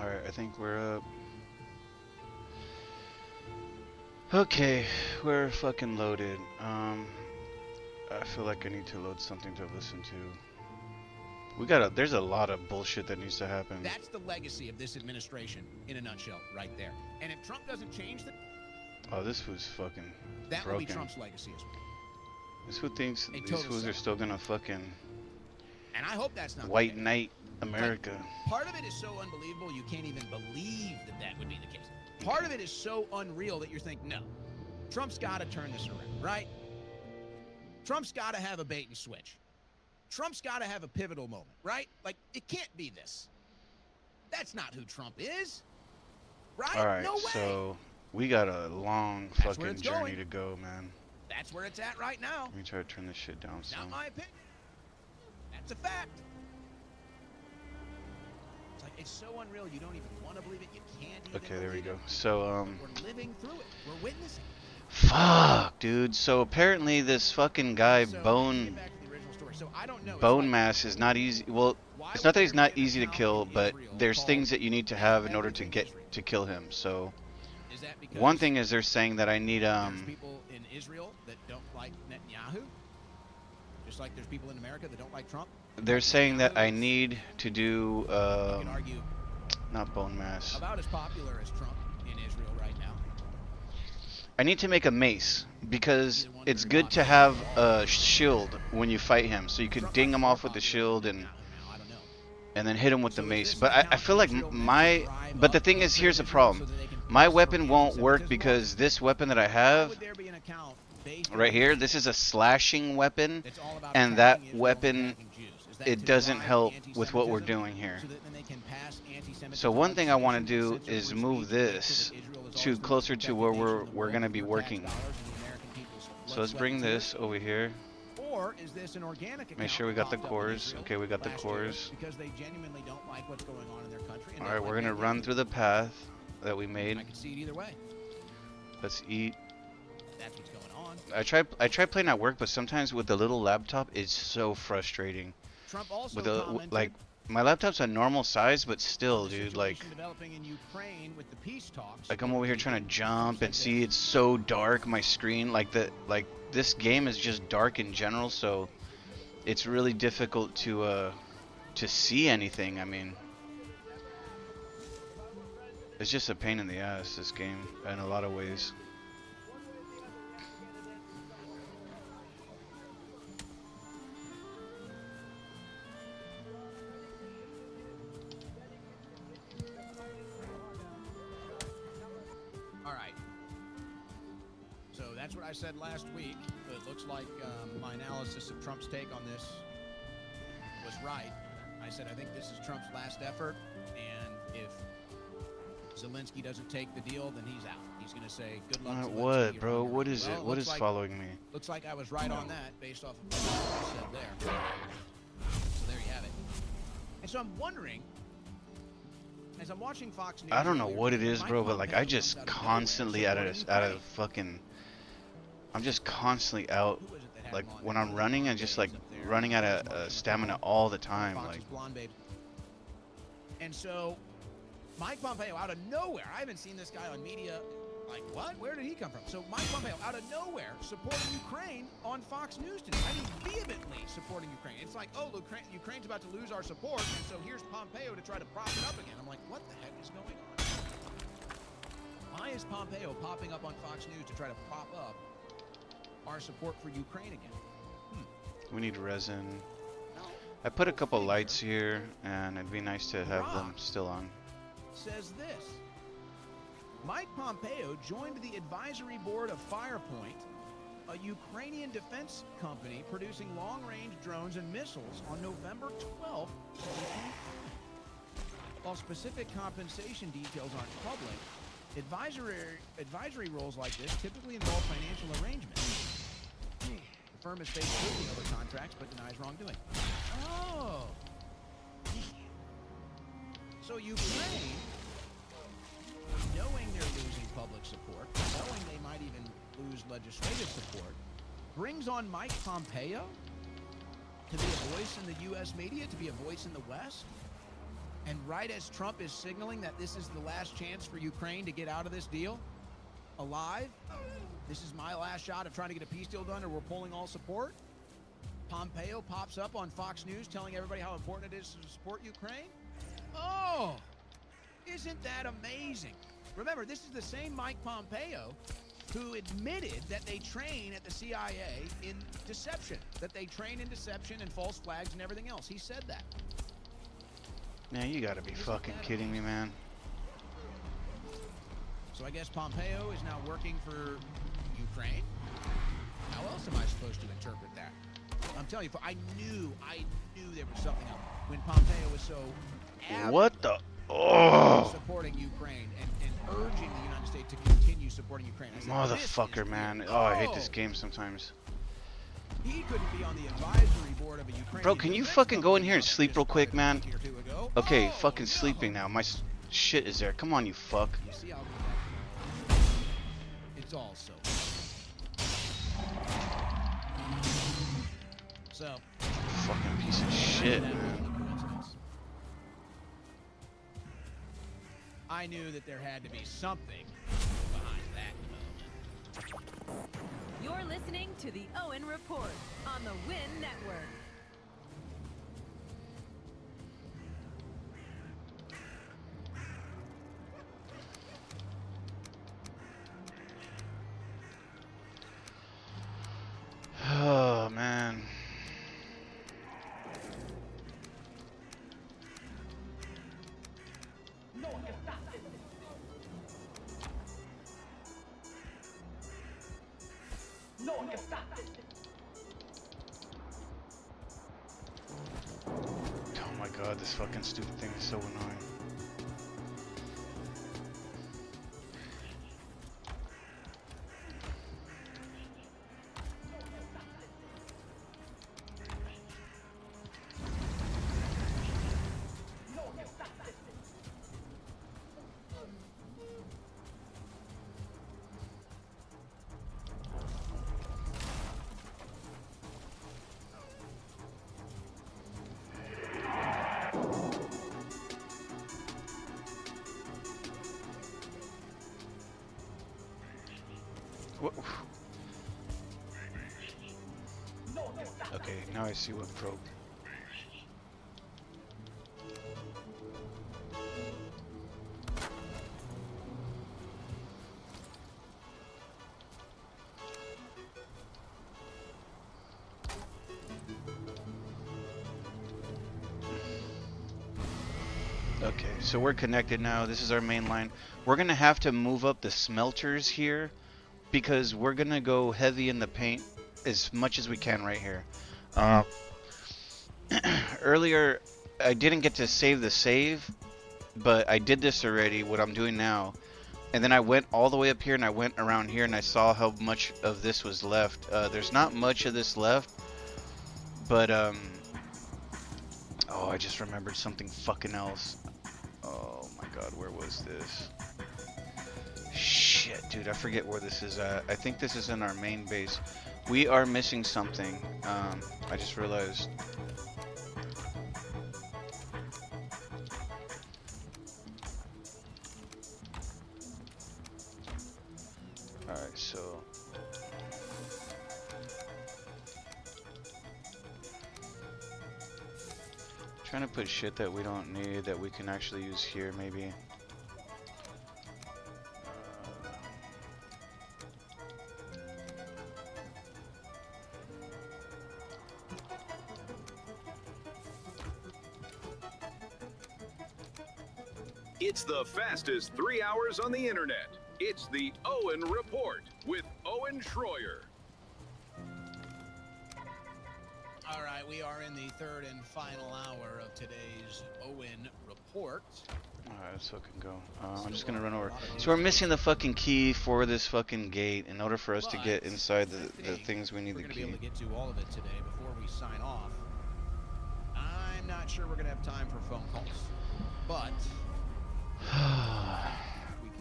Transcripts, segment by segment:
Alright, I think we're up. Okay, we're fucking loaded. I feel like I need to load something to listen to. There's a lot of bullshit that needs to happen. That's the legacy of this administration in a nutshell, right there. And if Trump doesn't change the... Oh, this was fucking that broken. will be Trump's legacy as well. This who thinks these fools are still gonna fucking... And I hope that's not white knight America. Like, part of it is so unbelievable you can't even believe that that would be the case. Part of it is so unreal that you're thinking, no, Trump's got to turn this around, right? Trump's got to have a bait and switch. Trump's got to have a pivotal moment, right? Like, it can't be this. That's not who Trump is, right? All right, no way. So we got a long fucking journey to go, man. That's where it's at right now. Let me try to turn this shit down some. Not my opinion. That's a fact. It's like, it's so unreal you don't even want to believe it. You can't even Okay, there we go. it. So, we're living through it. We're witnessing. Fuck, dude. So apparently this fucking guy, Bone Mass is not easy. Well, it's not that he's not easy to kill, but there's things that you need to have in order to get to kill him. So one thing is they're saying that I need people in Israel that don't like Netanyahu, just like there's people in America that don't like Trump. They're saying that I need to do not Bone Mass. About as popular as Trump in Israel right now. I need to make a mace because it's good to have a shield when you fight him, so you could ding him off with the shield and then hit him with the mace. But I feel like but the thing is, here's the problem. My weapon won't work because this weapon that I have right here, this is a slashing weapon, and that weapon, it doesn't help with what we're doing here. So one thing I want to do is move this to closer to where we're going to be working. So let's bring this over here. Or is this an organic Make sure we got the cores. Okay, we got the cores. Because they genuinely don't like what's going on in their country. All right, we're going to run through the path that we made. I can see it either way. Let's eat. That's what's going on. I try playing at work, but sometimes with the little laptop, it's so frustrating. Trump also with the like, my laptop's a normal size, but still, dude, like I'm over here trying to jump and see it's so dark. My screen, like this game is just dark in general, so it's really difficult to see anything. I mean, it's just a pain in the ass, this game, in a lot of ways. That's what I said last week. It looks like my analysis of Trump's take on this was right. I said I think this is Trump's last effort, and if Zelensky doesn't take the deal, then he's out. He's going to say, good luck, Zelensky. What, bro? What is it? What is following me? Looks like I was right on that based off of what I said there. So there you have it. And so I'm wondering, as I'm watching Fox News... I don't know what it is, bro, but like I just constantly I'm just constantly out, like when I'm running, I'm just like running out of stamina all the time. Like. And so, Mike Pompeo out of nowhere, I haven't seen this guy on media, like what? Where did he come from? So Mike Pompeo out of nowhere supporting Ukraine on Fox News today. I mean, vehemently supporting Ukraine. It's like, oh, Ukraine's about to lose our support, and so here's Pompeo to try to prop it up again. I'm like, what the heck is going on? Why is Pompeo popping up on Fox News to try to prop up our support for Ukraine again? We need resin. I put a couple lights here, and it'd be nice to have them still on. Says this: Mike Pompeo joined the advisory board of Firepoint, a Ukrainian defense company producing long-range drones and missiles, on November 12th, 2025. While specific compensation details aren't public, advisory roles like this typically involve financial arrangements. The firm has faced scrutiny over contracts but denies wrongdoing. Oh. So Ukraine, knowing they're losing public support, knowing they might even lose legislative support, brings on Mike Pompeo to be a voice in the U.S. media, to be a voice in the West, And right as Trump is signaling that this is the last chance for Ukraine to get out of this deal alive, this is my last shot of trying to get a peace deal done or we're pulling all support, Pompeo pops up on Fox News telling everybody how important it is to support Ukraine. Oh, isn't that amazing? Remember, this is the same Mike Pompeo who admitted that they train at the CIA in deception, that they train in deception and false flags and everything else. He said that. Man, you gotta be fucking kidding me, man. So I guess Pompeo is now working for Ukraine? How else am I supposed to interpret that? I'm telling you, I knew there was something up when Pompeo was so What the? Oh, supporting Ukraine and urging the United States to continue supporting Ukraine. I said, motherfucker, man. Oh, I hate this game sometimes. He couldn't be on the advisory board of a Ukrainian. Bro, can you fucking go in here and sleep real quick, man? Okay, fucking sleeping now. My shit is there. Come on, you fuck. You see, it's all so. So. Fucking piece of shit, man. I knew that there had to be something behind that development. You're listening to the Owen Report on the Win Network. Oh, man. Oh my god, this fucking stupid thing is so annoying. Okay, now I see what broke. Okay, so we're connected now. This is our main line. We're gonna have to move up the smelters here because we're gonna go heavy in the paint as much as we can right here. Earlier, I didn't get to save the save, but I did this already, what I'm doing now. And then I went all the way up here and I went around here and I saw how much of this was left. There's not much of this left, but oh, I just remembered something fucking else. Oh my god, where was this? Shit, dude, I forget where this is at. I think this is in our main base. We are missing something. I just realized. Alright, so trying to put shit that we don't need that we can actually use here, maybe. It's the fastest 3 hours on the internet. It's the Owen Report with Owen Schroyer. All right, we are in the third and final hour of today's Owen Report. Alright, let's fucking go. I'm just gonna run over. So we're missing the fucking key for this fucking gate in order for us to get inside the things we need the We're going to key. be able to get to all of it today before we sign off. I'm not sure we're going to have time for phone calls, but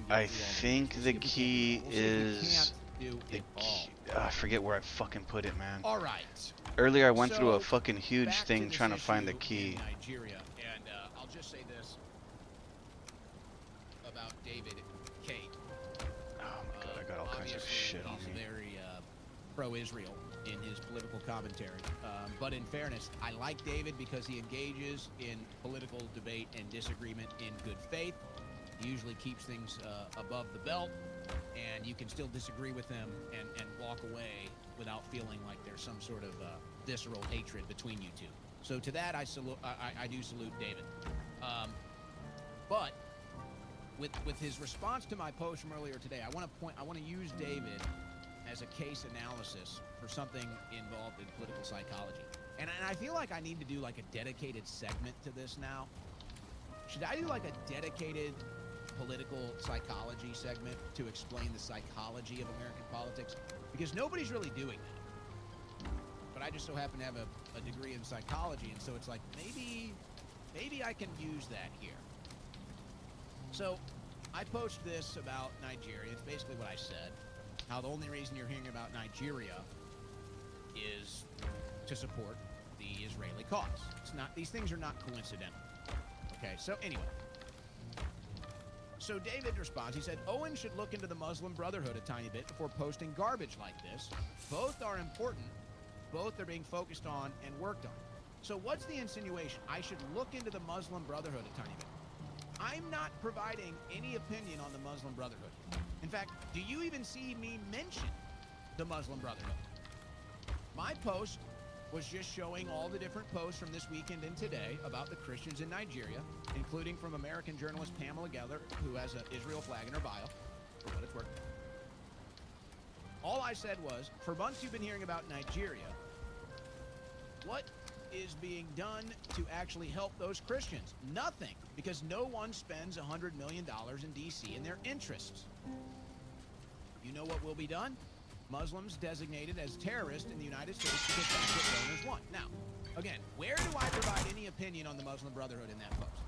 I think the key is the key. I forget where I fucking put it, man. All right. Earlier I went through a So, fucking huge back thing this trying to find the issue key. in Nigeria, and I'll just say this. David Kate. Oh my god, I got all kinds of Obviously, shit on he's me. very pro-Israel in his political commentary. But in fairness, I like David because he engages in political debate and disagreement in good faith. He usually keeps things above the belt, and you can still disagree with him and walk away without feeling like there's some sort of visceral hatred between you two. So to that, I do salute David. But with his response to my post from earlier today, I want to use David as a case analysis for something involved in political psychology. And I feel like I need to do like a dedicated segment to this now. Should I do like a dedicated political psychology segment to explain the psychology of American politics? Because nobody's really doing that. But I just so happen to have a degree in psychology, and so it's like, maybe I can use that here. So I post this about Nigeria. It's basically what I said. How the only reason you're hearing about Nigeria is to support the Israeli cause. It's not; these things are not coincidental. Okay, so anyway. So David responds, he said, Owen should look into the Muslim Brotherhood a tiny bit before posting garbage like this. Both are important. Both are being focused on and worked on. So what's the insinuation? I should look into the Muslim Brotherhood a tiny bit. I'm not providing any opinion on the Muslim Brotherhood. In fact, do you even see me mention the Muslim Brotherhood? My post was just showing all the different posts from this weekend and today about the Christians in Nigeria, including from American journalist Pamela Geller, who has an Israel flag in her bio, for what it's worth. All I said was, for months you've been hearing about Nigeria. What is being done to actually help those Christians? Nothing, because no one spends $100 million in D.C. in their interests. You know what will be done? Muslims designated as terrorists in the United States because that's what donors want. Now, again, where do I provide any opinion on the Muslim Brotherhood in that post?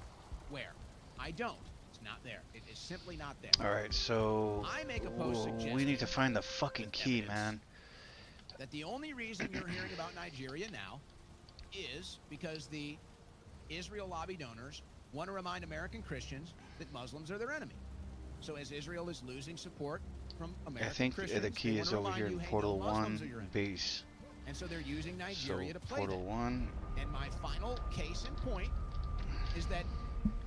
Where? I don't. It's not there. It is simply not there. Alright, so I make a post suggesting we need to find the fucking key, man. That the only reason you're hearing about Nigeria now is because the Israel lobby donors want to remind American Christians that Muslims are their enemy. So as Israel is losing support from American I think Christians, the key they is want to over here remind in you, hey, Portal no, Muslims are your 1 enemy. base. And so they're using So Nigeria to play Portal that. 1. And my final case in point is that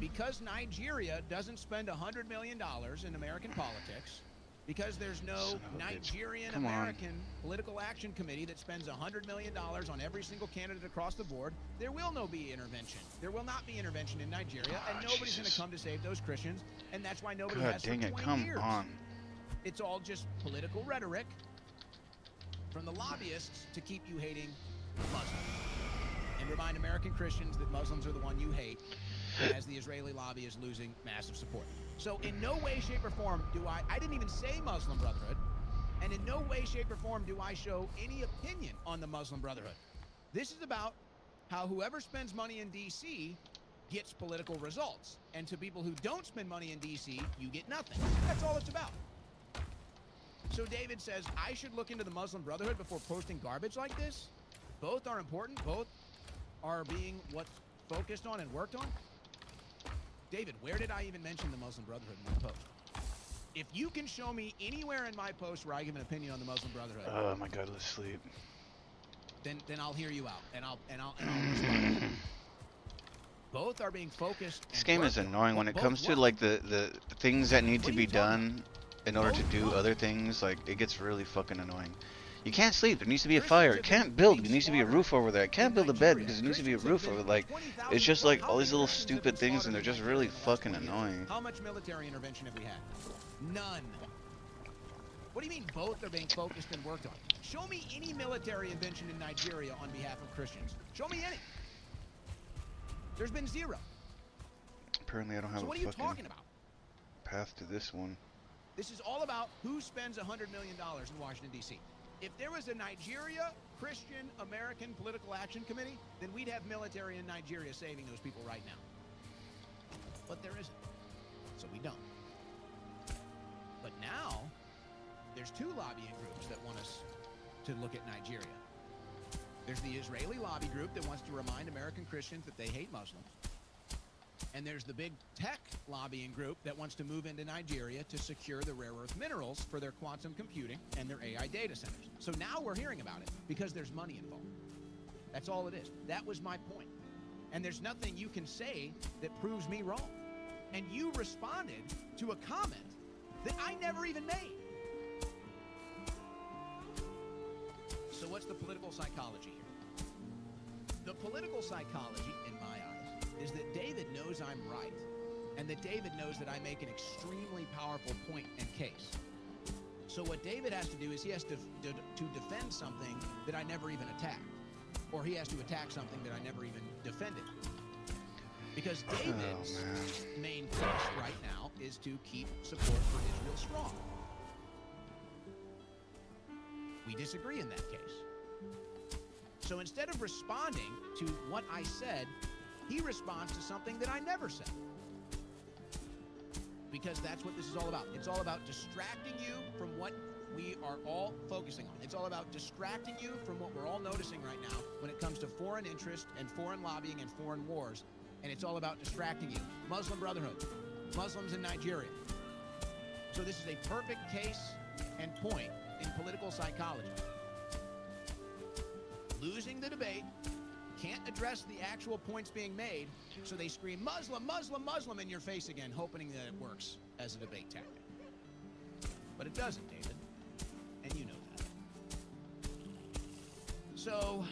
because Nigeria doesn't spend $100 million in American politics, because there's no Son of a bitch. Nigerian Come on. American political action committee that spends $100 million on every single candidate across the board, there will no be intervention. There will not be intervention in Nigeria, and nobody's going to Jesus. come to save those Christians, and that's why nobody God has dang for it, 20 come years. on. It's all just political rhetoric from the lobbyists to keep you hating Muslims and remind American Christians that Muslims are the one you hate as the Israeli lobby is losing massive support. So in no way, shape, or form do I didn't even say Muslim Brotherhood, and in no way, shape, or form do I show any opinion on the Muslim Brotherhood. This is about how whoever spends money in D.C. gets political results, and to people who don't spend money in D.C., you get nothing. That's all it's about. So David says, I should look into the Muslim Brotherhood before posting garbage like this? Both are important. Both are being what's focused on and worked on. David, where did I even mention the Muslim Brotherhood in my post? If you can show me anywhere in my post where I give an opinion on the Muslim Brotherhood, Oh my god, let's sleep. then I'll hear you out and I'll respond. Both are being focused. This game is annoying when it comes to like the things that need to be done in order to do other things. Like, it gets really fucking annoying. You can't sleep. There needs to be a fire. It can't build. There needs to be a roof over there. I can't build a bed because there needs to be a roof over. Like, it's just like all these little stupid things, and they're just really fucking annoying. How much military intervention have we had? None. What do you mean both are being focused and worked on? Show me any military invention in Nigeria on behalf of Christians. Show me any. There's been zero. Apparently, I don't have So a what are you fucking talking about? path to this one. This is all about who spends $100 million in Washington, D.C. If there was a Nigeria Christian American Political Action Committee, then we'd have military in Nigeria saving those people right now. But there isn't. So we don't. But now, there's two lobbying groups that want us to look at Nigeria. There's the Israeli lobby group that wants to remind American Christians that they hate Muslims. And there's the big tech lobbying group that wants to move into Nigeria to secure the rare earth minerals for their quantum computing and their AI data centers. So now we're hearing about it because there's money involved. That's all it is. That was my point. And there's nothing you can say that proves me wrong. And you responded to a comment that I never even made. So what's the political psychology here? The political psychology, in my eyes, is that David knows I'm right, and that David knows that I make an extremely powerful point and case. So what David has to do is he has to defend something that I never even attacked, or he has to attack something that I never even defended. Because David's main case right now is to keep support for Israel strong. We disagree in that case. So instead of responding to what I said, he responds to something that I never said. Because that's what this is all about. It's all about distracting you from what we are all focusing on. It's all about distracting you from what we're all noticing right now when it comes to foreign interest and foreign lobbying and foreign wars. And it's all about distracting you. Muslim Brotherhood, Muslims in Nigeria. So this is a perfect case and point in political psychology. Losing the debate, can't address the actual points being made, so they scream Muslim, Muslim, Muslim in your face again, hoping that it works as a debate tactic. But it doesn't, David, and you know that. So,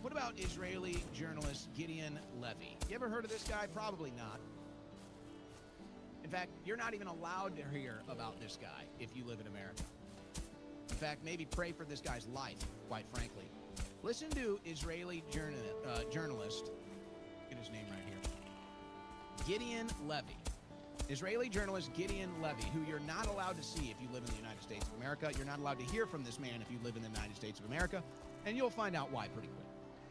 what about Israeli journalist Gideon Levy? You ever heard of this guy? Probably not. In fact, you're not even allowed to hear about this guy if you live in America. In fact, maybe pray for this guy's life, quite frankly. Listen to Israeli journalist, get his name right here, Gideon Levy. Israeli journalist Gideon Levy, who you're not allowed to see if you live in the United States of America. You're not allowed to hear from this man if you live in the United States of America, and you'll find out why pretty quick.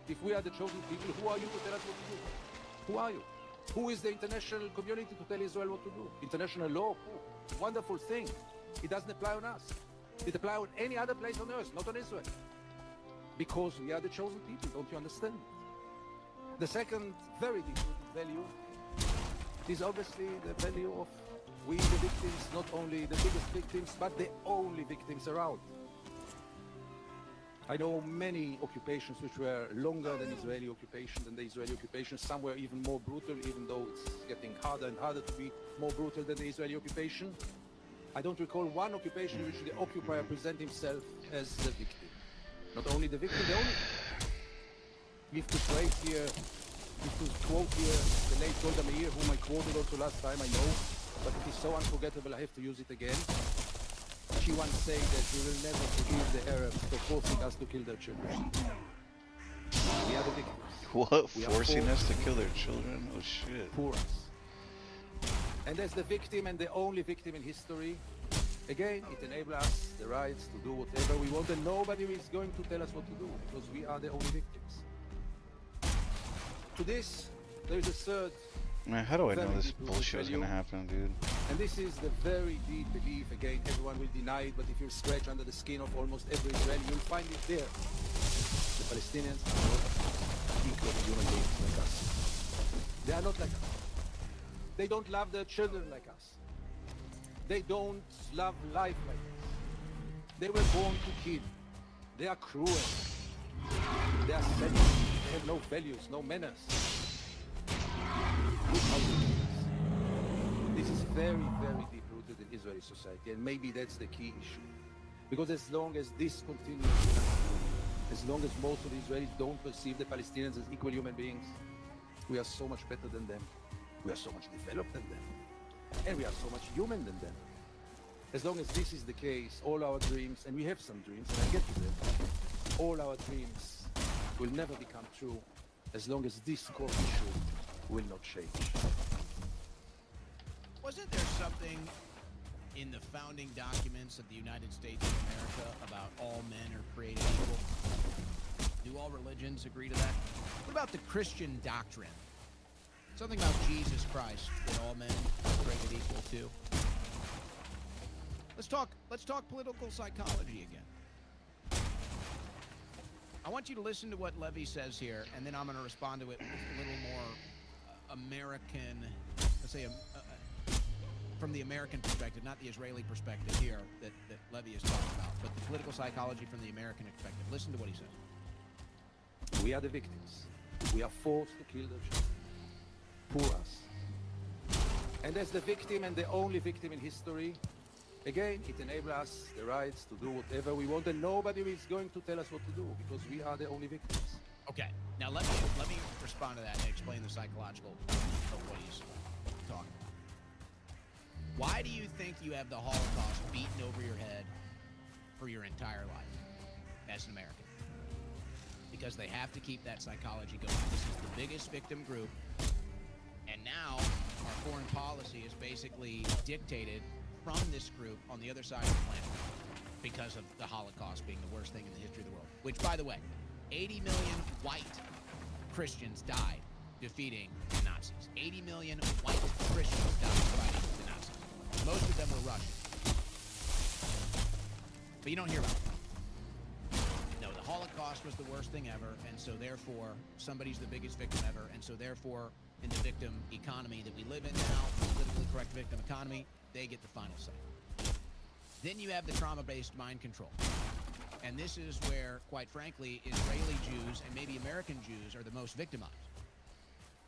If we are the chosen people, who are you to tell us what to do? Who are you? Who is the international community to tell Israel what to do? International law? Who? Wonderful thing. It doesn't apply on us. It applies on any other place on earth, not on Israel. Because we are the chosen people, don't you understand? The second very deep-rooted value is obviously the value of we, the victims, not only the biggest victims, but the only victims around. I know many occupations which were longer than Israeli occupation, than the Israeli occupation. Some were even more brutal, even though it's getting harder and harder to be more brutal than the Israeli occupation. I don't recall one occupation in which the occupier present himself as the victim. Not only the victim, the only. We have to praise here, we have to quote here the late Golda Meir, whom I quoted also last time, I know, but it is so unforgettable I have to use it again. She once said that we will never forgive the Arabs for forcing us to kill their children. We are the victims. What? Forcing us to kill their children? Oh shit. For us. And as the victim and the only victim in history, again, it enables us the rights to do whatever we want, and nobody is going to tell us what to do, because we are the only victims. To this, there is a third. Man, how do I know this bullshit is gonna happen, dude? And this is the very deep belief, again, everyone will deny it, but if you scratch under the skin of almost every Israeli, you'll find it there. The Palestinians are not equal human beings like us. They are not like us. They don't love their children like us. They don't love life like us. They were born to kill. They are cruel. They are selfish. They have no values, no manners. Look how they do this. This is very, very deep-rooted in Israeli society, and maybe that's the key issue. Because as long as this continues, as long as most of the Israelis don't perceive the Palestinians as equal human beings, we are so much better than them. We are so much developed than them. And we are so much human than them. As long as this is the case, all our dreams, and we have some dreams, and I get to them, all our dreams will never become true as long as this core issue will not change. Wasn't there something in the founding documents of the United States of America about all men are created equal? Do all religions agree to that? What about the Christian doctrine? Something about Jesus Christ, that all men are created equal too. Let's talk political psychology again. I want you to listen to what Levy says here, and then I'm going to respond to it with a little more American, let's say, from the American perspective, not the Israeli perspective here that Levy is talking about, but the political psychology from the American perspective. Listen to what he says. We are the victims. We are forced to kill their children. Poor us. And as the victim and the only victim in history, again, it enables us the rights to do whatever we want, and nobody is going to tell us what to do because we are the only victims. Okay, now let me respond to that and explain the psychological of what he's talking about. Why do you think you have the Holocaust beaten over your head for your entire life as an American? Because they have to keep that psychology going. This is the biggest victim group, and now our foreign policy is basically dictated from this group on the other side of the planet because of the Holocaust being the worst thing in the history of the world. Which, by the way, 80 million white Christians died defeating the Nazis. 80 million white Christians died fighting the Nazis. Most of them were Russian. But you don't hear about it. No, the Holocaust was the worst thing ever, and so therefore, somebody's the biggest victim ever, and so therefore, in the victim economy that we live in now, the politically correct victim economy, they get the final say. Then you have the trauma-based mind control. And this is where, quite frankly, Israeli Jews and maybe American Jews are the most victimized.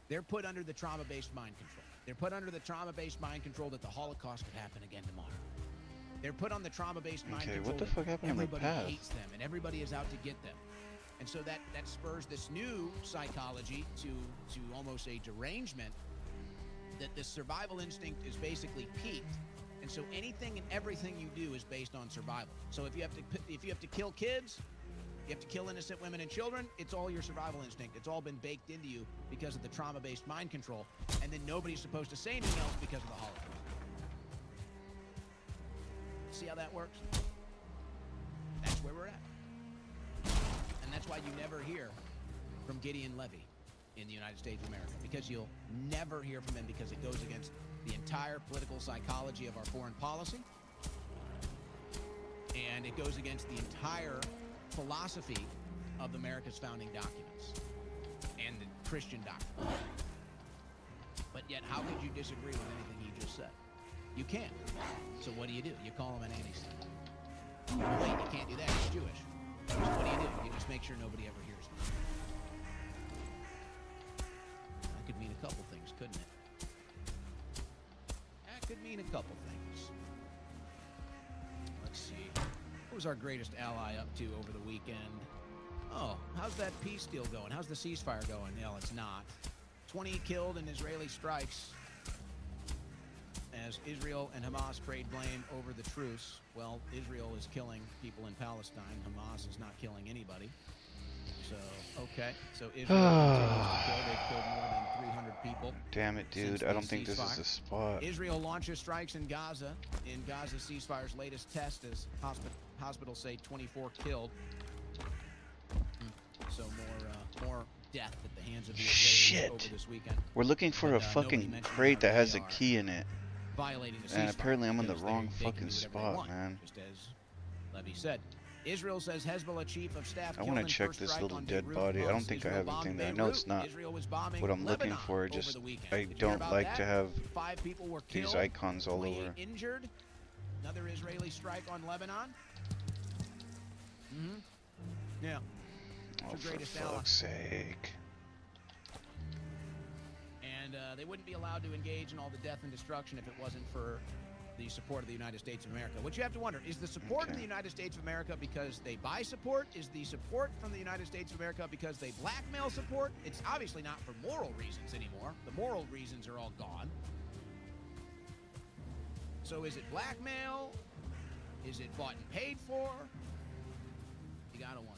They're put under the trauma-based mind control. They're put under the trauma-based mind control that the Holocaust could happen again tomorrow. They're put on the trauma-based mind control what the fuck happened in the everybody past? hates them and everybody is out to get them. And so that spurs this new psychology to almost a derangement that the survival instinct is basically peaked. And so anything and everything you do is based on survival. So if you have to kill kids, you have to kill innocent women and children, it's all your survival instinct. It's all been baked into you because of the trauma-based mind control. And then nobody's supposed to say anything else because of the Holocaust. See how that works? That's where we're at. And that's why you never hear from Gideon Levy in the United States of America, because you'll never hear from him because it goes against the entire political psychology of our foreign policy, and it goes against the entire philosophy of America's founding documents and the Christian doctrine. But yet, how could you disagree with anything he just said? You can't. So what do? You call him an anti-Semite. Wait, you can't do that. He's Jewish. So what do? You just make sure nobody ever hears him. That could mean a couple things, couldn't it? That could mean a couple things. Let's see. What was our greatest ally up to over the weekend? Oh, how's that peace deal going? How's the ceasefire going? No, it's not. 20 killed in Israeli strikes as Israel and Hamas trade blame over the truce. Well, Israel is killing people in Palestine. Hamas is not killing anybody. So, okay. So Israel continues to kill. They've killed more than 300 people. Damn it, dude. I don't think this is the spot. Israel launches strikes in Gaza. In Gaza's ceasefire's latest test, as hospitals say 24 killed. So more death at the hands of the Israelis over this weekend. We're looking for a fucking crate that has a key in it. Violating the ceasefire. And apparently I'm in the wrong they can fucking do whatever they spot, want, man. Just as Levy said. Israel says Hezbollah chief of staff I want to check this little dead body. I don't think I have anything there. I know it's not what I'm looking for. Just I don't like to have 5 people were these killed, icons all 28 over. injured. Another Israeli strike on Lebanon. Yeah. Oh, Your for greatest ally. fuck's sake. And they wouldn't be allowed to engage in all the death and destruction if it wasn't for the support of the United States of America. What you have to wonder, is the support of the United States of America because they buy support? Is the support from the United States of America because they blackmail support? It's obviously not for moral reasons anymore. The moral reasons are all gone. So is it blackmail? Is it bought and paid for? You gotta wonder.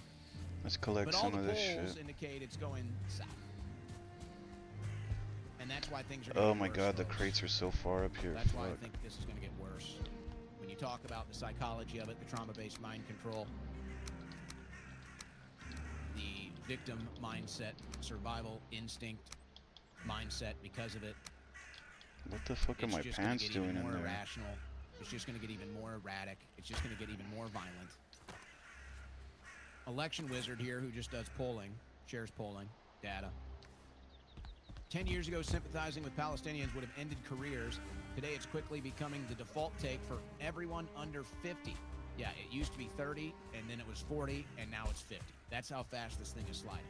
Let's collect But all some the of this polls shit. indicate it's going south. And that's why things are Oh getting my worse, god, the folks. crates are so far up here. That's why I Fuck. think this is going to get worse. When you talk about the psychology of it, the trauma-based mind control, the victim mindset, survival instinct mindset because of it, What the fuck are it's my just going pants to get doing even in more there? irrational. It's just going to get even more erratic. It's just going to get even more violent. Election Wizard here, who just does polling, shares polling data, 10 years ago, sympathizing with Palestinians would have ended careers. Today, it's quickly becoming the default take for everyone under 50. Yeah, it used to be 30, and then it was 40, and now it's 50. That's how fast this thing is sliding.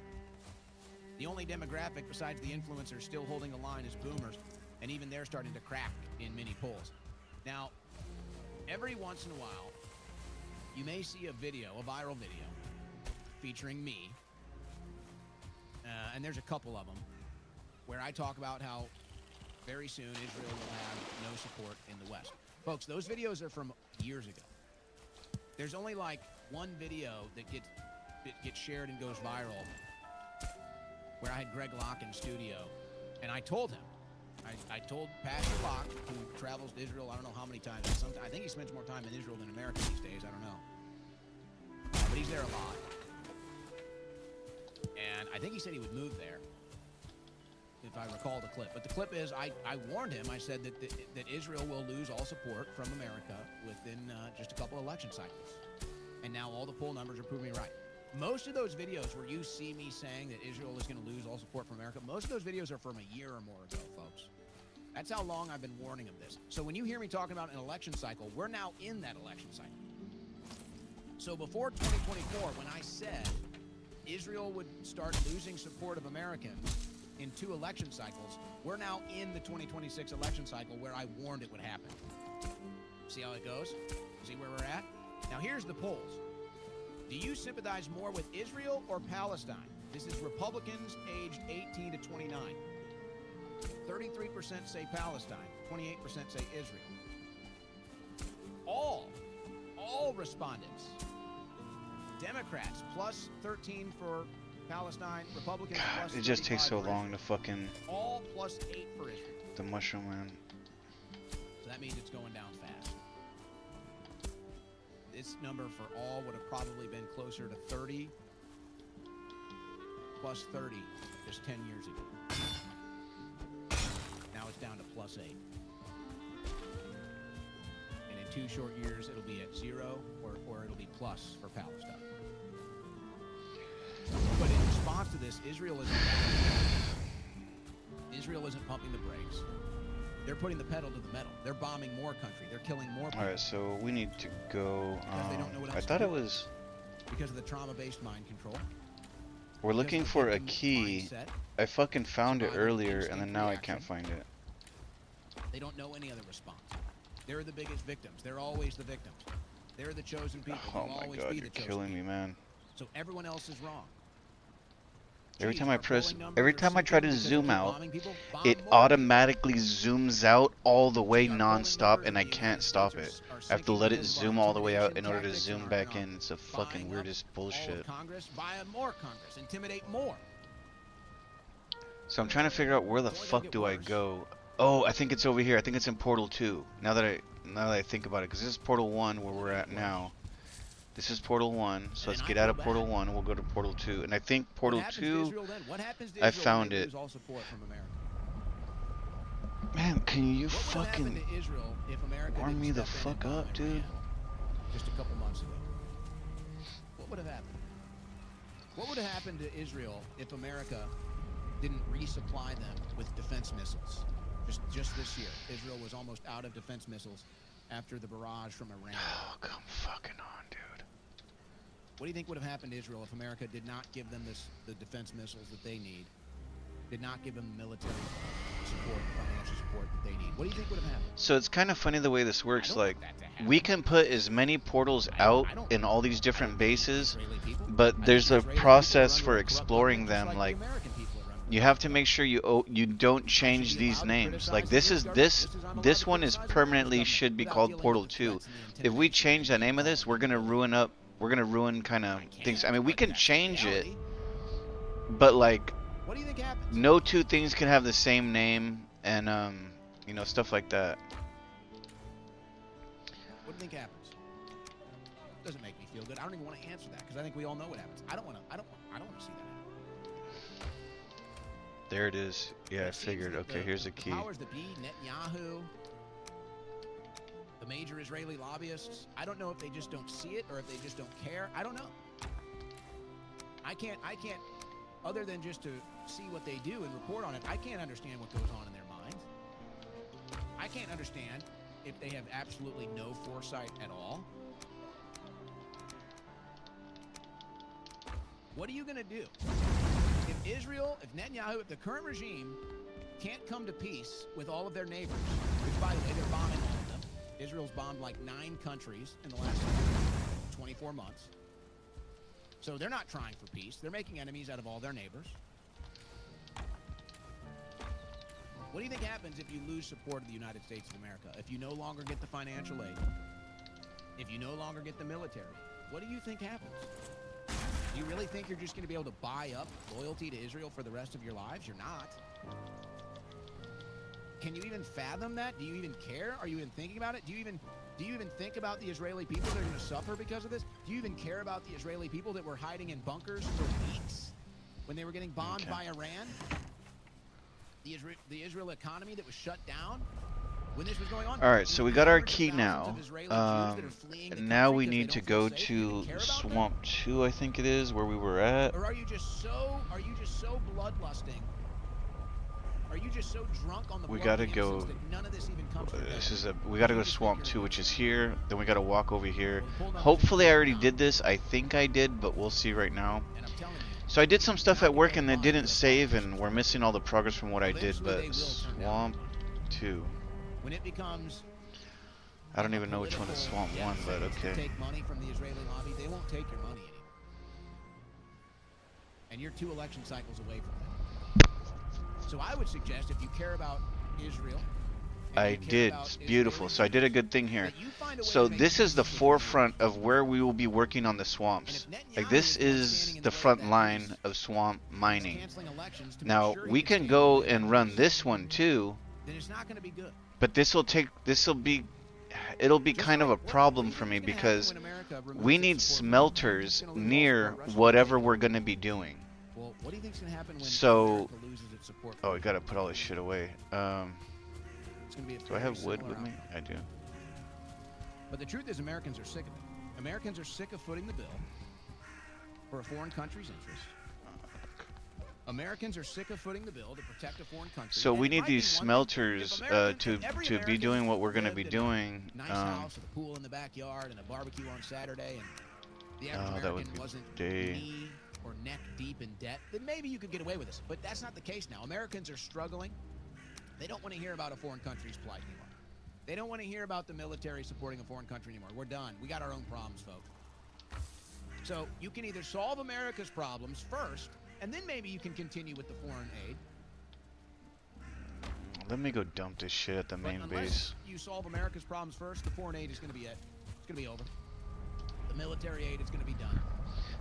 The only demographic besides the influencers still holding the line is boomers, and even they're starting to crack in many polls. Now, every once in a while, you may see a viral video, featuring me, and there's a couple of them, where I talk about how very soon Israel will have no support in the West. Folks, those videos are from years ago. There's only like one video that gets shared and goes viral where I had Greg Locke in studio, and I told him, I told Pastor Locke, who travels to Israel I don't know how many times. I think he spends more time in Israel than America these days. I don't know. But he's there a lot. And I think he said he would move there, if I recall the clip. But the clip is, I warned him. I said that Israel will lose all support from America within just a couple election cycles. And now all the poll numbers are proving me right. Most of those videos where you see me saying that Israel is going to lose all support from America, most of those videos are from a year or more ago, folks. That's how long I've been warning of this. So when you hear me talking about an election cycle, we're now in that election cycle. So before 2024, when I said Israel would start losing support of Americans in 2 election cycles, we're now in the 2026 election cycle where I warned it would happen. See how it goes? See where we're at? Now here's the polls. Do you sympathize more with Israel or Palestine? This is Republicans aged 18 to 29. 33% say Palestine, 28% say Israel. All respondents. Democrats plus 13 for Palestine, Republicans plus it just takes so 35 for long to Israel. fucking All plus 8 for Israel. the mushroom man. So that means it's going down fast. This number for all would have probably been closer to 30 plus 30 just 10 years ago. Now it's down to plus 8. And in 2 short years, it'll be at 0 or it'll be plus for Palestine. But in response to this, Israel isn't pumping the brakes. They're putting the pedal to the metal. They're bombing more country. They're killing more people. All right, so we need to go. Because they don't know what else I to thought do. it was. Because of the trauma-based mind control. We're looking Because for the a victim key. mindset. I fucking found it Survival earlier, and instinct then now I reaction. can't find it. They don't know any other response. They're the biggest victims. They're always the victims. They're the chosen people. Oh They'll my always god, be you're the chosen killing people. me, man. So everyone else is wrong. Every Geez, time I our press, polling numbers every are time I try to sinking because zoom they're out, bombing people. Bomb it more. automatically zooms out all the way Our polling non-stop, numbers and in I the can't United stop States it. are I have to sinking let it because of our zoom all the way out in intimidation order to tactics zoom and back our in. It's a fucking buying up weirdest all bullshit. of Congress, buy up more Congress, intimidate more. So I'm trying to figure out where the It's only gonna fuck get do I worse. go. Oh, I think it's over here. I think it's in Portal 2. Now that I think about it, because this is Portal 1 where we're at now. This is Portal 1, so let's then get I out go of Portal back. 1 and we'll go to Portal 2. And I think Portal What happens to 2, Israel then? What happens to I Israel found when they it. lose all support from America? Man, can you What would have happened fucking to Israel if America warm didn't me the step in and fuck bomb up, Iran dude? just a couple months ago? What would have happened? What would have happened to Israel if America didn't resupply them with defense missiles? Just this year, Israel was almost out of defense missiles after the barrage from Iran. Oh, come fucking on, dude. What do you think would have happened to Israel if America did not give them the defense missiles that they need, did not give them military support, financial support that they need? What do you think would have happened? So it's kind of funny the way this works. don't Like, want that to happen. we can put as many portals out I don't- in all these I different don't think bases, Israeli people- I but think there's a Israeli people are process run for with a corrupt exploring government, just them. like Like, the American people are run with you a have corrupt to make sure you don't change be these allowed to names. criticize Like, the this US is government, this just as I'm allowed this to one is criticize the permanently American should be government called without Portal dealing with the 2. threats and the If we intimidation change the and name of this, we're gonna ruin kind of things. I mean, we but can that's change it, reality. but like, What do you think happens? no two things can have the same name, and you know, stuff like that. What do you think happens? Doesn't make me feel good. I don't even want to answer that because I think we all know what happens. I don't want to see that happen. There it is. Yeah, I It seems figured. that Okay, here's a key. The powers that be, Netanyahu, the major Israeli lobbyists, I don't know if they just don't see it or if they just don't care. I don't know. I can't other than just to see what they do and report on it, I can't understand what goes on in their minds. I can't understand if they have absolutely no foresight at all. What are you going to do? If Israel, if Netanyahu, if the current regime can't come to peace with all of their neighbors, which, by the way, they're bombing all of them. Israel's bombed like 9 countries in the last 24 months. So they're not trying for peace. They're making enemies out of all their neighbors. What do you think happens if you lose support of the United States of America? If you no longer get the financial aid? If you no longer get the military? What do you think happens? Do you really think you're just going to be able to buy up loyalty to Israel for the rest of your lives? You're not. Can you even fathom that? Do you even care? Are you even thinking about it? Do you even think about the Israeli people that are going to suffer because of this? Do you even care about the Israeli people that were hiding in bunkers for weeks when they were getting bombed by Iran? The Israel economy that was shut down when this was going on? All right, so we got our key now. Now we need to go to Swamp 2, I think it is, where we were at. Or are you just so bloodlusting? Are you just so drunk on the We gotta go. that none of this even comes together? We gotta go to Swamp 2, which is here. Then we gotta walk over here. Hopefully, I already did this. I think I did, but we'll see right now. And I'm telling you, So I did some stuff at work and it didn't save, and we're missing all the progress from what I did. But Swamp 2. when it becomes, I don't even know which one is Swamp 1, but to okay. take money from the Israeli lobby, they won't take your money anymore. And you're 2 election cycles away from that. So I would suggest, if you care about Israel, I did. It's beautiful. So I did a good thing here. So this is the forefront of where we will be working on the swamps. Like, this is the front line of swamp mining. Now we can go and run this one too, then it's not going to be good. but it'll be kind of a problem for me because we need smelters near whatever we're going to be doing. Well, what do you think's going to happen when So, America loses its support? oh, I gotta put all this shit away. It's gonna be a Do I very have wood similar with me? outcome. I do. But the truth is, Americans are sick of it. Americans are sick of footing the bill for a foreign country's interest. Americans are sick of footing the bill to protect a foreign country. So And we it need might be these one thing smelters if American- every to be American doing what we're gonna be lived in a doing. Nice house with a pool in the backyard and a barbecue on Saturday, and the average that would American be wasn't day. knee or neck deep in debt, then maybe you could get away with this. But that's not the case now. Americans are struggling. They don't want to hear about a foreign country's plight anymore. They don't want to hear about the military supporting a foreign country anymore. We're done. We got our own problems, folks. So you can either solve America's problems first, and then maybe you can continue with the foreign aid. Let me go dump this shit at the But main unless base. you solve America's problems first, the foreign aid is going to be it. It's going to be over. The military aid is going to be done.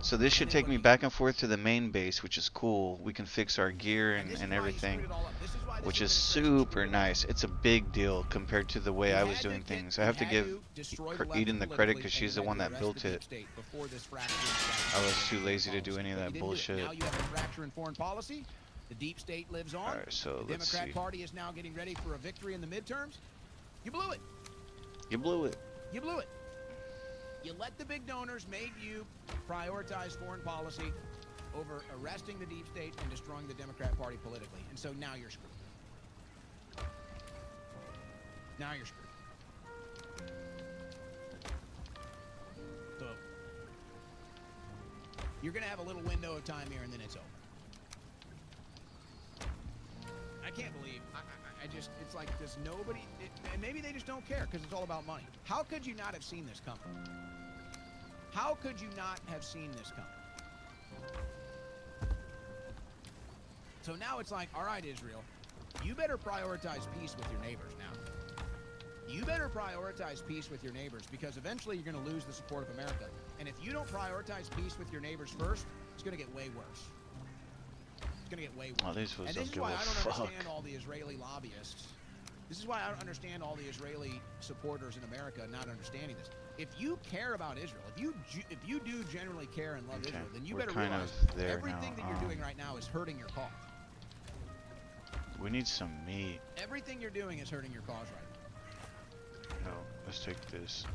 So this should take me back and forth to the main base, which is cool. We can fix our gear And this and is why you screwed everything, it all up. This is why this which is administration super screwed it all up. nice. It's a big deal compared to the way You I was had doing get- things. you I have to had give destroy the Eden left the credit politically, because she's and the one you had that to built arrest the it. deep state before this fracture inside I was the too foreign lazy to do policy. any of But that you didn't do it. bullshit. Now you have a fracture in foreign policy. The deep state lives on. Alright, so The let's Democrat see. Party is now getting ready for a victory in the midterms. You blew it. You blew it. You blew it. You let the big donors made you prioritize foreign policy over arresting the deep state and destroying the Democrat Party politically. And so now you're screwed. Now you're screwed. So you're going to have a little window of time here, and then it's over. I can't believe, I just, it's like, does nobody, and maybe they just don't care because it's all about money. How could you not have seen this coming? How could you not have seen this coming? So now it's like, all right, Israel, you better prioritize peace with your neighbors now. You better prioritize peace with your neighbors because eventually you're going to lose the support of America. And if you don't prioritize peace with your neighbors first, it's going to get way worse. It's going to get way worse. Oh, these fools And don't this is give why a I don't fuck. understand all the Israeli lobbyists. This is why I don't understand all the Israeli supporters in America not understanding this. If you care about Israel, if you do generally care and love Okay, Israel, then you we're better kind realize of there everything now. that you're doing right now is hurting your cause. We need some meat. Everything you're doing is hurting your cause right now. No, let's take this.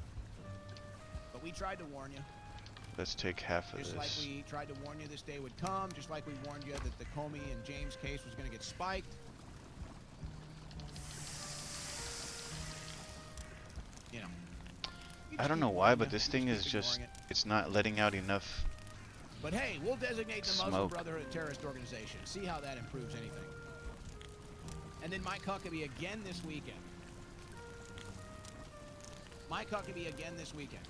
But we tried to warn you. Let's take half of Just like this. we tried to warn you this day would come, just like we warned you that the Comey and James case was going to get spiked. You know. I don't know why, but this thing is just, it's not letting out enough. But hey, we'll designate the Muslim Smoke. Brotherhood a terrorist organization. See how that improves anything. And then Mike Huckabee again this weekend. Mike Huckabee again this weekend.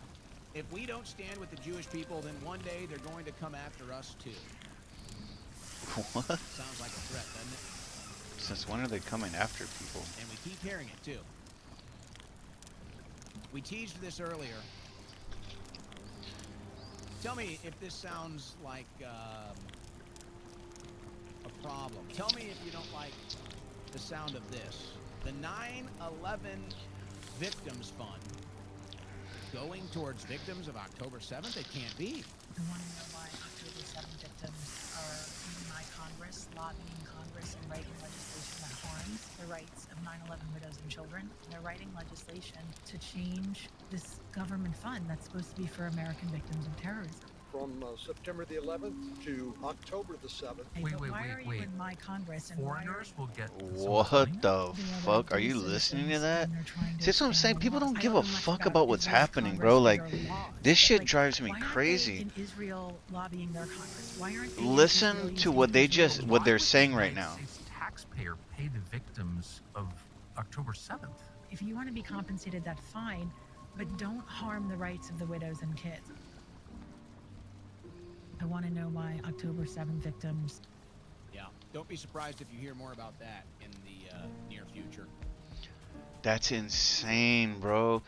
If we don't stand with the Jewish people, then one day they're going to come after us too. What? Sounds like a threat, doesn't it? Since when are they coming after people? And we keep hearing it too. We teased this earlier. Tell me if this sounds like a problem. Tell me if you don't like the sound of this. The 9/11 Victims Fund going towards victims of October 7th? It can't be. You want to know why October 7 victims are in my Congress, lobbying Congress and writing legislation that harms the rights of 9/11 widows and children? They're writing legislation to change this government fund that's supposed to be for American victims of terrorism. From September the 11th to October the 7th. Hey, Wait, but wait, why wait, are you wait. in my Congress and why are Foreigners will get What the fuck? Are you listening to that? See, that's what I'm saying. People don't give a fuck about what's happening, bro. Like, this shit drives me crazy. In Israel lobbying their Congress? Why aren't they Listen to what they just, what they're saying right now. Taxpayer pay the victims of October 7th. If you want to be compensated, that's fine, but don't harm the rights of the widows and kids. I want to know why October 7 victims. Yeah. Don't be surprised if you hear more about that in the near future. That's insane, bro.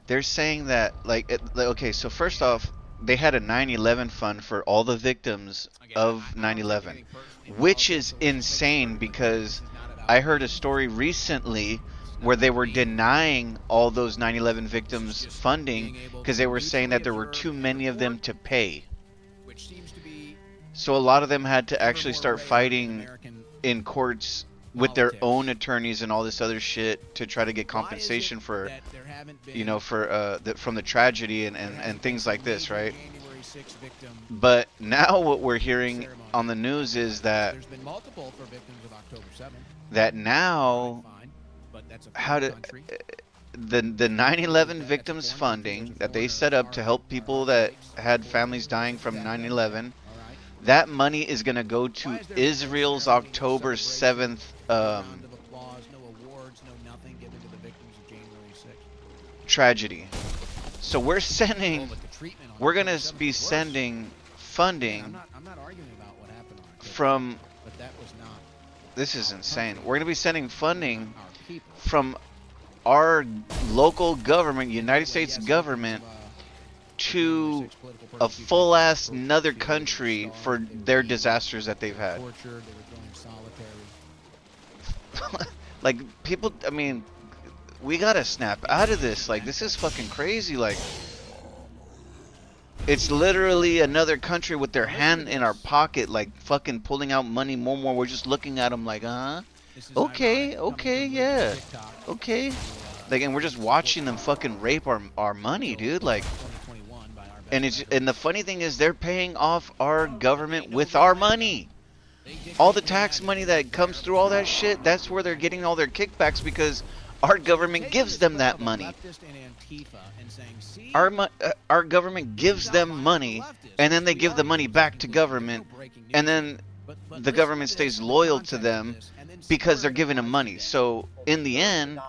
They're saying that, like, okay, so first off, they had a 9/11 fund for all the victims of 9/11, which is insane because I heard a story recently where they were denying all those 9/11 victims funding because they were saying that there were too many of them to pay. Which seems to be So a lot of them had to actually start fighting in courts with their own attorneys and all this other shit to try to get compensation for, you know, for from the tragedy and things like this, right? But now what we're hearing on the news is that there's been multiple for victims of October 7th. that now But that's a how to country. the 9/11 victims funding that they set up to help people that had families dying from 9/11, that money is going to go to Israel's October 7th Round of applause, no awards, no nothing given to the victims of January 6th. tragedy. So we're Oh, sending, but the treatment on we're going October to 7th be was worse. sending I'm funding not arguing about what happened on October from, 7th, but that was not this is insane. We're going to be sending funding our people. from our local government, United States government, to a full ass another country for their disasters that they've had. Tortured, they were going solitary. Like, people, I mean, we gotta snap out of this. Like, this is fucking crazy. Like, it's literally another country with their hand in our pocket, like fucking pulling out money more and more. We're just looking at them like, This is okay, ironic, okay, coming from yeah, TikTok. okay. Like, and we're just watching them fucking rape our money, dude. Like, 2021 by our best and it's, measure. and the funny thing is they're paying off our government with our money. All the tax money that comes through all that shit, that's where they're getting all their kickbacks because our government gives them that money. Our government gives them money, and then they give the money back to government, and then the government stays loyal to them because they're giving them money. So in the end,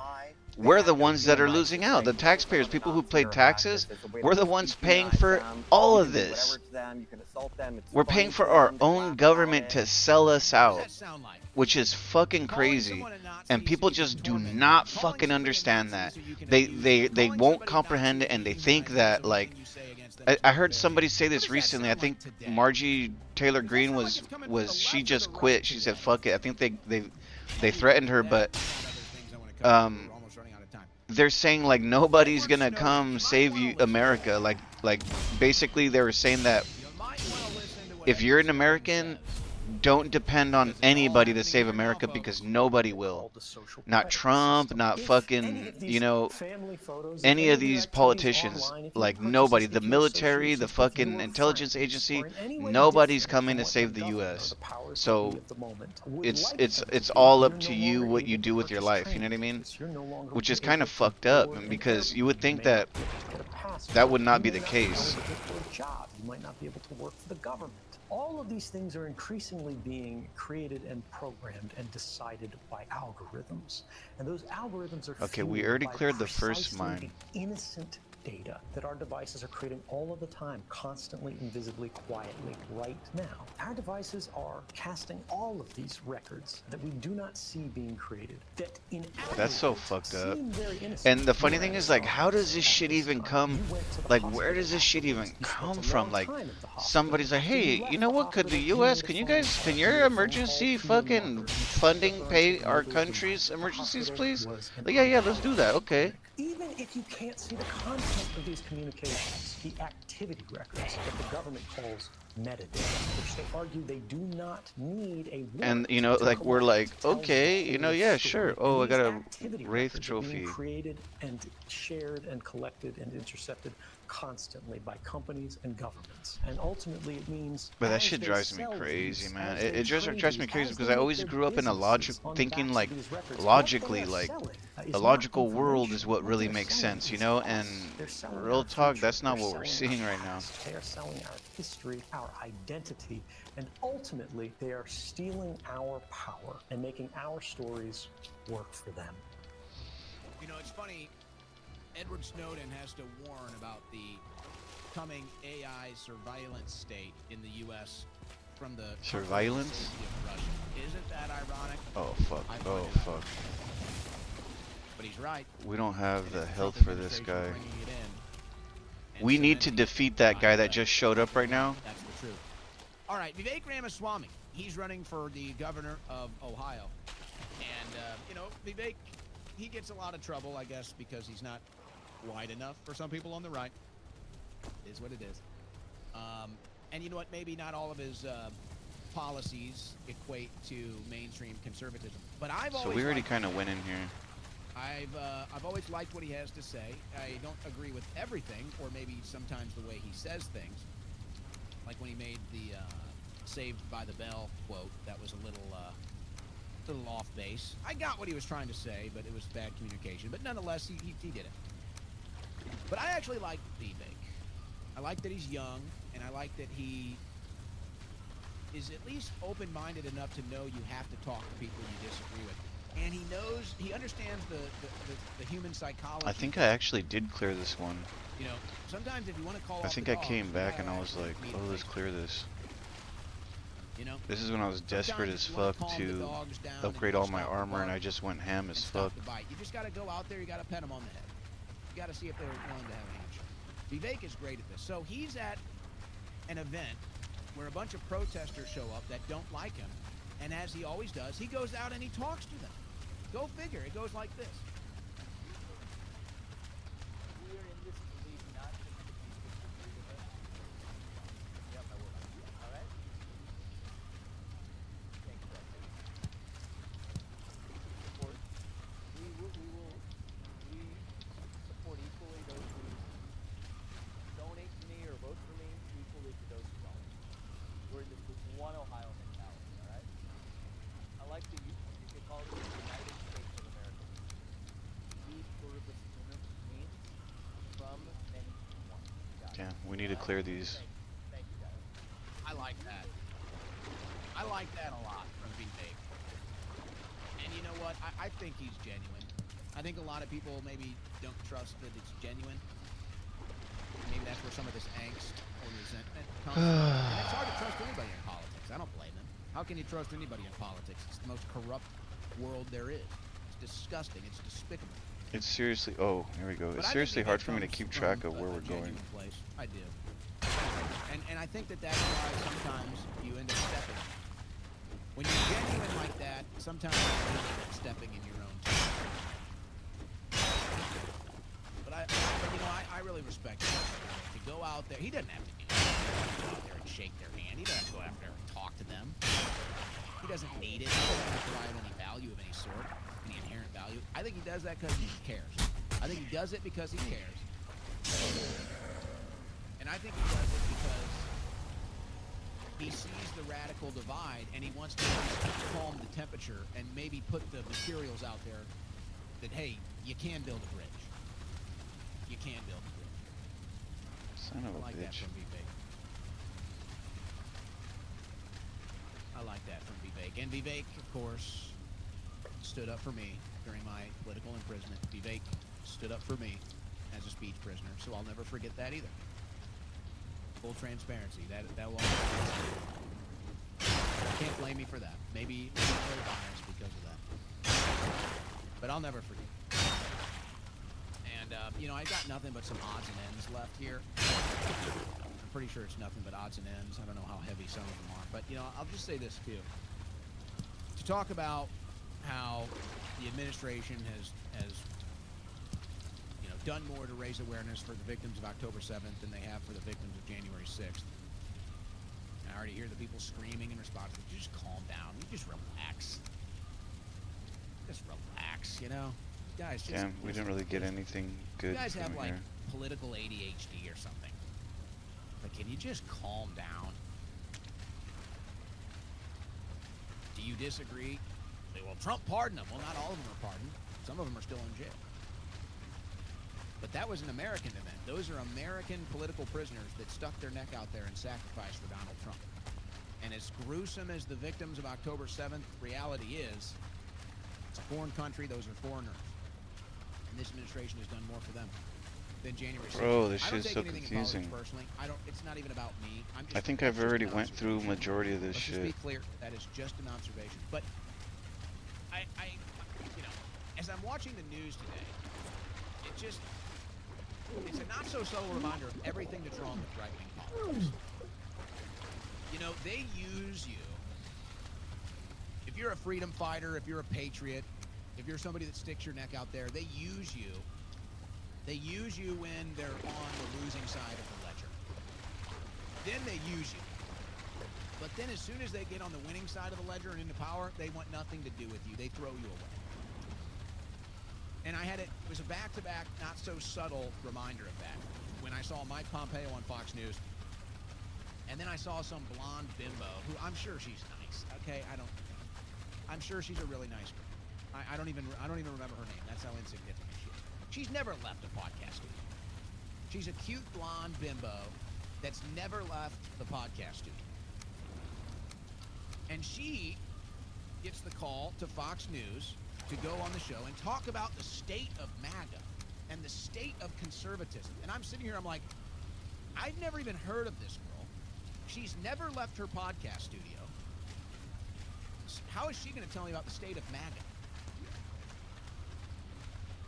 we're the ones that are losing out. The taxpayers, people who pay taxes, we're the ones paying for all of this. We're paying for our own government to sell us out, which is fucking crazy. And people just do not fucking understand that. They won't comprehend it, and they think that, like, I heard somebody say this recently. I think Margie Taylor Greene was she just quit. She said fuck it. I think they threatened her, but they're saying like nobody's gonna come save you, America. Like basically they were saying that if you're an American, don't depend on anybody to save America because nobody will. Not Trump, not fucking, you know, any of these politicians. Like nobody. The military, the fucking intelligence agency, nobody's coming to save the US. So it's all up to you what you do with your life, you know what I mean? Which is kind of fucked up because you would think that that would not be the case. You might not be able to work for the government. All of these things are increasingly being created and programmed and decided by algorithms. And those algorithms are okay, we fueled already by cleared the first precisely mine. innocent data that our devices are creating all of the time, constantly, invisibly, quietly, right now. Our devices are casting all of these records that we do not see being created, that in That's so fucked up. And the funny thing is, like, how does this shit even come? Like, where does this shit even come from? Like, somebody's like, hey, you know what? Could the U.S., can your emergency fucking funding pay our country's emergencies, please? Like, yeah, let's do that. Okay. Even if you can't see the content of these communications, the activity records that the government calls metadata, which they argue they do not need a warrant. And you know, like we're like, okay, you know, yeah, sure. Oh, I got a Wraith trophy. Created and shared and collected and intercepted constantly by companies and governments, and ultimately it means. But that shit drives me crazy, man. It just drives me crazy because I always grew up in a thinking like logically, like a logical world is what really makes sense, you know. And real talk, that's not what we're seeing right now. They are selling our history, our identity, and ultimately they are stealing our power and making our stories work for them. You know, it's funny. Edward Snowden has to warn about the coming AI surveillance state in the U.S. from the surveillance. Isn't that ironic? Oh fuck! Oh fuck! But he's right. We don't have the health for this guy. We need to defeat that guy that just showed up right now. That's the truth. All right, Vivek Ramaswamy. He's running for the governor of Ohio, and you know, Vivek, he gets a lot of trouble, I guess, because he's not wide enough for some people on the right. It is what it is. And you know what? Maybe not all of his policies equate to mainstream conservatism. But I've always. So we already kind of went in here. I've always liked what he has to say. I don't agree with everything, or maybe sometimes the way he says things. Like when he made the "Saved by the Bell" quote, that was a little off base. I got what he was trying to say, but it was bad communication. But nonetheless, he did it. But I actually like Vivek. I like that he's young, and I like that he is at least open-minded enough to know you have to talk to people you disagree with. And he understands the human psychology. I think I actually did clear this one. You know, sometimes if you want to call I think I came back and I was like, oh, let's clear this. You know, this is when I was desperate as fuck to upgrade all my armor, and I just went ham as fuck. You just gotta go out there, you gotta pet them on the head. You gotta see if they're willing to have an answer. Vivek is great at this. So he's at an event where a bunch of protesters show up that don't like him, and as he always does, he goes out and he talks to them. Go figure, it goes like this. Yeah, we need to clear these. I like that. I like that a lot from Vivek. And you know what? I think he's genuine. I think a lot of people maybe don't trust that it's genuine. Maybe that's where some of this angst or resentment comes from. And it's hard to trust anybody in politics. I don't blame them. How can you trust anybody in politics? It's the most corrupt world there is. It's disgusting. It's despicable. It's seriously, oh, here we go. It's seriously hard for me to keep track of where we're going. I do. And I think that's why sometimes you end up stepping. When you're genuine like that, sometimes you end up stepping in your own time. But you know, I really respect him. To go out there, he doesn't have to go out there and shake their hand. He doesn't have to go out there and talk to them. doesn't need it. He doesn't provide any value of any sort, any inherent value. I think he does that because he cares. I think he does it because he cares. And I think he does it because he sees the radical divide and he wants to calm the temperature and maybe put the materials out there that, hey, you can build a bridge. You can build a bridge. Son of I a like that bitch. from Vivek. I like that from Vivek. And Vivek, of course, stood up for me during my political imprisonment. Vivek stood up for me as a speech prisoner, so I'll never forget that either. Full transparency. That will always be. Can't blame me for that. Maybe I'm a little biased because of that. But I'll never forget. And, you know, I got nothing but some odds and ends left here. I'm pretty sure it's nothing but odds and ends. I don't know how heavy some of them are. But, you know, I'll just say this, too. To talk about how the administration has you know, done more to raise awareness for the victims of October 7th than they have for the victims of January 6th. And I already hear the people screaming in response. You just calm down. You just relax. Just relax, you know? Guys, just, Damn, we didn't really get anything good. you guys have from like here. political ADHD or something. Like, can you just calm down? Do you disagree? Say, well, Trump pardoned them. Well, not all of them are pardoned. Some of them are still in jail. But that was an American event. Those are American political prisoners that stuck their neck out there and sacrificed for Donald Trump. And as gruesome as the victims of October 7th reality is, it's a foreign country. Those are foreigners. And this administration has done more for them than January 6th. Bro, this I don't shit's take so anything in confusing. politics personally. It's not even about me. I'm just I think that's I've just already an went through observation. majority of this Let's shit. just be clear. That is just an observation. But I, you know, as I'm watching the news today, it's a not so subtle reminder of everything that's wrong with right-wing politics. You know, they use you. If you're a freedom fighter, if you're a patriot, if you're somebody that sticks your neck out there, they use you. They use you when they're on the losing side of the ledger. Then they use you. But then as soon as they get on the winning side of the ledger and into power, they want nothing to do with you. They throw you away. And it was a back-to-back, not so subtle reminder of that. When I saw Mike Pompeo on Fox News, and then I saw some blonde bimbo, who I'm sure she's nice, okay? I'm sure she's a really nice girl. I don't even remember her name. That's how insignificant she is. She's never left a podcast studio. She's a cute blonde bimbo that's never left the podcast studio. And she gets the call to Fox News to go on the show and talk about the state of MAGA and the state of conservatism. And I'm sitting here, I'm like, I've never even heard of this girl. She's never left her podcast studio. How is she going to tell me about the state of MAGA?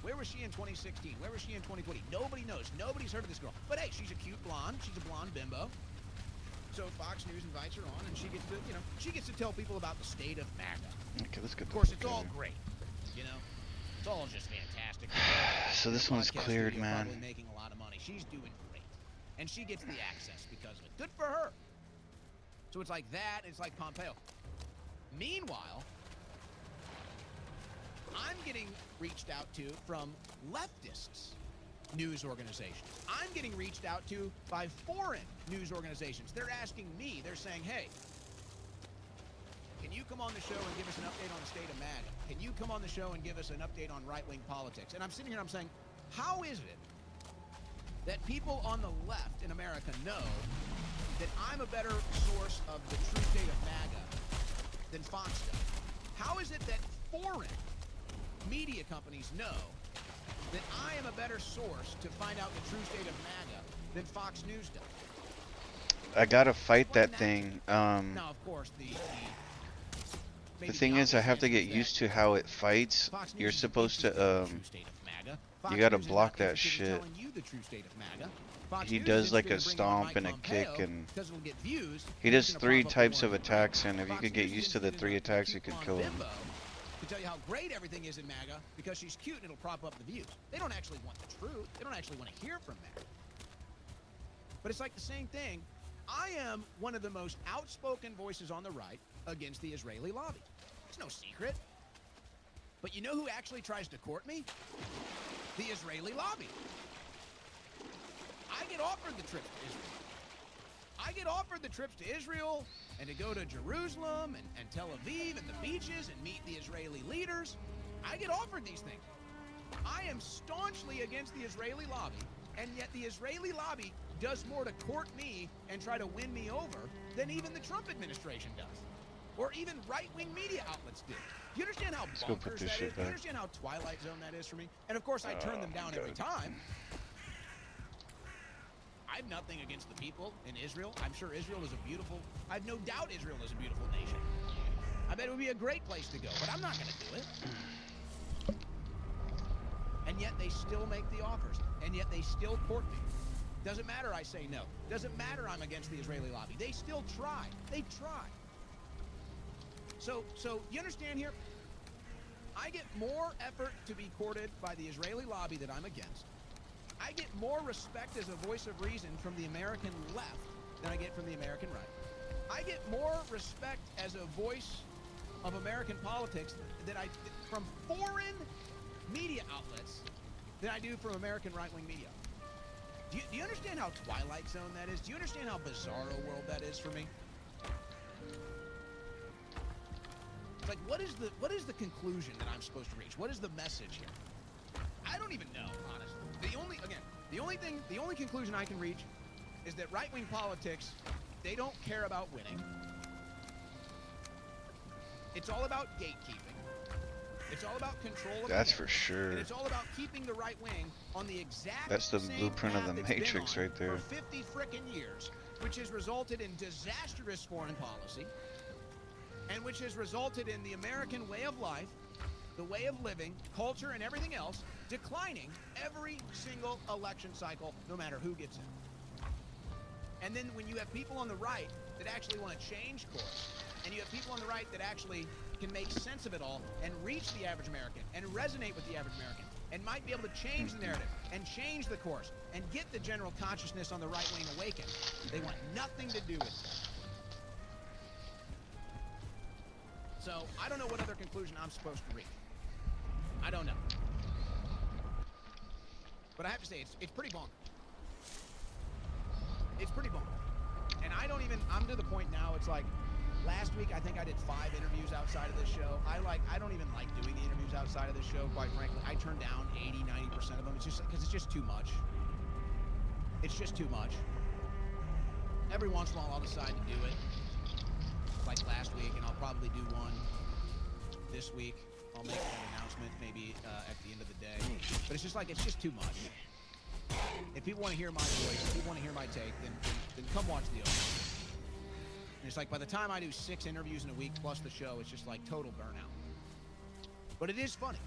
Where was she in 2016? Where was she in 2020? Nobody knows. Nobody's heard of this girl. But hey, she's a cute blonde. She's a blonde bimbo. So Fox News invites her on, and she gets to tell people about the state of MAGA. Okay, let's get Of course, it's all great. You know, it's all just fantastic. So this one's Podcast cleared, studio, man. Probably making a lot of money. She's doing great, and she gets the access because of it. Good for her. So it's like that. It's like Pompeo. Meanwhile, I'm getting reached out to from leftists news organizations. I'm getting reached out to by foreign news organizations. They're asking me, they're saying, hey, can you come on the show and give us an update on the state of MAGA? Can you come on the show and give us an update on right-wing politics? And I'm sitting here and I'm saying, how is it that people on the left in America know that I'm a better source of the true state of MAGA than Fox does? How is it that foreign media companies know that I am a better source to find out the true state of MAGA than Fox News does? I gotta fight that thing. Now, of course, The thing is, I have to get used to how it fights. You're supposed to, you gotta block that shit. He does like a stomp and a kick, and he does 3 types of attacks, and if you could get used to the 3 attacks, you could kill him. To tell you how great everything is in MAGA because she's cute and it'll prop up the views. They don't actually want the truth. They don't actually want to hear from MAGA. But it's like the same thing. I am one of the most outspoken voices on the right, against the Israeli lobby. It's no secret. But you know who actually tries to court me? The Israeli lobby. I get offered the trips to Israel. I get offered the trips to Israel and to go to Jerusalem and Tel Aviv and the beaches and meet the Israeli leaders. I get offered these things. I am staunchly against the Israeli lobby, and yet the Israeli lobby does more to court me and try to win me over than even the Trump administration does. Or even right-wing media outlets do. Do you understand how Let's go put bonkers this that shit is? Do you back. understand how Twilight Zone that is for me? And of course, I turn them down every time. I have nothing against the people in Israel. I'm sure Israel is a beautiful... I have no doubt Israel is a beautiful nation. I bet it would be a great place to go, but I'm not going to do it. And yet they still make the offers. And yet they still court me. Doesn't matter I say no. Doesn't matter I'm against the Israeli lobby. They still try. They try. So you understand here? I get more effort to be courted by the Israeli lobby that I'm against. I get more respect as a voice of reason from the American left than I get from the American right. I get more respect as a voice of American politics from foreign media outlets than I do from American right-wing media. Do you understand how Twilight Zone that is? Do you understand how bizarro world that is for me? It's like, what is the conclusion that I'm supposed to reach? What is the message here? I don't even know, honestly. The only conclusion I can reach is that right-wing politics, they don't care about winning. It's all about gatekeeping. It's all about control of That's the for narrative. sure. And it's all about keeping the right wing on the exact That's the same blueprint of path the it's been Matrix on right there. for 50 frickin' years, which has resulted in disastrous foreign policy, and which has resulted in the American way of life, the way of living, culture, and everything else declining every single election cycle, no matter who gets in. And then when you have people on the right that actually want to change course, and you have people on the right that actually can make sense of it all and reach the average American and resonate with the average American and might be able to change the narrative and change the course and get the general consciousness on the right wing awakened, they want nothing to do with it. So I don't know what other conclusion I'm supposed to reach. I don't know. But I have to say, it's pretty bonkers. It's pretty bonkers. And I'm to the point now, it's like, last week I think I did 5 interviews outside of this show. I don't even like doing the interviews outside of this show, quite frankly. I turn down 80-90% of them. It's just because it's just too much. It's just too much. Every once in a while I'll decide to do it. Like last week, and I'll probably do one this week. I'll make an announcement maybe at the end of the day. But it's just like, it's just too much. If people want to hear my voice, if people want to hear my take, then come watch the open. And it's like, by the time I do 6 interviews in a week plus the show, it's just like total burnout. But it is funny.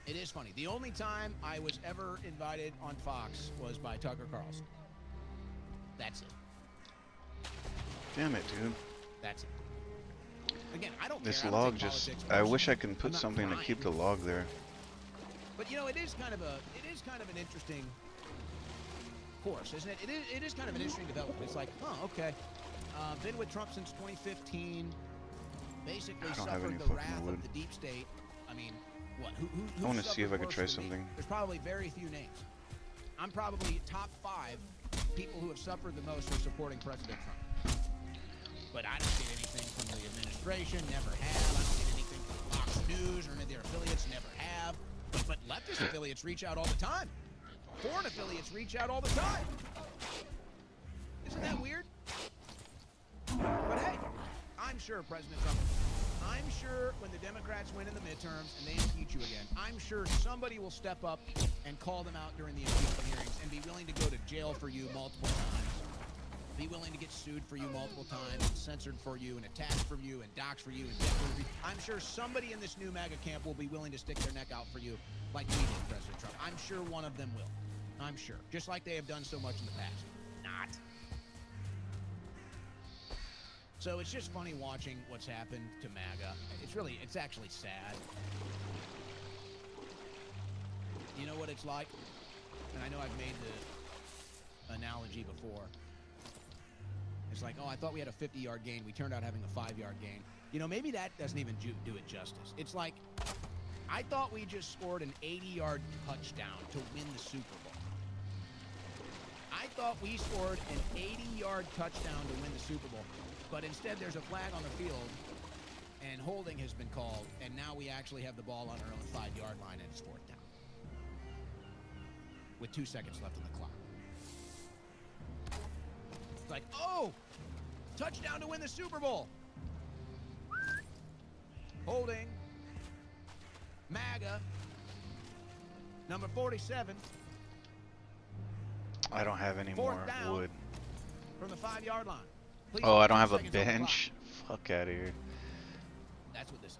It is funny. The only time I was ever invited on Fox was by Tucker Carlson. That's it. Damn it, dude. That's it. Again, I don't This care. I don't log take just... politics I wish I personally. can put I'm not something to crying. keep the log there. But you know, it is kind of an interesting course, isn't it? It is kind of an interesting development. It's like, huh, okay. Been with Trump since 2015. Basically I don't have any suffered the fucking wrath wood. of the deep state. I mean, what? Who I want to see if I suffered can try worse than me? something. There's probably very few names. I'm probably top 5 people who have suffered the most for supporting President Trump. But I don't get anything from the administration, never have. I don't get anything from Fox News or any of their affiliates, never have. But leftist affiliates reach out all the time. Foreign affiliates reach out all the time. Isn't that weird? But hey, I'm sure President Trump, I'm sure when the Democrats win in the midterms and they impeach you again, I'm sure somebody will step up and call them out during the impeachment hearings and be willing to go to jail for you multiple times. Be willing to get sued for you multiple times, and censored for you, and attacked for you, and doxxed for you, and death for you. I'm sure somebody in this new MAGA camp will be willing to stick their neck out for you like we did President Trump. I'm sure one of them will. I'm sure. Just like they have done so much in the past. Not. So it's just funny watching what's happened to MAGA. It's actually sad. You know what it's like? And I know I've made the analogy before. It's like, oh, I thought we had a 50-yard gain. We turned out having a 5-yard gain. You know, maybe that doesn't even do it justice. It's like, I thought we just scored an 80-yard touchdown to win the Super Bowl. I thought we scored an 80-yard touchdown to win the Super Bowl. But instead, there's a flag on the field, and holding has been called, and now we actually have the ball on our own 5-yard line, and it's 4th down. With 2 seconds left on the clock. It's like, oh, touchdown to win the Super Bowl. Holding. MAGA. Number 47. I don't have any more wood. From the 5-yard line. Please, Oh, I don't have a 2 seconds on the bench? Fuck out of here. That's what this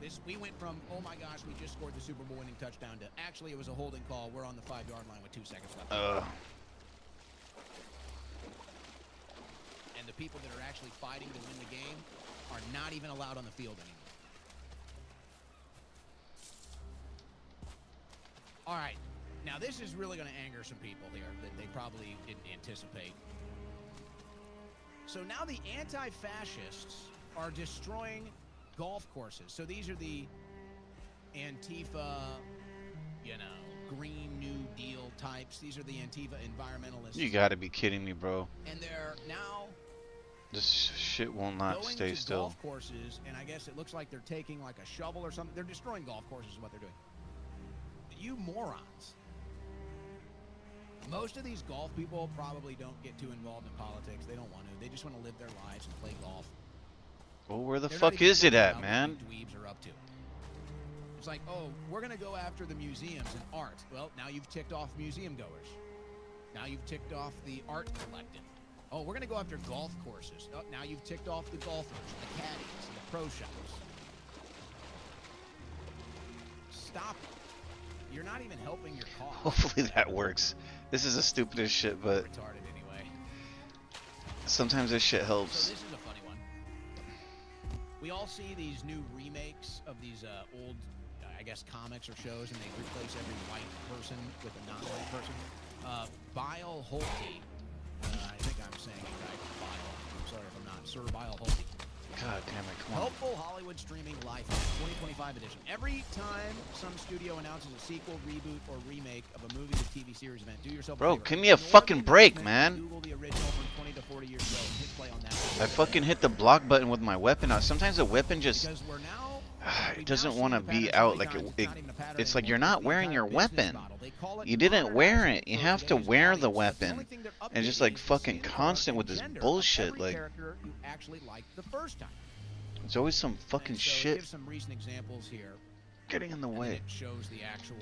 is. We went from, oh my gosh, we just scored the Super Bowl winning touchdown to actually it was a holding call. We're on the 5-yard line with 2 seconds left. And the people that are actually fighting to win the game are not even allowed on the field anymore. All right. Now, this is really going to anger some people here that they probably didn't anticipate. So now the anti-fascists are destroying golf courses. So these are the Antifa, you know, Green New Deal types. These are the Antifa environmentalists. You gotta be kidding me, bro. And they're now This shit will not going stay to still. golf courses, and I guess it looks like they're taking like a shovel or something. They're destroying golf courses is what they're doing. You morons. Most of these golf people probably don't get too involved in politics. They don't want to. They just want to live their lives and play golf. Well, where the They're not fuck even is it thinking at, about man? what the dweebs are up to. It's like, oh, we're going to go after the museums and art. Well, now you've ticked off museum goers. Now you've ticked off the art collective. Oh, we're going to go after golf courses. Oh, now you've ticked off the golfers, the caddies, and the pro shops. Stop it. You're not even helping your cause. Hopefully that works. This is the stupidest shit, but Retarded anyway. sometimes this shit So helps. this is a funny one. We all see these new remakes of these old, I guess, comics or shows, and they replace every white person with a non-white person. Bile Holte. I think I'm saying it right. Bile. I'm sorry if I'm not. Sir Bile Holte. God damn it, come on. Helpful Hollywood Streaming Life 2025 edition. Every time some studio announces a sequel, reboot, or remake of a movie or TV series event, do yourself a Bro, favor. give me a Ignore fucking the break, announcement, man. Google the original from 20 to 40 years ago and hit play on that. I fucking hit the block button with my weapon. Sometimes the weapon just Because we're now it doesn't want to be out. Like it's like you're not wearing your weapon. You didn't wear it. You have to wear the weapon. And just like fucking constant with this bullshit. Like you actually liked the first time. it's always some fucking And so shit Give some recent examples here. getting in the And way. it shows the actual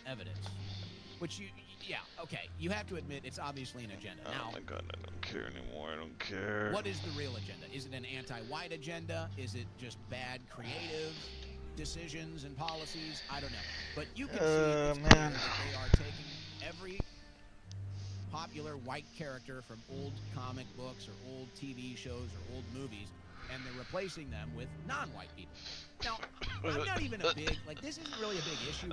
evidence, which yeah, okay. You have to admit it's obviously an agenda. Oh Now, my god, I don't care anymore. I don't care. what is the real agenda? Is it an anti-white agenda? Is it just bad creative decisions and policies? I don't know. But you can see it's clear man. that they are taking every popular white character from old comic books or old TV shows or old movies, and they're replacing them with non-white people. Now, I'm not even a big, like, this isn't really a big issue.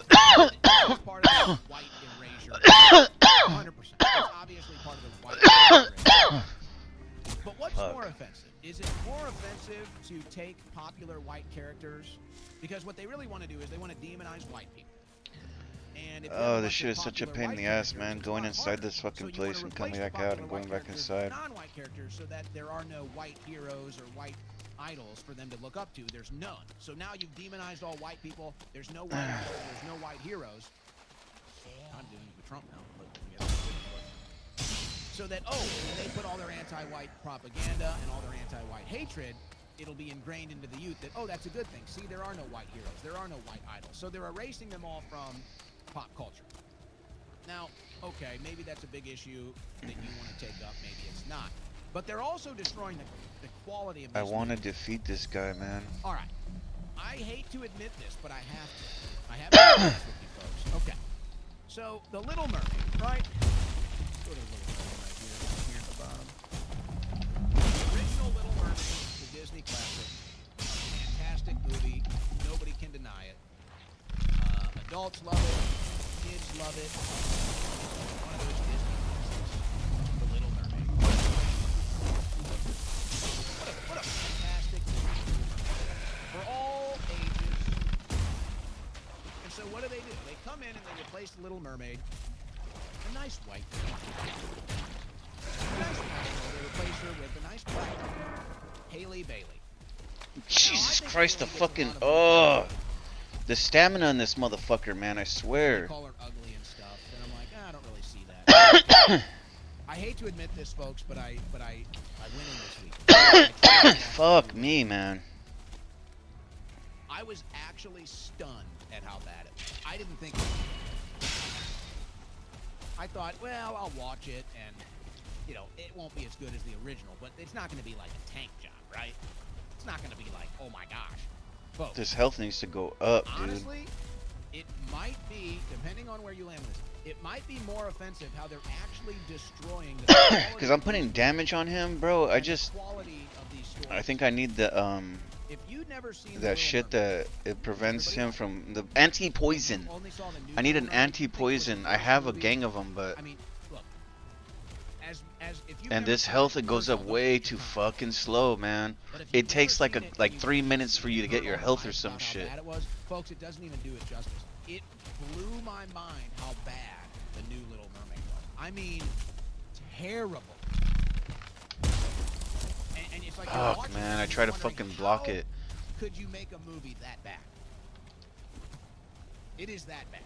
This is part of the white erasure. 100%. It's obviously part of the white erasure. But what's more offensive? Is it more offensive to take popular white characters? Because what they really want to do is they want to demonize white people. And if Oh, this shit is such a pain in the ass, man. Going inside this fucking place and coming back out and going back inside. Non-white characters, so that there are no white heroes or white idols for them to look up to. There's none. So now you've demonized all white people. There's no white idols. There's no white heroes. I'm doing it with Trump now. So that, oh, when they put all their anti-white propaganda and all their anti-white hatred, it'll be ingrained into the youth that, oh, that's a good thing. See, there are no white heroes. There are no white idols. So they're erasing them all from pop culture. Now, okay, maybe that's a big issue that you want to take up. Maybe it's not. But they're also destroying the quality of this I want to movie. defeat this guy, man. All right. I hate to admit this, but I have to. I have to be honest with you folks. Okay. So, The Little Mermaid, right? Go to The Little Mermaid right here, down here at the bottom. The original Little Mermaid, the Disney classic. Fantastic movie. Nobody can deny it. Adults love it. Kids love it. One of those Disney classics. come in and they replace the Little Mermaid. A nice white girl. A nice white girl. They replace her with a nice black girl, Haley Bailey. Jesus Christ, the fucking the stamina in this motherfucker, man. I They swear. call her ugly and stuff, and I'm like, I don't really see that. I hate to admit this, folks, but I win in this week. Fuck me, man. I was actually stunned at how bad it was. I didn't think. I thought, well, I'll watch it, and you know, it won't be as good as the original, but it's not going to be like a tank job, right? It's not going to be like, oh my gosh. Folks, This health needs to go up, dude. honestly, it might be, depending on where you land with this, it might be more offensive how they're actually destroying the Because I'm putting damage on him, bro. I just, quality of these stories. I think I need the If you'd never seen The that Little shit Mermaid, that it prevents him from the anti-poison. only saw the new I need an Little Mermaid, think it was anti-poison. the I first have a movie. gang of them, but I mean, look, as if you and this health it goes up way too fucking slow, man. It takes like 3 minutes for you to get your health or some shit. Bad it was, folks. It doesn't even do it justice. It blew my mind how bad the new Little Mermaid was. I mean, terrible. And it's like you're Fuck, watching man. it I and try you're to wondering, fucking block how it. Could you make a movie that bad? It is that bad.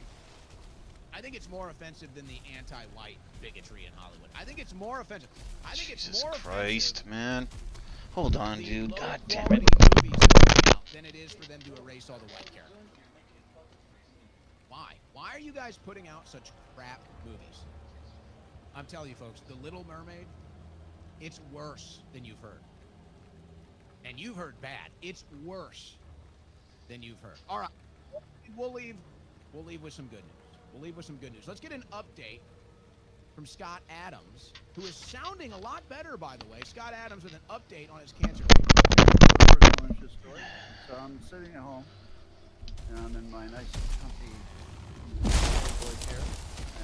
I think it's more offensive than the anti-white bigotry in Hollywood. I think it's more offensive. I think it's Jesus more Christ, offensive man. Hold on, the dude. God damn low-quality it. movies that come out than it is for them to erase all the white characters. Why? Why are you guys putting out such crap movies? I'm telling you, folks, The Little Mermaid, it's worse than you've heard. And you've heard bad. It's worse than you've heard. All right, we'll leave with some good news. We'll leave with some good news. Let's get an update from Scott Adams, who is sounding a lot better, by the way. Scott Adams with an update on his cancer. Story. So I'm sitting at home, and I'm in my nice, comfy boy chair,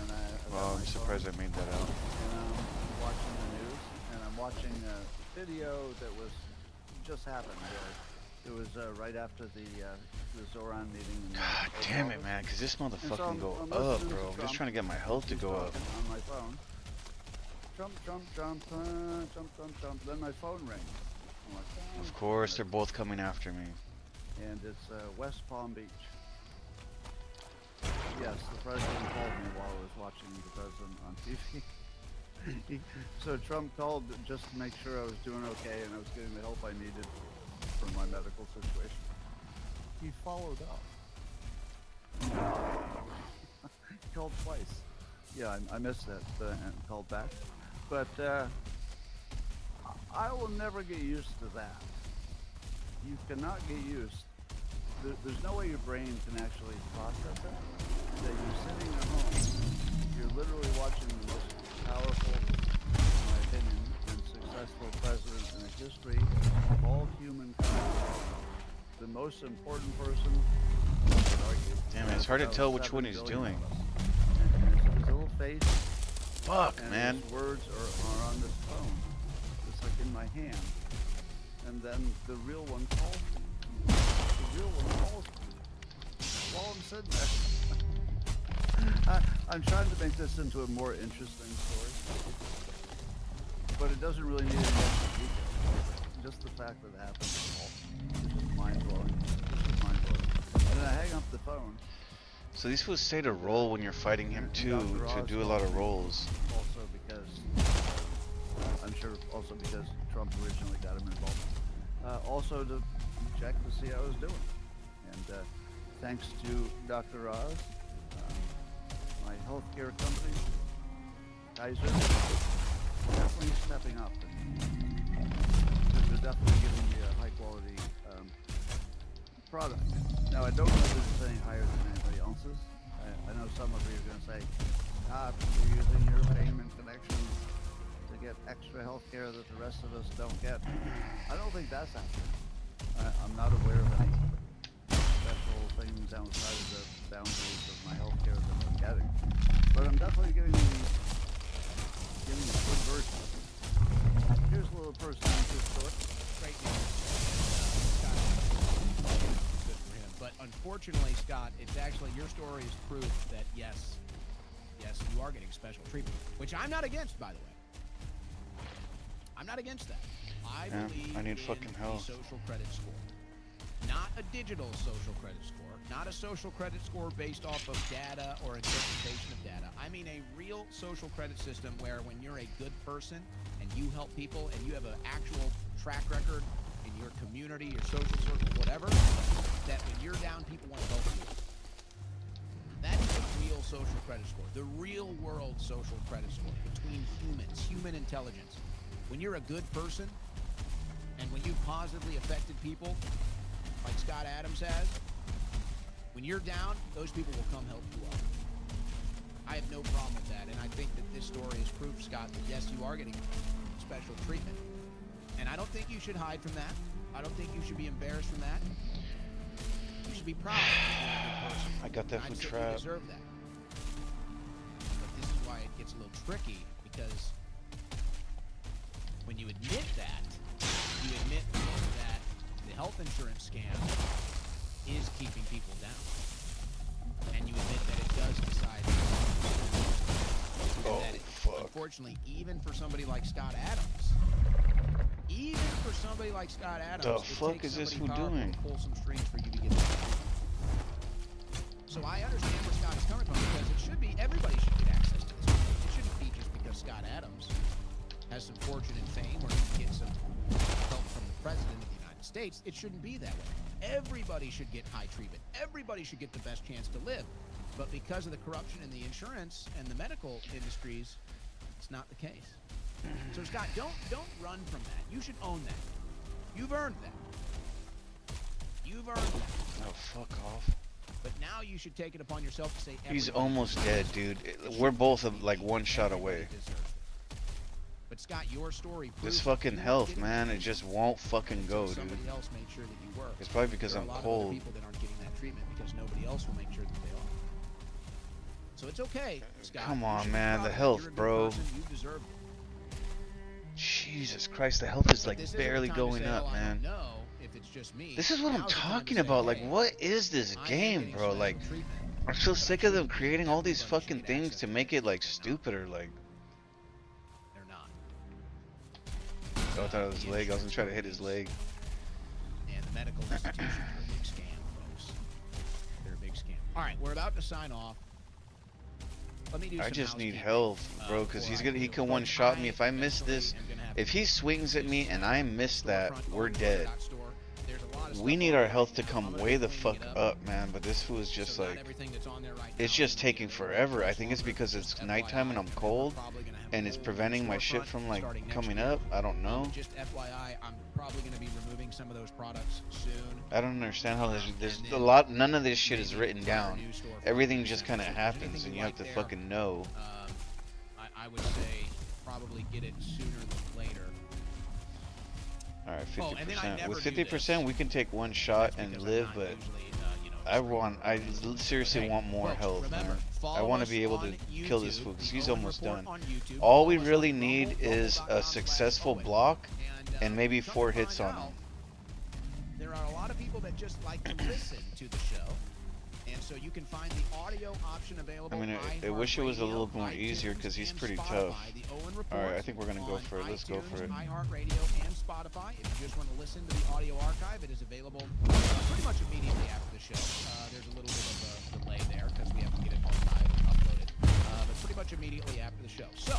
and I've got Wow, my I'm surprised I phone, made that out. and I'm watching the news, and I'm watching a video that was just happened. It was right after the Zoran meeting. In God the damn it, office. man. Because this motherfucker I'm can go listening up, to bro. I'm Trump. just trying to get my health to He's go up. talking on my phone. Trump, Trump, Trump, Trump, Trump, Trump. Then my phone rings. I'm like, oh, Of course, they're both coming after me. and it's West Palm Beach. Yes, the president called me while I was watching the president on TV. So Trump called just to make sure I was doing okay and I was getting the help I needed for my medical situation. He followed up. He called twice. Yeah, I missed that and called back. But I will never get used to that. You cannot get used. There's no way your brain can actually process it. That you're sitting at home, you're literally watching the most powerful, in my opinion, and successful president in the history of all humankind. The most important person, I would argue. Damn it, it's hard to out of tell which 7 one he's billion doing. of us. And his little face, Fuck, and man. his words are on this phone. It's like in my hand. And then the real one calls me. The real one calls me while I'm sitting there. I'm trying to make this into a more interesting story. But it doesn't really need any extra detail. Just the fact that it happened is just mind-blowing. It's just mind-blowing. And then I hang up the phone. So these fools say to roll when you're fighting him too, to do a lot of rolls. Also because, I'm sure also because Trump originally got him involved. Also to check to see how I was doing. And thanks to Dr. Oz, my healthcare company, Kaiser, definitely stepping up. They're definitely giving me a high quality product. Now I don't know if it's any higher than anybody else's. I know some of you are going to say, you're using your fame and connections to get extra health care that the rest of us don't get. I don't think that's happening. I'm not aware of any special things outside of the boundaries of my health care that I'm getting. But I'm definitely giving a good version. Here's a little personal story. Great news. Good for him. But unfortunately, Scott, it's actually your story is proof that yes, you are getting special treatment, which I'm not against, by the way. I'm not against that. I believe I need in fucking a help. social credit score, not a digital social credit score, not a social credit score based off of data or interpretation of data. I mean a real social credit system where when you're a good person and you help people and you have an actual track record in your community, your social circle, whatever, that when you're down, people want to help you. That's the real social credit score, the real world social credit score between humans, human intelligence. When you're a good person and when you've positively affected people, like Scott Adams has, when you're down, those people will come help you up. I have no problem with that, and I think that this story is proof, Scott, that yes, you are getting special treatment. And I don't think you should hide from that. I don't think you should be embarrassed from that. You should be proud of being a good person. I got that And I'd food say trap. you deserve that. But this is why it gets a little tricky, because when you admit that, you admit that the health insurance scam is keeping people down. And you admit that it does decide. Oh, that it, fuck. unfortunately, even for somebody like Scott Adams, The it fuck takes is this somebody fool powerful doing? to pull some strings for you to get that. So I understand where Scott is coming from, because it should be, everybody should get access to this. It shouldn't be just because Scott Adams has some fortune and fame or he can get some help from the president of the United States. It shouldn't be that way. Everybody should get high treatment. Everybody should get the best chance to live. But because of the corruption in the insurance and the medical industries, it's not the case. So Scott, don't run from that. You should own that. You've earned that. You've earned that. Oh, fuck off. But now you should take it upon yourself to say He's everybody almost deserves dead, it. dude. We're both like one shot away. Everybody deserves it. But Scott, your story proves This that fucking you are health, getting man, that it just won't fucking treatment. go, So dude. somebody else made sure that you were. It's probably because There are I'm a lot cold. of other people that aren't getting that treatment because nobody else will make sure that they are. So it's okay, Scott. Come You on, should be man, proud the of it. health, You're a good bro. person. You deserve it. Jesus Christ, the health is But like this isn't the barely time to going say, up, "Oh, I man. don't know if it's just me." This is what I'm Now's the time to talking say, about. Like, "Hey, what is this I am game, getting bro? special Like, treatment, I'm so but I sick of them shouldn't be. creating all these Everybody should fucking get things access to to make it. it like They're not. stupider. Like, They're not. oh, I thought it was his leg. I was gonna try to hit his leg. And the medical institutions are a big scam, folks. They're a big scam. All right, we're about to sign off. Let me do I some just need housekeeping, health, bro, because before I he do. can Folks, one shot me. If I miss eventually this, am gonna have if to he use swings at me this and I miss that, storefront we're dead. store. There's a lot of We stuff need on our there health right to now. come I'm gonna way be the cleaning fuck it up, man. But this fool is just So not like, everything that's on there right it's now just is taking available forever. I much think it's longer. because Just it's nighttime and I'm FYI, cold, we're probably gonna have and a it's whole preventing my shit storefront from like starting next coming year. up. I don't know. Just FYI, I'm probably going to be removing some of those products soon. I don't understand how there's And a then lot. None of this shit is maybe written fire a down. new storefront Everything in just December. kind of So if there's happens, anything and you you have like to there, fucking know. I would say probably get it sooner than later. All right, Oh, and then I 50%. never With do 50%, this. we can take one shot That's and because I'm live, not but usually, I seriously Hey, want more folks, health, remember, man. I follow want to us be able on to kill this YouTube, fool because the he's Owen almost Report done. on YouTube. All we Follow us on really Rumble, need is a successful rumble.com/Owen. block and maybe come 4 to hits find on him. out, there are a lot of people that just like to listen to the show. And so you can find the audio option available. I mean, I wish it was a little bit more easier because he's pretty tough. Alright, I think we're gonna go for it. Let's go for it. iHeartRadio and Spotify. If you just want to listen to the audio archive, it is available pretty much immediately after the show. There's a little bit of a delay there because we have to get it archived and uploaded. But pretty much immediately after the show. So,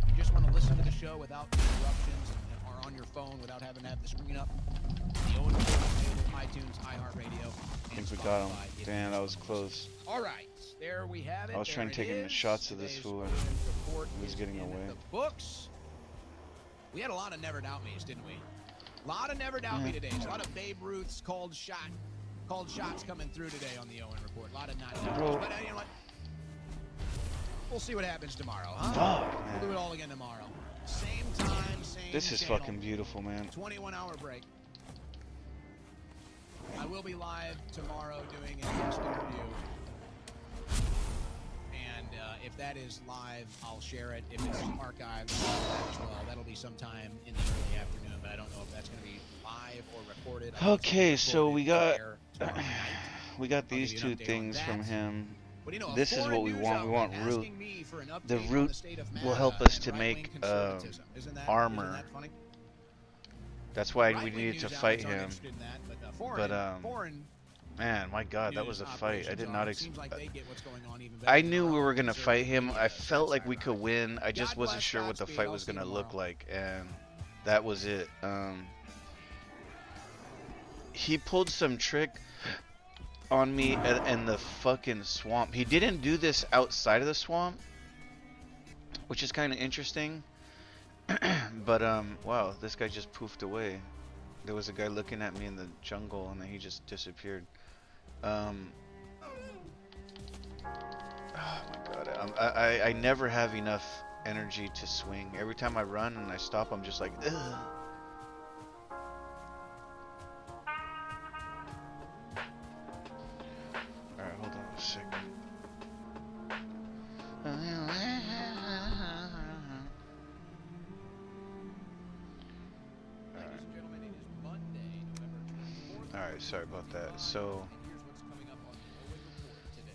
if you just want to listen to the show without interruptions or on your phone without having to have the screen up, the Owen Report is available iTunes, iHeartRadio, I think we got him. Damn, that was close. All right, there we have it. I was trying to take him shots of this Today's fool, and Owen Report he was is getting in away. The books. We had a lot of never doubt me's, didn't we? A lot of never doubt me today. A lot of Babe Ruth's called shots coming through today on the Owen Report. A lot of not Bro. but you know what? We'll see what happens tomorrow, huh? Fuck, We'll do man. it all again tomorrow. Same time, same This is channel. fucking beautiful, man. 21-hour break. I will be live tomorrow doing a guest interview. And if that is live, I'll share it. If it's archived, as well. That'll be sometime in the early afternoon, but I don't know if that's going to be live or recorded. Okay, so we got Tomorrow night. we got I'll give these you two an update on things that. from him. But, you know, a This is foreign what we news want. We outlet want root. asking me for an The update on root the state of will MAGA help us and to right-wing make conservatism. Isn't armor. that funny? That's why we Right-wing needed to news fight outlets aren't him. interested in that, but, But man, my God, that news was a fight. I operations did are. not It seems like expect. they get what's going on even better I than knew our we own were gonna fight conservative him. media I does. felt That's like we could ironic. win. I just God wasn't bless, sure what the Godspeed. fight I'll was see you gonna look tomorrow. like, and that was it. He pulled some trick on me in the fucking swamp. He didn't do this outside of the swamp, which is kind of interesting. But wow, this guy just poofed away. There was a guy looking at me in the jungle, and then he just disappeared. Oh my God, I never have enough energy to swing. Every time I run and I stop, I'm just like, ugh. Alright, hold on a second. Alright, sorry about that. So,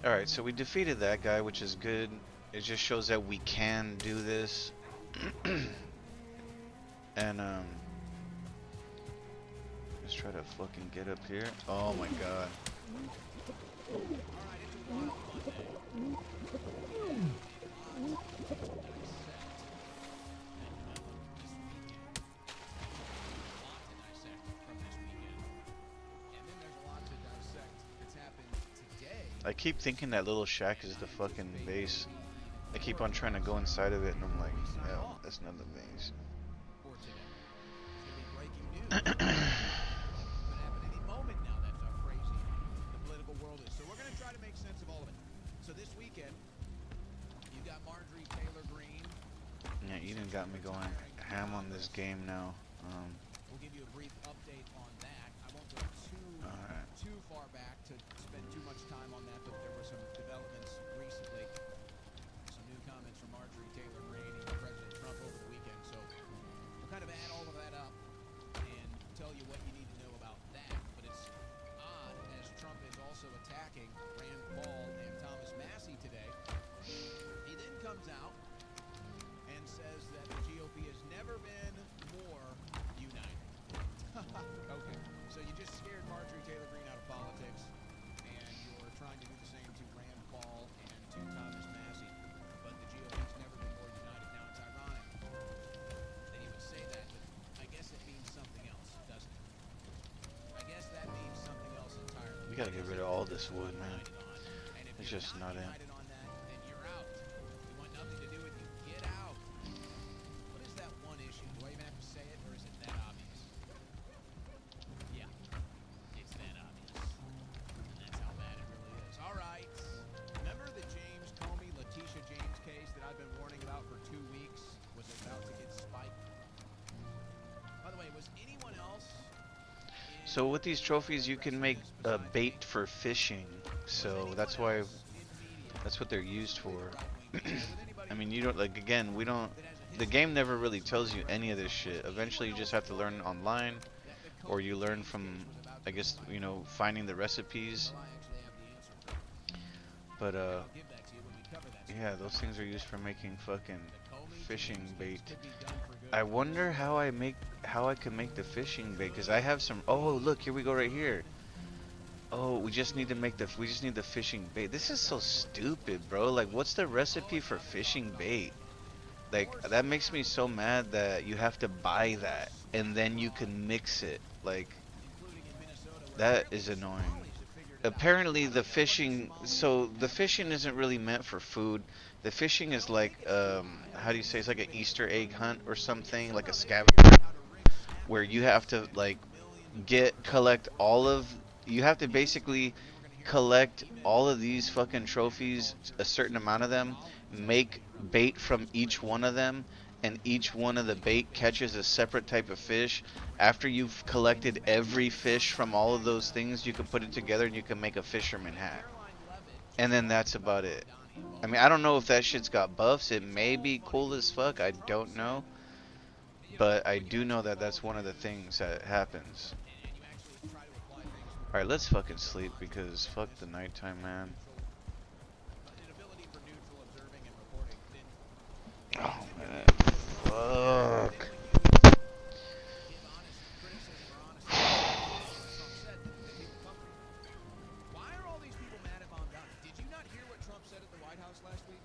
alright, so we defeated that guy, which is good. It just shows that we can do this. And, let's try to fucking get up here. Oh my God. I keep thinking that little shack is the fucking base. I keep on trying to go inside of it, and I'm like, no, that's not the base. Yeah, Eden got me going ham on this game now. We'll give you a brief update on that. I won't go too far back to spend too much time on that, but there were some developments recently. Some new comments from Marjorie Taylor Greene and President Trump over the weekend. So we'll kind of add all of that up and tell you what you need to know about that. But it's odd as Trump is also attacking Rand Paul and Thomas Massey today. He then comes out and says that the GOP has never been more united. Okay, so you just scared Marjorie Taylor Greene out of politics, and you're trying to do the same to Rand Paul and to Thomas Massey, but the GOP's never been more united. Now, it's ironic that he would say that, but I guess it means something else, doesn't it? I guess that means something else entirely. We gotta get rid of all this wood, man. It's just not in. So with these trophies, you can make a bait for fishing. So that's what they're used for. I mean, you don't, like, again, we don't, the game never really tells you any of this shit. Eventually you just have to learn online, or you learn from, I guess, you know, finding the recipes. But yeah, those things are used for making fucking fishing bait. I wonder how I can make the fishing bait, because I have some. Oh, look, here we go right here. Oh, we just need the fishing bait. This is so stupid, bro. Like, what's the recipe for fishing bait? Like, that makes me so mad that you have to buy that and then you can mix it. Like, that is annoying. Apparently the fishing isn't really meant for food. The fishing is like, how do you say, it's like an Easter egg hunt or something, like a scavenger, where you have to, like, you have to basically collect all of these fucking trophies, a certain amount of them, make bait from each one of them, and each one of the bait catches a separate type of fish. After you've collected every fish from all of those things, you can put it together and you can make a fisherman hat. And then that's about it. I mean, I don't know if that shit's got buffs. It may be cool as fuck. I don't know. But I do know that that's one of the things that happens. Alright, let's fucking sleep because fuck the nighttime, man. Oh, man. Fuck. Why are all these people mad at Mamdani? Did you not hear what Trump said at the White House last week?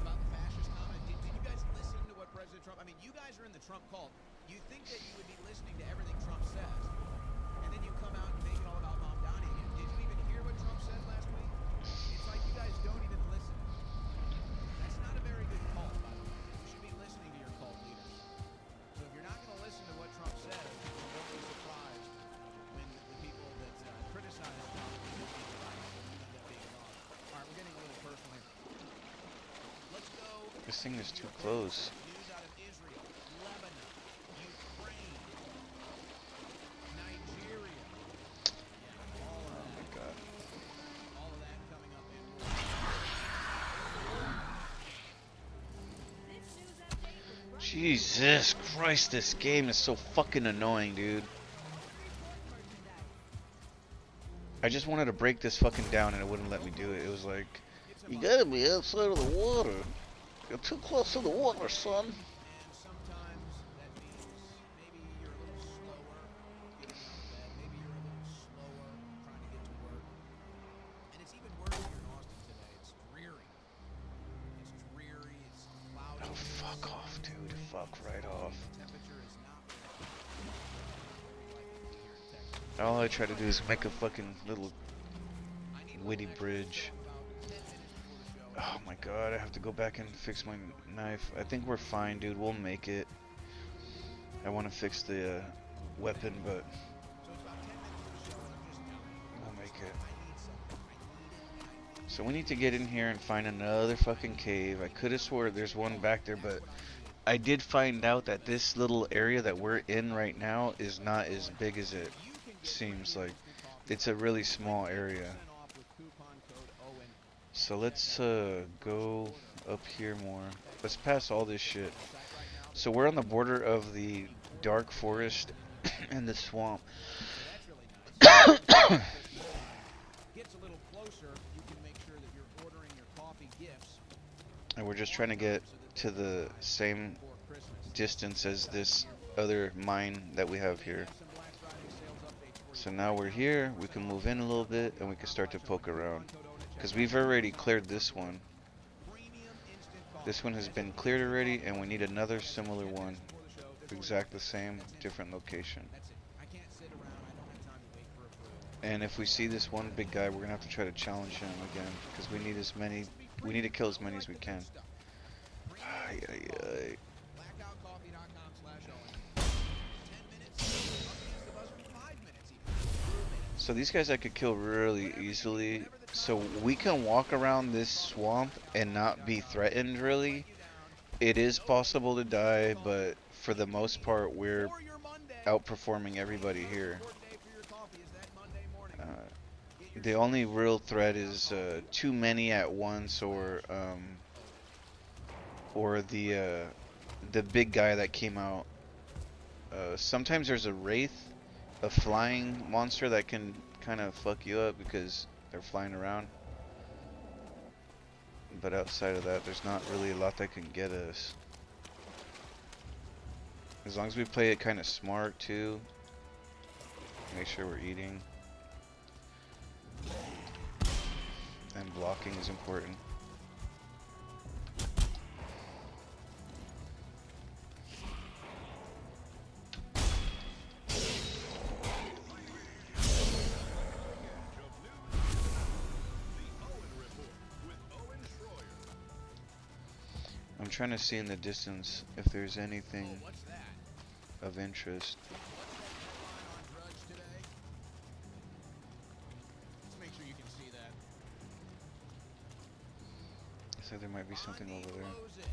About the fascist comment? Did you guys listen to what President Trump... I mean, you guys are in the Trump cult. You think that you would be listening to everything Trump says. And then you come out and make it all about Mamdani again. Did you even hear what Trump said last week? It's like you guys don't even listen. That's not a very good cult, by the way. You should be listening to your cult leaders. So if you're not going to listen to what Trump says, don't be surprised when the people that criticize Trump end up being right. End up being wrong. All right, we're getting a little personal here. Let's go. This thing is too close. News out of Israel, Lebanon, Ukraine, Nigeria. Yeah, all of Oh that. my god. All of that coming up in more. This news update was brought to you Jesus Christ, this game is so fucking annoying, dude. by merchandise. I just wanted to break this fucking down and it wouldn't let me do it. It was like, you gotta be outside of the water. You're too close to the water, son. And sometimes that means maybe you're a little slower getting out of bed. Maybe you're a little slower trying to get to work. And it's even worse here in Austin today. It's dreary. It's dreary. It's cloudy. Oh, fuck off, dude. Fuck right off. The temperature is not very like it here in Texas. All I try to do is make a fucking little I need witty bridge. Oh my god, I have to go back and fix my knife. I think we're fine, dude. We'll make it. I want to fix the weapon, but we'll make it. So we need to get in here and find another fucking cave. I could have swore there's one back there, but I did find out that this little area that we're in right now is not as big as it seems. Like, it's a really small area. So let's go up here more. Let's pass all this shit. So we're on the border of the dark forest and the swamp. Gets a little closer, you can make sure that you're ordering your coffee gifts And we're just trying to get to the same for Christmas. distance as this other mine that we have here. Some Black Friday sales updates for you. So now we're here, we can move in a little bit and we can start to poke around. Because we've already cleared this one. Premium instant coffee. This one has been cleared already and we need another similar one. Exact the same, different location. That's it. I can't sit around. I don't have time to wait for approval. And if we see this one big guy, we're gonna have to try to challenge him again. Because we need as many, we need to kill as many as we can. Ay, ay, ay. Blackoutcoffee.com/Owen. 10 minutes. Up against the buzzer. 5 minutes even. 2 minutes. So these guys I could kill really easily. So we can walk around this swamp and not be threatened really. It is possible to die, but for the most part we're Or your Monday. outperforming everybody here. Important day for your coffee is that Monday morning. The only real threat is too many at once, or the big guy that came out. Sometimes there's a wraith, a flying monster that can kind of fuck you up because they're flying around. But outside of that, there's not really a lot that can get us. As long as we play it kind of smart too. Make sure we're eating. And blocking is important. I'm trying to see in the distance if there's anything What's that? of interest. What's that headline on Drudge today? Let's make sure you can see that. So there might be something Bonnie over there. blows it.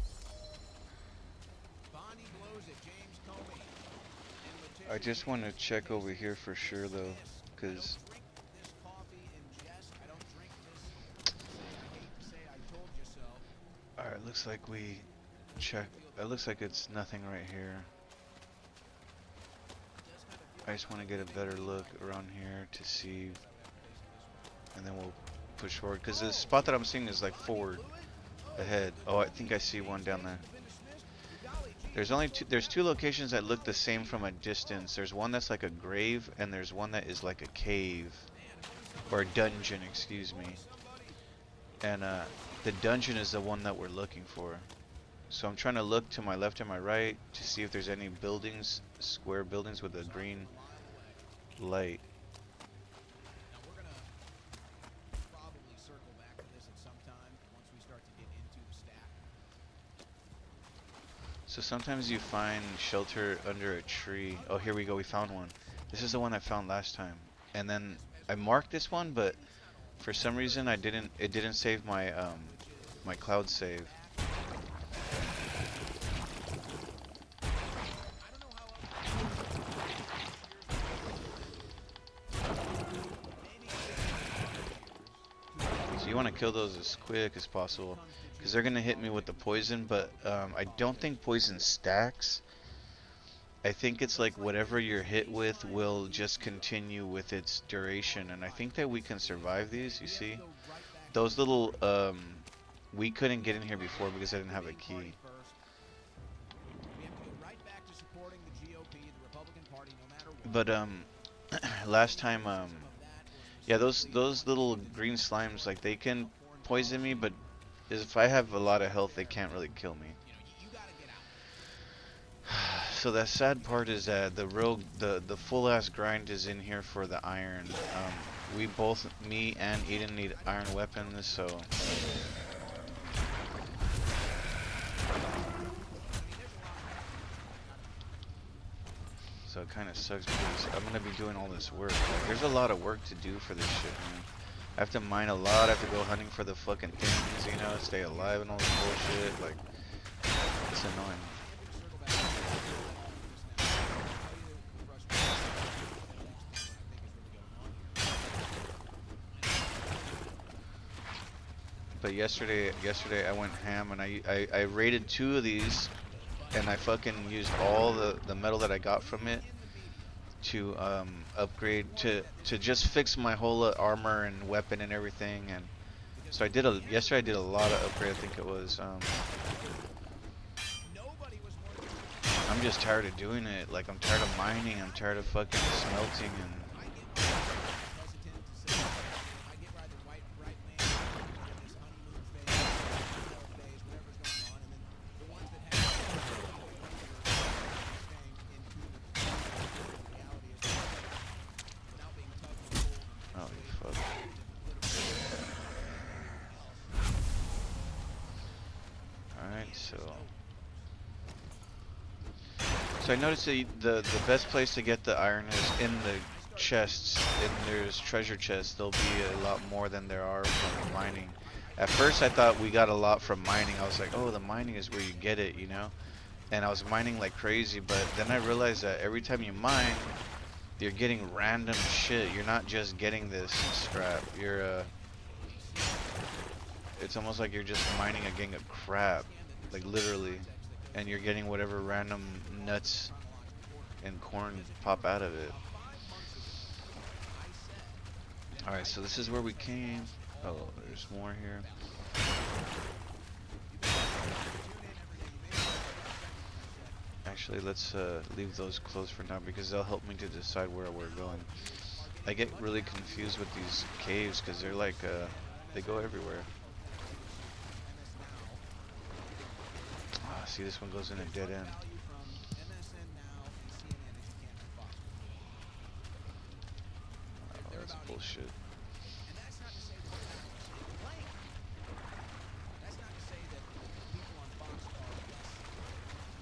Bonnie blows it. James Comey. And I Letitia just want to James. check over here for sure though, because I don't drink this coffee in jest. I don't drink this. I hate to say I told you so. alright, looks like we check. It looks like it's nothing right here. I just want to get a better look around here to see, and then we'll push forward. Because the spot that I'm seeing is like forward, ahead. Oh, I think I see one down there. There's two locations that look the same from a distance. There's one that's like a grave, and there's one that is like a cave, or a dungeon, excuse me. And the dungeon is the one that we're looking for. So I'm trying to look to my left and my right to see if there's any buildings, square buildings with a green light. Now we're gonna probably circle back to this at some time once we start to get into the stack. So sometimes you find shelter under a tree. Oh, here we go. We found one. This is the one I found last time. And then I marked this one, but for some reason it didn't save my my cloud save. So you want to kill those as quick as possible, because they're gonna hit me with the poison, but I don't think poison stacks. I think it's like whatever you're hit with will just continue with its duration, and I think that we can survive these. You see, those little we couldn't get in here before because I didn't have a key. But last time yeah, those little green slimes, like, they can poison me, but if I have a lot of health, they can't really kill me. So the sad part is that the full ass grind is in here for the iron. We both, me and Eden, need iron weapons, so it kind of sucks because I'm gonna be doing all this work. Like, there's a lot of work to do for this shit, man. I have to mine a lot. I have to go hunting for the fucking things, you know, stay alive and all this bullshit. Like, it's annoying. But yesterday I went ham and I raided 2 of these, and I fucking used all the metal that I got from it to upgrade to just fix my whole armor and weapon and everything. And so yesterday I did a lot of upgrade. I think it was I'm just tired of doing it. Like, I'm tired of mining. I'm tired of fucking smelting and So I noticed that the best place to get the iron is in the chests. And there's treasure chests. There'll be a lot more than there are from mining. At first I thought we got a lot from mining. I was like, oh, the mining is where you get it, you know? And I was mining like crazy, but then I realized that every time you mine, you're getting random shit. You're not just getting this scrap. You're it's almost like you're just mining a gang of crap, like literally, and you're getting whatever random nuts and corn pop out of it. Alright, so this is where we came. Oh, there's more here. Actually, let's leave those closed for now because they'll help me to decide where we're going. I get really confused with these caves because they're like, they go everywhere. See, this one goes in a dead end. Oh, that's bullshit.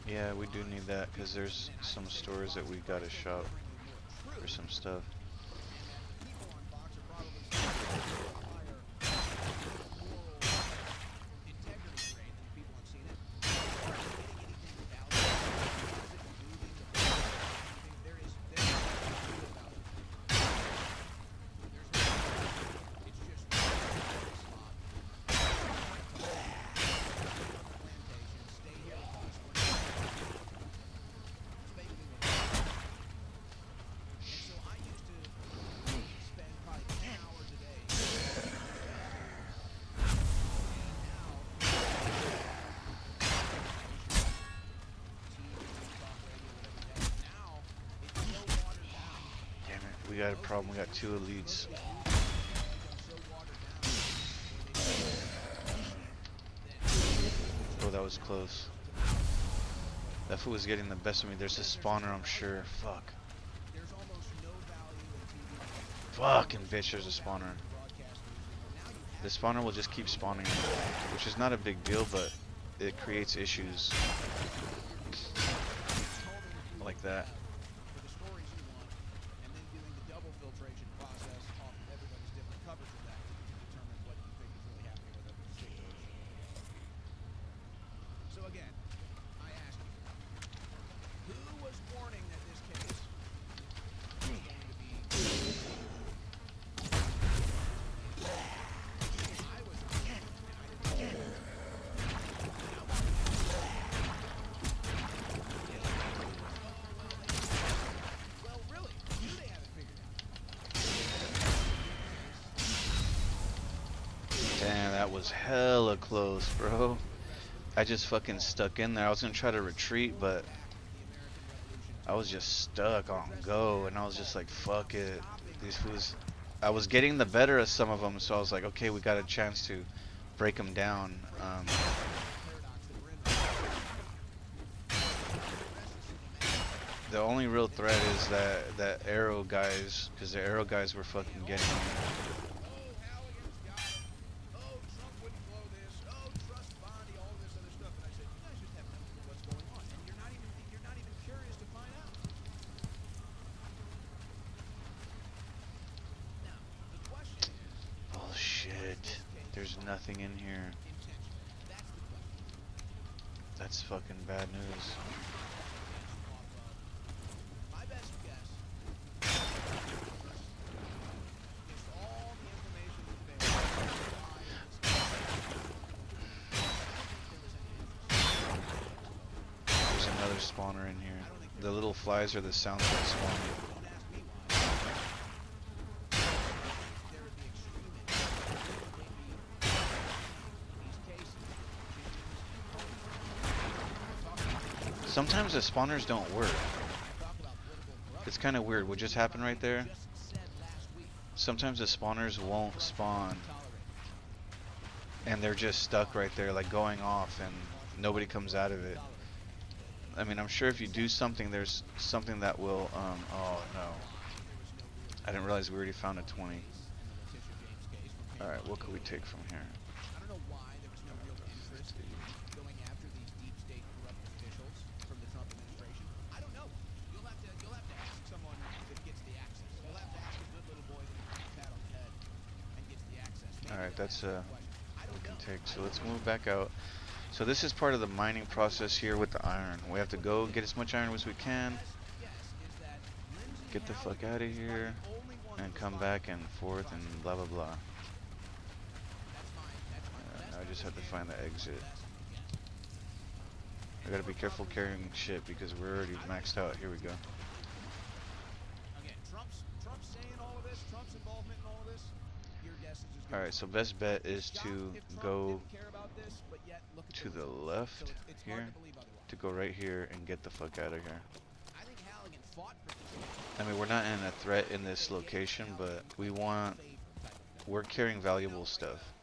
Yeah, we do need that because there's some stores that we gotta shop for some stuff. We got a problem. We got 2 elites. Oh, that was close. That fool was getting the best of me. There's a spawner, I'm sure. Fuck. Fucking bitch, there's a spawner. The spawner will just keep spawning, which is not a big deal, but it creates issues. Like that. So again, I ask you, who was warning that this case was going to be? I was. Well, really, you they haven't figured out. Damn, that was hella close, bro. I just fucking stuck in there. I was gonna try to retreat, but I was just stuck on go, and I was just like, fuck it. These fools. I was getting the better of some of them, so I was like, okay, we got a chance to break them down. The only real threat is that arrow guys, because the arrow guys were fucking getting me. Bullshit. There's nothing in here. That's fucking bad news. There's another spawner in here. The little flies are the sounds of spawning. Sometimes the spawners don't work. It's kind of weird. What just happened right there? Sometimes the spawners won't spawn. And they're just stuck right there, like going off, and nobody comes out of it. I mean, I'm sure if you do something, there's something that will, oh no. I didn't realize we already found a 20. Alright, what could we take from here? I don't know why there was no real interest in going after these deep state corrupt officials from the Trump administration. I don't know. You'll have to ask someone that gets the access. You'll have to ask a good little boy that gets a pat on the head and gets the access. Alright, that's we can take. So let's move back out. So this is part of the mining process here with the iron. We have to go get as much iron as we can, get the fuck out of here, and come back and forth and blah blah blah. Now I just have to find the exit. I gotta be careful carrying shit because we're already maxed out. Here we go. Again, Trump's saying all of this, Trump's involvement in all of this. Your guess is as good. Alright, so best bet is to go to the left here, to go right here and get the fuck out of here. I mean, we're not in a threat in this location, but we're carrying valuable stuff.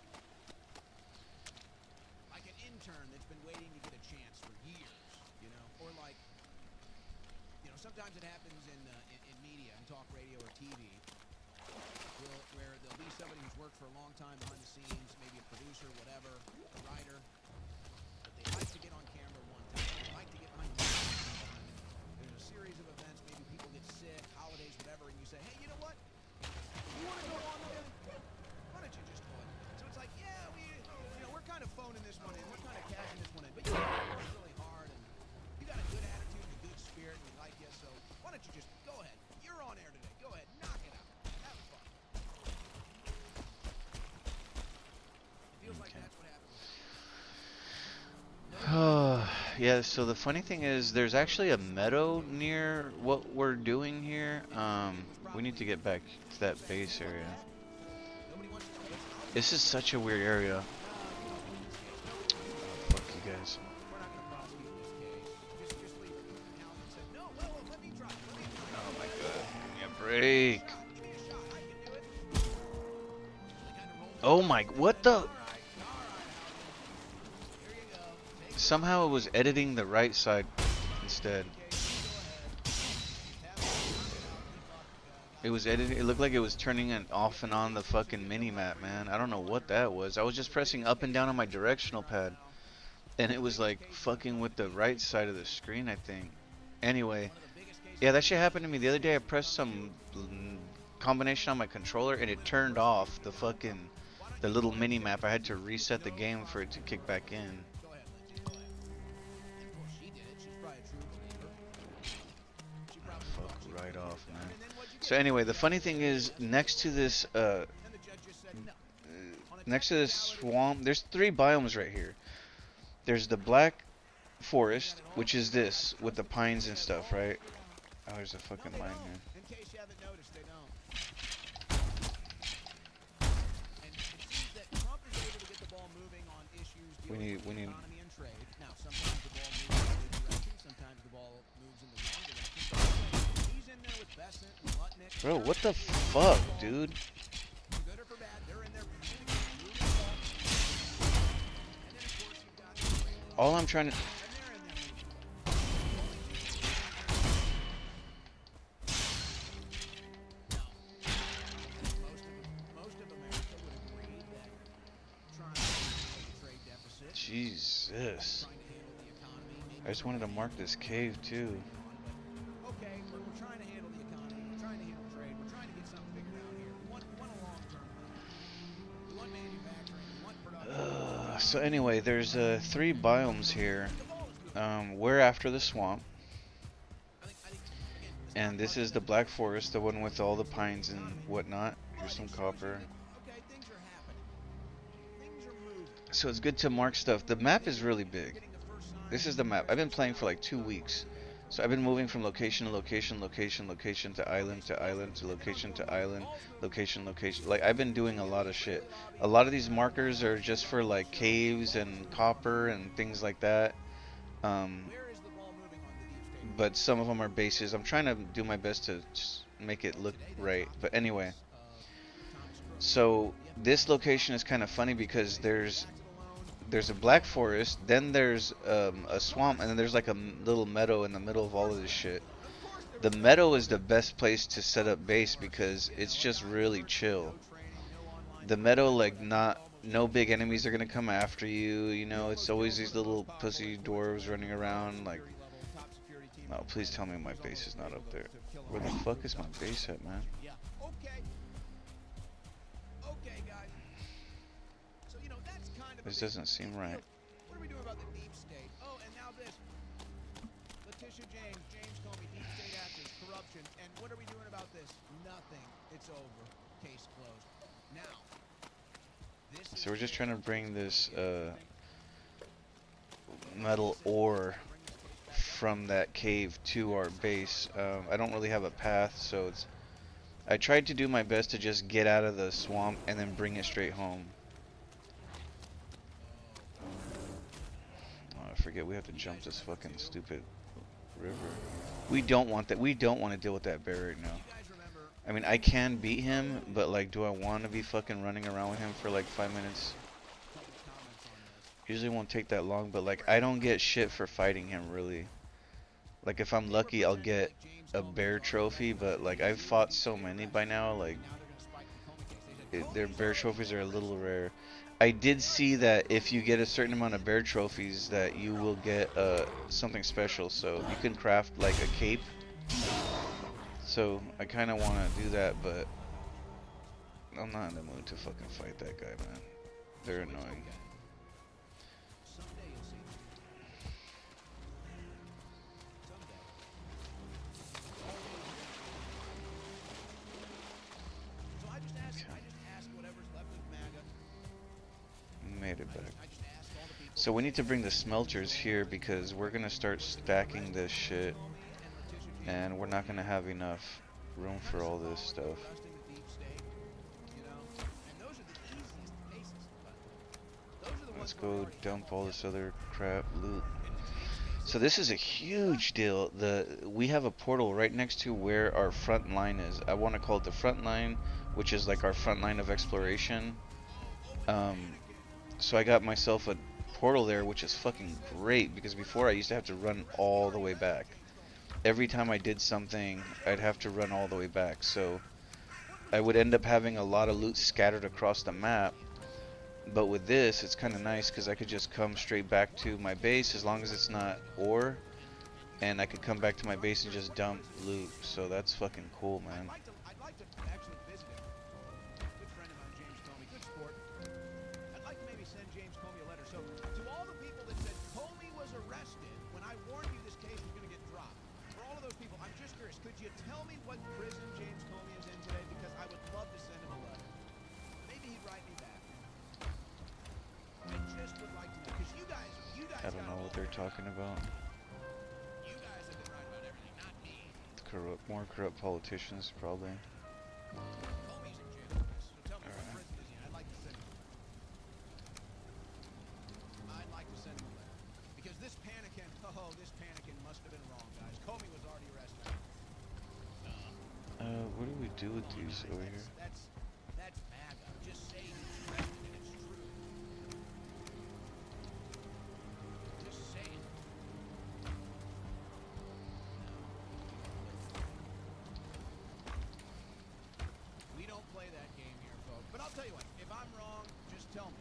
Like an intern that's been waiting to get a chance for years, you know, or like, you know, sometimes it happens in media, in talk radio or TV, where there'll be somebody who's worked for a long time behind the scenes, maybe a producer, whatever, a writer, but they like to get on camera one time. They like to get behind the scenes. There's a series of events, maybe people get sick, holidays, whatever, and you say, hey, you know what? You want to go on there? Why don't you just go in? So it's like, yeah, we're kind of phoning this one in. We're kind of cashing this one in. But you work really hard, and you got a good attitude and a good spirit, and we like you, so why don't you just go ahead? You're on air today. Go ahead. Knock it out. Have fun. It feels like that's what happened. Yeah, so the funny thing is there's actually a meadow near what we're doing here. We need to get back to that base area. This is such a weird area. Oh, fuck you guys. Oh my god. Give me a break. Oh my, what the? Somehow it was editing the right side instead. It was editing, it looked like it was turning it off and on the fucking mini-map, man. I don't know what that was. I was just pressing up and down on my directional pad. And it was like fucking with the right side of the screen, I think. Anyway, yeah, that shit happened to me the other day. I pressed some combination on my controller and it turned off the little mini map. I had to reset the game for it to kick back in. Fuck right off, man. So anyway, the funny thing is next to this swamp, there's 3 biomes right here. There's the black forest, which is this with the pines and stuff, right? Oh, there's a fucking line here. In case you haven't noticed, they don't. And it seems that Trump is able to get the ball moving on issues dealing with economy and trade. Now, sometimes the ball moves in the right direction, sometimes the ball moves in the wrong direction. But he's in there with Besant and Lutnick. Bro, what the fuck, dude? For good or for bad, they're in there moving the ball. And then, of course, you've got All I'm trying to... Jesus. I just wanted to mark this cave too. Okay, we're trying to handle the economy, we're trying to handle trade, we're trying to get something figured out here. We want a long-term plan. We want manufacturing, we want production. So anyway, there's 3 biomes here. We're after the swamp. And this is the black forest, the one with all the pines and whatnot. Here's some copper. So it's good to mark stuff. The map is really big. This is the map. I've been playing for like 2 weeks. So I've been moving from location to location, location to island to island to location to island, location. Like I've been doing a lot of shit. A lot of these markers are just for like caves and copper and things like that. But some of them are bases. I'm trying to do my best to just make it look right. But anyway. So this location is kind of funny because there's a black forest, then there's a swamp, and then there's like a little meadow in the middle of all of this shit. The meadow is the best place to set up base because it's just really chill. The meadow, like, no big enemies are gonna come after you, you know, it's always these little pussy dwarves running around, like... Oh, please tell me my base is not up there. Where the fuck is my base at, man? This doesn't seem right. What are we doing about the deep state? Oh, and now this. Letitia James. James called me deep state actors, corruption. And what are we doing about this? Nothing. It's over. Case closed. Now. So we're just trying to bring this metal ore from that cave to our base. I don't really have a path, so it's... I tried to do my best to just get out of the swamp and then bring it straight home. I forget we have to jump this fucking stupid river. We don't want that. We don't want to deal with that bear right now. I mean, I can beat him, but like, do I want to be fucking running around with him for like 5 minutes? Usually won't take that long, but like, I don't get shit for fighting him really. Like, if I'm lucky, I'll get a bear trophy, but like, I've fought so many by now, like, their bear trophies are a little rare. I did see that if you get a certain amount of bear trophies that you will get something special, so you can craft like a cape. So I kind of want to do that, but I'm not in the mood to fucking fight that guy, man. They're annoying. Made it back. So we need to bring the smelters here because we're gonna start stacking this shit, and we're not gonna have enough room for all this stuff. Let's go dump all this other crap loot. So this is a huge deal. We have a portal right next to where our front line is. I want to call it the front line, which is like our front line of exploration. So I got myself a portal there, which is fucking great because before I used to have to run all the way back. Every time I did something, I'd have to run all the way back. So I would end up having a lot of loot scattered across the map. But with this, it's kind of nice because I could just come straight back to my base as long as it's not ore. And I could come back to my base and just dump loot. So that's fucking cool, man. I'd like to actually visit him. Good friend of mine, James Comey, good sport. I'd like to maybe send James Comey a letter. So to all the people that said Comey was arrested when I warned you this case was going to get dropped, for all of those people, I'm just curious. Could you tell me what prison James Comey is in today? Because I would love to send him a letter. Maybe he'd write me back. I just would like to know because you guys. I don't know what they're talking about. You guys have been right about everything, not me. More corrupt politicians, probably. Comey's in jail. So tell me what prison is he in? I'd like to send him. I'd like to send him a letter because this panicking must have been wrong, guys. Comey was already arrested. What do we do with these over here? That's MAGA. Just saying he's arrested and it's true. Just saying. We don't play that game here, folks. But I'll tell you what, if I'm wrong, just tell me.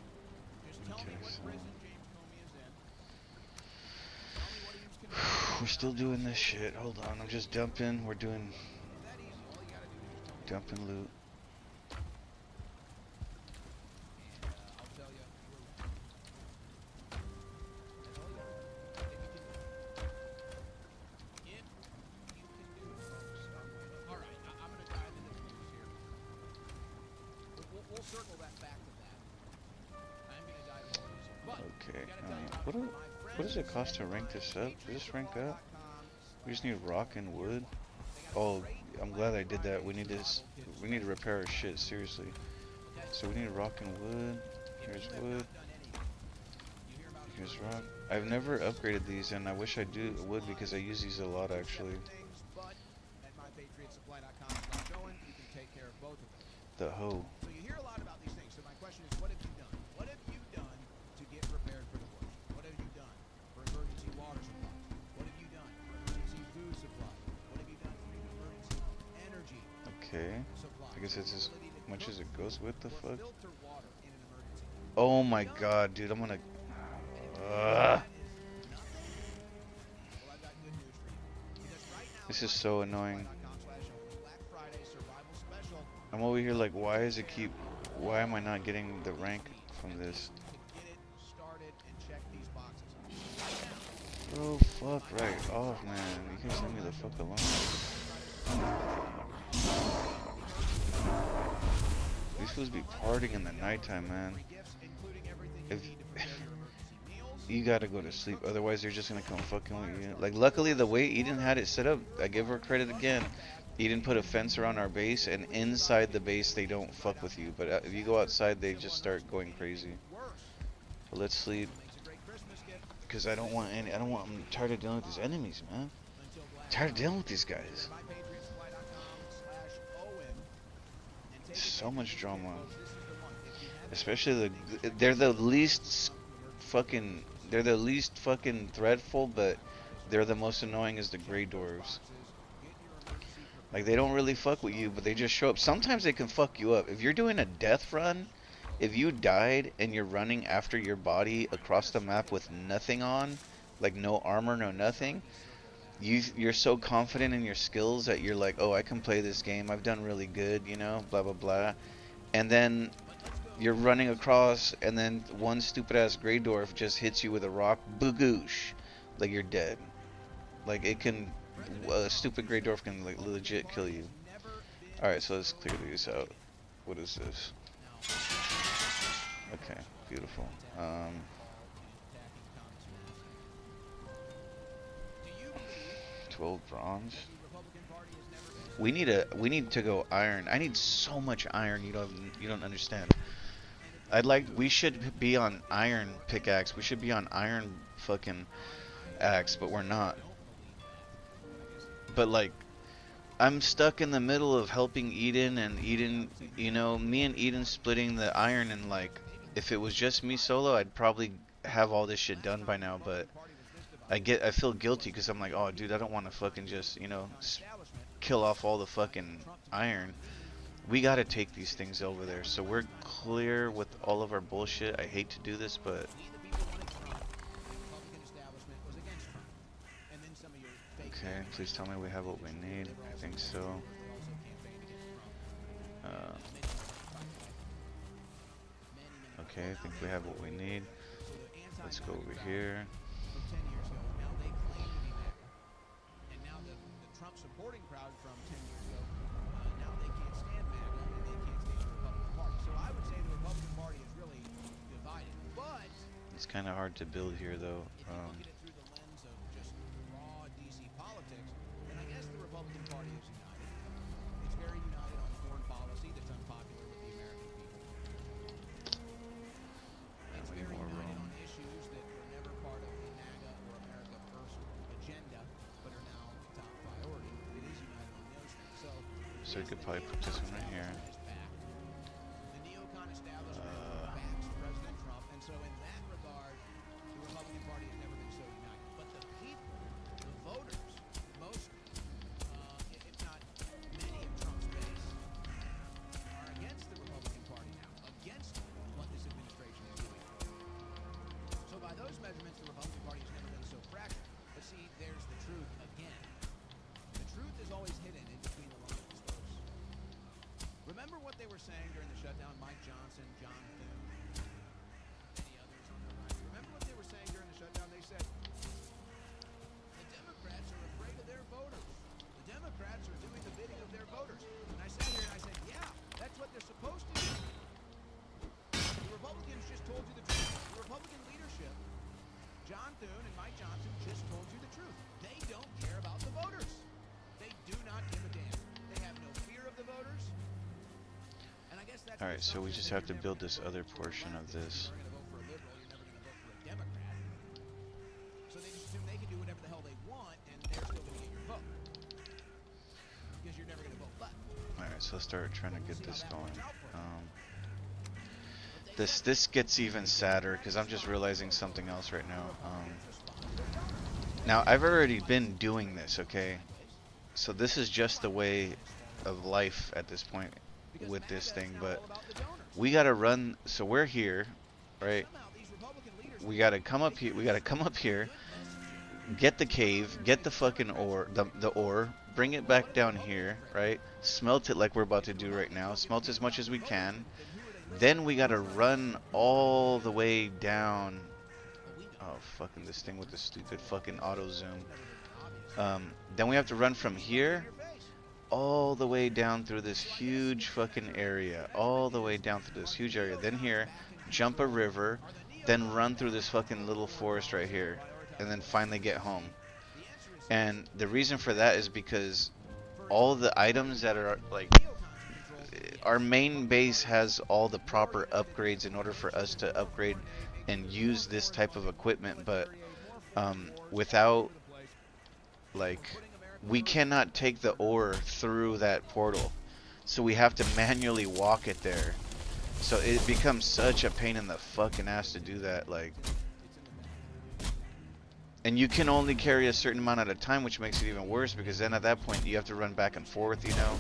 Just tell me what prison James Comey is in. Tell me what he was convicted of. We're still doing this shit. Hold on, I'm just dumping. We're doing It's that easy. All you gotta do is just tell me. dumping loot. And I'll tell you, you were wrong. That's all you gotta do. If you can do it. If you can do it, folks. All right, I'm gonna dive into the news here. We'll circle that back to that. I'm gonna dive into the news here. But Okay. I gotta tell you, What does it cost to rank this up? Does this rank up? We just need rock and wood. Oh, I'm glad I did that. We need this. We need to repair our shit seriously. So we need rock and wood. Here's wood. Here's rock. I've never upgraded these, and I wish I would because I use these a lot actually. But at mypatriotsupply.com/Owen, you can take care of both of them. The hoe. So you hear a lot about these things. So my question is, what have you done? What have you done to get prepared for the worst? What have you done for emergency water supply? What have you done for emergency food supply? What have you done for emergency energy Okay. supply? I guess it's as much as it goes with the fuck. Filter water in an emergency. Oh my god, dude, I'm gonna. Well, I've got good news for you. Because right now, This is so annoying. mypatriotsupply.com/Owen, Black Friday survival special. I'm over here like, why am I not getting the rank from this? To get it started and check these boxes. Right now, Oh fuck right off, man. You guys leave me the fuck alone. These fools be partying in the nighttime, man. gifts, including everything If you need to prepare your emergency meals. you gotta go to sleep, otherwise they're just gonna come fucking with you. Like luckily the way Eden had it set up, I give her credit again. Eden put a fence around our base, and inside the base they don't fuck with you. But if you go outside, they just start going crazy. But let's sleep, Makes a great Christmas gift. because I don't want any. I don't want. I'm tired of dealing with these enemies, man. Tired of dealing with these guys. mypatriotsupply.com/Owen. And take So much drama. this is the one. If you haven't Especially they're the least fucking. They're the least fucking threatful, but they're the most annoying as the gray dwarves. Like they don't really fuck with you, but they just show up. Sometimes they can fuck you up. If you're doing a death run, if you died and you're running after your body across the map with nothing on, like no armor, no nothing, you're so confident in your skills that you're like, oh, I can play this game. I've done really good, you know, blah blah blah. And then you're running across, and then one stupid ass gray dwarf just hits you with a rock, boogoosh, like you're dead. Like it can. A stupid gray dwarf can like legit kill you. Alright, so let's clear these out. What is this? Okay, beautiful. 12 bronze. We need to go iron. I need so much iron. You don't understand. We should be on iron pickaxe. We should be on iron fucking axe, but we're not. But like, I'm stuck in the middle of helping Eden, and Eden, you know, me and Eden splitting the iron in like if it was just me solo, I'd probably have all this shit done by now, but I feel guilty because I'm like, oh dude, I don't want to fucking just, you know, kill off all the fucking iron. We gotta take these things over there, so we're clear with all of our bullshit. I hate to do this, but okay, please tell me we have what we need. I think so. Okay, I think we have what we need. Let's go over here. And now the Trump supporting crowd from 10 years ago, now they can't stand MAGA and they can't stand the Republican Party. So I would say the Republican Party is really divided. But it's kind of hard to build here, though. if you look at it through the lens of just raw DC politics, then I guess the Republican Party is united. It's very united on foreign policy that's unpopular with the American people. It's very united on issues that were never part of the MAGA or America First agenda, but are now top priority. It is united on those things. So you could probably put this one right here. The neocon establishment backs President Trump, and so in that regard, the Republican Party has never been so united. But the people, the voters, most, if not many of Trump's base, are against the Republican Party now, against what this administration is doing. So by those measurements, the Republican Party has never been so fractured. But see, there's the truth again. The truth is always hidden in between the lines, folks. Remember what they were saying during the shutdown? Mike Johnson, John Thune, many others on the right. Remember what they were saying during the shutdown? They said, the Democrats are afraid of their voters. The Democrats are doing the bidding of their voters. And I sat here and I said, yeah, that's what they're supposed to do. The Republicans just told you the truth. The Republican leadership, John Thune and Mike Johnson, just told you the truth. They don't care about the voters. They do not give a damn. They have no fear of the voters. And I guess that's Alright, so we just have to build this other portion of this. You're never going to vote for a liberal. You're never going to vote for a Democrat. So they just assume they can do whatever the hell they want, and they're still going to get your vote. Because you're never going to vote left. Alright, so let's start trying to get this going. This gets even sadder because I'm just realizing something else right now. Now I've already been doing this, okay? So this is just the way of life at this point with this thing, but we gotta run. So we're here, right? We gotta come up here. We gotta come up here, get the cave, get the fucking ore, the ore, bring it back down here, right? Smelt it like we're about to do right now. Smelt as much as we can. Then we gotta run all the way down. Oh, fucking this thing with the stupid fucking auto zoom. Then we have to run from here all the way down through this huge fucking area. All the way down through this huge area. Then here, jump a river, then run through this fucking little forest right here. And then finally get home. And the reason for that is because all the items that are like... Our main base has all the proper upgrades in order for us to upgrade and use this type of equipment, but without, like, we cannot take the ore through that portal, so we have to manually walk it there. So it becomes such a pain in the fucking ass to do that, like, and you can only carry a certain amount at a time, which makes it even worse because then at that point you have to run back and forth, you know.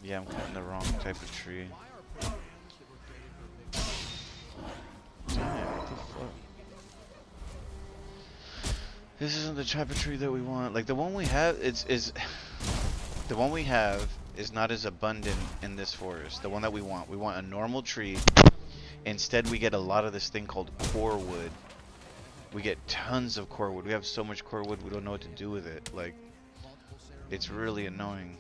Yeah, I'm cutting the wrong type of tree. Damn, what the fuck? This isn't the type of tree that we want. Like the one we have, the one we have is not as abundant in this forest. The one that we want a normal tree. Instead, we get a lot of this thing called core wood. We get tons of core wood. We have so much core wood, we don't know what to do with it. Like, it's really annoying.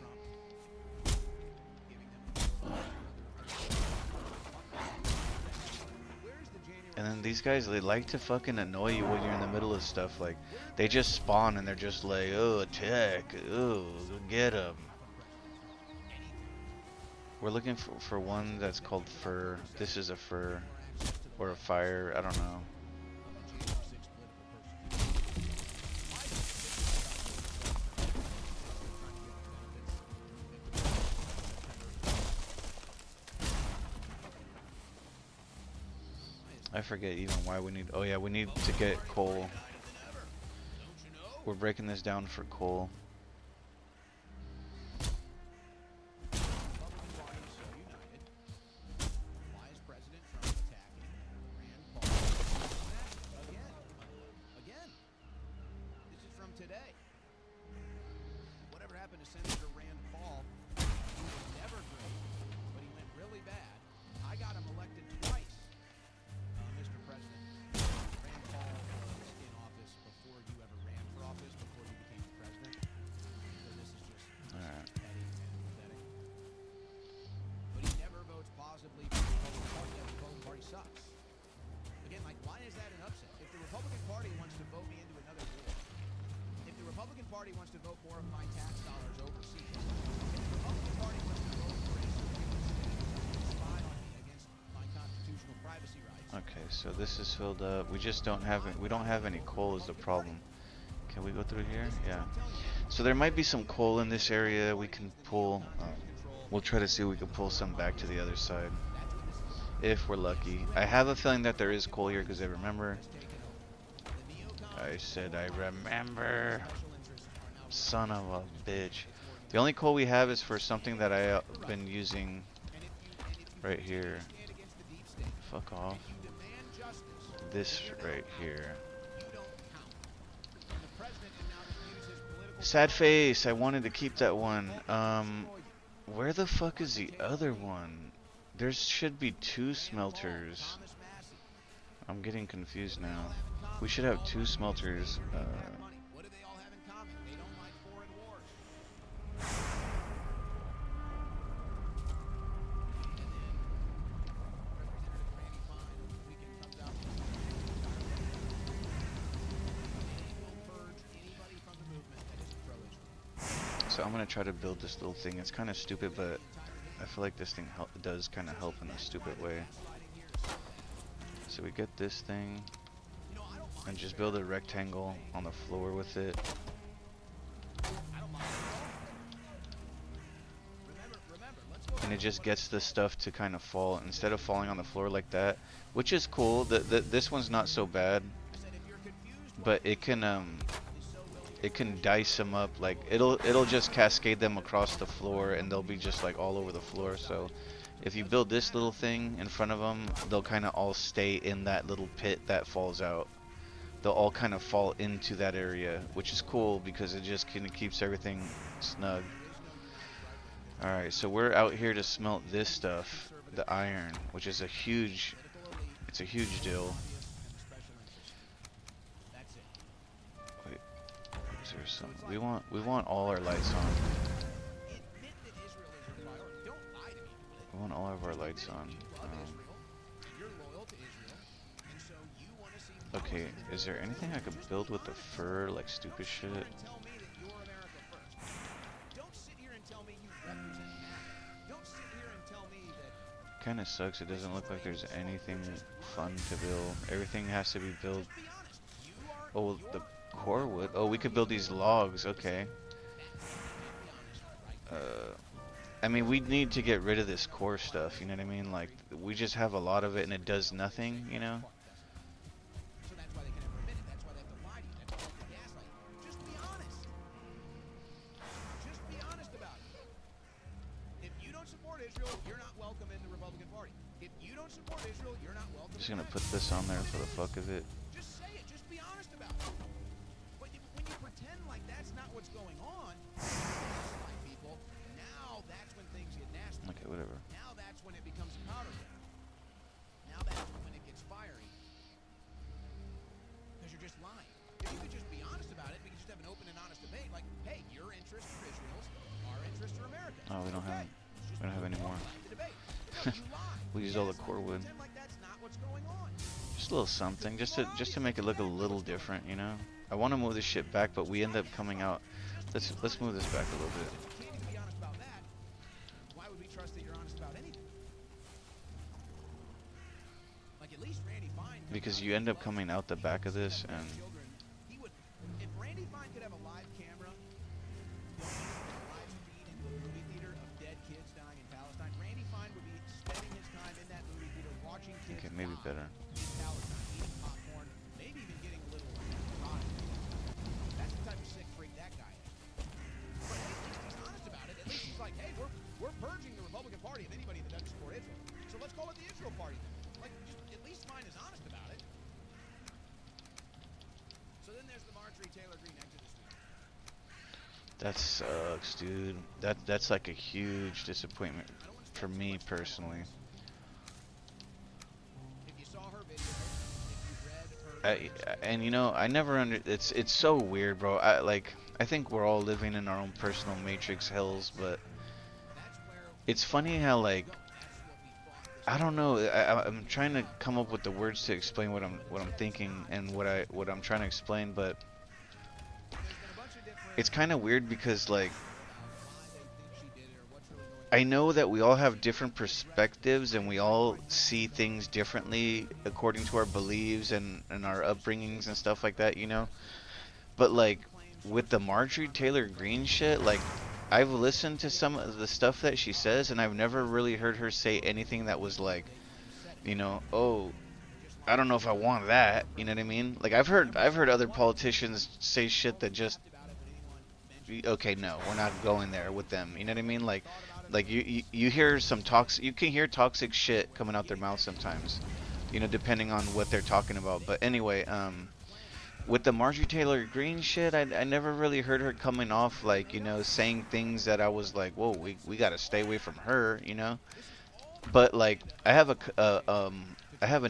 And then these guys, they like to fucking annoy you when you're in the middle of stuff. Like, they just spawn and they're just like, oh, attack, oh, get them. We're looking for one that's called fir. This is a fir. Or a fire, I don't know. I forget even why we need, oh yeah, we need to get coal. We're breaking this down for coal. Okay, so this is filled up. We just don't have it. We don't have any coal is the problem. Can we go through here? Yeah. So there might be some coal in this area we can pull. We'll try to see if we can pull some back to the other side. If we're lucky. I have a feeling that there is coal here because I remember. I said I remember. Son of a bitch. The only coal we have is for something that I've been using right here. Fuck off. This right here. Sad face. I wanted to keep that one. Where the fuck is the other one? There should be 2 smelters. I'm getting confused now. We should have 2 smelters. So I'm gonna try to build this little thing. It's kind of stupid, but I feel like this thing does kind of help in a stupid way. So we get this thing and just build a rectangle on the floor with it. And it just gets the stuff to kind of fall instead of falling on the floor like that, which is cool. This one's not so bad, but it can dice them up. Like it'll just cascade them across the floor and they'll be just like all over the floor. So if you build this little thing in front of them, they'll kind of all stay in that little pit that falls out. They'll all kind of fall into that area, which is cool because it just kind of keeps everything snug. Alright, so we're out here to smelt this stuff, the iron, which is it's a huge deal. Wait, is there some, we want all our lights on. We want all of our lights on. Okay, is there anything I could build with the fur, like stupid shit? Kinda sucks, it doesn't look like there's anything fun to build. Everything has to be built. Oh, the core wood. Oh, we could build these logs, okay. I mean, we need to get rid of this core stuff, you know what I mean? Like, we just have a lot of it and it does nothing, you know? Just gonna put this on there for the fuck of it. Just say it. Just be honest about it. But what's going on, people, now that's when things get nasty. Okay, whatever. Now that's when it becomes a powder keg. Now that's when it gets fiery. Because you're just lying. If you could just be honest about it, we could just have an open and honest debate. Like, hey, your interests are Israel's, our interests are America's. Oh, we don't have any more. No, you lie. We used all the core wood. Pretend like that's not what's going on. Just a little something, just to make it look a little different, you know. I want to move this shit back, but we end up coming out. Let's move this back a little bit. You can't even be honest about that. Why would we trust that you're honest about anything? Like at least Randy Fine. Because you end up coming out the back of this, and He would, if Randy Fine could have a live camera, live feed into a movie theater of dead kids dying in Palestine, Randy Fine would be spending his time in that movie theater watching kids okay, maybe die better. in Palestine, eating popcorn, maybe even getting a little hot. That's the type of sick freak that guy is. But hey, at least he's honest about it. At least he's like, hey, we're purging the Republican Party of anybody that doesn't support Israel. So let's call it the Israel Party then. Like, just at least Fine is honest about it. So then there's the Marjorie Taylor Greene Exodus week. That sucks, dude. That's like a huge disappointment for me personally. If you saw her video, if you read her And you know, I never it's so weird, bro. I think we're all living in our own personal matrix hells, but it's funny how, like, I don't know, I'm trying to come up with the words to explain what I'm thinking and what I'm trying to explain, but it's kind of weird because, like, I know that we all have different perspectives and we all see things differently according to our beliefs and our upbringings and stuff like that, you know? But, like, with the Marjorie Taylor Greene shit, like, I've listened to some of the stuff that she says, and I've never really heard her say anything that was like, you know, oh, I don't know if I want that, you know what I mean? Like, I've heard other politicians say shit that just, okay, no, we're not going there with them, you know what I mean? Like you hear you can hear toxic shit coming out their mouth sometimes, you know, depending on what they're talking about. But anyway, with the Marjorie Taylor Greene shit, I never really heard her coming off like, you know, saying things that I was like, whoa, we gotta stay away from her, you know. But like, I have a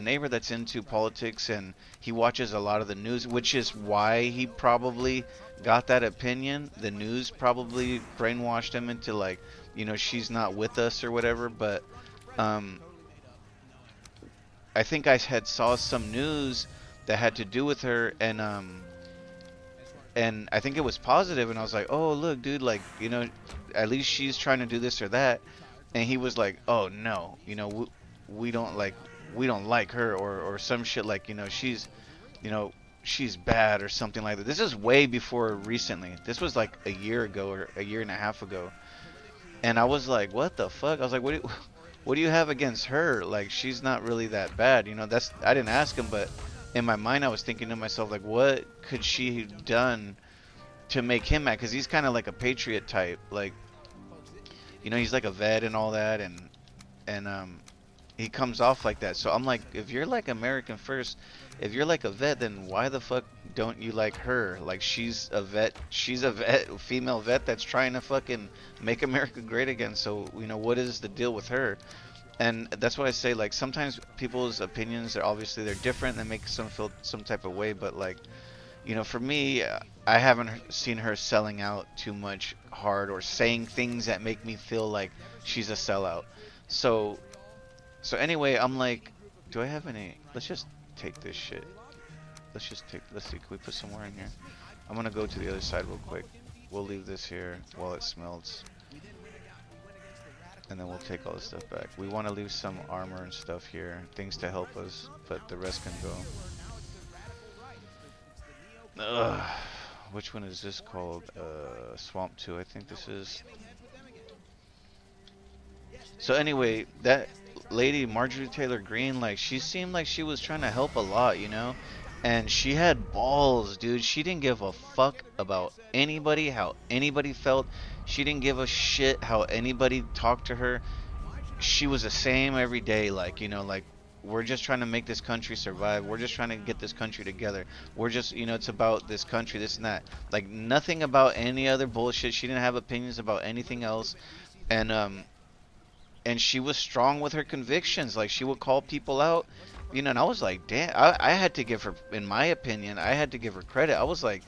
neighbor that's into politics, and he watches a lot of the news, which is why he probably got that opinion. The news probably brainwashed him into, like, you know, she's not with us or whatever. But I think I had saw some news that had to do with her, and I think it was positive, and I was like, oh, look, dude, like, you know, at least she's trying to do this or that. And he was like, oh no, you know, we don't like her, or some shit, like, you know, she's bad or something like that. This is way before recently. This was like a year ago or a year and a half ago. And I was like, what the fuck? I was like, what do you have against her? Like, she's not really that bad, you know. I didn't ask him, but in my mind I was thinking to myself, like, what could she have done to make him mad? Because he's kind of like a patriot type, like, you know, he's like a vet and all that, and he comes off like that. So I'm like, if you're like American first, if you're like a vet, then why the fuck don't you like her? Like, she's a vet, female vet that's trying to fucking make America great again. So, you know, what is the deal with her? And that's why I say, like, sometimes people's opinions are obviously they're different. They make some feel some type of way, but, like, you know, for me, I haven't seen her selling out too much hard or saying things that make me feel like she's a sellout. So anyway, I'm like, do I have any? Let's just take this shit. Let's see, can we put some more in here? I'm gonna go to the other side real quick. We'll leave this here while it smelts, and then we'll take all this stuff back. We want to leave some armor and stuff here, things to help us, but the rest can go. Ugh. Which one is this called? Swamp 2, I think this is. So anyway, that lady Marjorie Taylor Greene, like, she seemed like she was trying to help a lot, you know, and she had balls, dude. She didn't give a fuck about anybody, how anybody felt. She didn't give a shit how anybody talked to her. She was the same every day, like, you know, like, we're just trying to make this country survive. We're just trying to get this country together. We're just, you know, it's about this country, this and that. Like nothing about any other bullshit. She didn't have opinions about anything else. And she was strong with her convictions. Like she would call people out, you know, and I was like, damn, I had to give her, in my opinion, I had to give her credit. I was like,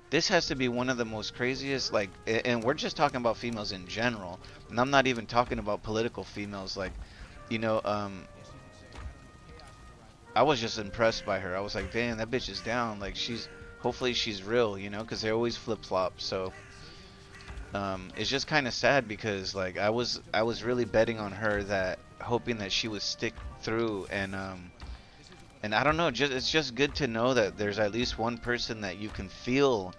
this has to be one of the most craziest, like, and we're just talking about females in general, and I'm not even talking about political females. Like, you know, I was just impressed by her. I was like, damn, that bitch is down. Like hopefully she's real, you know, because they always flip flop. So it's just kind of sad because like I was really betting on her, that hoping that she would stick through, and I don't know, it's just good to know that there's at least one person that you can feel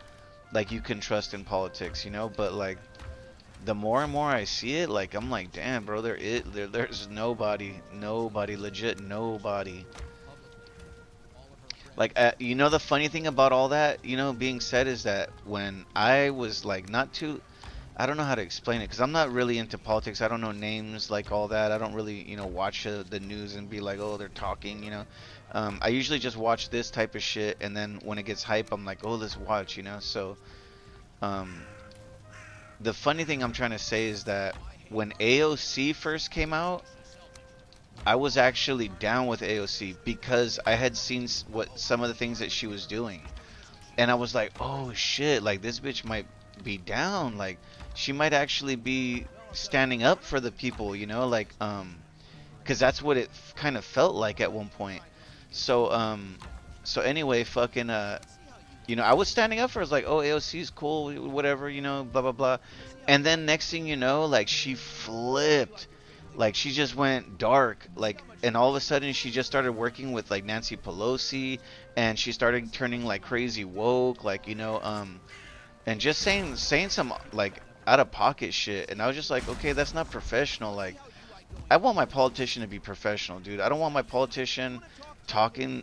like you can trust in politics, you know. But like the more and more I see it, like I'm like, damn, bro, there's nobody, legit nobody. Like, you know, the funny thing about all that, you know, being said is that when I was like not too, I don't know how to explain it because I'm not really into politics. I don't know names like all that. I don't really, you know, watch the news and be like, oh, they're talking, you know. I usually just watch this type of shit, and then when it gets hype, I'm like, oh, let's watch, you know. So, the funny thing I'm trying to say is that when AOC first came out, I was actually down with AOC because I had seen what some of the things that she was doing, and I was like, oh shit, like this bitch might be down, like she might actually be standing up for the people, you know, like because that's what it kind of felt like at one point. So so anyway, fucking you know, I was standing up for it. I was like, oh, AOC is cool, whatever, you know, blah blah blah. And then next thing you know, like she flipped. Like she just went dark, like, and all of a sudden she just started working with like Nancy Pelosi, and she started turning like crazy woke, like, you know, and just saying some like out of pocket shit. And I was just like, okay, that's not professional. Like, I want my politician to be professional, dude. I don't want my politician talking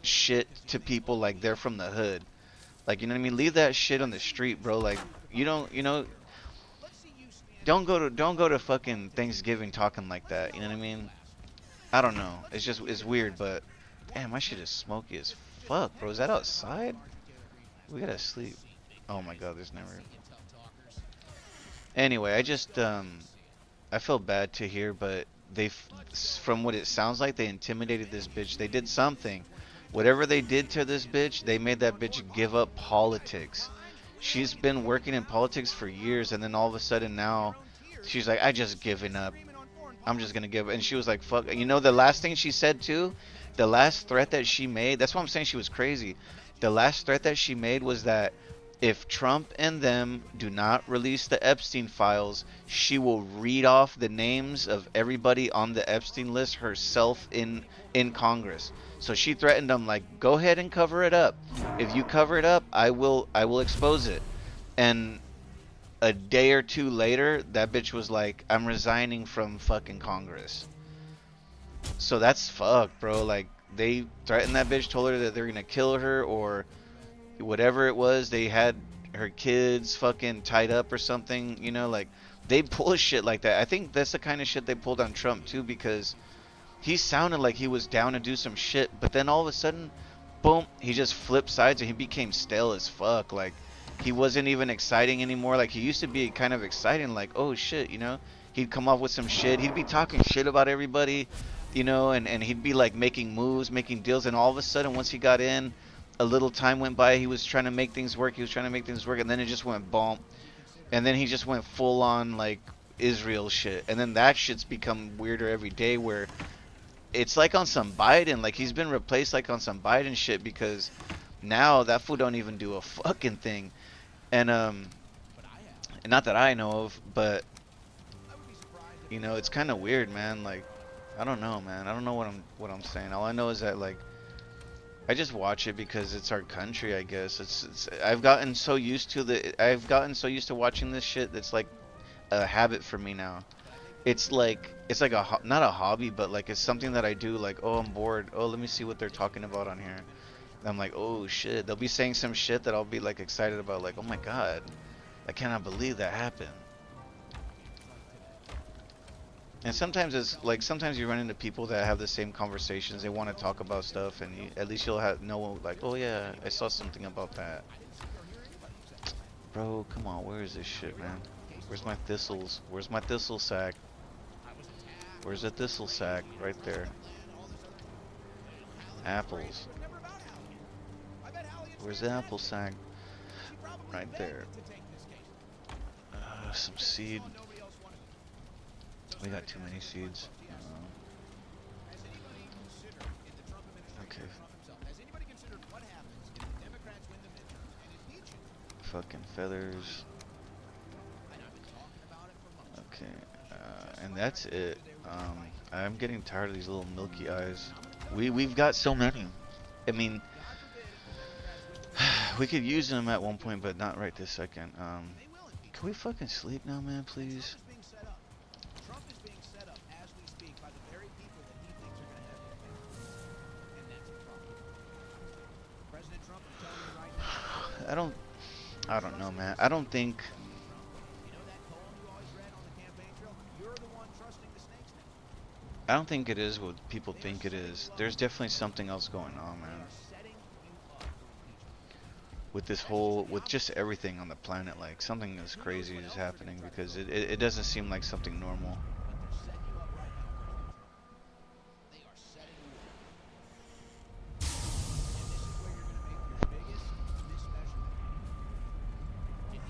shit to people like they're from the hood. Like, you know what I mean? Leave that shit on the street, bro. Like, you don't, you know, don't go to fucking Thanksgiving talking like that. You know what I mean? I don't know. It's just it's weird, but damn, my shit is smoky as fuck, bro. Is that outside? We gotta sleep. Oh my god, there's never. Anyway, I just I feel bad to hear, but from what it sounds like, they intimidated this bitch. They did something. Whatever they did to this bitch, they made that bitch give up politics. She's been working in politics for years, and then all of a sudden now, she's like, I just given up. I'm just gonna give. And she was like, fuck. You know, the last thing she said too, the last threat that she made. That's why I'm saying she was crazy. The last threat that she made was that if Trump and them do not release the Epstein files, she will read off the names of everybody on the Epstein list herself in Congress. So she threatened them like, go ahead and cover it up. If you cover it up, I will expose it. And a day or two later, that bitch was like, I'm resigning from fucking Congress. So that's fucked, bro. Like, they threatened that bitch, told her that they're gonna kill her or whatever it was. They had her kids fucking tied up or something, you know, like they pull shit like that. I think that's the kind of shit they pulled on Trump too, because he sounded like he was down to do some shit, but then all of a sudden, boom, he just flipped sides and he became stale as fuck. Like, he wasn't even exciting anymore. Like, he used to be kind of exciting, like, oh shit, you know, he'd come up with some shit, he'd be talking shit about everybody, you know, and he'd be like making moves, making deals, and all of a sudden once he got in, a little time went by, he was trying to make things work, and then it just went bump, and then he just went full on like Israel shit, and then that shit's become weirder every day, where it's like on some Biden, like he's been replaced like on some Biden shit, because now that fool don't even do a fucking thing, and not that I know of, but you know, it's kind of weird, man. Like, I don't know, man. I don't know what I'm saying. All I know is that, like, I just watch it because it's our country, I guess. I've gotten so used to watching this shit that's like a habit for me now. It's like not a hobby, but like it's something that I do, like, oh, I'm bored. Oh, let me see what they're talking about on here. And I'm like, oh shit. They'll be saying some shit that I'll be like excited about, like, oh my god. I cannot believe that happened. And sometimes it's like sometimes you run into people that have the same conversations. They want to talk about stuff, and at least you'll have know like, oh yeah, I saw something about that. Bro, come on, where is this shit, man? Where's my thistles? Where's my thistle sack? Where's the thistle sack? Right there. Apples. Where's the apple sack? Right there. Some seed. We got too many seeds. Okay. Fucking feathers. Okay. And that's it. I'm getting tired of these little milky eyes. We've got so many. I mean, we could use them at one point, but not right this second. Can we fucking sleep now, man, please? I don't know, man. I don't think it is what people think it is. There's definitely something else going on, man. With this whole, with just everything on the planet, like something that's crazy is happening because it doesn't seem like something normal.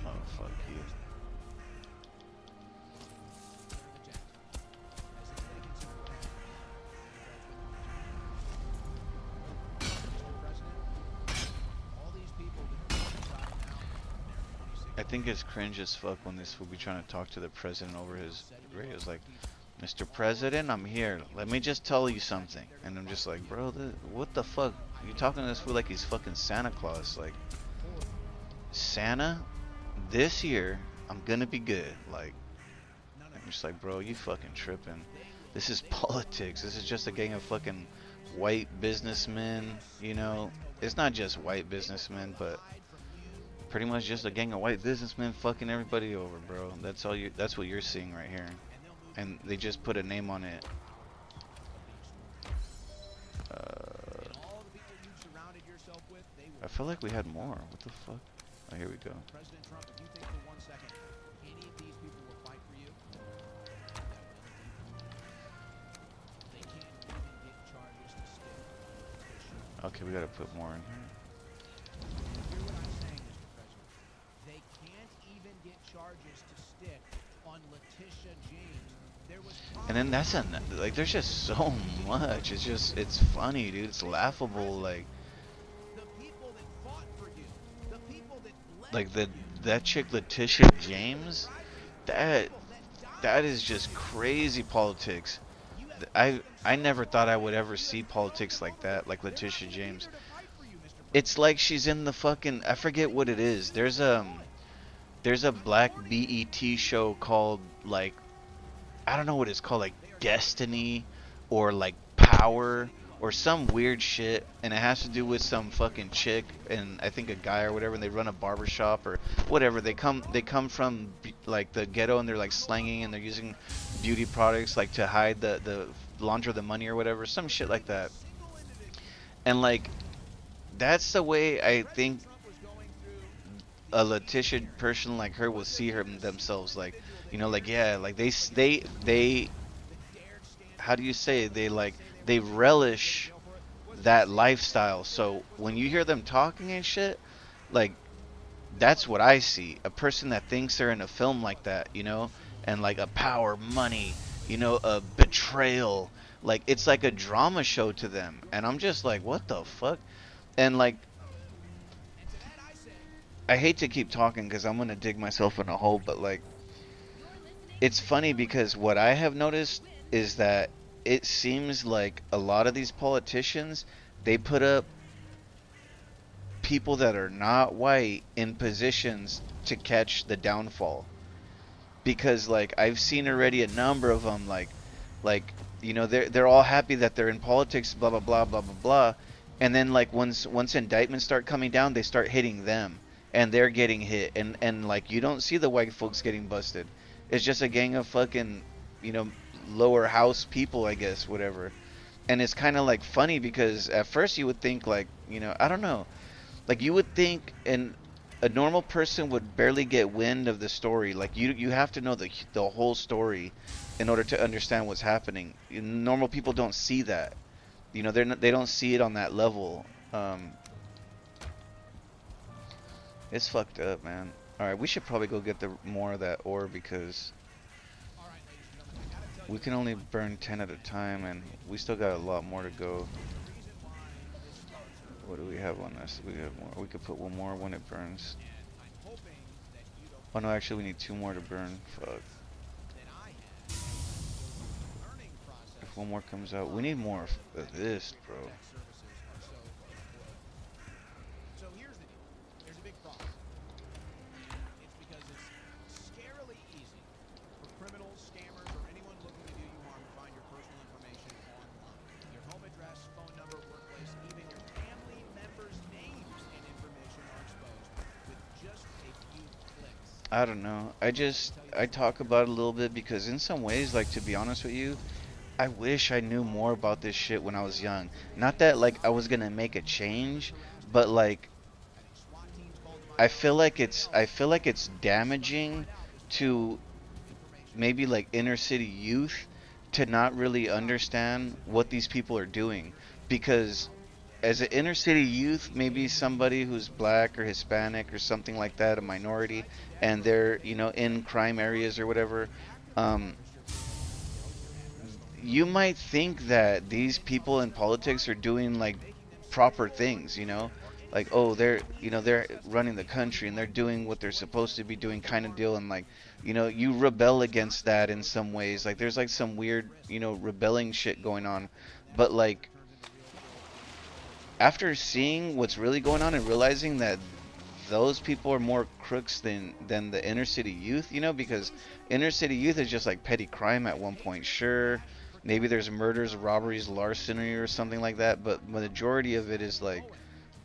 Oh, fuck you. I think it's cringe as fuck when this will be trying to talk to the president over his radios, like, Mr. President, I'm here. Let me just tell you something. And I'm just like, bro, what the fuck? You're talking to this fool like he's fucking Santa Claus. Like, Santa, this year, I'm gonna be good. Like, I'm just like, bro, you fucking tripping. This is politics. This is just a gang of fucking white businessmen, you know? It's not just white businessmen, but pretty much just a gang of white businessmen fucking everybody over, bro. That's all you. That's what you're seeing right here, and they just put a name on it. I feel like we had more. What the fuck? Oh, here we go. Okay, we gotta put more in here. And then that's like, there's just so much. It's just, it's funny, dude. It's laughable. Like that chick Letitia James, that is just crazy politics. I never thought I would ever see politics like that, like Letitia James. It's like she's in the fucking, I forget what it is. There's a black BET show called, like, I don't know what it's called, like Destiny or like Power or some weird shit, and it has to do with some fucking chick and I think a guy or whatever, and they run a barbershop or whatever. They come from like the ghetto, and they're like slanging, and they're using beauty products like to hide the launder the money or whatever, some shit like that. And like, that's the way I think a Letitia person like her will see themselves, like, you know, like, yeah, like they how do you say, they relish that lifestyle. So when you hear them talking and shit, like, that's what I see. A person that thinks they're in a film like that, you know, and like a power, money, you know, a betrayal, like it's like a drama show to them. And I'm just like, what the fuck? And like, I hate to keep talking because I'm gonna dig myself in a hole, but like, it's funny because what I have noticed is that it seems like a lot of these politicians, they put up people that are not white in positions to catch the downfall. Because like, I've seen already a number of them, like you know, they're all happy that they're in politics, blah blah blah blah blah blah, and then like once indictments start coming down, they start hitting them, and they're getting hit, and like, you don't see the white folks getting busted. It's just a gang of fucking, you know, lower house people, I guess, whatever. And it's kind of like funny because at first you would think like, I don't know, like you would think a normal person would barely get wind of the story. Like you have to know the whole story in order to understand what's happening. Normal people don't see that. They don't see it on that level. It's fucked up, man. All right, we should probably go get the more of that ore because we can only burn 10 at a time, and we still got a lot more to go. What do we have on this? We have more. We could put one more when it burns. Oh no, actually we need 2 more to burn. Fuck. If one more comes out, we need more of this, bro. So here's the deal. There's a big problem. It's because it's scarily easy for criminals, scammers, or anyone looking to do you harm to find your personal information online. Your home address, phone number, workplace, even your family members' names and information are exposed with just a few clicks. I don't know. I talk about it a little bit because in some ways, like, to be honest with you, I wish I knew more about this shit when I was young. Not that like I was gonna make a change, but like I feel like it's damaging to maybe like inner city youth to not really understand what these people are doing, because as an inner city youth, maybe somebody who's black or Hispanic or something like that, a minority, and they're in crime areas or whatever, you might think that these people in politics are doing like proper things, like, oh, they're running the country and they're doing what they're supposed to be doing, kind of deal, and like, you rebel against that in some ways. Like there's like some weird, rebelling shit going on, but like after seeing what's really going on and realizing that those people are more crooks than the inner city youth, because inner city youth is just like petty crime at one point. Sure, maybe there's murders, robberies, larceny or something like that, but majority of it is like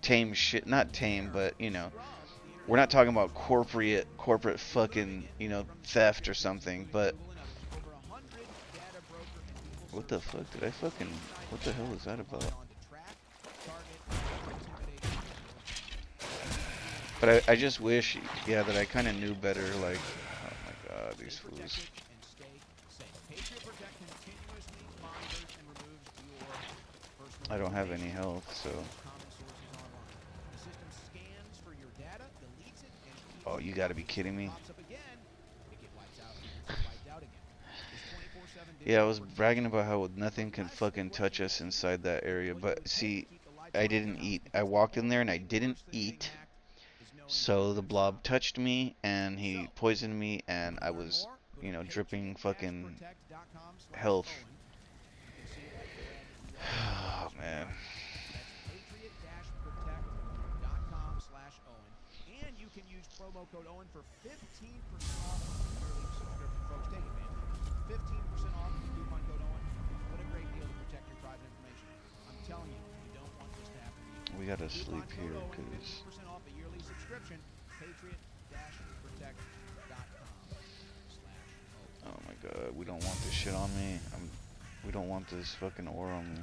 tame shit. Not tame, but we're not talking about corporate fucking, theft or something. But what the fuck did I fucking, what the hell is that about? But I just wish, yeah, that I kind of knew better, like, oh my god, these fools. I don't have any health, so. Oh, you gotta be kidding me. Yeah, I was bragging about how nothing can fucking touch us inside that area, but see, I didn't eat. I walked in there and I didn't eat. So the blob touched me and he poisoned me and I was, dripping fucking health. Oh man. And you can use promo code Owen for 15% off yearly subscription. Folks, take advantage. 15% off with the coupon code Owen. What a great deal to protect your private information. I'm telling you, you don't want this to happen to you. We gotta sleep here, cause. 15% off a yearly subscription. Patriot-protect.com/Owen. Oh my god, we don't want this shit on me. We don't want this fucking ore on me.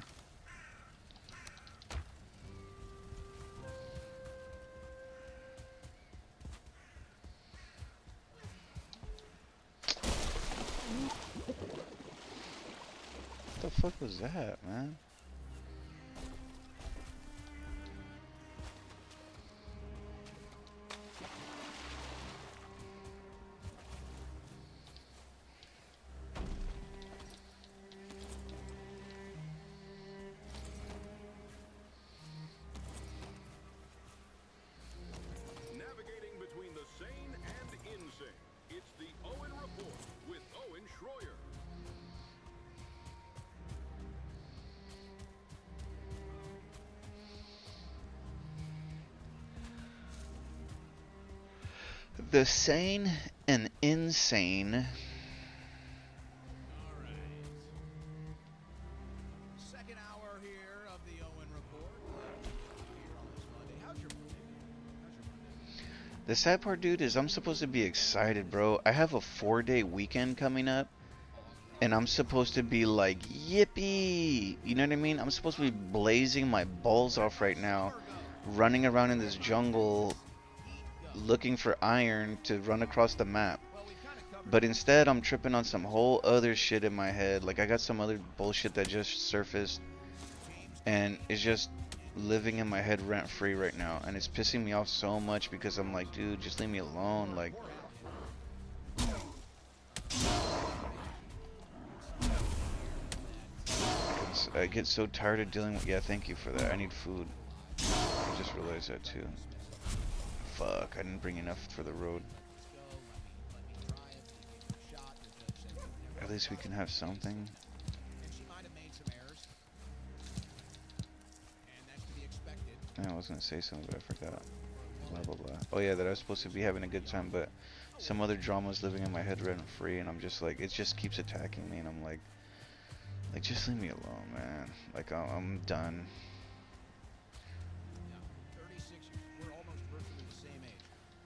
What the fuck was that, man? Navigating between the sane and insane. It's the Owen Report with Owen Schroyer. The sane and insane. Second hour here of the Owen Report. Here on this Monday. How's your Monday? The sad part, dude, is I'm supposed to be excited, bro. I have a 4-day weekend coming up, and I'm supposed to be like, yippee! You know what I mean? I'm supposed to be blazing my balls off right now, running around in this jungle looking for iron to run across the map. But instead, I'm tripping on some whole other shit in my head. Like, I got some other bullshit that just surfaced, and it's just living in my head rent free right now, and it's pissing me off so much because I'm like, dude, just leave me alone. Like, I get so tired of dealing with. Yeah, thank you for that. I need food. I just realized that too. Fuck, I didn't bring enough for the road. At least we can have something. I was gonna say something, but I forgot. Blah blah blah. Oh yeah, that I was supposed to be having a good time, but some other drama's living in my head rent free, and I'm just like, it just keeps attacking me, and I'm like, just leave me alone, man. Like, I'm done.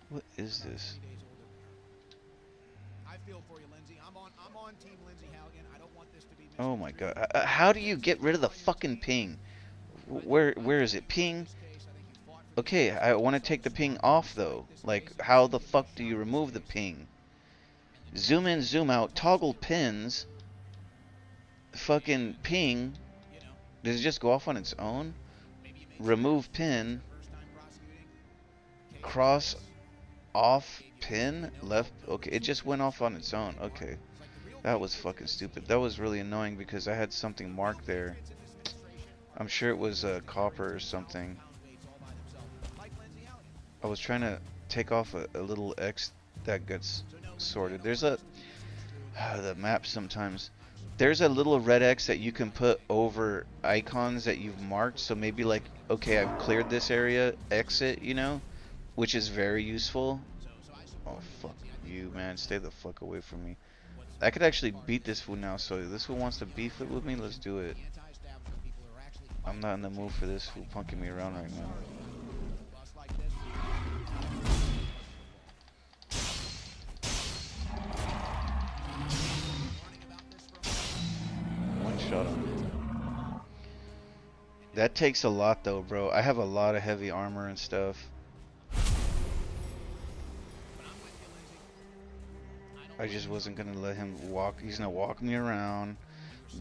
What is this? Oh my god. How do you get rid of the fucking ping? Where is it? Ping? Okay, I want to take the ping off though. Like, how the fuck do you remove the ping? Zoom in, zoom out, toggle pins. Fucking ping. Does it just go off on its own? Remove pin. Cross off pin. Left. Okay, it just went off on its own. Okay. That was fucking stupid. That was really annoying because I had something marked there. I'm sure it was copper or something. I was trying to take off a little X that gets sorted. There's a the map sometimes. There's a little red X that you can put over icons that you've marked. So maybe like, okay, I've cleared this area, exit, you know, which is very useful. Oh fuck you, man! Stay the fuck away from me. I could actually beat this fool now. So this fool wants to beef it with me. Let's do it. I'm not in the mood for this fool punking me around right now. One shot on him. That takes a lot though, bro. I have a lot of heavy armor and stuff. I just wasn't gonna let him walk. He's gonna walk me around.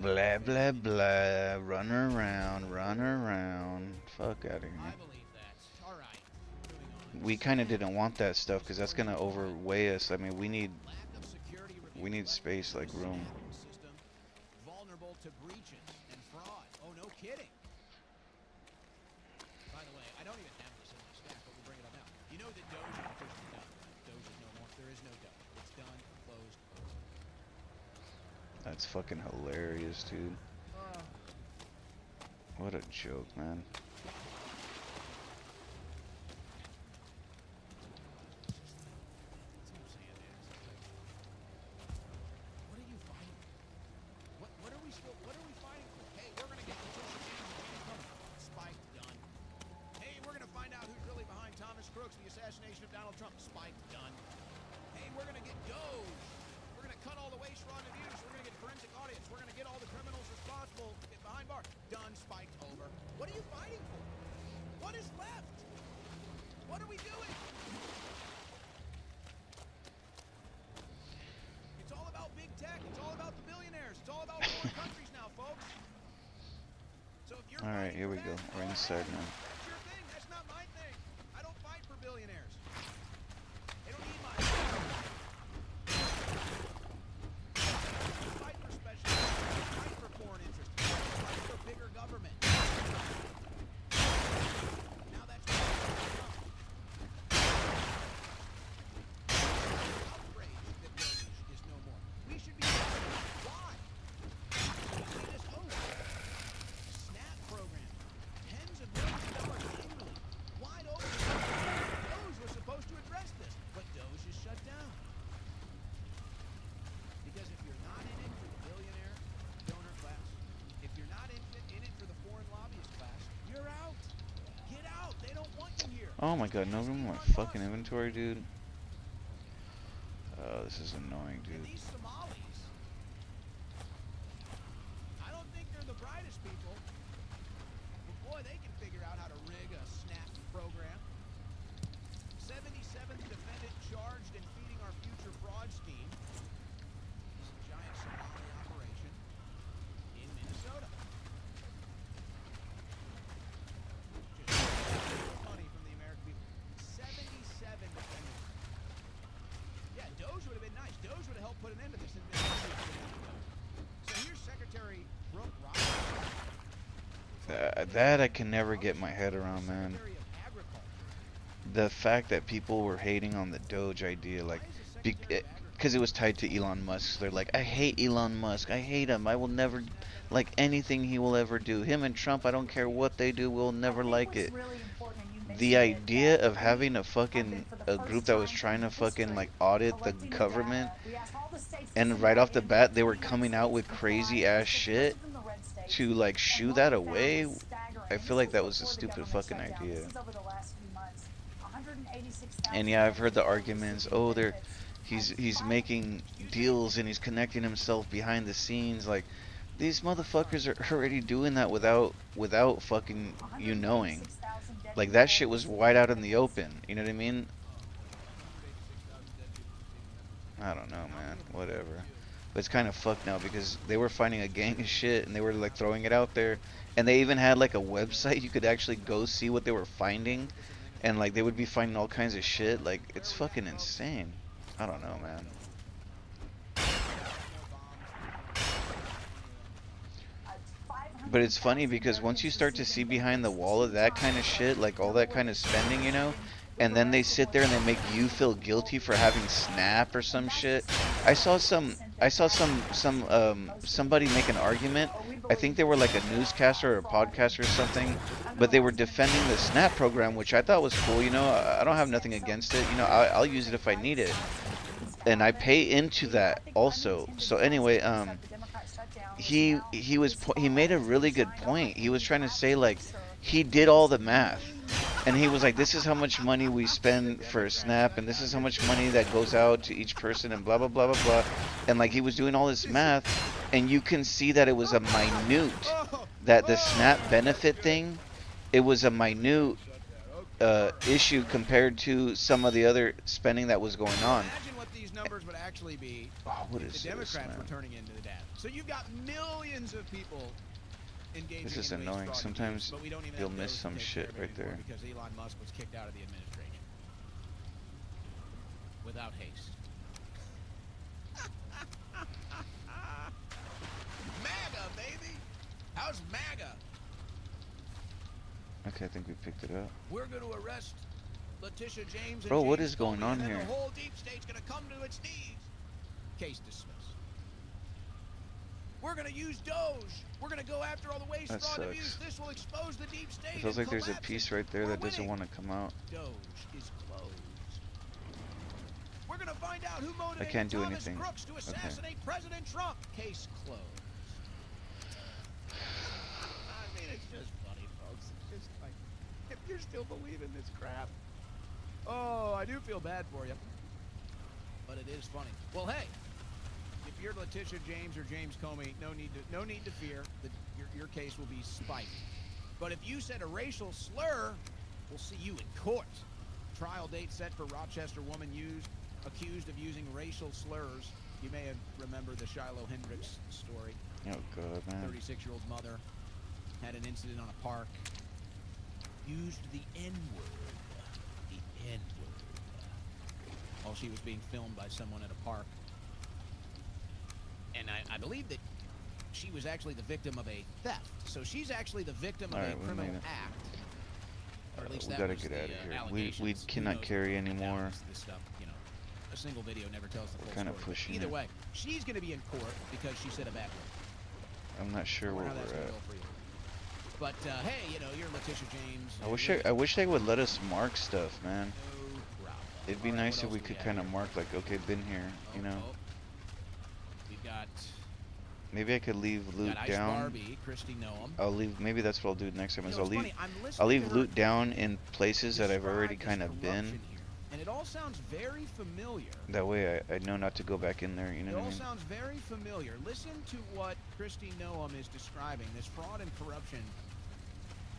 Blah blah blah. Run around, run around. Fuck out of here. We kind of didn't want that stuff because that's gonna overweigh us. I mean, we need space, like room. Vulnerable to breaches and fraud. Oh, no kidding. By the way, I don't even have this in my stack, but we'll bring it up now. You know that Doge is officially done. Doge is no more. There is no Doge. It's done, closed. That's fucking hilarious, dude. What a joke, man. Alright, here we go. We're inside now. That's your thing. That's not my thing. I don't fight for billionaires. They don't need my fight for specialists. Fight for foreign interests. Fight for bigger government. Now that's outrage that Doge is no more. We should be why? This oath. Snap program. Tens of millions of dollars annually. Wide open. Doge was supposed to address this, but Doge is shut down. Because if you're not in it for the billionaire donor class, if you're not in it for the foreign lobbyist class, you're out. Get out. They don't want you here. Oh my god, no room in my fucking inventory, dude. Oh, this is annoying, dude. These Somalis, That I can never get my head around, man. Secretary of Agriculture. The fact that people were hating on the Doge idea, like, because it was tied to Elon Musk. They're like, I hate Elon Musk. I hate him. I will never like anything he will ever do. Him and Trump, I don't care what they do, we'll never like it. The idea of having a fucking a group that was trying to fucking like audit the government, and right off the bat they were coming out with crazy ass shit to like shoo that away. I feel like that was a stupid fucking idea. And yeah, I've heard the arguments. Oh, he's making deals and he's connecting himself behind the scenes. Like, these motherfuckers are already doing that without fucking you knowing. Like, that shit was wide out in the open. You know what I mean? I don't know, man. Whatever. But it's kind of fucked now because they were finding a gang of shit and they were like throwing it out there. And they even had like a website you could actually go see what they were finding. And like they would be finding all kinds of shit. Like, it's fucking insane. I don't know, man. But it's funny because once you start to see behind the wall of that kind of shit, like all that kind of spending, you know, and then they sit there and they make you feel guilty for having Snap or some shit. I saw somebody make an argument. I think they were like a newscaster or a podcaster or something, but they were defending the Snap program, which I thought was cool. You know, I don't have nothing against it. You know, I'll use it if I need it, and I pay into that also. So anyway, he made a really good point. He was trying to say like he did all the math. And he was like, this is how much money we spend for Snap, and this is how much money that goes out to each person, and blah, blah, blah, blah, blah. And, like, he was doing all this math, and you can see that it was a minute, that the Snap benefit thing, it was a minute issue compared to some of the other spending that was going on. Imagine what these numbers would actually be if the Democrats were turning into the data. So you've got millions of people. This is annoying. Sometimes you'll miss some shit right there. Because Elon Musk was kicked out of the administration without haste. MAGA, baby! How's MAGA? Okay, I think we picked it up. We're going to arrest Letitia James and Bro, what James is going Comey, on and here? then the whole deep state's going to come to its knees. Case dismissed. We're going to use Doge. We're going to go after all the waste, That fraud, and sucks. abuse. This will expose the deep state. It feels and like there's a collapse piece it. right there We're that doesn't winning. want to come out. Doge is closed. We're going to find out who motivated can't do Thomas anything. Crooks to assassinate President Trump. Case closed. I mean, it's just funny, folks. It's just like, if you're still believing this crap, oh, I do feel bad for you. But it is funny. Well, hey, if you're Letitia James or James Comey, no need to fear that your case will be spiked. But if you said a racial slur, we'll see you in court. Trial date set for Rochester woman accused of using racial slurs. You may have remembered the Shiloh Hendricks story. Oh god, man. 36-year-old mother had an incident on a park. Used the N-word. The N-word. While she was being filmed by someone at a park. And I believe that she was actually the victim of a theft. So she's actually the victim of a criminal act. Or at least We that gotta was get the out of here. We allegations. Who cannot knows carry what happened anymore. now. This stuff, you know, a single video never tells the full Kind of story. pushing Either it. way, she's going to be in court because she said a bad word. I'm not sure where How that's we're gonna at. go for you. But hey, you know, you're Letitia James. I wish they would let us mark stuff, man. No problem. It'd be All right, nice what if else we do could have kind of here? mark like, okay, been here, you know. We've got Maybe I could leave loot Ice down. Barbie, Christy Noam. I'll leave. Maybe that's what I'll do next time. You Is know, I'll it's leave. funny, I'm listening I'll to leave her loot down in places that I've already describe kind this of been. corruption here. And it all sounds very familiar. That way I know not to go back in there. You know It what I all mean? sounds very familiar. Listen to what Christy Noam is describing, this fraud and corruption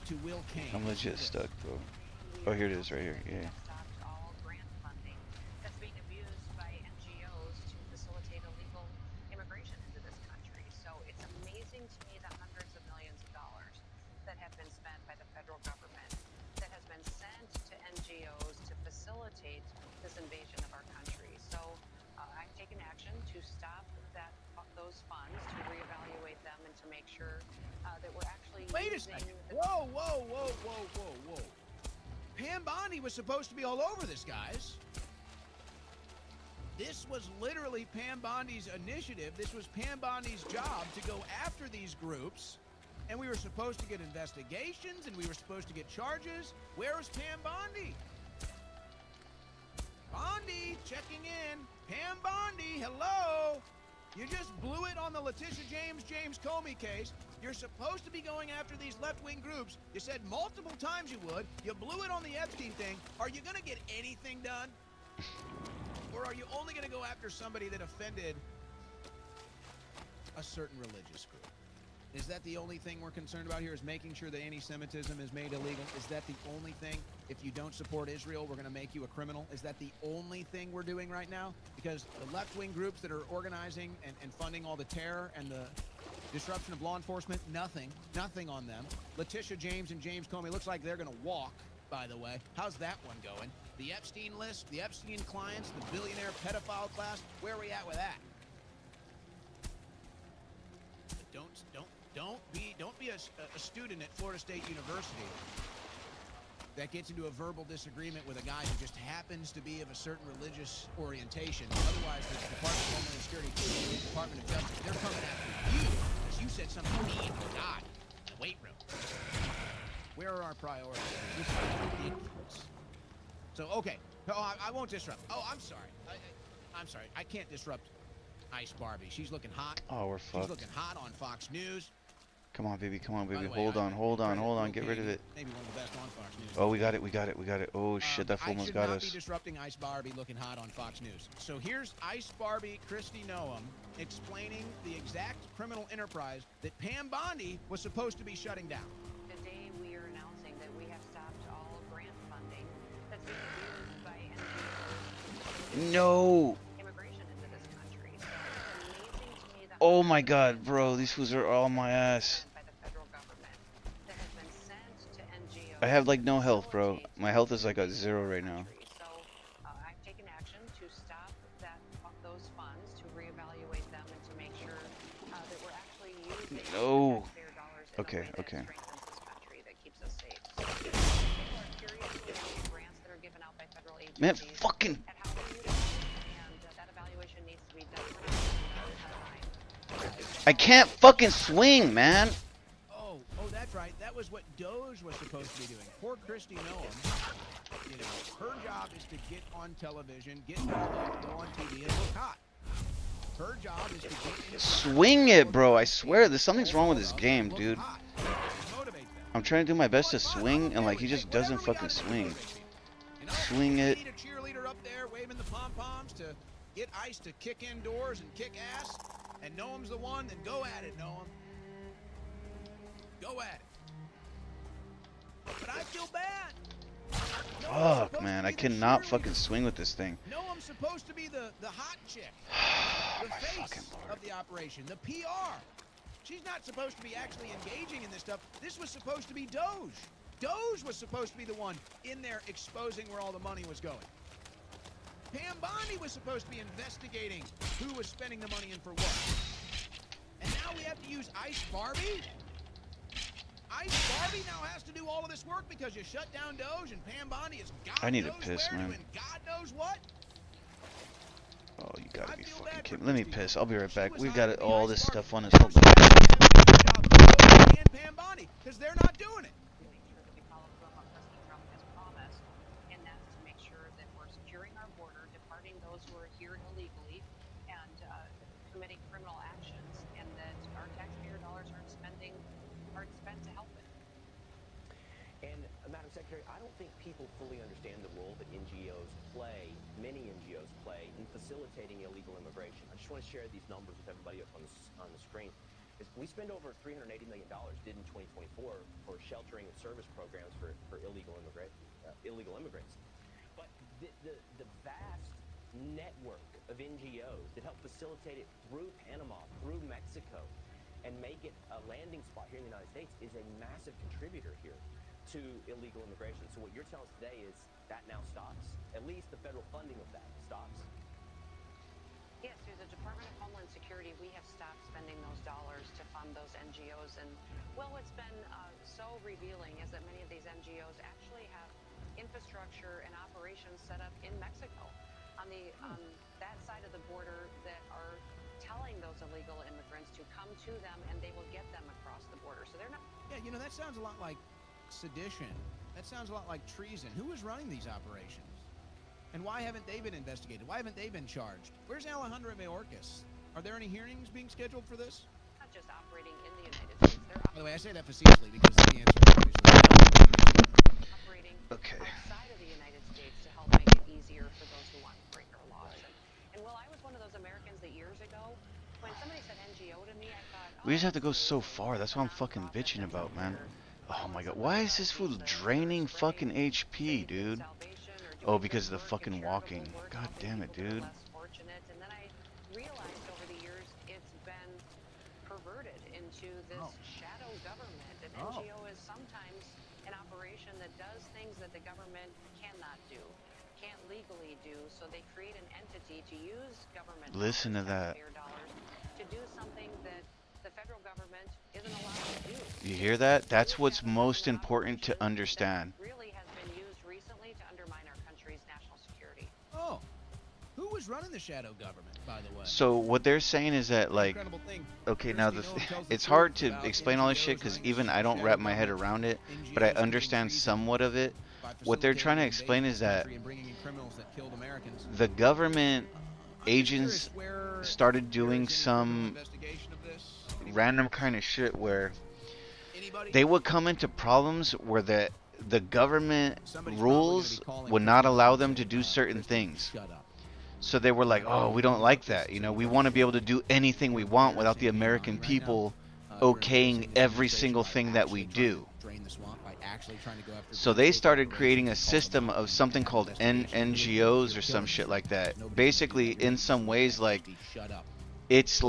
to Will Kane. I'm legit stuck, bro. Oh, here it is, right here. Yeah. Stopped all grant funding that's being abused by NGOs to facilitate illegal immigration into this country. So it's amazing to me the hundreds of millions of dollars that have been spent by the federal government that has been sent to NGOs to facilitate this invasion of our country. So I've taken action to stop those funds, to reevaluate them, and to make sure that we're actually Wait a second. Whoa, whoa, whoa, whoa, whoa, whoa. Pam Bondi was supposed to be all over this, guys. This was literally Pam Bondi's initiative. This was Pam Bondi's job to go after these groups. And we were supposed to get investigations, and we were supposed to get charges. Where was Pam Bondi? Bondi, checking in. Pam Bondi, hello? You just blew it on the Letitia James Comey case. You're supposed to be going after these left-wing groups. You said multiple times you would. You blew it on the Epstein thing. Are you going to get anything done? Or are you only going to go after somebody that offended a certain religious group? Is that the only thing we're concerned about here, is making sure that anti-Semitism is made illegal? Is that the only thing? If you don't support Israel, we're going to make you a criminal? Is that the only thing we're doing right now? Because the left-wing groups that are organizing and funding all the terror and the disruption of law enforcement, nothing on them. Letitia James and James Comey, looks like they're going to walk, by the way. How's that one going? The Epstein list, the Epstein clients, the billionaire pedophile class, where are we at with that? But don't be a student at Florida State University that gets into a verbal disagreement with a guy who just happens to be of a certain religious orientation. Otherwise, the Department of Homeland Security, the Department of Justice, they're coming after you because you said something mean to God in the weight room. Where are our priorities? This is ridiculous. So, okay. Oh, I won't disrupt. Oh, I'm sorry. I'm sorry. I can't disrupt Ice Barbie. She's looking hot. Oh, we're fucked. She's looking hot on Fox News. Come on, baby. Come on, By baby. the way, Hold on. Get rid of it. Maybe one of the best on Fox News. Oh, we got it. Oh, shit. That fool almost got I should not us. be disrupting Ice Barbie looking hot on Fox News. So here's Ice Barbie Kristi Noem explaining the exact criminal enterprise that Pam Bondi was supposed to be shutting down. Today we are announcing that we have stopped all grant funding that's being used by NGOs No. immigration into this country. So it's amazing to me that Oh, my God, bro. These fools are all my ass. by the federal government that has been sent to NGOs. I have, like, no health, bro. My health is, like, at 0 right now. So I've taken action to stop those funds, to reevaluate them, and to make sure that we're actually using No. taxpayer dollars in a way that strengthens this country, that keeps us safe. So people are curious about the grants that are given out by federal agencies. Man, fucking. And how they utilize them, and that evaluation needs to be done at a time. I can't fucking swing, man. Oh, that's right. That was what Doge was supposed to be doing. Poor Kristi Noem. You know, her job is to get on television, get called up, go on TV, and look hot. Her job is to get into Swing it, bro. I swear, there's something's wrong with this game, dude. motivate them. I'm trying to do my best to swing, and, like, he just doesn't fucking swing. You know, Swing it. We need a cheerleader up there waving the pom-poms to get Ice to kick indoors and kick ass. And Noam's the one, then go at it, Noam. Go at it. But I feel bad. Fuck, man. I cannot fucking swing with this thing. Noam's supposed to be the hot chick. The face of the operation, the PR. She's not supposed to be actually engaging in this stuff. This was supposed to be Doge. Doge was supposed to be the one in there exposing where all the money was going. Pam Bondi was supposed to be investigating who was spending the money and for what. And now we have to use Ice Barbie? Ice Barbie now has to do all of this work because you shut down Doge and Pam Bondi is God I need to knows piss, where man. doing God knows what? Oh, you gotta I be feel fucking bad kidding for me. Let me Kristi piss. Noem. I'll be right She back. was We've hired got to be all Ice this Barbie. stuff on us. Now Hold she's on. doing a job for Doge and Pam Bondi because they're not doing it. To make sure that we follow through on what President Trump has promised, and that's to make sure that we're securing our border, departing those who are here illegally, and committing criminal actions, and that our taxpayer dollars aren't spent to help it. And Madam Secretary, I don't think people fully understand the role that NGOs play, many NGOs play, in facilitating illegal immigration. I just want to share these numbers with everybody up on the screen. We spend over $380 million, did in 2024, for sheltering and service programs for illegal immigrants. But the vast network of NGOs that help facilitate it through Panama, through Mexico, and make it a landing spot here in the United States is a massive contributor here to illegal immigration. So what you're telling us today is that now stops. At least the federal funding of that stops. Yes, through the Department of Homeland Security, we have stopped spending those dollars to fund those NGOs. And, well, what's been so revealing is that many of these NGOs actually have infrastructure and operations set up in Mexico on the that side of the border that are telling those illegal immigrants to come to them and they will get them across the border. So they're not. Yeah, you know, that sounds a lot like sedition. That sounds a lot like treason. Who is running these operations? And why haven't they been investigated? Why haven't they been charged? Where's Alejandro Mayorkas? Are there any hearings being scheduled for this? Not just operating in the United States. They're By the way, I say that facetiously because the answer is obviously operating Okay. outside of the United States to help make it easier for those who want to break our laws. And well, I was one of those Americans that years ago, when somebody said NGO to me, I thought, We just have to go so far. That's what I'm fucking bitching about, man. Oh my god. Why is this fool draining fucking HP, dude? Oh, because of the fucking walking. God damn it, dude. less fortunate. And then I realized over the years it's been perverted into this shadow government. An NGO is sometimes an operation that does things that the government cannot do, can't legally do. So they create an entity to use government Listen to that. taxpayer dollars to do something that the federal government isn't allowed to do. You hear that? That's what's most important to understand. Really has been used recently to undermine our country's national security. Oh, who was running the shadow government, by the way? So what they're saying is that, like, Incredible thing. okay, now it's hard to explain all this shit because even I don't wrap my head around it, but I understand somewhat of it. What they're trying to explain is that the government agents started doing some random kind of shit where they would come into problems where the government rules would not allow them to do certain things. So they were like, oh, we don't like that. You know, we want to be able to do anything we want without the American people okaying every single thing that we do. So they started creating a system of something called NGOs or some shit like that. Basically, in some ways, like, it's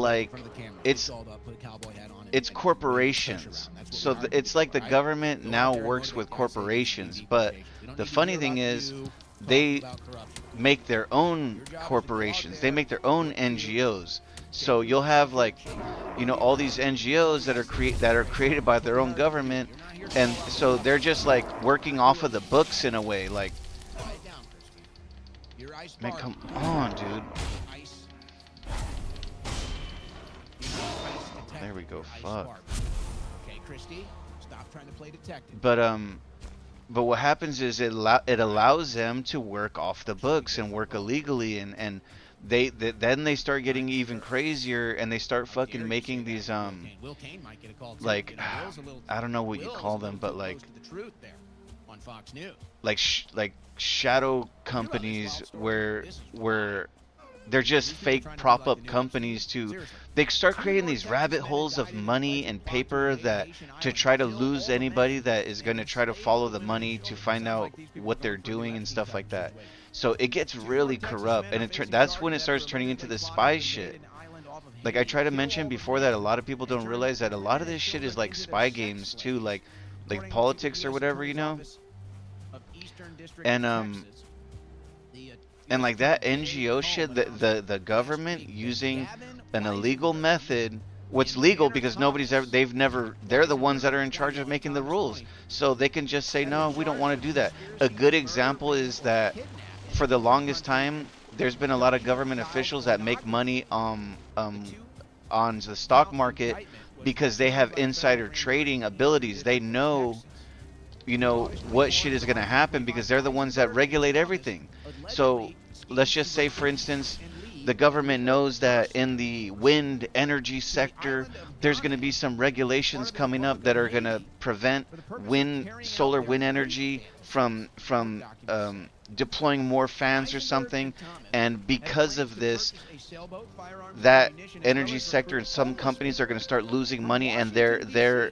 corporations. So it's like the government now works with corporations. But the funny thing is, they make their own corporations. They make their own NGOs. So you'll have, like, you know, all these NGOs that are created by their own government, and so they're just like working off of the books in a way. Like, man, come on, dude. There we go. Fuck. Okay, Christy, stop trying to play detective. But what happens is it allows them to work off the books and work illegally, and then they start getting even crazier, and they start fucking making these like, I don't know what you call them, but like shadow companies where they're just fake prop up companies they start creating these rabbit holes of money and paper that to try to lose anybody that is going to try to follow the money to find out what they're doing and stuff like that. So it gets really corrupt, and that's when it starts turning into the spy shit. Like I tried to mention before, that a lot of people don't realize that a lot of this shit is like spy games too, like politics or whatever, you know. And like that NGO shit, the government using an illegal method, what's legal because they're the ones that are in charge of making the rules. So they can just say, no, we don't want to do that. A good example is that for the longest time, there's been a lot of government officials that make money on the stock market because they have insider trading abilities. They know, you know, what shit is going to happen because they're the ones that regulate everything. So let's just say, for instance, the government knows that in the wind energy sector, there's going to be some regulations coming up that are going to prevent solar wind energy from deploying more fans or something. And because of this, that energy sector and some companies are going to start losing money, and their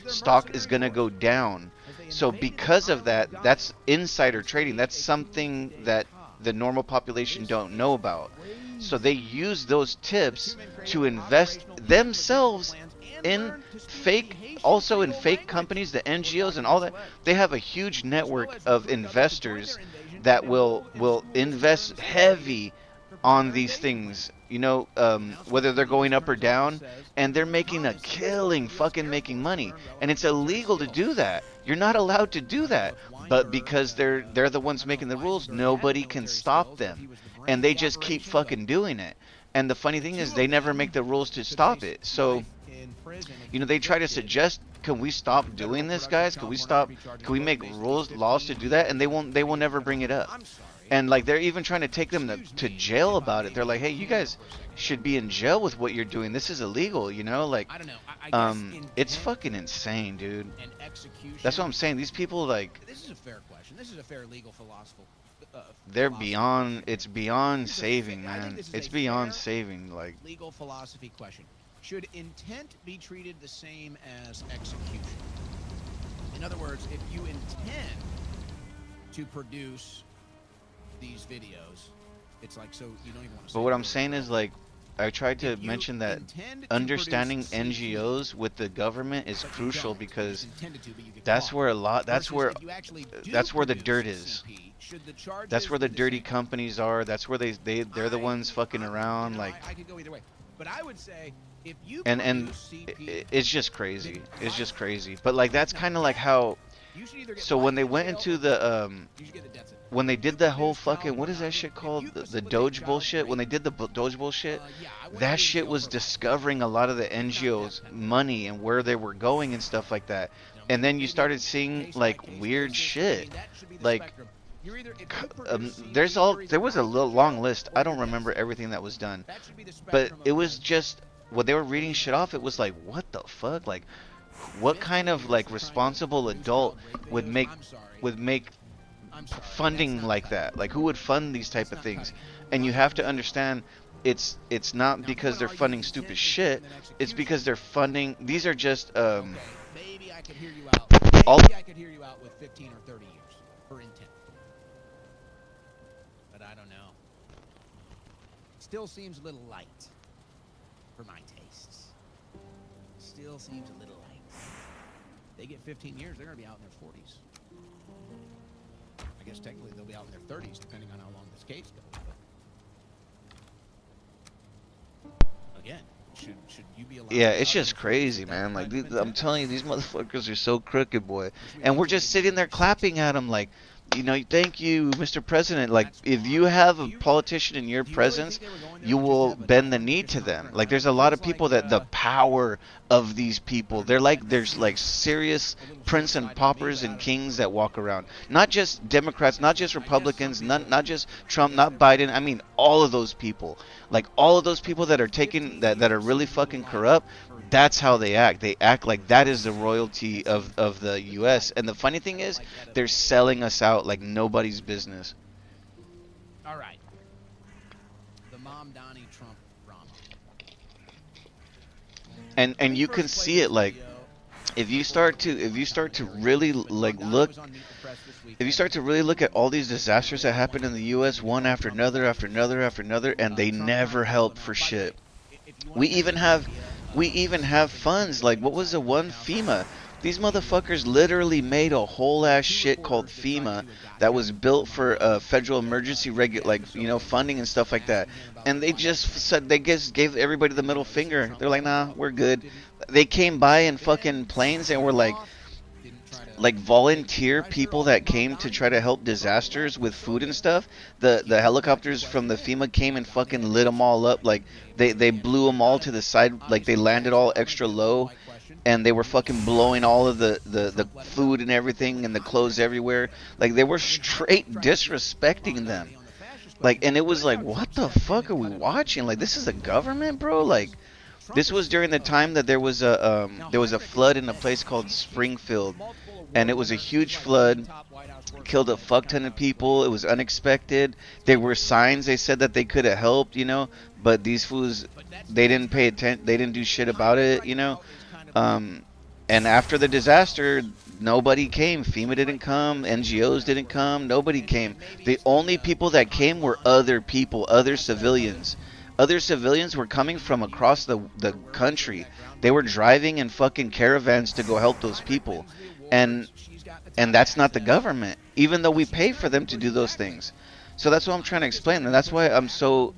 stock is going to go down. So because of that, that's insider trading. That's something that the normal population don't know about. So they use those tips to invest themselves in fake companies, the NGOs and all that. They have a huge network of investors that will invest heavy on these things, you know, whether they're going up or down, and they're making a killing, fucking making money, and it's illegal to do that. You're not allowed to do that, but because they're the ones making the rules, nobody can stop them, and they just keep fucking doing it. And the funny thing is, they never make the rules to stop it. So, you know, they try to suggest, can we stop doing this, guys? Can we make rules, laws to do that? And they will never bring it up. And like, they're even trying to take them to jail about it. They're like, hey, you guys should be in jail with what you're doing. This is illegal, you know? Like, it's fucking insane, dude. That's what I'm saying. These people, like, This is a fair question. This is a fair legal philosophy. they're beyond, it's beyond saving, man. It's beyond saving, like. Legal philosophy question. Should intent be treated the same as execution? In other words, if you intend to produce these videos, it's like, so you don't even want to say. But what I'm saying is, like, I tried to mention that understanding NGOs with the government is crucial, because that's where that's where the dirt is. That's where the dirty companies are. That's where they're the ones fucking around, like. I could go either way, but I would say if you and it's just crazy. It's just crazy. But like, that's kind of like how. So when they went into the when they did the whole fucking, what is that shit called, the Doge bullshit, when they did the Doge bullshit, that shit was discovering a lot of the NGOs money and where they were going and stuff like that. And then you started seeing like weird shit, like there was a long list. I don't remember everything that was done, but it was just when they were reading shit off, it was like, what the fuck, like, what kind of like responsible adult would make funding like that? Like, who would fund these type of things? And you have to understand, it's not because they're funding stupid shit. It's because they're funding. These are just maybe I could hear you out. Maybe I could hear you out with 15 or 30 years for intent. But I don't know. Still seems a little light for my tastes. Still seems a little light. They get 15 years, they're going to be out in their 40s. I guess technically they'll be out in their 30s, depending on how long this case goes. But again, should you be allowed? Yeah, it's just crazy, man. Like, I'm telling you, these motherfuckers are so crooked, boy. And we're just sitting there clapping at them like, you know, thank you, Mr. President. Like, if you have a politician in your presence, you will bend the knee to them. Like, there's a lot of people that the power of these people, there's like serious prince and paupers and kings that walk around. Not just Democrats, not just Republicans, not just Trump, not Biden. I mean, all of those people. Like, all of those people that are that are really fucking corrupt. That's how they act. They act like that is the royalty of the U.S. And the funny thing is, they're selling us out like nobody's business. All right. The Mom Donnie Trump drama. And you can see it, like, if you start to really like look, if you start to really look at all these disasters that happen in the U.S. one after another after another after another, and they never help for shit. We even have funds, like, what was the one, FEMA? These motherfuckers literally made a whole ass shit called FEMA that was built for federal emergency funding and stuff like that. And they just said, they just gave everybody the middle finger. They're like, nah, we're good. They came by in fucking planes and were like volunteer people that came to try to help disasters with food and stuff. The helicopters from the FEMA came and fucking lit them all up. Like, they blew them all to the side. Like, they landed all extra low, and they were fucking blowing all of the food and everything and the clothes everywhere. Like, they were straight disrespecting them. Like, and it was like, what the fuck are we watching? Like, this is the government, bro? Like, this was during the time that there was a flood in a place called Springfield, and it was a huge flood, killed a fuck ton of people. It was unexpected. There were signs they said that they could have helped, you know, but these fools, they didn't pay attention. They didn't do shit about it, you know. And after the disaster, nobody came. FEMA didn't come. NGOs didn't come. Nobody came. The only people that came were other people, other civilians. Other civilians were coming from across the country. They were driving in fucking caravans to go help those people. And that's not the government, even though we pay for them to do those things. So that's what I'm trying to explain, and that's why I'm so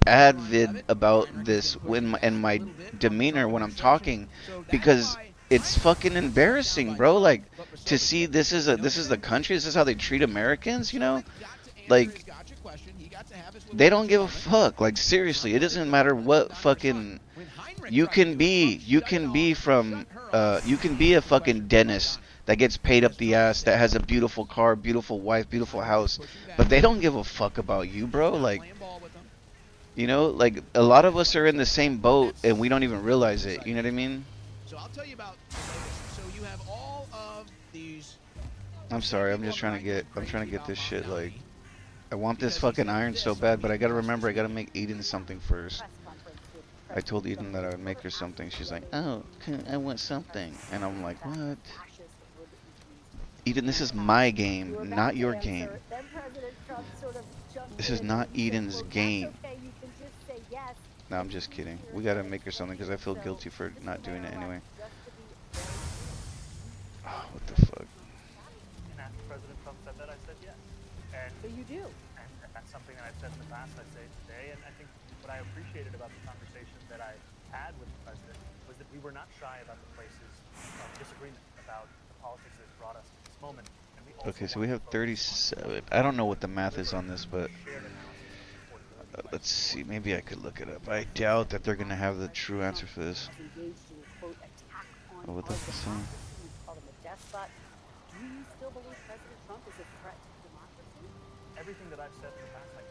avid about this when and my demeanor when I'm talking, because it's fucking embarrassing, bro. Like, to see this is the country, this is how they treat Americans, you know? Like, they don't give a fuck. Like, seriously, it doesn't matter what fucking you can be. You can be a fucking dentist that gets paid up the ass, that has a beautiful car, beautiful wife, beautiful house, but they don't give a fuck about you, bro. Like, you know, like, a lot of us are in the same boat and we don't even realize it. You know what I mean? So I'll tell you about the latest. So you have all of these. I'm sorry. I'm trying to get this shit. Like, I want this fucking iron so bad, but I gotta remember, I gotta make Eden something first. I told Eden that I would make her something. She's like, oh, I want something. And I'm like, what? Eden, this is my game, not your game. This is not Eden's game. No, I'm just kidding. We gotta make her something because I feel guilty for not doing it anyway. Oh, what the fuck? And after President Trump said that, I said yes. And so you do. And that's something that I've said in the past, I say today. And I think what I appreciated about the conversation that I had with the president was that we were not shy about the places of disagreement about the politics that brought us to this moment. And we also Okay, so we have 37. I don't know what the math is on this, but let's see. Maybe I could look it up. I doubt that they're gonna have the true answer for this. Oh, what the fuck? Do you still believe President Trump is a threat to democracy? Everything that I've said in the past, I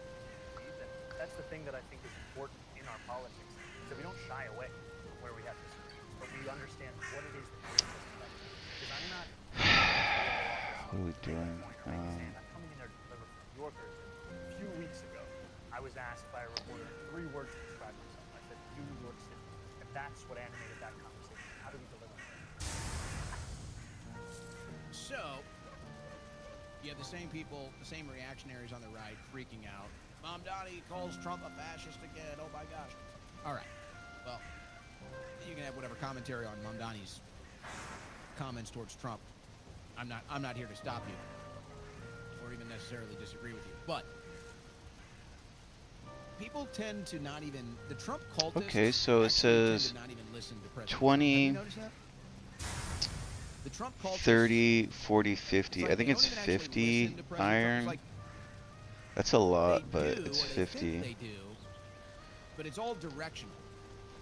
believe that. That's the thing that I think is important in our politics, is that we don't shy away from where we have disagreements, but we understand what it is that makes us better. Because I'm not. What are we doing? I'm coming in there to deliver for New Yorkers. A few weeks ago, I was asked by a reporter 3 words to describe myself. I said, New York City. And that's what animated that conversation. How do we deliver? So, you have the same people, the same reactionaries on the right freaking out. Mom Donnie calls Trump a fascist again. Oh my gosh. All right. Well, you can have whatever commentary on Mom Donnie's comments towards Trump. I'm not here to stop you or even necessarily disagree with you. But people tend to not even the Trump cultists. Okay, so it says 20, 30, 40, 50. I think it's 50 iron. That's a lot, but it's 50. They do, but it's all directional.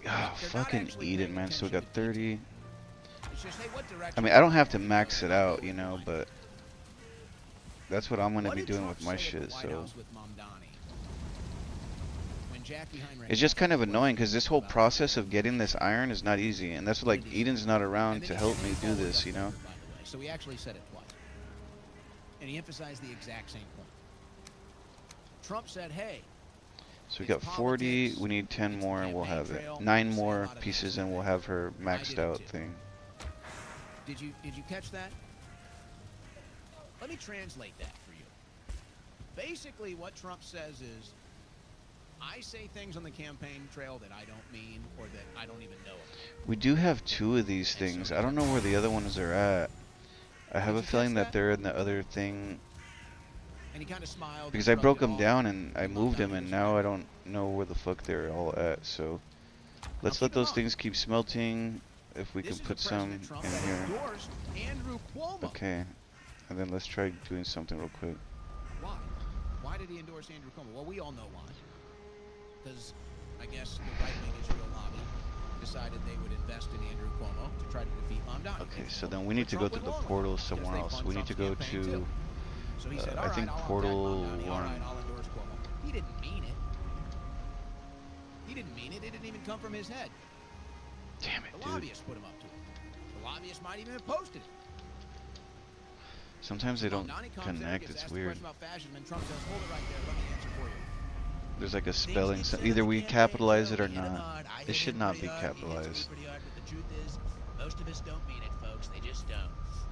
Ah, fucking eat it, man. So we got 30. It's just, hey, what direction? I mean, I don't have to max it out, you know, but that's what I'm going to be doing with my shit, so. It's just kind of annoying because this whole process of getting this iron is not easy, and that's what, like, Eden's not around to help me do this, you know? So he actually said it twice, and he emphasized the exact same point. Trump said, hey. So we got 40, we need 10 more and we'll have it. 9 more pieces and we'll have her maxed out thing. Did you catch that? Let me translate that for you. Basically what Trump says is, I say things on the campaign trail that I don't mean or that I don't even know of. We do have 2 of these things. I don't know where the other ones are at. I have a feeling that they're in the other thing. And he kind of smiled. Because I broke them down and I moved them and now I don't know where the fuck they're all at. So let's let those things keep smelting. If we can put some in here. Okay. And then let's try doing something real quick. Why? Why did he endorse Andrew Cuomo? Well, we all know why. Because I guess the right-wing Israel lobby decided they would invest in Andrew Cuomo to try to defeat Mamdani. Okay, so then we need to go through the portal somewhere else. We need to go to, so he said, I think, portal 1. All right, I'll endorse Cuomo. He didn't mean it. He didn't mean it. It didn't even come from his head. Damn it, the dude. lobbyists put him up to it. The lobbyists might even have posted it. Sometimes they don't connect. It's weird. There's like a spelling. Either we capitalize it or not. It should not be capitalized. The truth is, most of us don't mean it, folks. They just don't.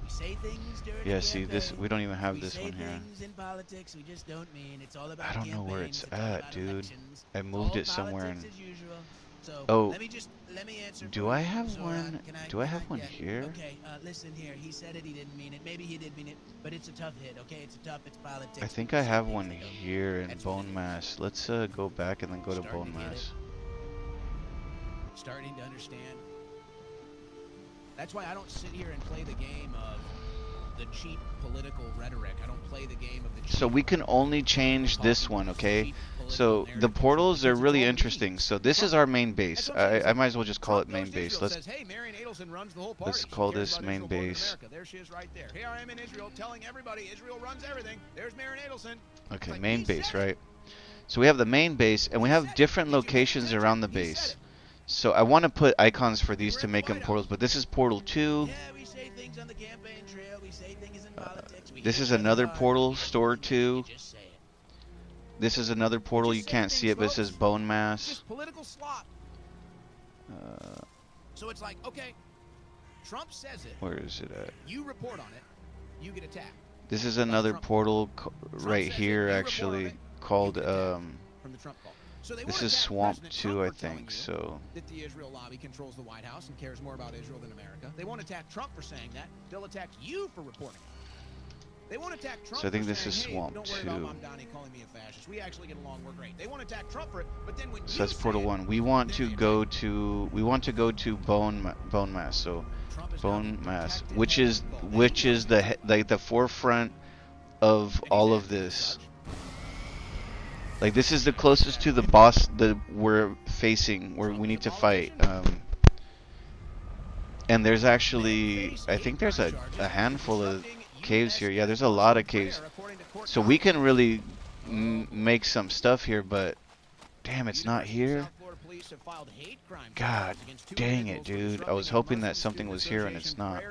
We say things during Yeah, see this. We don't even have this one here. In politics, we just don't mean. It's all about I don't know where it's at, dude. I moved it somewhere and So Oh, let me answer. do for I you, have Zora. one? Do I have one yeah, here? Okay, listen here. He said it. He didn't mean it. Maybe he did mean it, but it's a tough hit. Okay, it's politics. I think We I say have things one they don't mean. here in That's what it bone is. mass. Let's go back and then go to Starting bone to get mass. Starting to understand. That's why I don't sit here and play the game of the cheap political rhetoric. I don't play the game of the cheap. So we can only change this one, okay? So the portals are really interesting. So this is our main base. I might as well just call it main base. Let's call this main base. There she is right there. Here I am in Israel telling everybody Israel runs everything. There's Marion Adelson. Okay, main base, right? So we have the main base, and we have different locations around the base. So I want to put icons for these to make them portals, but this is portal 2. We say things on the campaign trail. We say things in politics. This is another portal, store 2. This is another portal, you can't see it, but it says bone mass. Just political slop. So it's like, okay, Trump says it. Where is it at? You report on it. You get attacked. This is another portal right here, actually, called, From the Trump call. So they this won't is attack Swamp President 2, Trump I for telling think, you so. that the Israel lobby controls the White House and cares more about Israel than America. They won't attack Trump for saying that. They'll attack you for reporting. They won't attack Trump. So I think for this saying, is hey, Swamp don't worry about 2. Mom Donnie calling me a fascist. We actually get along. We're great. They won't attack Trump for it, but then when So you that's portal say it, 1. We want to go to bone mass. So bone mass, which is the forefront of all of this. Like, this is the closest to the boss that we're facing, where we need to fight. And there's actually, I think there's a handful of caves here. Yeah, there's a lot of caves. So we can really make some stuff here, but damn, it's not here. God dang it, dude. I was hoping that something was here and it's not.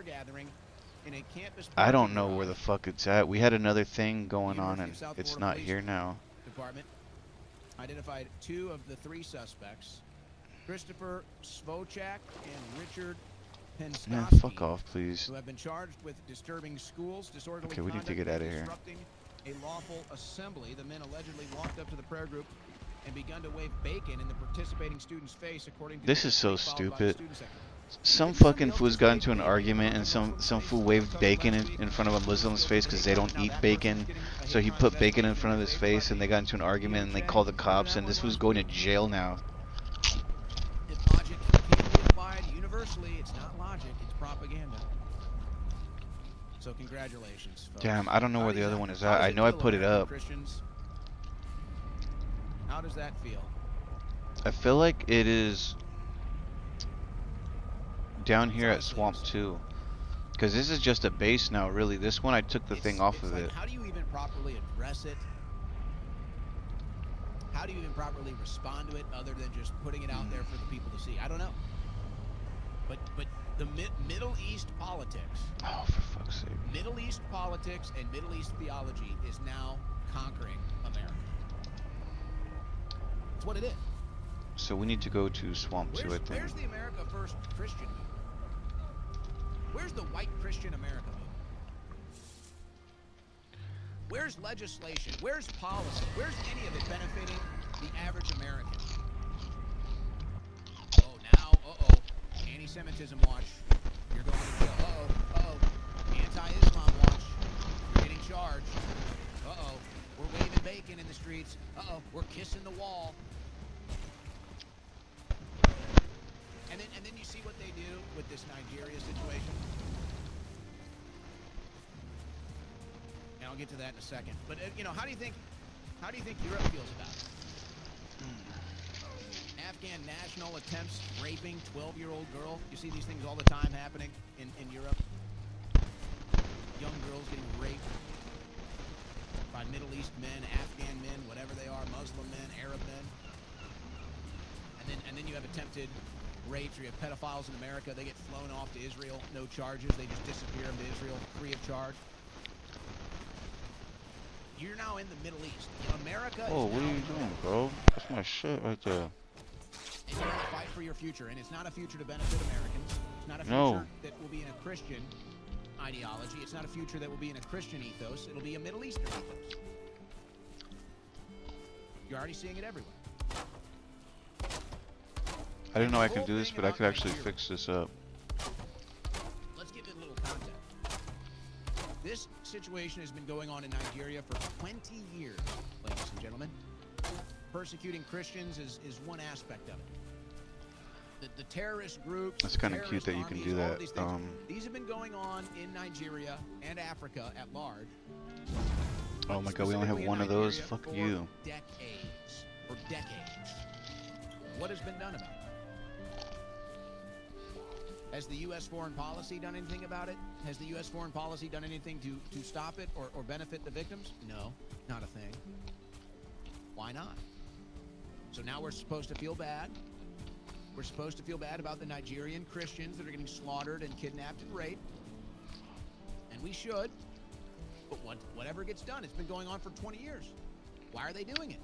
I don't know where the fuck it's at. We had another thing going on and it's not here now. Department identified 2 of the 3 suspects, Christopher Svocek and Richard Penskowski, Man, fuck off, please. who have been charged with disturbing schools, disorderly Okay, we need to conduct, get out of and here. disrupting a lawful assembly. The men allegedly walked up to the prayer group and begun to wave bacon in the participating student's face, according to This is so followed by the stupid. student secretary. Some fucking fools got into an argument and some fool waved bacon in front of a Muslim's face because they don't eat bacon. So he put bacon in front of his face and they got into an argument and they called the cops and this fool's going to jail now. If logic can't be applied universally, it's not logic, it's propaganda. So congratulations, folks. Damn, I don't know where the other one is How at. does I it know I feel, put it American up. Christians? How does that feel? I feel like it is down here at Swamp 2. Because this is just a base now, really. This one, I took the thing off of like, it. how do you even properly address it? How do you even properly respond to it other than just putting it out there for the people to see? I don't know. But the Middle East politics. Oh, for fuck's sake. Middle East politics and Middle East theology is now conquering America. That's what it is. So we need to go to Swamp 2, I think. Where's the America First Christian movement? Where's the white Christian America movement? Where's legislation? Where's policy? Where's any of it benefiting the average American? Oh, now, anti-Semitism watch. You're going to jail. Anti-Islam watch. You're getting charged. We're waving bacon in the streets. We're kissing the wall. And then you see what they do with this Nigeria situation. And I'll get to that in a second. But how do you think Europe feels about it? Afghan national attempts raping 12-year-old girl. You see these things all the time happening in Europe. Young girls getting raped by Middle East men, Afghan men, whatever they are, Muslim men, Arab men. And then you have attempted rapes, or you have pedophiles in America. They get flown off to Israel, no charges. They just disappear into Israel free of charge. You're now in the Middle East. America Oh, is what now are you doing, bro? That's my shit right there. And you have to fight for your future. And it's not a future to benefit Americans. It's not a future No. that will be in a Christian ideology. It's not a future that will be in a Christian ethos. It'll be a Middle Eastern ethos. You're already seeing it everywhere. I didn't know I The could whole do this, thing but I about could actually Nigeria- fix this up. Let's give it a little context. This situation has been going on in Nigeria for 20 years, ladies and gentlemen. Persecuting Christians is one aspect of it. The terrorist groups. That's the kind of cute terrorist that you can armies, do all that. these things, these have been going on in Nigeria and Africa at large. Oh my god, we only have specifically in one of those. Nigeria Fuck for you. Decades. For decades. What has been done about it? Has the U.S. foreign policy done anything about it? Has the U.S. foreign policy done anything to stop it or benefit the victims? No, not a thing. Why not? So now we're supposed to feel bad. We're supposed to feel bad about the Nigerian Christians that are getting slaughtered and kidnapped and raped. And we should. But whatever gets done, it's been going on for 20 years. Why are they doing it?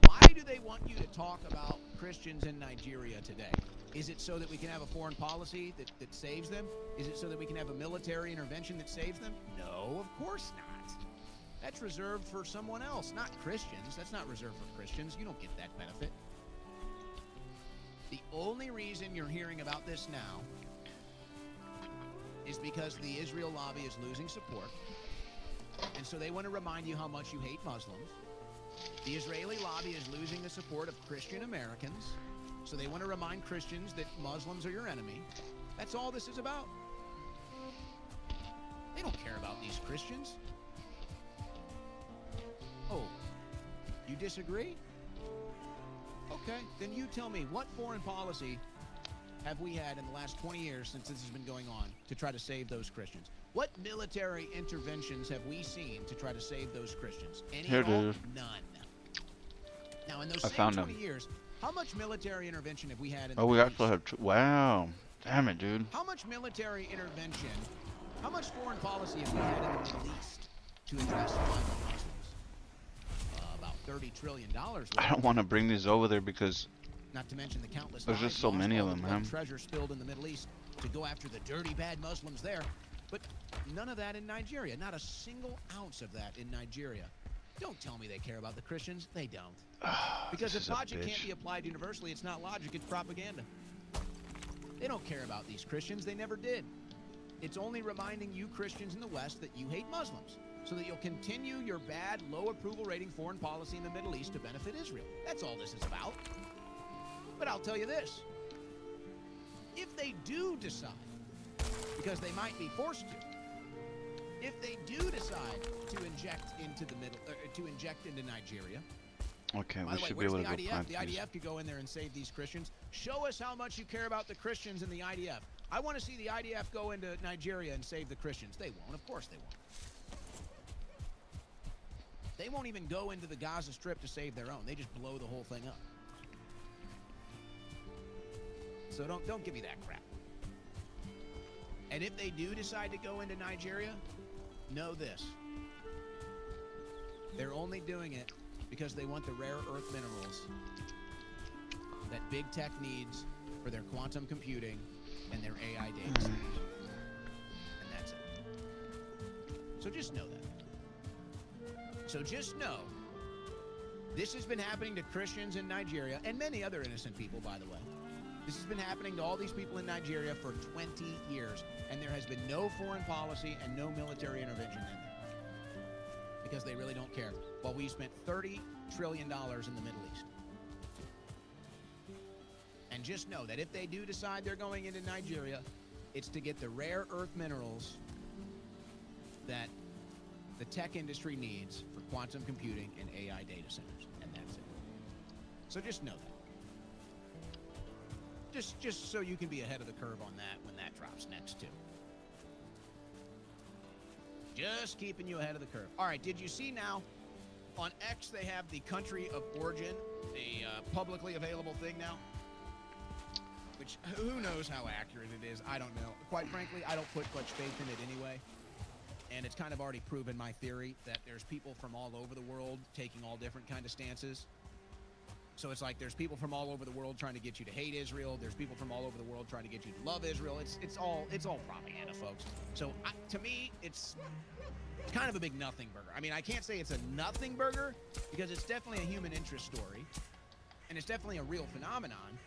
Why do they want you to talk about Christians in Nigeria today? Is it so that we can have a foreign policy that saves them? Is it so that we can have a military intervention that saves them? No, of course not. That's reserved for someone else, not Christians. That's not reserved for Christians. You don't get that benefit. The only reason you're hearing about this now is because the Israel lobby is losing support. And so they want to remind you how much you hate Muslims. The Israeli lobby is losing the support of Christian Americans. So they want to remind Christians that Muslims are your enemy. That's all this is about. They don't care about these Christians. Oh, you disagree? Okay, then you tell me, what foreign policy have we had in the last 20 years since this has been going on to try to save those Christians? What military interventions have we seen to try to save those Christians? Any Here at it all? is. None. Now, in those I same found 20 them. years, how much military intervention have we had in the Oh, we Middle actually East? have two. Wow. Damn it, dude. How much military intervention, how much foreign policy have we had in the Middle East to address violent Muslims? About $30 trillion. I don't want to bring these over there because Not to mention the countless there's lives just so lost, many all of the them, blood man. treasure spilled in the Middle East to go after the dirty, bad Muslims there. But none of that in Nigeria. Not a single ounce of that in Nigeria. Don't tell me they care about the Christians. They don't. Because This if is a logic can't bitch. be applied universally, it's not logic, it's propaganda. They don't care about these Christians. They never did. It's only reminding you Christians in the West that you hate Muslims, so that you'll continue your bad, low approval rating foreign policy in the Middle East to benefit Israel. That's all this is about. But I'll tell you this. If they do decide, because they might be forced to, if they do decide to inject into Nigeria. Okay, By we the way, should be where's able the to go IDF? plant The these. IDF could go in there and save these Christians. Show us how much you care about the Christians in the IDF. I want to see the IDF go into Nigeria and save the Christians. They won't. Of course they won't. They won't even go into the Gaza Strip to save their own. They just blow the whole thing up. So don't give me that crap. And if they do decide to go into Nigeria, know this. They're only doing it because they want the rare earth minerals that big tech needs for their quantum computing and their AI data centers. And that's it. So just know that. So just know, this has been happening to Christians in Nigeria and many other innocent people, by the way. This has been happening to all these people in Nigeria for 20 years, and there has been no foreign policy and no military intervention in there. Because they really don't care. While we spent $30 trillion in the Middle East. And just know that if they do decide they're going into Nigeria, it's to get the rare earth minerals that the tech industry needs for quantum computing and AI data centers. And that's it. So just know that. Just so you can be ahead of the curve on that when that drops next, too. Just keeping you ahead of the curve. All right, did you see now? On X, they have the country of origin, a publicly available thing now. Which, who knows how accurate it is? I don't know. Quite frankly, I don't put much faith in it anyway. And it's kind of already proven my theory that there's people from all over the world taking all different kind of stances. So it's like there's people from all over the world trying to get you to hate Israel. There's people from all over the world trying to get you to love Israel. It's all propaganda, folks. So to me, it's kind of a big nothing burger. I mean, I can't say it's a nothing burger because it's definitely a human interest story, and it's definitely a real phenomenon.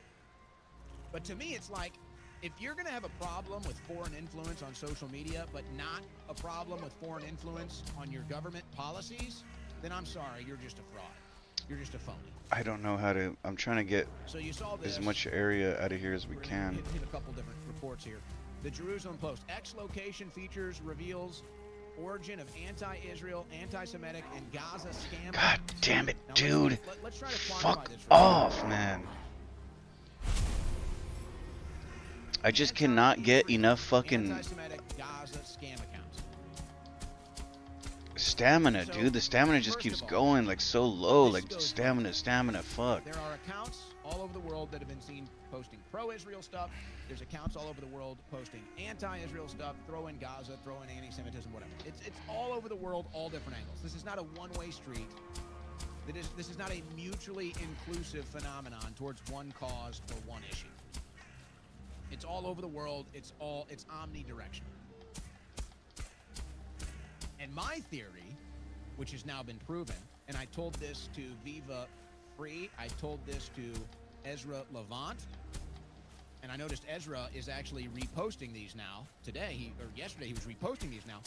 But to me, it's like, if you're going to have a problem with foreign influence on social media, but not a problem with foreign influence on your government policies, then I'm sorry, you're just a fraud. You're just a phony. I don't know how to. I'm trying to get So you saw this. as much area out of here as we We're can. gonna hit a couple different reports here. The Jerusalem Post. X location features reveals origin of anti-Israel, anti-Semitic, and Gaza scam. God damn it, Now, dude. let's try to quantify Fuck this real off, man. I just cannot get enough fucking Anti-Semitic Gaza scam accounts. stamina, dude. The stamina just keeps going like so low. Like stamina, fuck. There are accounts all over the world that have been seen posting pro-Israel stuff. There's accounts all over the world posting anti-Israel stuff, throw in Gaza, throw in anti-Semitism, whatever. It's all over the world, all different angles. This is not a one-way street. This is not a mutually inclusive phenomenon towards one cause or one issue. It's all over the world. It's omnidirectional. And my theory, which has now been proven, and I told this to Viva Free, I told this to Ezra Levant, and I noticed Ezra is actually reposting these now. Yesterday he was reposting these now.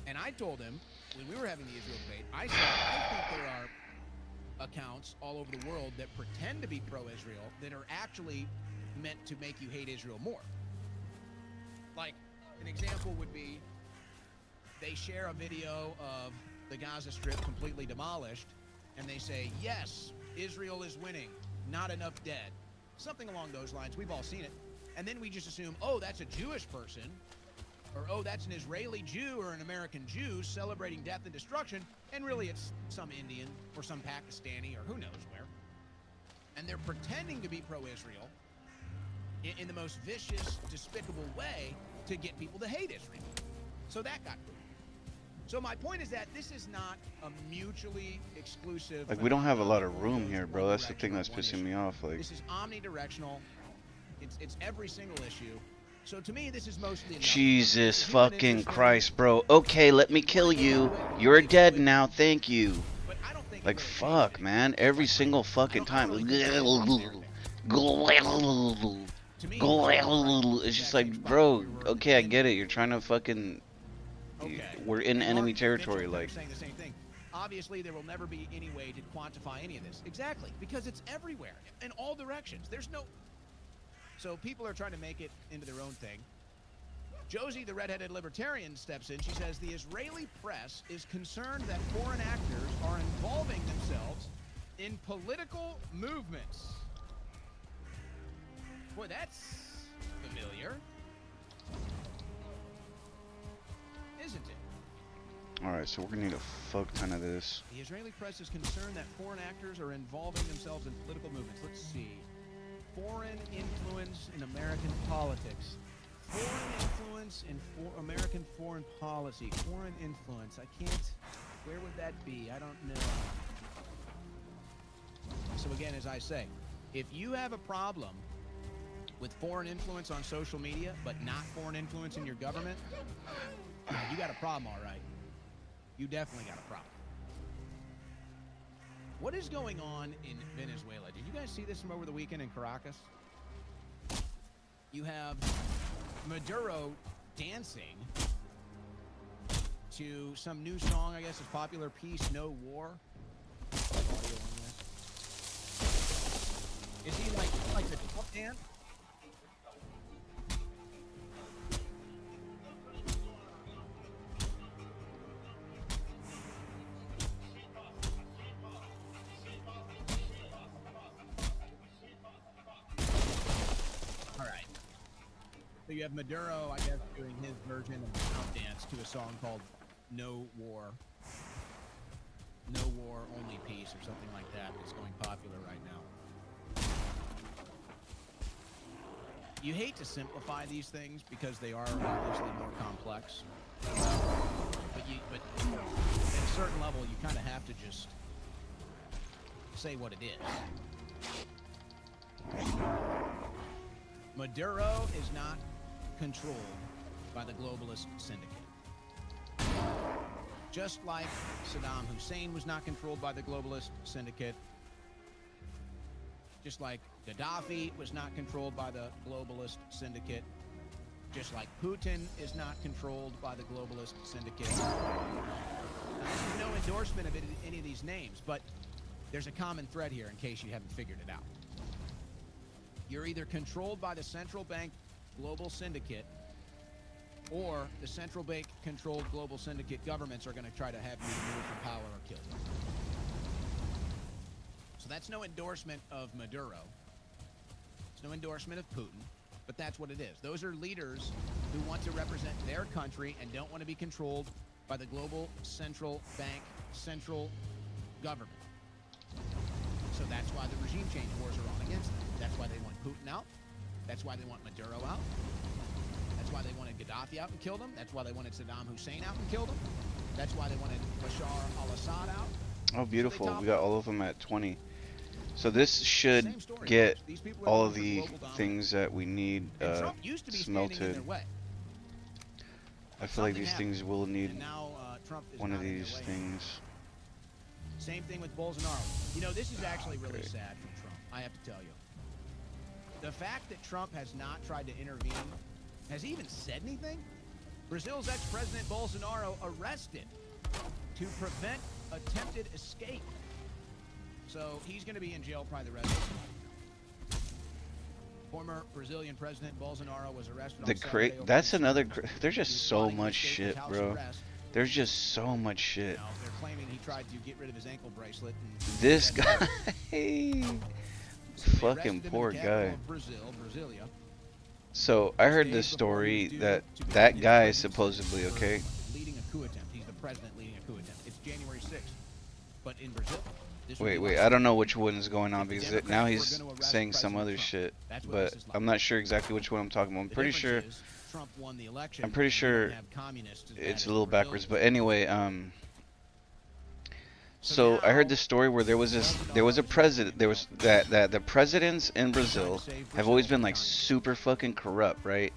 And I told him, when we were having the Israel debate, I said, I think there are accounts all over the world that pretend to be pro-Israel that are actually meant to make you hate Israel more. Like, an example would be, they share a video of the Gaza Strip completely demolished, and they say, yes, Israel is winning, not enough dead. Something along those lines. We've all seen it. And then we just assume, oh, that's a Jewish person, or oh, that's an Israeli Jew or an American Jew celebrating death and destruction, and really it's some Indian or some Pakistani or who knows where. And they're pretending to be pro-Israel in the most vicious, despicable way to get people to hate Israel. So that got proven. So my point is that this is not a mutually exclusive. Like, we don't have a lot of room here, bro. That's the thing that's pissing me off. Like, this is omnidirectional. It's every single issue. So to me, this is mostly. Jesus fucking Christ, bro. Okay, let me kill you. You're dead now. Thank you. Like, fuck, man. Every single fucking time. It's just like, bro. Okay, I get it. You're trying to fucking. We're in enemy territory, like. Saying the same thing. Obviously, there will never be any way to quantify any of this. Exactly, because it's everywhere, in all directions. There's no. So people are trying to make it into their own thing. Josie, the redheaded libertarian, steps in. She says the Israeli press is concerned that foreign actors are involving themselves in political movements. Boy, that's familiar. Isn't it? Alright, so we're gonna need a fuck ton of this. The Israeli press is concerned that foreign actors are involving themselves in political movements. Let's see. Foreign influence in American politics. Foreign influence in American foreign policy. Foreign influence. I can't. Where would that be? I don't know. So again, as I say, if you have a problem with foreign influence on social media, but not foreign influence in your government, you got a problem, all right. You definitely got a problem. What is going on in Venezuela? Did you guys see this from over the weekend in Caracas? You have Maduro dancing to some new song, I guess is popular, Peace, No War. Is he like the top dance? So you have Maduro, I guess, doing his version of the Trump dance to a song called No War. No War, Only Peace, or something like that. It's going popular right now. You hate to simplify these things because they are obviously more complex. But at a certain level, you kind of have to just say what it is. Maduro is not controlled by the globalist syndicate. Just like Saddam Hussein was not controlled by the globalist syndicate, Just like Gaddafi was not controlled by the globalist syndicate, just like Putin is not controlled by the globalist syndicate. No endorsement of any of these names, but there's a common thread here in case you haven't figured it out. You're either controlled by the central bank global syndicate, or the central bank controlled global syndicate governments are going to try to have you removed from power or killed. So that's no endorsement of Maduro. It's no endorsement of Putin, but that's what it is. Those are leaders who want to represent their country and don't want to be controlled by the global central bank, central government. So that's why the regime change wars are on against them. That's why they want Putin out. That's why they want Maduro out. That's why they wanted Gaddafi out and killed him. That's why they wanted Saddam Hussein out and killed him. That's why they wanted Bashar al-Assad out. Oh, beautiful. We got all of them at 20. So this should get all of the things that we need smelted. I feel like these things will need one of these things. Same thing with Bolsonaro. You know, this is actually really sad from Trump, I have to tell you. The fact that Trump has not tried to intervene, has he even said anything? Brazil's ex-president Bolsonaro arrested to prevent attempted escape. So he's going to be in jail probably the rest of his life. Former Brazilian President Bolsonaro was arrested on Saturday. That's another. There's just so much shit, bro. There's just so much shit. They're claiming he tried to get rid of his ankle bracelet. This guy, fucking poor guy. So I heard this story that that guy is supposedly leading a coup attempt. He's the president leading a coup attempt. It's January 6th, but in Brazil. Wait, I don't know which one is going on because now he's saying some other shit, but I'm not sure exactly which one I'm talking about. I'm pretty sure. I'm pretty sure it's a little backwards, but anyway, so I heard this story where there was a president, that the presidents in Brazil have always been like super fucking corrupt, right?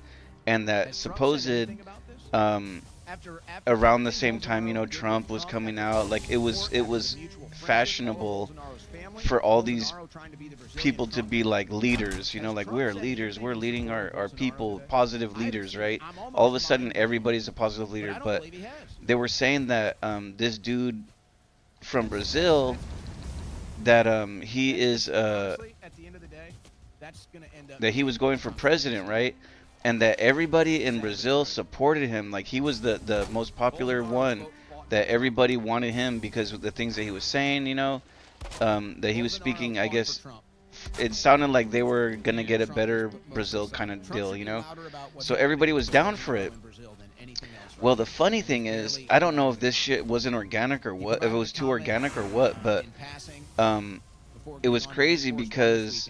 And that supposed around the same time, you know, Trump was coming out, like it was fashionable for all these people to be like leaders, you know, like we're leaders, we're leading our people, positive leaders, right? All of a sudden everybody's a positive leader, but they were saying that this dude from Brazil, that he is that he was going for president, right? And that everybody in Brazil supported him. Like he was the most popular one, that everybody wanted him because of the things that he was saying, you know, that he was speaking. I guess it sounded like they were gonna get a better Brazil kind of deal, you know. So everybody was down for it. Well, the funny thing is, I don't know if this shit wasn't organic or what, if it was too organic or what, but it was crazy because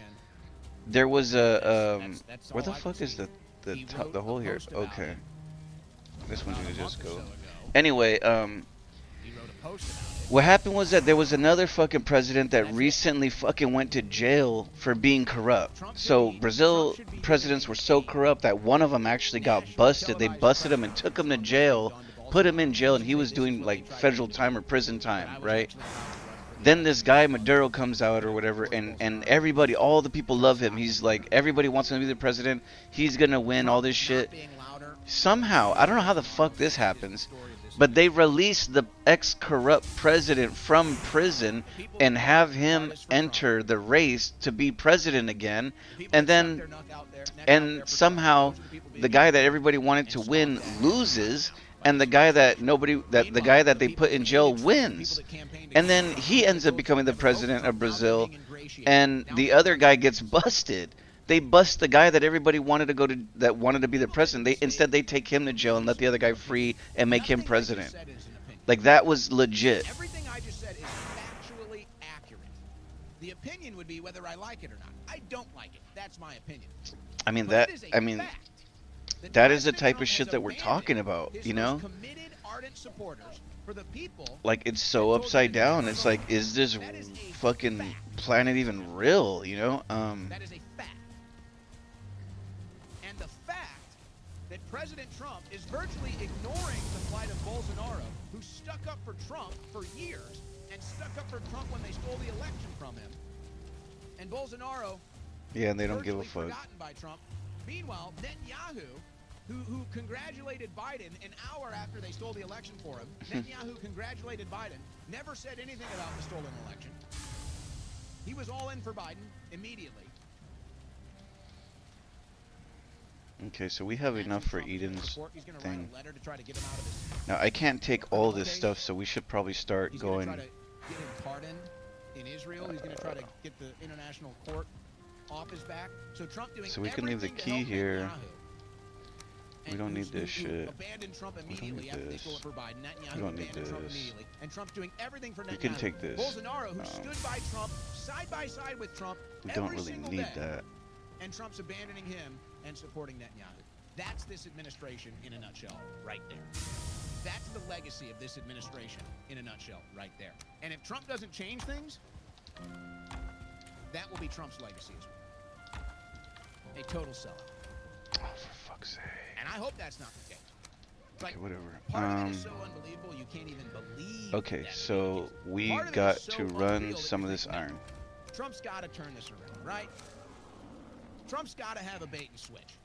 there was a where the fuck is the hole here? Okay, this one's gonna just go. Anyway, what happened was that there was another fucking president that recently fucking went to jail for being corrupt. So Brazil presidents were so corrupt that one of them actually got busted. They busted him and took him to jail, put him in jail, and he was doing like federal time or prison time, right? Then this guy Maduro comes out or whatever, and everybody, all the people love him. He's like, everybody wants him to be the president. He's gonna win all this shit. Somehow, I don't know how the fuck this happens, but they release the ex-corrupt president from prison and have him enter the race to be president again, and somehow the guy that everybody wanted to win loses, and the guy that the guy that they put in jail wins, and then he ends up becoming the president of Brazil, and the other guy gets busted. They bust the guy that everybody wanted to be the president. Instead they take him to jail and let the other guy free and make him president. Like that was legit. Everything I just said is factually accurate. The opinion would be whether I like it or not. I don't like it. That's my opinion. I mean that is the type of shit that we're talking about, you know? Like it's so upside down. It's like, is this fucking planet even real, you know? That is a fact. And the fact that President Trump is virtually ignoring the plight of Bolsonaro, who stuck up for Trump for years and stuck up for Trump when they stole the election from him, And Bolsonaro, Yeah, and they don't give a virtually fuck. forgotten by Trump. Meanwhile, Netanyahu, who congratulated Biden an hour after they stole the election for him, Netanyahu congratulated Biden, never said anything about the stolen election. He was all in for Biden immediately. Okay, so we have enough for Eden's He's going to thing. write a letter to try to get him out of his. Now I can't take all this stuff, so we should probably start He's going. going to try to get him pardoned in Israel. He's going to try to get the international court off his back. So Trump doing So we can leave the everything to key help here. Netanyahu. We And don't need who this shit. abandoned Trump We don't immediately need after they this. stole it for Biden. Netanyahu We don't need abandoned Trump this. immediately. And Trump's doing everything for Netanyahu. We can take this. Bolsonaro, who stood by Trump, side by side with Trump, We every don't really single need day. that. And Trump's abandoning him and supporting Netanyahu. That's this administration in a nutshell, right there. That's the legacy of this administration in a nutshell, right there. And if Trump doesn't change things, that will be Trump's legacy as well. A total sellout. Oh, for fuck's sake. And I hope that's not the case. Like, Okay, whatever. part of it is so unbelievable you can't even believe. Okay, that so we Part of it got is so to unreal run that some you of this think, no, iron. Trump's got to turn this around, right? Trump's got to have a bait and switch.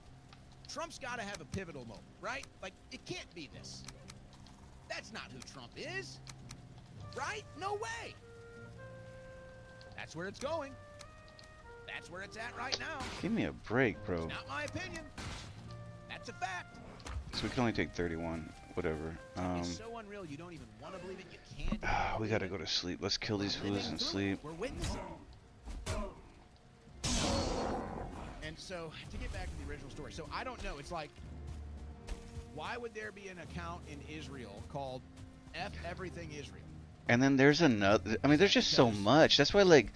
Trump's got to have a pivotal moment, right? Like, it can't be this. That's not who Trump is, right? No way. That's where it's going. That's where it's at right now. Give me a break, bro. It's not my opinion. That's a fact. So we can only take 31. Whatever. It's so unreal you don't even want to believe it. You can't. We gotta go to sleep. Let's kill these fools and sleep. We're witnessing. And so, to get back to the original story, so I don't know. It's like, why would there be an account in Israel called F Everything Israel? And then there's another. I mean, there's just so much. That's why, like,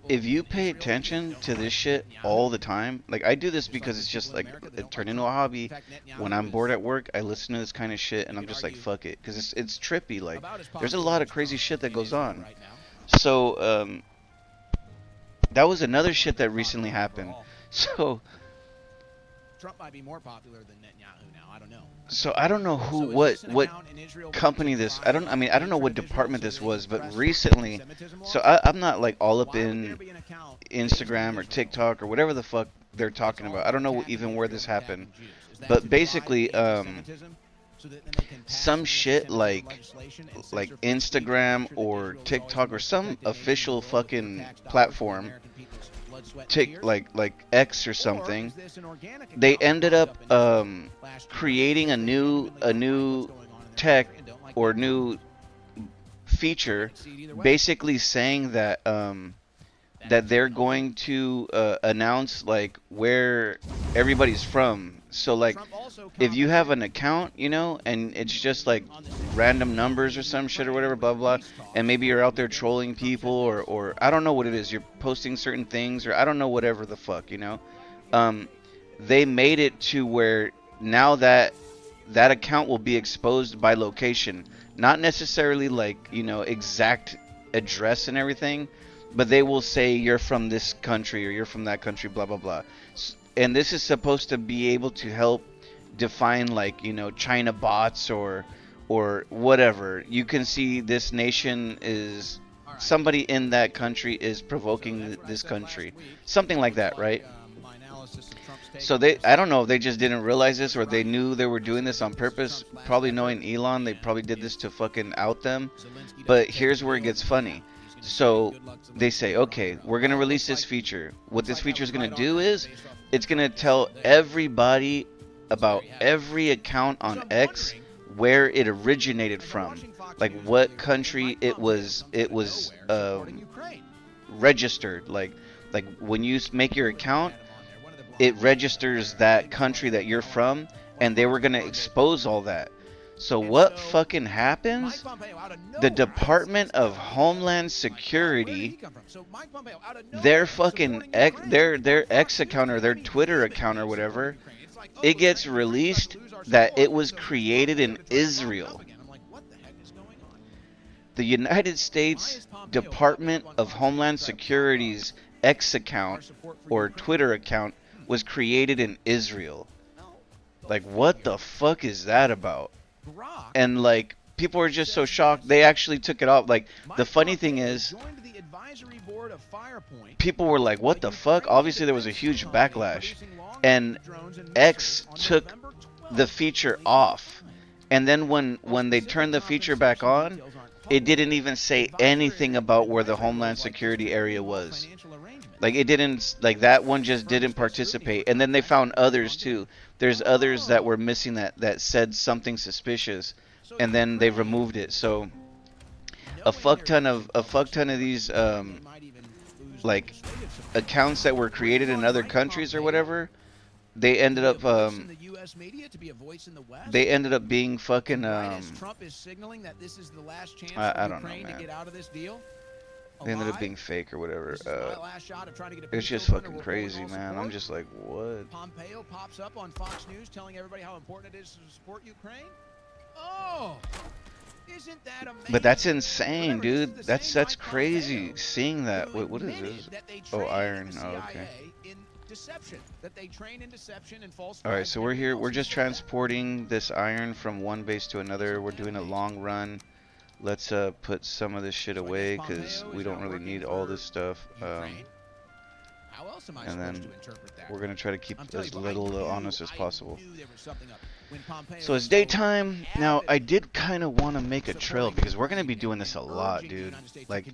if you pay attention to this shit all the time, like I do this because it's just like it turned into a hobby. When I'm bored at work, I listen to this kind of shit, and I'm just like, fuck it, because it's trippy. Like, there's a lot of crazy shit that goes on. So, that was another shit that recently happened. So, Trump might be more popular than Netanyahu now. I don't know. so I don't know who, what company this. I don't know what department this was, but recently. So I'm not like all up in Instagram or TikTok or whatever the fuck they're talking about. I don't know even where this happened, but basically, some shit like Instagram or TikTok or some official fucking platform, like X or something, they ended up creating a new tech or new feature, basically saying that that they're going to announce like where everybody's from. So like, if you have an account, you know, and it's just like random numbers or some shit or whatever, blah blah, and maybe you're out there trolling people or I don't know what it is, you're posting certain things or I don't know, whatever the fuck, you know. They made it to where now that account will be exposed by location, not necessarily like, you know, exact address and everything, but they will say you're from this country or you're from that country, blah blah blah. And this is supposed to be able to help define, like, you know, China bots or whatever. You can see this nation is, somebody in that country is provoking this country, something like that, right? So I don't know if they just didn't realize this or they knew they were doing this on purpose. Probably knowing Elon, they probably did this to fucking out them. But here's where it gets funny. So they say, okay, we're going to release this feature. What this feature is going to do is it's going to tell everybody about every account on X where it originated from, like what country it was registered. Like when you make your account, it registers that country that you're from, and they were going to expose all that. So what fucking happens? The Department of Homeland Security, their fucking their X account or their Twitter account or whatever, it gets released that it was created in Israel. The United States Department of Homeland Security's X account or Twitter account was created in Israel. Like, what the fuck is that about? And like, people are just so shocked they actually took it off. Like, the funny thing is, advisory board of Firepoint. people were like, what the fuck? Obviously there was a huge backlash, and X took the feature off, and then when they turned the feature back on, it didn't even say anything about where the Homeland Security area was. Like, it didn't, like, that one just didn't participate. And then they found others too. There's others that were missing that said something suspicious, and then they removed it. So a fuck ton of these like accounts that were created in other countries or whatever, they ended up being fucking Trump is signaling that this is the last chance I for don't know, Ukraine to man. get out of this deal. They ended up being fake or whatever. It's just fucking crazy, man. I'm just like, what? Pompeo pops up on Fox News telling everybody how important it is to support Ukraine. Oh, isn't that amazing? But that's insane, dude. That's crazy. Seeing that. Wait, what is this? Oh, iron. Oh, okay. Deception, that they train in deception and false. All right, so we're here. We're just transporting this iron from one base to another. We're doing a long run. Let's put some of this shit away because we don't really need all this stuff. And then we're gonna try to keep as little on us as possible. So it's daytime now. I did kind of want to make a trail because we're gonna be doing this a lot, dude. Like,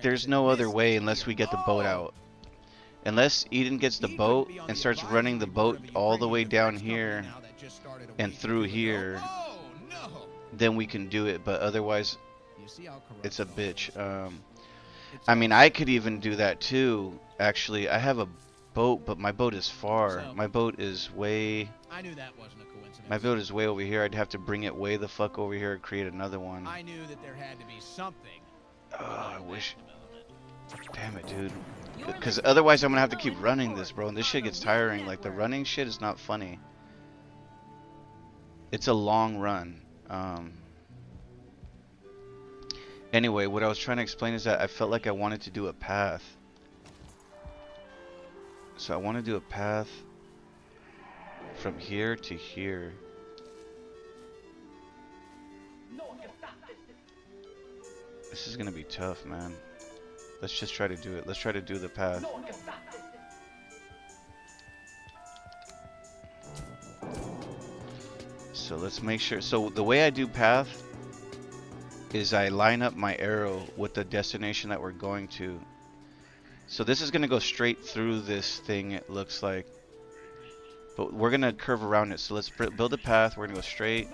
there's no other way unless we get the boat out. Unless Eden gets the boat and starts running the boat all the way down here and through here, then we can do it. But otherwise, it's a bitch. I mean, I could even do that too. Actually, I have a boat, but my boat is far. My boat is way... I knew that wasn't a coincidence. My boat is way over here. I'd have to bring it way the fuck over here and create another one. I knew that there had to be something. Oh, I wish... Damn it, dude. Because otherwise I'm going to have to keep running this, bro. And this shit gets tiring. Like, the running shit is not funny. It's a long run. Anyway, what I was trying to explain is that I felt like I wanted to do a path. So I want to do a path from here to here. This is going to be tough, man. Let's just try to do it. Let's try to do the path. So let's make sure. So the way I do path is I line up my arrow with the destination that we're going to. So this is going to go straight through this thing, it looks like. But we're going to curve around it. So let's build a path. We're going to go straight.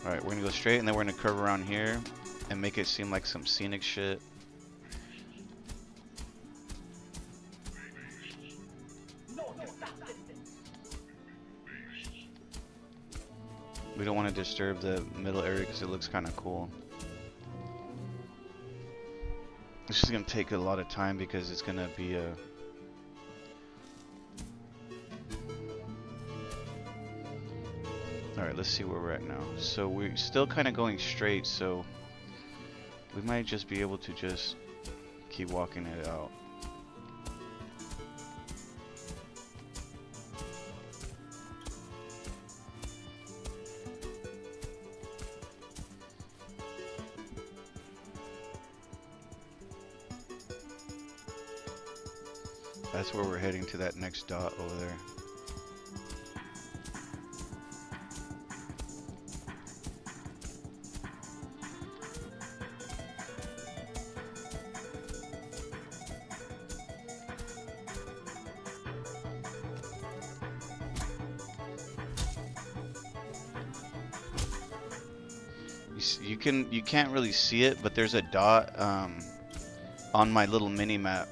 Alright, we're gonna go straight and then we're gonna curve around here and make it seem like some scenic shit. We don't want to disturb the middle area because it looks kind of cool. This is gonna take a lot of time because it's gonna be a... Alright, let's see where we're at now. So we're still kind of going straight, so we might just be able to just keep walking it out. That's where we're heading, to that next dot over there. You can't really see it, but there's a dot on my little mini map,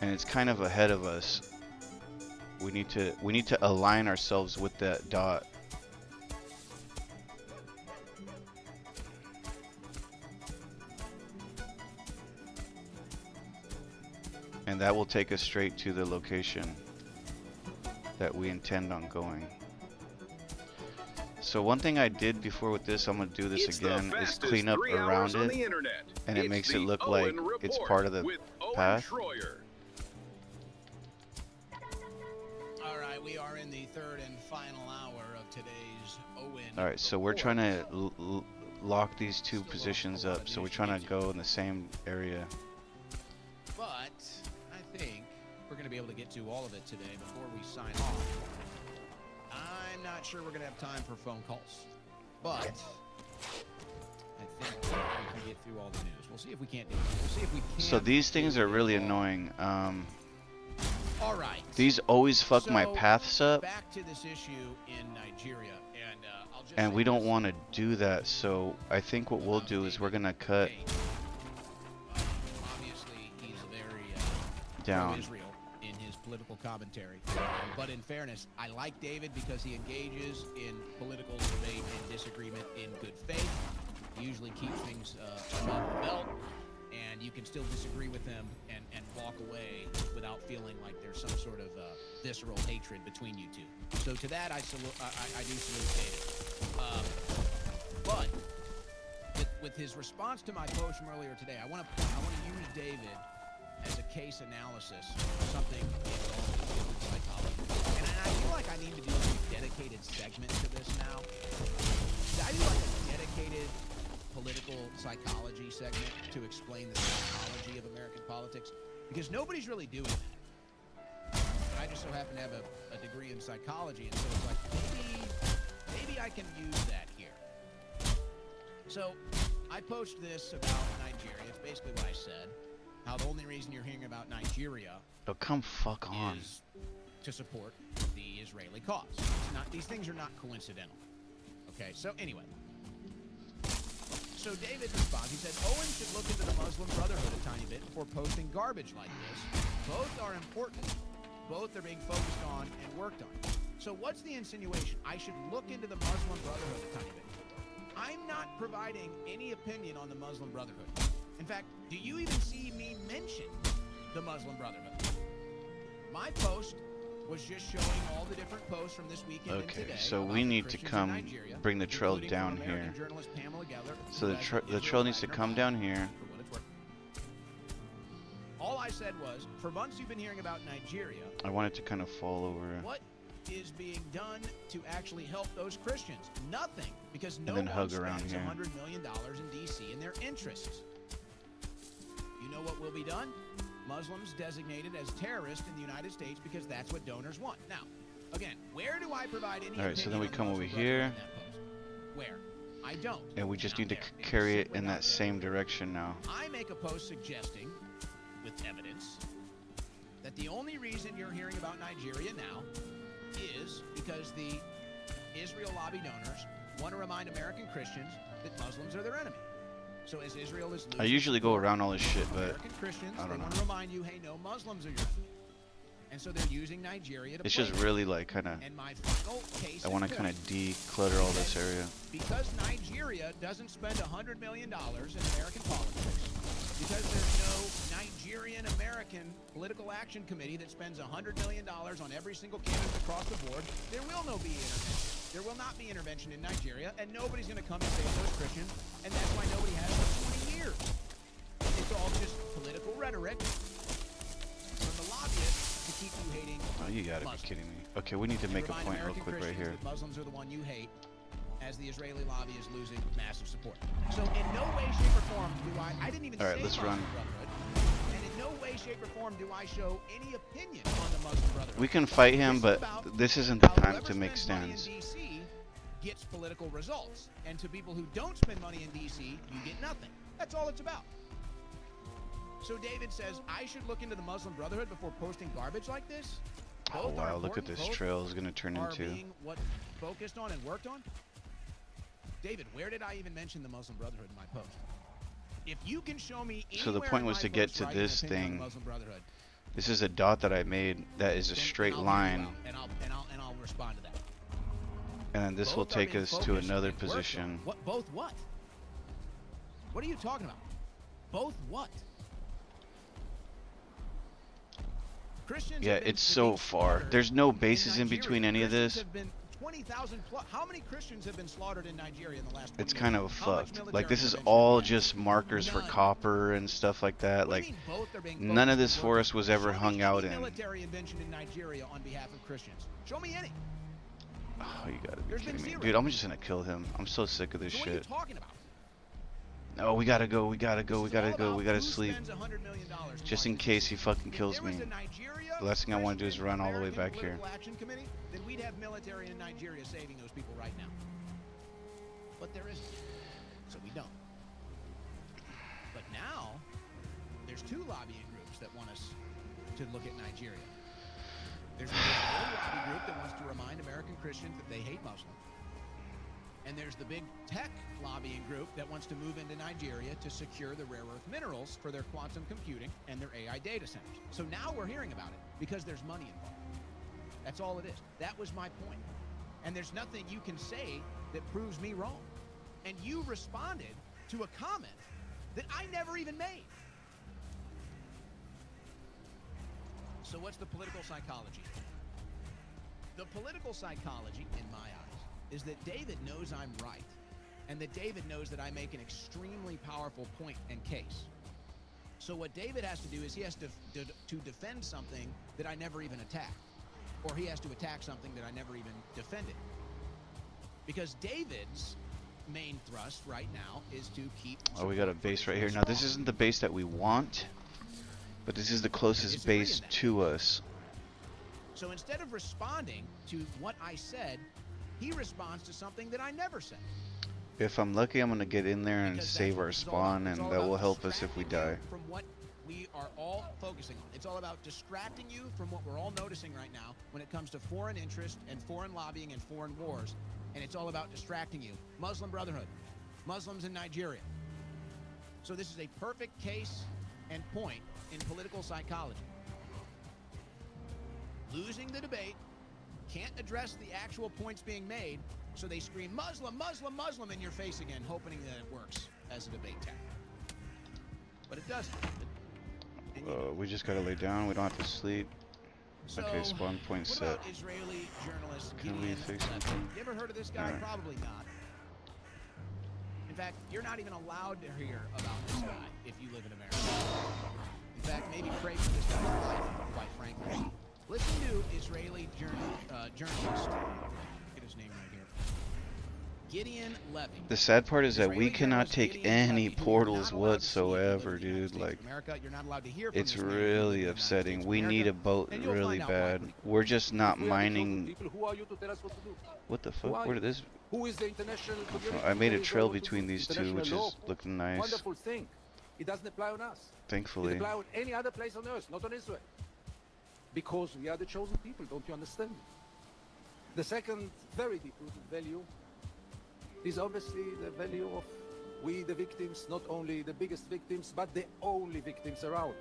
and it's kind of ahead of us. We need to align ourselves with that dot. And that will take us straight to the location that we intend on going. So one thing I did before with this, I'm gonna do this It's the again, is fastest clean up 3 around hours on it, the internet. and it It's makes it the look like Owen it's Report part of the with Owen path. Schroyer. All right, we are in the third and final hour of today's Owen. All right, so we're trying to lock these two positions up. So we're trying to go in the same area. But I think we're going to be able to get to all of it today before we sign off. I'm not sure we're going to have time for phone calls, but I think we can get through all the news. We'll see if we can't do it. We'll see if we can. So these things are really annoying. All right. These always fuck my paths up, Back to this issue in Nigeria, and I'll just and say we don't this. want to do that. So I think what we'll do is we're gonna cut Obviously, he's very down. pro-Israel in his political commentary. But in fairness, I like David because he engages in political debate and disagreement in good faith. He usually keeps things above the belt, and you can still disagree with him and walk away without feeling like there's some sort of visceral hatred between you two. So to that, I do salute David. But with his response to my post from earlier today, I want to use David as a case analysis for something in psychology. And I feel like I need to do a dedicated segment to this now. I do like a dedicated political psychology segment to explain the psychology of American politics, because nobody's really doing that. But I just so happen to have a degree in psychology, and so it's like, maybe I can use that here. So I post this about Nigeria. It's basically what I said. How the only reason you're hearing about Nigeria Oh, come fuck on. is to support the Israeli cause. These things are not coincidental. Okay, so anyway. So David responds. He said, Owen should look into the Muslim Brotherhood a tiny bit before posting garbage like this. Both are important. Both are being focused on and worked on. So what's the insinuation? I should look into the Muslim Brotherhood a tiny bit. I'm not providing any opinion on the Muslim Brotherhood. In fact, do you even see me mention the Muslim Brotherhood? My post was just showing all the different posts from this weekend and Okay, today so about we the need to Christians in come Nigeria, bring the trail including down from American here. journalist Pamela Geller, So who the has trail Israel needs to right in her come mind, down here. for what it's worth. All I said was, for months you've been hearing about Nigeria. I want it to kind of fall over. What is being done to actually help those Christians? Nothing, because no then one hug around spends here. $100 million in D.C. in their interests. You know what will be done? Muslims designated as terrorists in the United States because that's what donors want. Now, again, where do I provide any All right, so then opinion we on the come over Muslim Brotherhood here. in that post? Where? I don't. And we just Not need to there. carry it Simply in not that there. same direction now. I make a post suggesting, with evidence, that the only reason you're hearing about Nigeria now is because the Israel lobby donors want to remind American Christians that Muslims are their enemy. So as Israel is losing I usually go around all this shit, but American Christians, I they don't want know. to remind you, hey, no Muslims are your enemy. And so they're using Nigeria to It's play just that. really like kind of. And my final case I in want to point kind of declutter all this area. because Nigeria doesn't spend $100 million in American politics, because there's no Nigerian American political action committee that spends $100 million on every single candidate across the board, there will be intervention. There will not be intervention in Nigeria, and nobody's going to come and save those Christians, and that's why nobody has for 20 years. It's all just political rhetoric from the lobbyists to keep you hating Oh, you gotta Muslims. be kidding me. Okay, we need to And make a remind point real American quick right Christians here. that Muslims are the one you hate, as the Israeli lobby is losing massive support. So in no way, shape, or form do I didn't even All right, say let's Muslim run. Brotherhood, and in no way, shape, or form do I show any opinion on the Muslim Brotherhood. We can fight him, This is but about this isn't the how time whoever to make spends money in stands. DC gets political results, and to people who don't spend money in DC, you get nothing. That's all it's about. So David says I should look into the Muslim Brotherhood before posting garbage like this. Oh Both are wow, look at important. this Both trail is gonna turn are into. being what focused on and worked on. David, where did I even mention the Muslim Brotherhood in my post? If you can show me So the anywhere point in was my to get post to where I give an this opinion on thing. the Muslim Brotherhood, This is a dot that I made that is a then straight I'll hear you line, out, and I'll respond to that. and then this will Both are take being us to focused another and worked on. position. What? Both what? What are you talking about? Both what? Christians Yeah, have been it's so being far. slaughtered There's no in bases in Nigeria. between any of Christians this. have been 20,000 plus. How many Christians have been slaughtered in Nigeria in the last 20 It's years? kind of How much fucked. Like, military this is intervention all have we had? just markers for None. copper and stuff like that. What do Like, you mean both are being none of focused this on forest working? was ever Show hung me out any in. military invention in Nigeria on behalf of Christians. Show me any. Oh, you gotta be There's kidding been me. zero. Dude, I'm just gonna kill him. I'm so sick of this So what are you shit. talking about? No, we gotta go, we gotta go, we This is gotta all go, about we gotta who sleep. spends $100 million to Just watch in this. case he fucking If kills there was me. a Nigeria The last thing I want to do is Christian run all the way American back here. Political Action Committee, then we'd have military in Nigeria saving those people right now. But there isn't. So we don't. But now, there's two lobbying groups that want us to look at Nigeria. There's the Israeli lobby group that wants to remind American Christians that they hate Muslims. And there's the big tech lobbying group that wants to move into Nigeria to secure the rare earth minerals for their quantum computing and their AI data centers. So now we're hearing about it because there's money involved. That's all it is. That was my point. And there's nothing you can say that proves me wrong. And you responded to a comment that I never even made. So what's the political psychology? The political psychology, in my eyes, is that David knows I'm right, and that David knows that I make an extremely powerful point and case. So what David has to do is he has to defend something that I never even attacked, or he has to attack something that I never even defended. Because David's main thrust right now is to keep... Oh, we got a base right here. Now, this isn't the base that we want, but this is the closest base to us. So instead of responding to what I said, he responds to something that I never said. If I'm lucky, I'm gonna get in there and Because save our that's what spawn, it's and all that about will help us if we distracting die. you from what we are all focusing on. It's all about distracting you from what we're all noticing right now when it comes to foreign interest and foreign lobbying and foreign wars. And it's all about distracting you. Muslim Brotherhood, Muslims in Nigeria. So this is a perfect case and point in political psychology. Losing the debate, can't address the actual points being made, so they scream Muslim, Muslim, Muslim in your face again, hoping that it works as a debate tactic. But it doesn't. We just gotta lay down. We don't have to sleep. So, Okay, spawn point what set. about Israeli journalist Can we Gideon fix Levy? something? You ever heard of this guy? Alright. Probably not. In fact, you're not even allowed to hear about this guy if you live in America. In fact, maybe pray for this guy's life, quite frankly. Listen to Israeli journalist. Get his name right here. Gideon Levy. The sad part is that we Israeli cannot journalist take Gideon any Levy, who you're portals not allowed to see if you live whatsoever, in the United dude. States Like, of America. You're not allowed to hear from it's this man if you live in really the United upsetting. States of We need a America, boat and you'll really find out bad. why. We're just not If we are the chosen mining. people, who are you to tell us what to do? What the Who fuck? are Where you? did this? Who is the international community? I made a Who is trail what to do? between these two, which International law. is looking nice. Wonderful thing. It doesn't apply on us. It Thankfully. applies on any other place on earth, not on Israel. Because we are the chosen people, don't you understand? The second very deep-rooted value is obviously the value of we, the victims, not only the biggest victims, but the only victims around.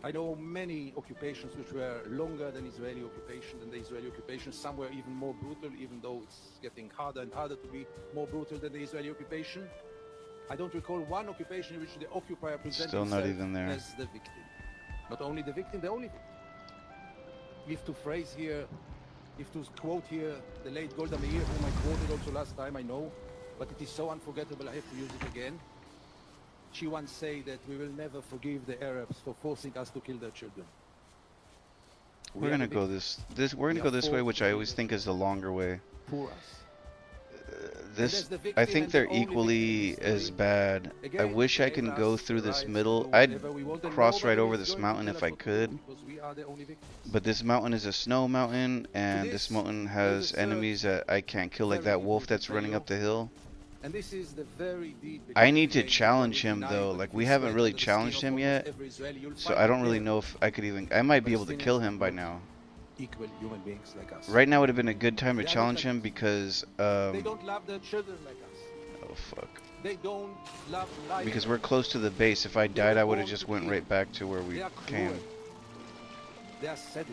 I know many occupations which were longer than Israeli occupation, than the Israeli occupation. Some were even more brutal, even though it's getting harder and harder to be more brutal than the Israeli occupation. I don't recall one occupation in which the occupier presented Still not himself even there. as the victim. Not only the victim, the only victim. If to phrase here, if to quote here the late Golda Meir, whom I quoted also last time, I know, but it is so unforgettable I have to use it again. She once said that we will never forgive the Arabs for forcing us to kill their children. We're gonna go we're gonna go this way, which I always think is the longer way. Poor us. I think they're equally as bad. I wish I can go through this middle. I'd cross right over this mountain if I could. But this mountain is a snow mountain, and this mountain has enemies that I can't kill, like that wolf that's running up the hill. And this is the very deep I need to challenge him though. Like, we haven't really challenged him yet, so I don't really know if I could even. I might be able to kill him by now. Equal human beings like us. Right now would have been a good time to challenge him because they don't love their children like us. oh fuck. They don't love life. Because we're close to the base. If I died, I would have just went right back to where we came. They are sadists.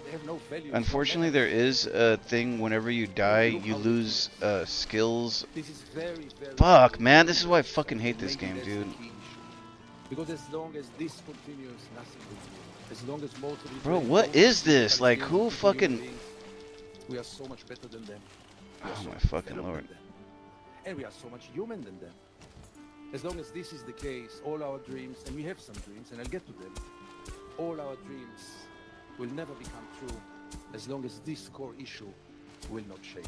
They have no value. Unfortunately, there is a thing whenever you die, you lose skills. This is very, very Fuck, man, this is why I fucking hate this game, dude. Because as long as this continues, nothing will change. As long as most of Bro, what is this? Like, who fucking... We are so much better than them. Oh my fucking lord. And we are so much human than them. As long as this is the case, all our dreams, and we have some dreams, and I'll get to them, all our dreams will never become true as long as this core issue will not change.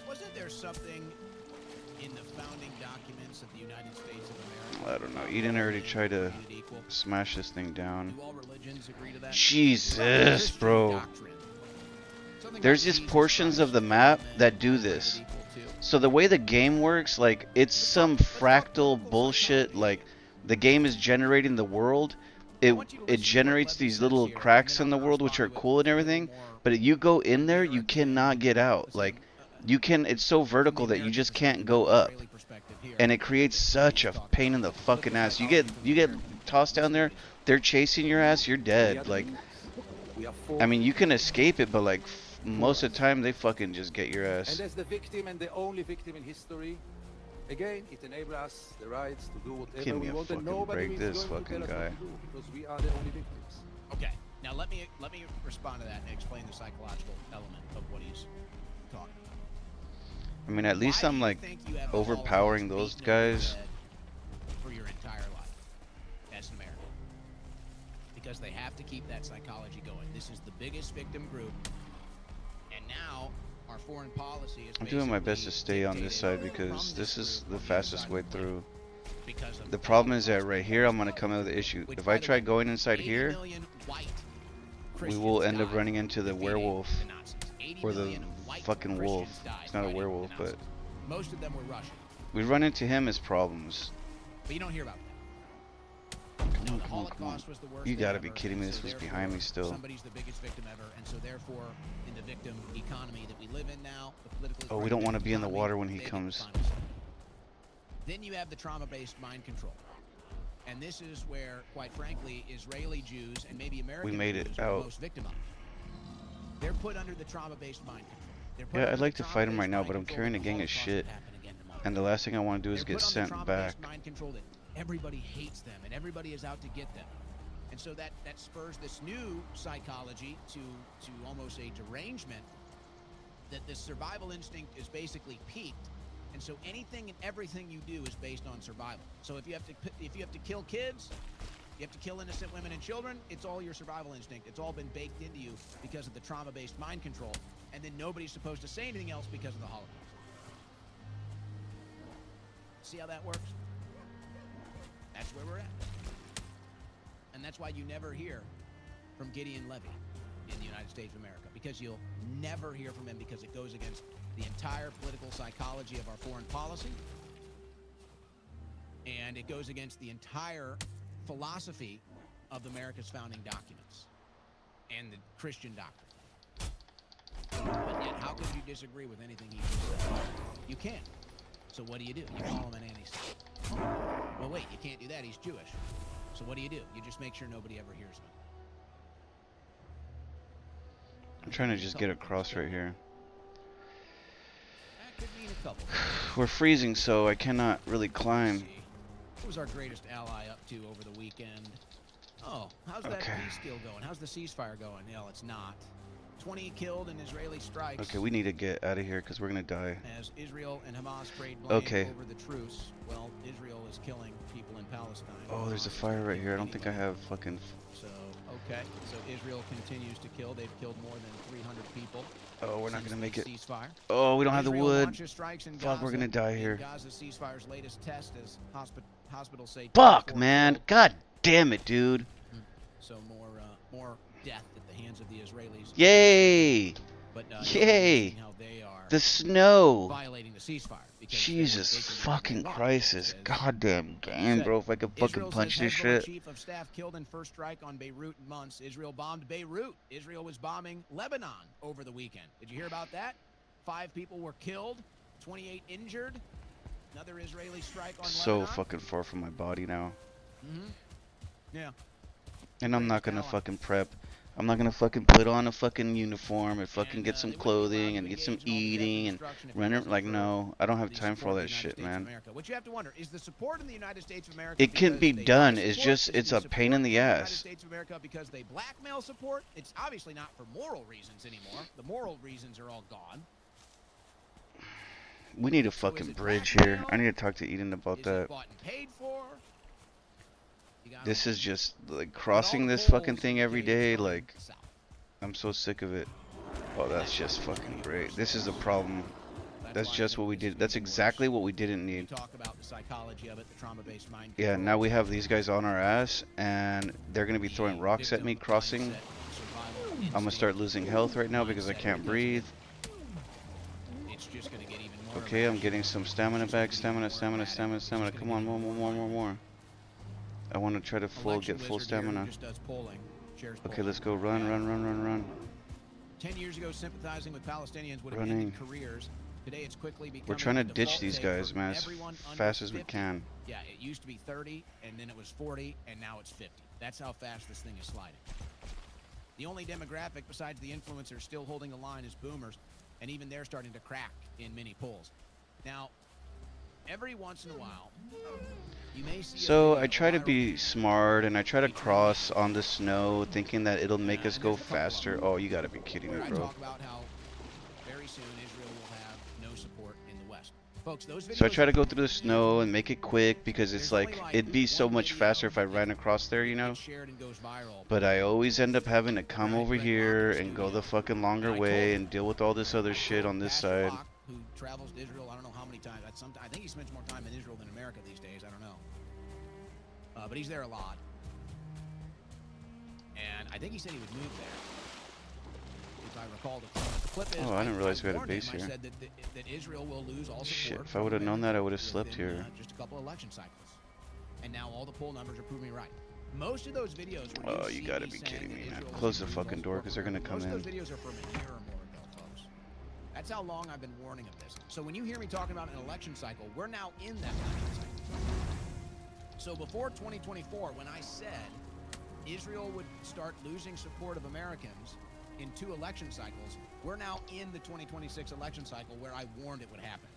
Wasn't there something in the founding documents of the United States of America? I don't know. Eden already tried to smash this thing down. Do all religions agree to that? Jesus, bro. There's just portions of the map that do this. So the way the game works, like, it's some fractal bullshit. Like, the game is generating the world. It generates these little cracks in the world, which are cool and everything. But you go in there, you cannot get out. Like, you can. It's so vertical that you just can't go up, and it creates such a pain in the fucking ass. You get tossed down there. They're chasing your ass. You're dead. Like, I mean, you can escape it, but like most of the time, they fucking just get your ass. And as the victim and the only victim in history, again, it enables us the rights to do whatever Give me we a want, and fucking nobody break, is this going to fucking tell us guy. what to do, because we are the only victims. Okay, now let me respond to that and explain the psychological element of what he's talking about. I mean, at least I'm like overpowering those guys. For your entire life as an American, because they have to keep that psychology going. This is the biggest victim group, and now our foreign policy is. I'm doing my best to stay on this side because this is the fastest way through. The problem is that right here I'm gonna come out with the issue. If I try going inside here, we will end up running into the werewolf or the fucking wolf. It's not a werewolf, but most of them were Russian. we run into him as problems. But you don't hear about that. Come on, come on, come on. You gotta be kidding me, this was behind me still. Somebody's the biggest victim ever, and so therefore, in the victim economy that we live in now, the politically Oh, we don't want to be in the water when he comes. Then you have the trauma-based mind control. And this is where, quite frankly, Israeli Jews and maybe American Jews are most victimized. They're put under the trauma-based mind control. Yeah, I'd like to fight him right now, but I'm carrying a gang of shit. And the last thing I want to do is get sent back. Mind control that everybody hates them and everybody is out to get them. And so that spurs this new psychology to almost a derangement that the survival instinct is basically peaked. And so anything and everything you do is based on survival. So if you have to kill kids, you have to kill innocent women and children, it's all your survival instinct. It's all been baked into you because of the trauma-based mind control. And then nobody's supposed to say anything else because of the Holocaust. See how that works? That's where we're at. And that's why you never hear from Gideon Levy in the United States of America, because you'll never hear from him, because it goes against the entire political psychology of our foreign policy, and it goes against the entire philosophy of America's founding documents and the Christian doctrine. But yet, how could you disagree with anything he just said? You can't. So what do? You call him an anti-Semite. Well, wait, you can't do that. He's Jewish. So what do? You just make sure nobody ever hears him. I'm trying to just get across right here. That could mean a couple. We're freezing, so I cannot really climb. What was our greatest ally up to over the weekend? Oh, how's that peace deal going? How's the ceasefire going? Hell, it's not. 20 killed in Israeli strikes. Okay, we need to get out of here because we're gonna die. As Israel and Hamas trade blame over the truce, well, Israel is killing people in Palestine. Oh, there's a fire right here. I don't think I have fucking... So, okay. So Israel continues to kill. They've killed more than 300 people. Oh, we're not gonna make it. Ceasefire. Oh, we don't have the wood. Fuck, Fuck, we're gonna die here. Gaza ceasefire's latest test as hospitals say. Fuck, man. God damn it, dude. So more death at the hands of the Israelis. Yay! But, yay! How they are the snow. Violating the ceasefire. Jesus fucking Christ, this goddamn game, bro. If I could fucking punch this shit. Chief of staff killed in first strike on Beirut in months. Israel bombed Beirut. Israel was bombing Lebanon over the weekend. Did you hear about that? 5 people were killed, 28 injured. Another Israeli strike on Lebanon. So fucking far from my body now. Yeah. And I'm not gonna fucking prep. I'm not gonna fucking put on a fucking uniform and fucking get some clothing and get some eating and run it. Like, no, I don't have time for all that shit, man. What you have to wonder is the support in the United States of America. It can be done. It's just, it's a pain in the ass. States of America because they blackmail support. It's obviously not for moral reasons anymore. The moral reasons are all gone. We need a fucking bridge here. I need to talk to Eden about that. Bought and paid for? This is just like crossing this fucking thing every day. Like, I'm so sick of it. Oh, that's just fucking great. This is a problem. That's just what we did. That's exactly what we didn't need. Yeah, now we have these guys on our ass, and they're gonna be throwing rocks at me crossing. I'm gonna start losing health right now because I can't breathe. Okay, I'm getting some stamina back. Stamina. Come on, more. I want to try to get full stamina. Okay, let's go. Run. 10 years ago, sympathizing with Palestinians would have ended careers. Today, it's quickly becoming. We're trying to ditch these guys, man, as fast as we can. Yeah, it used to be 30, and then it was 40, and now it's 50. That's how fast this thing is sliding. The only demographic besides the influencers still holding the line is boomers, and even they're starting to crack in many polls. Now, every once in a while, you may see. So I try to be smart, and I try to cross on the snow, thinking that it'll make us go faster. Oh, you gotta be kidding me, bro. Talk about how very soon Israel will have no support in the West. Folks, those videos. So I try to go through the snow and make it quick because it's like it'd be so much faster if I ran across there, you know. But I always end up having to come over here and go the fucking longer way and deal with all this other shit on this side. Who travels to Israel? I don't know how many times. I think he spends more time in Israel than America these days. I don't know. But he's there a lot. And I think he said he would move there. If I recall the clip is. Oh, I didn't realize we had a base here. I said that Israel will lose all support. Shit, if I would have known that, I would have slept here. Just a couple election cycles. And now all the poll numbers are proving me right. Most of those videos. Oh, you gotta be kidding me, man. Close the fucking door because they're gonna come in. Most of those videos are from a year or more ago, folks. That's how long I've been warning of this. So when you hear me talking about an election cycle, we're now in that election cycle. So before 2024, when I said Israel would start losing support of Americans in 2 election cycles, we're now in the 2026 election cycle where I warned it would happen.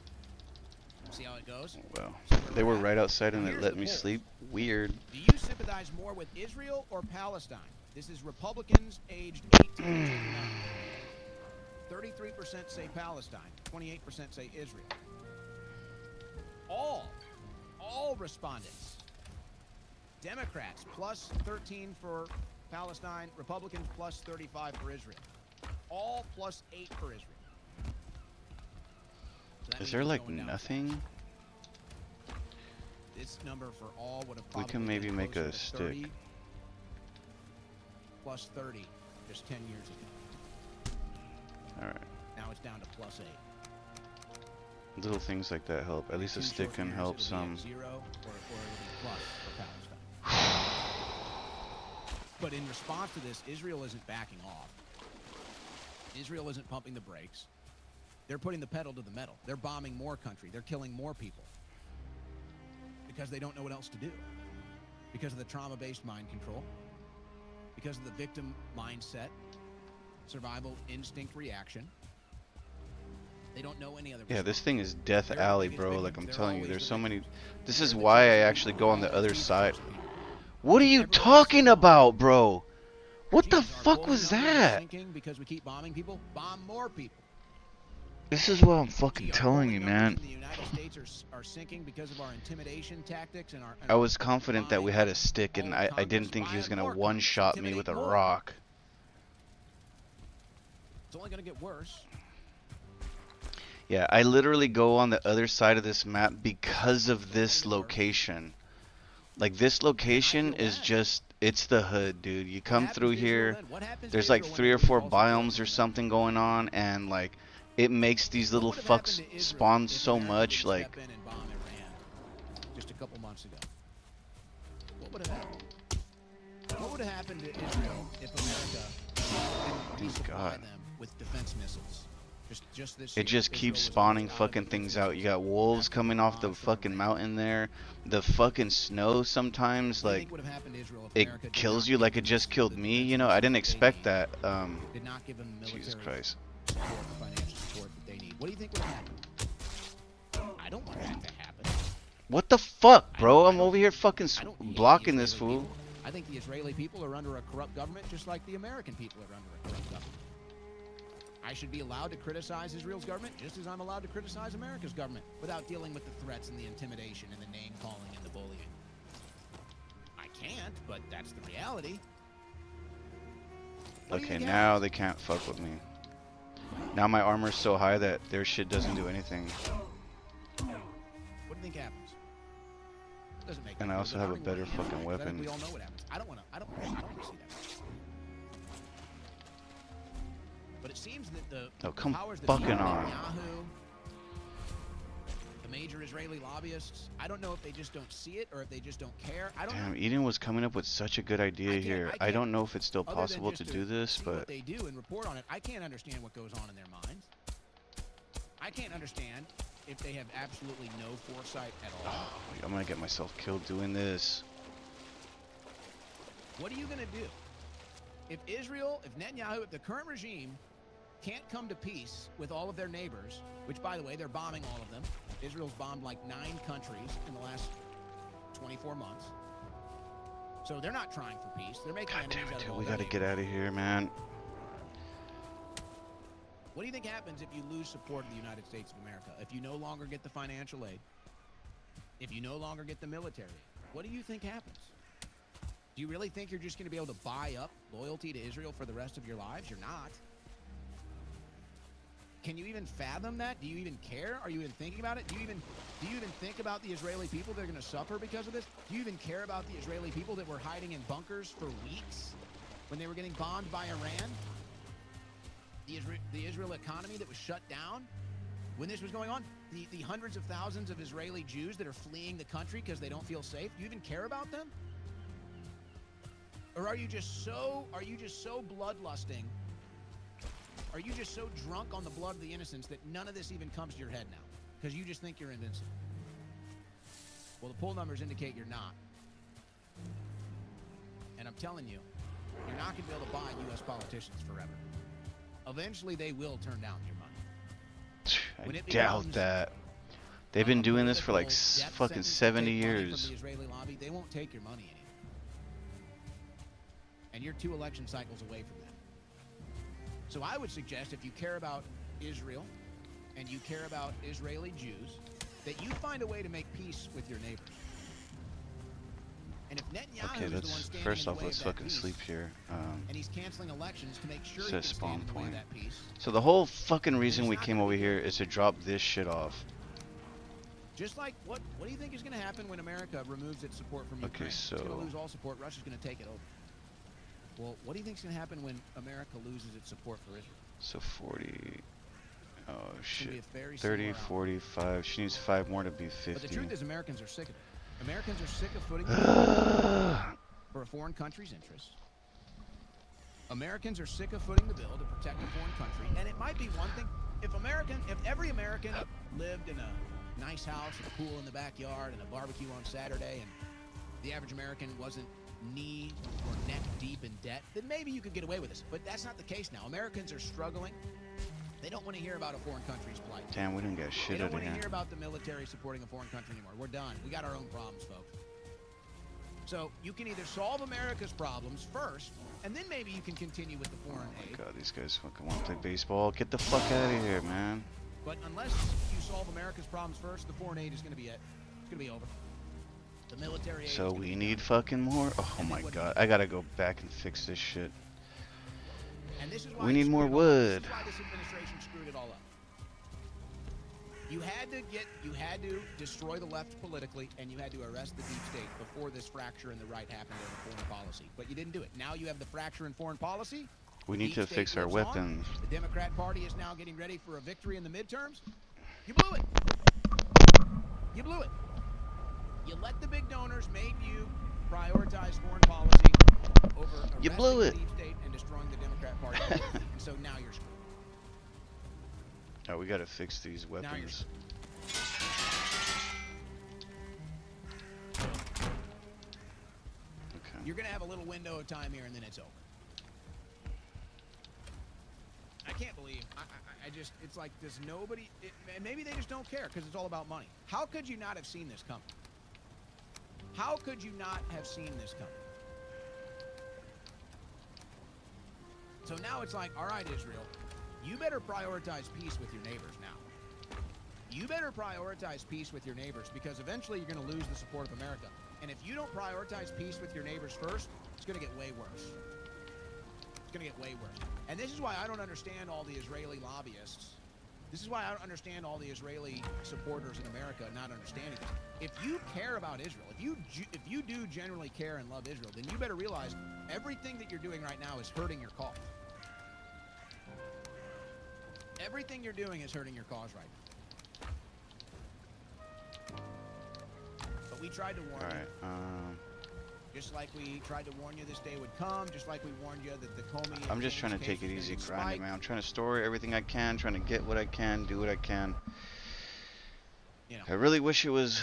See how it goes? Well, they were right outside and they let me sleep. Weird. Do you sympathize more with Israel or Palestine? This is Republicans aged 18 to 29. 33% say Palestine, 28% say Israel. All respondents. Democrats plus 13 for Palestine, Republicans plus 35 for Israel. All plus 8 for Israel. So is there like nothing? This number for all would have probably we can maybe make a stick. Plus 30 just 10 years ago. Alright. Now it's down to plus 8. Little things like that help. At least a stick can help some. But in response to this, Israel isn't backing off. Israel isn't pumping the brakes. They're putting the pedal to the metal. They're bombing more country. They're killing more people. Because they don't know what else to do. Because of the trauma-based mind control. Because of the victim mindset. Survival instinct reaction. They don't know any other. Yeah, this thing is death alley, bro. Like I'm telling you, there's so many. This is why I actually go on the other side. What are you talking about, bro? What the fuck was that? Because we keep bombing people, bomb more people. This is what I'm fucking telling you, man. The United States are sinking because of our intimidation tactics and our. I was confident that we had a stick, and I didn't think he was gonna one-shot me with a rock. It's only gonna get worse. Yeah, I literally go on the other side of this map because of this location. Like, this location is just, it's the hood, dude. You come through here, there's like 3 or 4 biomes or something going on, and like, it makes these little fucks spawn so much, like. Just a couple months ago. What would have happened? What would have happened to Israel if America didn't resupply them with defense missiles? Just this It year, just Israel keeps was spawning allowed fucking to things use out. You got wolves coming off the fucking mountain there. The fucking snow sometimes, What do you like, think would have happened to Israel if it America did kills not you give like them it just the- killed the me. defense You know, I didn't that they expect need? that. Did not give them military Jesus Christ. support, the financial support that they need. What do you think would have happened? I don't want that to happen. What the fuck, bro? I'm over here fucking blocking this Israeli fool. people. I think the Israeli people are under a corrupt government just like the American people are under a corrupt government. I should be allowed to criticize Israel's government just as I'm allowed to criticize America's government without dealing with the threats and the intimidation and the name-calling and the bullying. I can't, but that's the reality. Okay, now they can't fuck with me. Now my armor's so high that their shit doesn't do anything. What do you think happens? Doesn't make And I also have a better fucking we weapon. all know what happens. I don't want to see that. But it seems that the Oh, come powers that fucking be, on. Netanyahu, the major Israeli lobbyists, I don't know if they just don't see it or if they just don't care. I don't know. Damn, Eden was coming up with such a good idea here. I don't know if it's still Other than possible to just do this, see but what they do and report on it, I can't understand what goes on in their minds. I can't understand if they have absolutely no foresight at all. I'm gonna get myself killed doing this. What are you going to do? If Israel, if Netanyahu, if the current regime can't come to peace with all of their neighbors, which, by the way, they're bombing all of them. Israel's bombed like 9 countries in the last 24 months. So they're not trying for peace. They're making God damn enemies it, out of dude. all We their gotta get neighbors. out of here, man. What do you think happens if you lose support of the United States of America? If you no longer get the financial aid? If you no longer get the military aid? What do you think happens? Do you really think you're just going to be able to buy up loyalty to Israel for the rest of your lives? You're not. Can you even fathom that? Do you even care? Are you even thinking about it? Do you even think about the Israeli people that are going to suffer because of this? Do you even care about the Israeli people that were hiding in bunkers for weeks when they were getting bombed by Iran? The Israel economy that was shut down when this was going on? The hundreds of thousands of Israeli Jews that are fleeing the country because they don't feel safe? Do you even care about them? Or are you just so bloodlusting? Are you just so drunk on the blood of the innocents that none of this even comes to your head now? Because you just think you're invincible. Well, the poll numbers indicate you're not. And I'm telling you, you're not going to be able to buy U.S. politicians forever. Eventually, they will turn down your money. I doubt that. They've been doing this for like fucking 70 years. From the Israeli lobby, they won't take your money anymore. And you're 2 election cycles away from that. So I would suggest if you care about Israel and you care about Israeli Jews, that you find a way to make peace with your neighbors. And if Netanyahu Okay, is the one let's standing first in off the way let's of that fucking peace, sleep here. and he's canceling elections to make sure he Says can spawn stand in the way of point. that peace. So the whole fucking reason we came over here is to drop this shit off. Just like what do you think is going to happen when America removes its support from Ukraine? Okay, so It's going to lose all support. Russia's going to take it over. Well, what do you think is going to happen when America loses its support for Israel? So 40. Oh shit. be a very 30, similar 45. She needs 5 more to be 50. But the truth is, Americans are sick of it. Americans are sick of footing for a foreign country's interests. Americans are sick of footing the bill to protect a foreign country. And it might be one thing if every American lived in a nice house with a pool in the backyard and a barbecue on Saturday, and the average American wasn't knee or neck deep in debt, then maybe you could get away with this. But that's not the case now. Americans are struggling. They don't want to hear about a foreign country's plight. Damn, we didn't get shit out of They don't want to here. hear about the military supporting a foreign country anymore. We're done. We got our own problems, folks. So you can either solve America's problems first, and then maybe you can continue with the foreign aid. God, these guys fucking want to play baseball. Get the fuck out of here, man. But unless you solve America's problems first, the foreign aid is going to be it. It's going to be over. The military aid. So we need fucking more? Oh my god, I gotta go back and fix this shit. And this is why We need more wood. This is why this administration screwed it all up. You had to destroy the left politically, and you had to arrest the deep state before this fracture in the right happened in foreign policy. But you didn't do it. Now you have the fracture in foreign policy. We need to fix our weapons. The Democrat Party is now getting ready for a victory in the midterms. You blew it. You blew it. You let the big donors make you prioritize foreign policy over arresting You blew it. the deep state and destroying the Democrat Party. And so now you're screwed. Oh, we gotta fix these weapons. Okay. You're gonna have a little window of time here, and then it's over. I can't believe. I just. It's like there's nobody. And maybe they just don't care because it's all about money. How could you not have seen this coming? How could you not have seen this coming? So now it's like, all right, Israel, you better prioritize peace with your neighbors now. You better prioritize peace with your neighbors because eventually you're going to lose the support of America. And if you don't prioritize peace with your neighbors first, it's going to get way worse. It's going to get way worse. And this is why I don't understand all the Israeli lobbyists. This is why I don't understand all the Israeli supporters in America not understanding this. If you care about Israel, if you do generally care and love Israel, then you better realize everything that you're doing right now is hurting your cause. Everything you're doing is hurting your cause right now. But we tried to warn you. Just like we tried to warn you this day would come, just like we warned you that the Comey... I'm just trying to take it easy, grinding, man. I'm trying to store everything I can, trying to get what I can, do what I can. You know, I really wish it was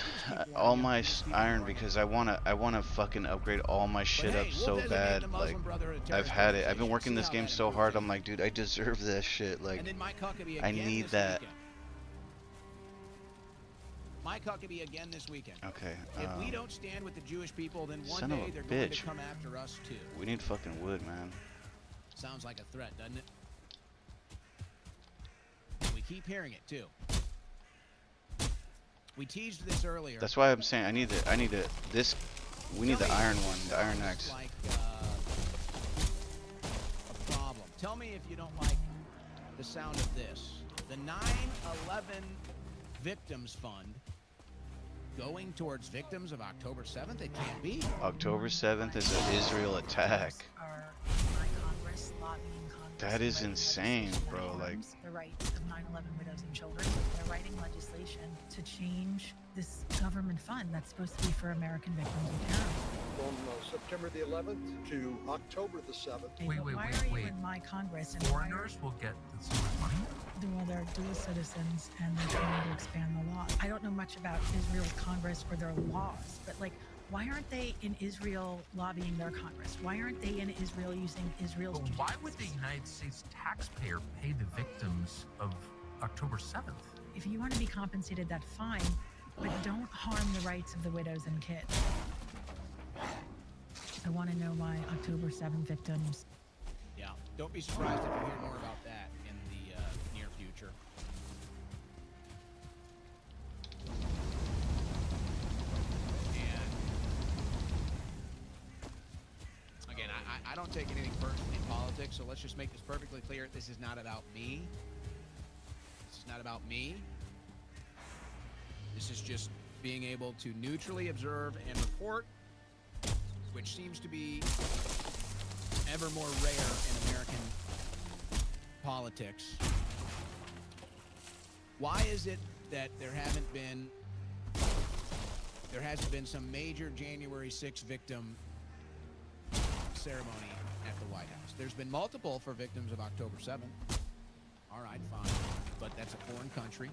all my iron because I wanna fucking upgrade all my shit up so bad. Like, I've had it. I've been working this game so hard. I'm like, dude, I deserve this shit. Like, I need that. Mike Huckabee again this weekend. Okay. If we don't stand with the Jewish people, then one son of day a they're going bitch. to come after us too. We need fucking wood, man. Sounds like a threat, doesn't it? And we keep hearing it too. We teased this earlier. That's why I'm saying I need this. We need the iron one, the iron axe. Like a problem. Tell me if you don't like the sound of this. The 9/11 Victims Fund going towards victims of October 7th? It can't be. October 7th is an Israel attack. That is insane, bro. Like, the rights of 9/11 widows and children. They're writing legislation to change this government fund that's supposed to be for American victims of terror. From September the 11th to October the 7th. Why are you in my Congress? And foreigners will get this much money? Well, they're dual citizens and they're trying to expand the law. I don't know much about Israel's Congress or their laws, but like, why aren't they in Israel lobbying their Congress? Why aren't they in Israel using Israel's... But why would the United States taxpayer pay the victims of October 7th? If you want to be compensated, that's fine, but don't harm the rights of the widows and kids. I want to know why October 7 victims... Yeah, don't be surprised if you hear more about that in the near future. And again, I don't take anything personally in politics, so let's just make this perfectly clear. This is not about me. This is not about me. This is just being able to neutrally observe and report, which seems to be ever more rare in American politics. Why is it that there hasn't been some major January 6th victim ceremony at the White House? There's been multiple for victims of October 7th. All right, fine. But that's a foreign country.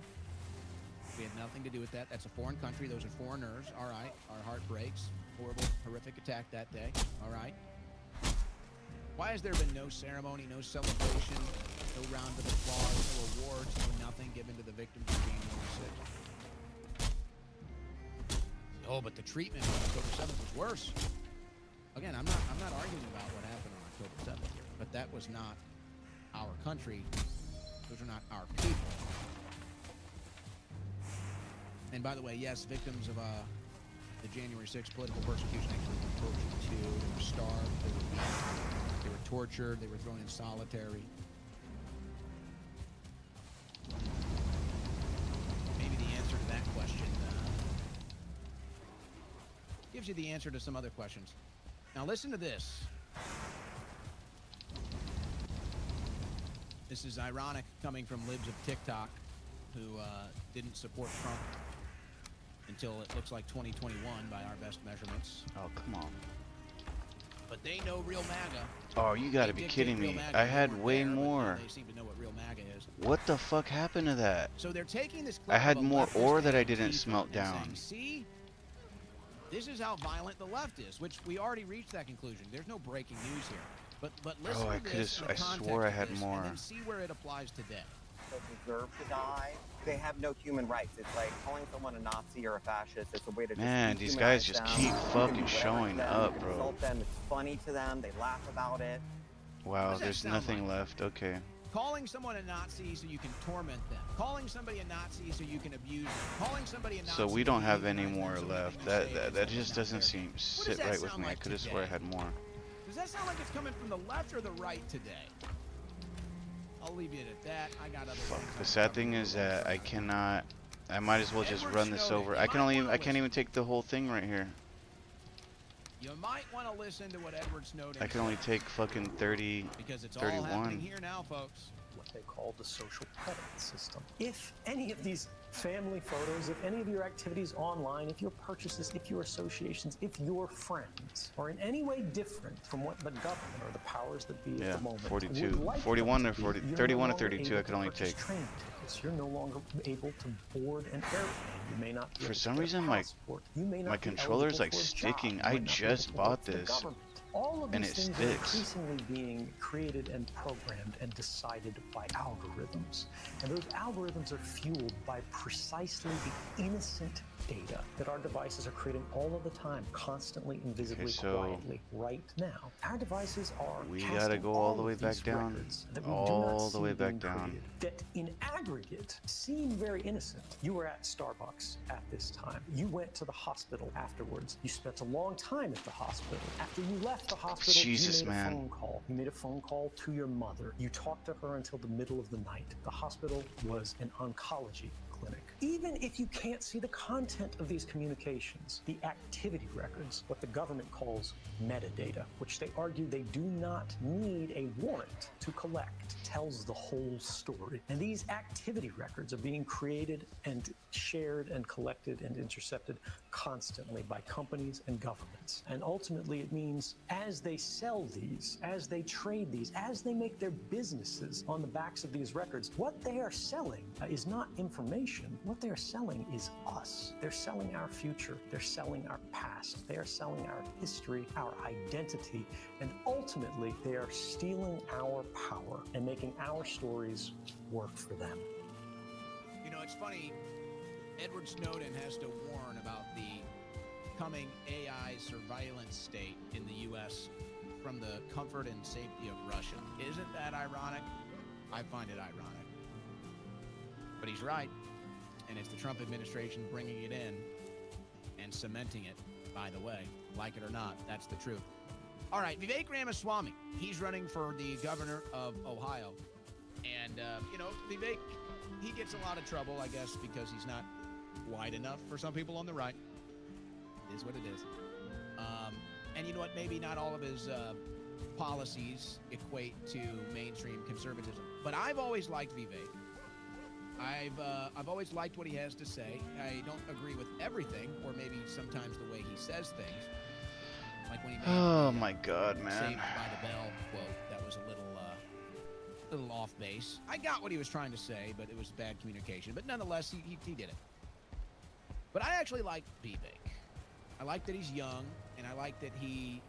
We had nothing to do with that. That's a foreign country. Those are foreigners. All right. Our heart breaks. Horrible, horrific attack that day. All right. Why has there been no ceremony, no celebration, no round of applause, no awards, no nothing given to the victims of January 6th? Oh, but the treatment on October 7th was worse. Again, I'm not arguing about what happened on October 7th, but that was not our country. Those are not our people. And by the way, yes, victims of the January 6th political persecution actually were tortured too. They were starved, they were beaten, they were tortured, they were thrown in solitary. Maybe the answer to that question gives you the answer to some other questions. Now listen to this. This is ironic coming from libs of TikTok who didn't support Trump until it looks like 2021 by our best measurements. Oh, come on. but they know real MAGA. Oh, you gotta be kidding me. I had way more. They seem to know what real MAGA is. What the fuck happened to that? So they're taking this I clip had of a more leftist ore that I Antifa didn't smelt and down. saying, see, this is how violent the left is, which we already reached that conclusion. There's no breaking news here. But listen Oh, I to could this in have. the I context swore I of had this, more. and then see where it applies today. Deserve to die. They have no human rights. It's like calling someone a Nazi or a fascist. It's a way to Man, these guys just keep fucking showing up, bro. Insult them. It's funny to them. They laugh about it. Wow, there's nothing left. Okay. Calling someone a Nazi so you can torment them. Calling somebody a Nazi so you can abuse them. Calling somebody a Nazi. So we don't have any more left. That just doesn't seem sit right with me. I could have swore I had more. Does that sound like it's coming from the left or the right today? I'll leave it at that. I got other things. The sad thing is that I cannot. I might as well just run this over. I can't even take the whole thing right here. You might want to listen to what Edward Snowden I can only take fucking 30, because it's all happening 31. here now, folks. What they call the social credit system. If any of these family photos, if any of your activities online, if your purchases, if your associations, if your friends are in any way different from what the government or the powers that be at the moment 42, would like 41 them or to be, 40, you're 31 no or 32 longer I can only able to purchase take. train tickets. You're no longer able to board an airplane. You may not be For able to some get a reason, passport. You may not my be controller's eligible like for a sticking. job. You I might not be just able to work bought for the this, government. All of and these it things are sticks. increasingly being created and programmed and decided by algorithms. And those algorithms are fueled by precisely the innocent data that our devices are creating all of the time, constantly, invisibly, quietly, right now. Our devices are We casting gotta go all the of way back these down. records that we do All not the see way back being down. created, that in aggregate seem very innocent. You were at Starbucks at this time. You went to the hospital afterwards. You spent a long time at the hospital. After you left the hospital, Jesus, you made a man. phone call. You made a phone call to your mother. You talked to her until the middle of the night. The hospital was an oncology clinic. Even if you can't see the content of these communications, the activity records, what the government calls metadata, which they argue they do not need a warrant to collect, tells the whole story. And these activity records are being created and shared and collected and intercepted constantly by companies and governments. And ultimately it means as they sell these, as they trade these, as they make their businesses on the backs of these records, what they are selling is not information. What they are selling is us. They're selling our future. They're selling our past. They are selling our history, our identity, and ultimately they are stealing our power and making our stories work for them. You know, it's funny, Edward Snowden has to warn about the coming AI surveillance state in the U.S. from the comfort and safety of Russia. Isn't that ironic? I find it ironic. But he's right, and it's the Trump administration bringing it in and cementing it, by the way. Like it or not, that's the truth. All right, Vivek Ramaswamy, he's running for the governor of Ohio. And, you know, Vivek, he gets a lot of trouble, I guess, because he's not wide enough for some people on the right. It is what it is. And you know what? Maybe not all of his policies equate to mainstream conservatism. But I've always liked Vivek. I've always liked what he has to say. I don't agree with everything, or maybe sometimes the way he says things. Like when he made Oh my God, Saved man. by the Bell quote. That was a little off base. I got what he was trying to say, but it was bad communication. But nonetheless, he did it. But I actually like Vivek. I like that he's young, and I like that he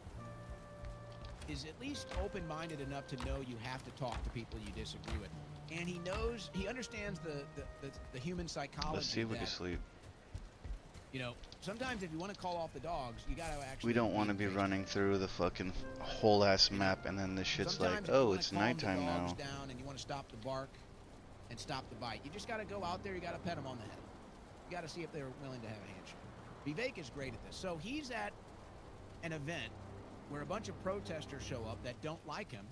is at least open-minded enough to know you have to talk to people you disagree with. And he understands the human psychology. Let's see if we can that, sleep. You know, sometimes if you want to call off the dogs, you got to actually... We don't want to be running through the fucking whole ass map and then this shit's like, Sometimes if you oh, wanna it's calm nighttime the dogs now. down and you want to stop the bark and stop the bite. You just got to go out there. You got to pet them on the head. You got to see if they're willing to have a handshake. Vivek is great at this. So he's at an event where a bunch of protesters show up that don't like him,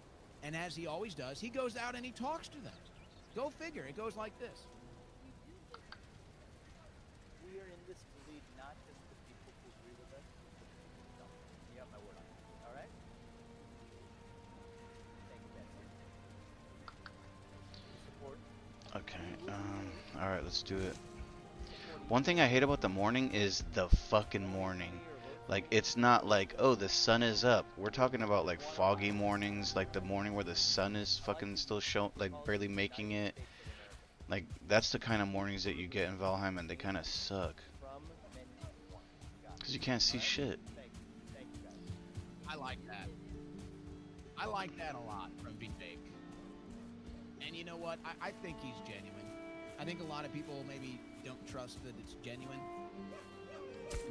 and as he always does, he goes out and he talks to them. Go figure. It goes like this. We are in this to lead not just the people who agree with us. No, you have my word on it. All right? Thank you, Betsy. Support. Okay, alright, let's do it. One thing I hate about the morning is the fucking morning. Like, it's not like, oh, the sun is up. We're talking about like foggy mornings, like the morning where the sun is fucking still showing, like barely making it. Like, that's the kind of mornings that you get in Valheim, and they kind of suck. Because you can't see shit. I like that. I like that a lot from Vivek. And you know what? I think he's genuine. I think a lot of people maybe don't trust that it's genuine.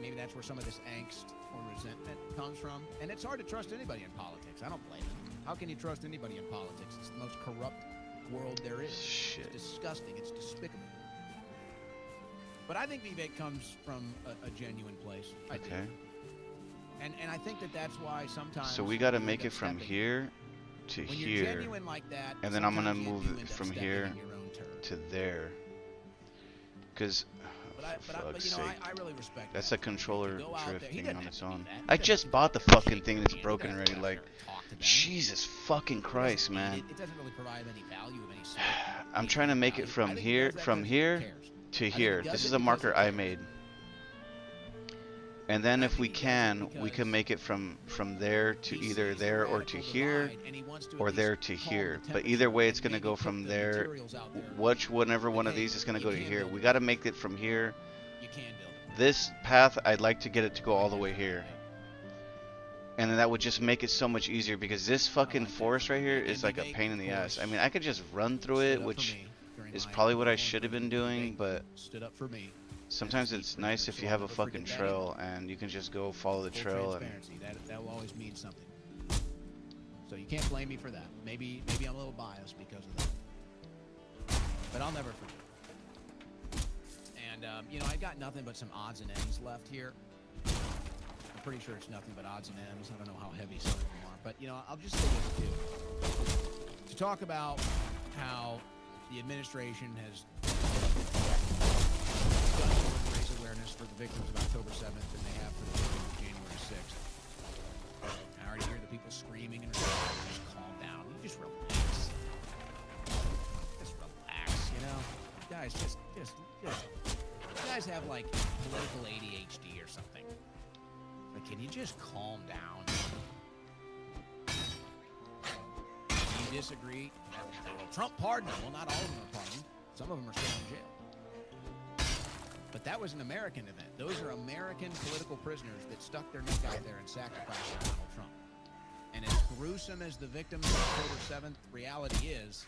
Maybe that's where some of this angst or resentment comes from. And it's hard to trust anybody in politics. I don't blame him. How can you trust anybody in politics? It's the most corrupt world there is. Shit. It's disgusting. It's despicable. But I think Vivek comes from a genuine place. I do. And I think that that's why sometimes... So we got to make it from here to when here. you're genuine like that, and then I'm going to sometimes you move do it end up from stepping here in your own turf. to there. Because, But you know, I really respect that's that. a controller To go out drift there- he thing doesn't on have its to do own. that. I just bought the fucking thing that's broken already. Like, Jesus fucking Christ, man. It doesn't really provide any value of any sort. I'm trying to make it from here to here. This is a marker I made. And then if we can make it from there to either there or to here, or there to here. But either way, it's going to go from there. Whenever one of these is going to go to here. We got to make it from here. This path, I'd like to get it to go all the way here. And then that would just make it so much easier, because this fucking forest right here is like a pain in the ass. I mean, I could just run through it, which is probably what I should have been doing, but sometimes it's nice if you have a fucking trail and you can just go follow the trail. And that will always mean something. So you can't blame me for that. Maybe I'm a little biased because of that. But I'll never forget. And you know, I got nothing but some odds and ends left here. I'm pretty sure it's nothing but odds and ends. I don't know how heavy some of them are, but you know, I'll just say this too. To talk about how the administration has done more to raise awareness for the victims of October 7th than they have for the victims of January 6th. I already hear the people screaming and just calm down. You just relax. Just relax, you know? You guys you guys have like political ADHD or something. Like, can you just calm down? You disagree? Well, Trump pardoned them. Well, not all of them are pardoned. Some of them are still in jail. But that was an American event. Those are American political prisoners that stuck their neck out there and sacrificed for Donald Trump. And as gruesome as the victims of October 7th reality is,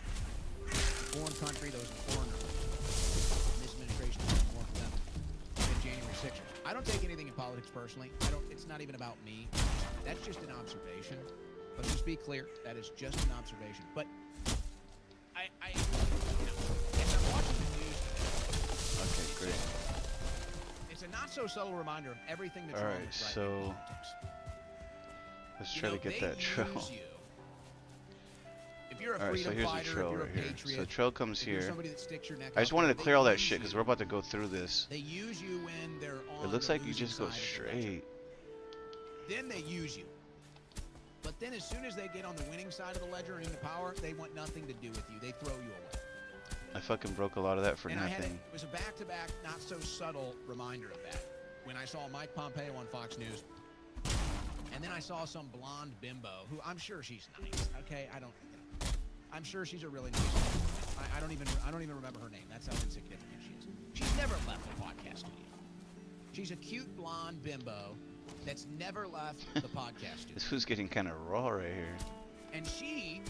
foreign country, those foreigners, this administration is more for them than January 6th. I don't take anything in politics personally. It's not even about me. That's just an observation. Let's just be clear. That is just an observation. But as I'm watching the news today, okay, great. It's a not so subtle reminder of everything that's all wrong right, with right so in politics. let's try to get that trail. If you're a Alright, so freedom here's the fighter, trail if you're right a here. patriot, So the trail comes if you're here. somebody that sticks your neck I just out wanted there, to clear all they that use shit because you. we're about to go through this. They use you when they're on It looks the like you just go losing side of the ledger. straight. Then they use you. But then as soon as they get on the winning side of the ledger and into power, they want nothing to do with you. They throw you away. I fucking broke a lot of that for And nothing. it was a back-to-back, not so subtle reminder of that. When I saw Mike Pompeo on Fox News, and then I saw some blonde bimbo who I'm sure she's nice. Okay, I'm sure she's a really nice woman. I don't even remember her name. That's how insignificant she is. She's never left the podcast studio. She's a cute blonde bimbo that's never left the podcast studio. This was getting kind of raw right here. And she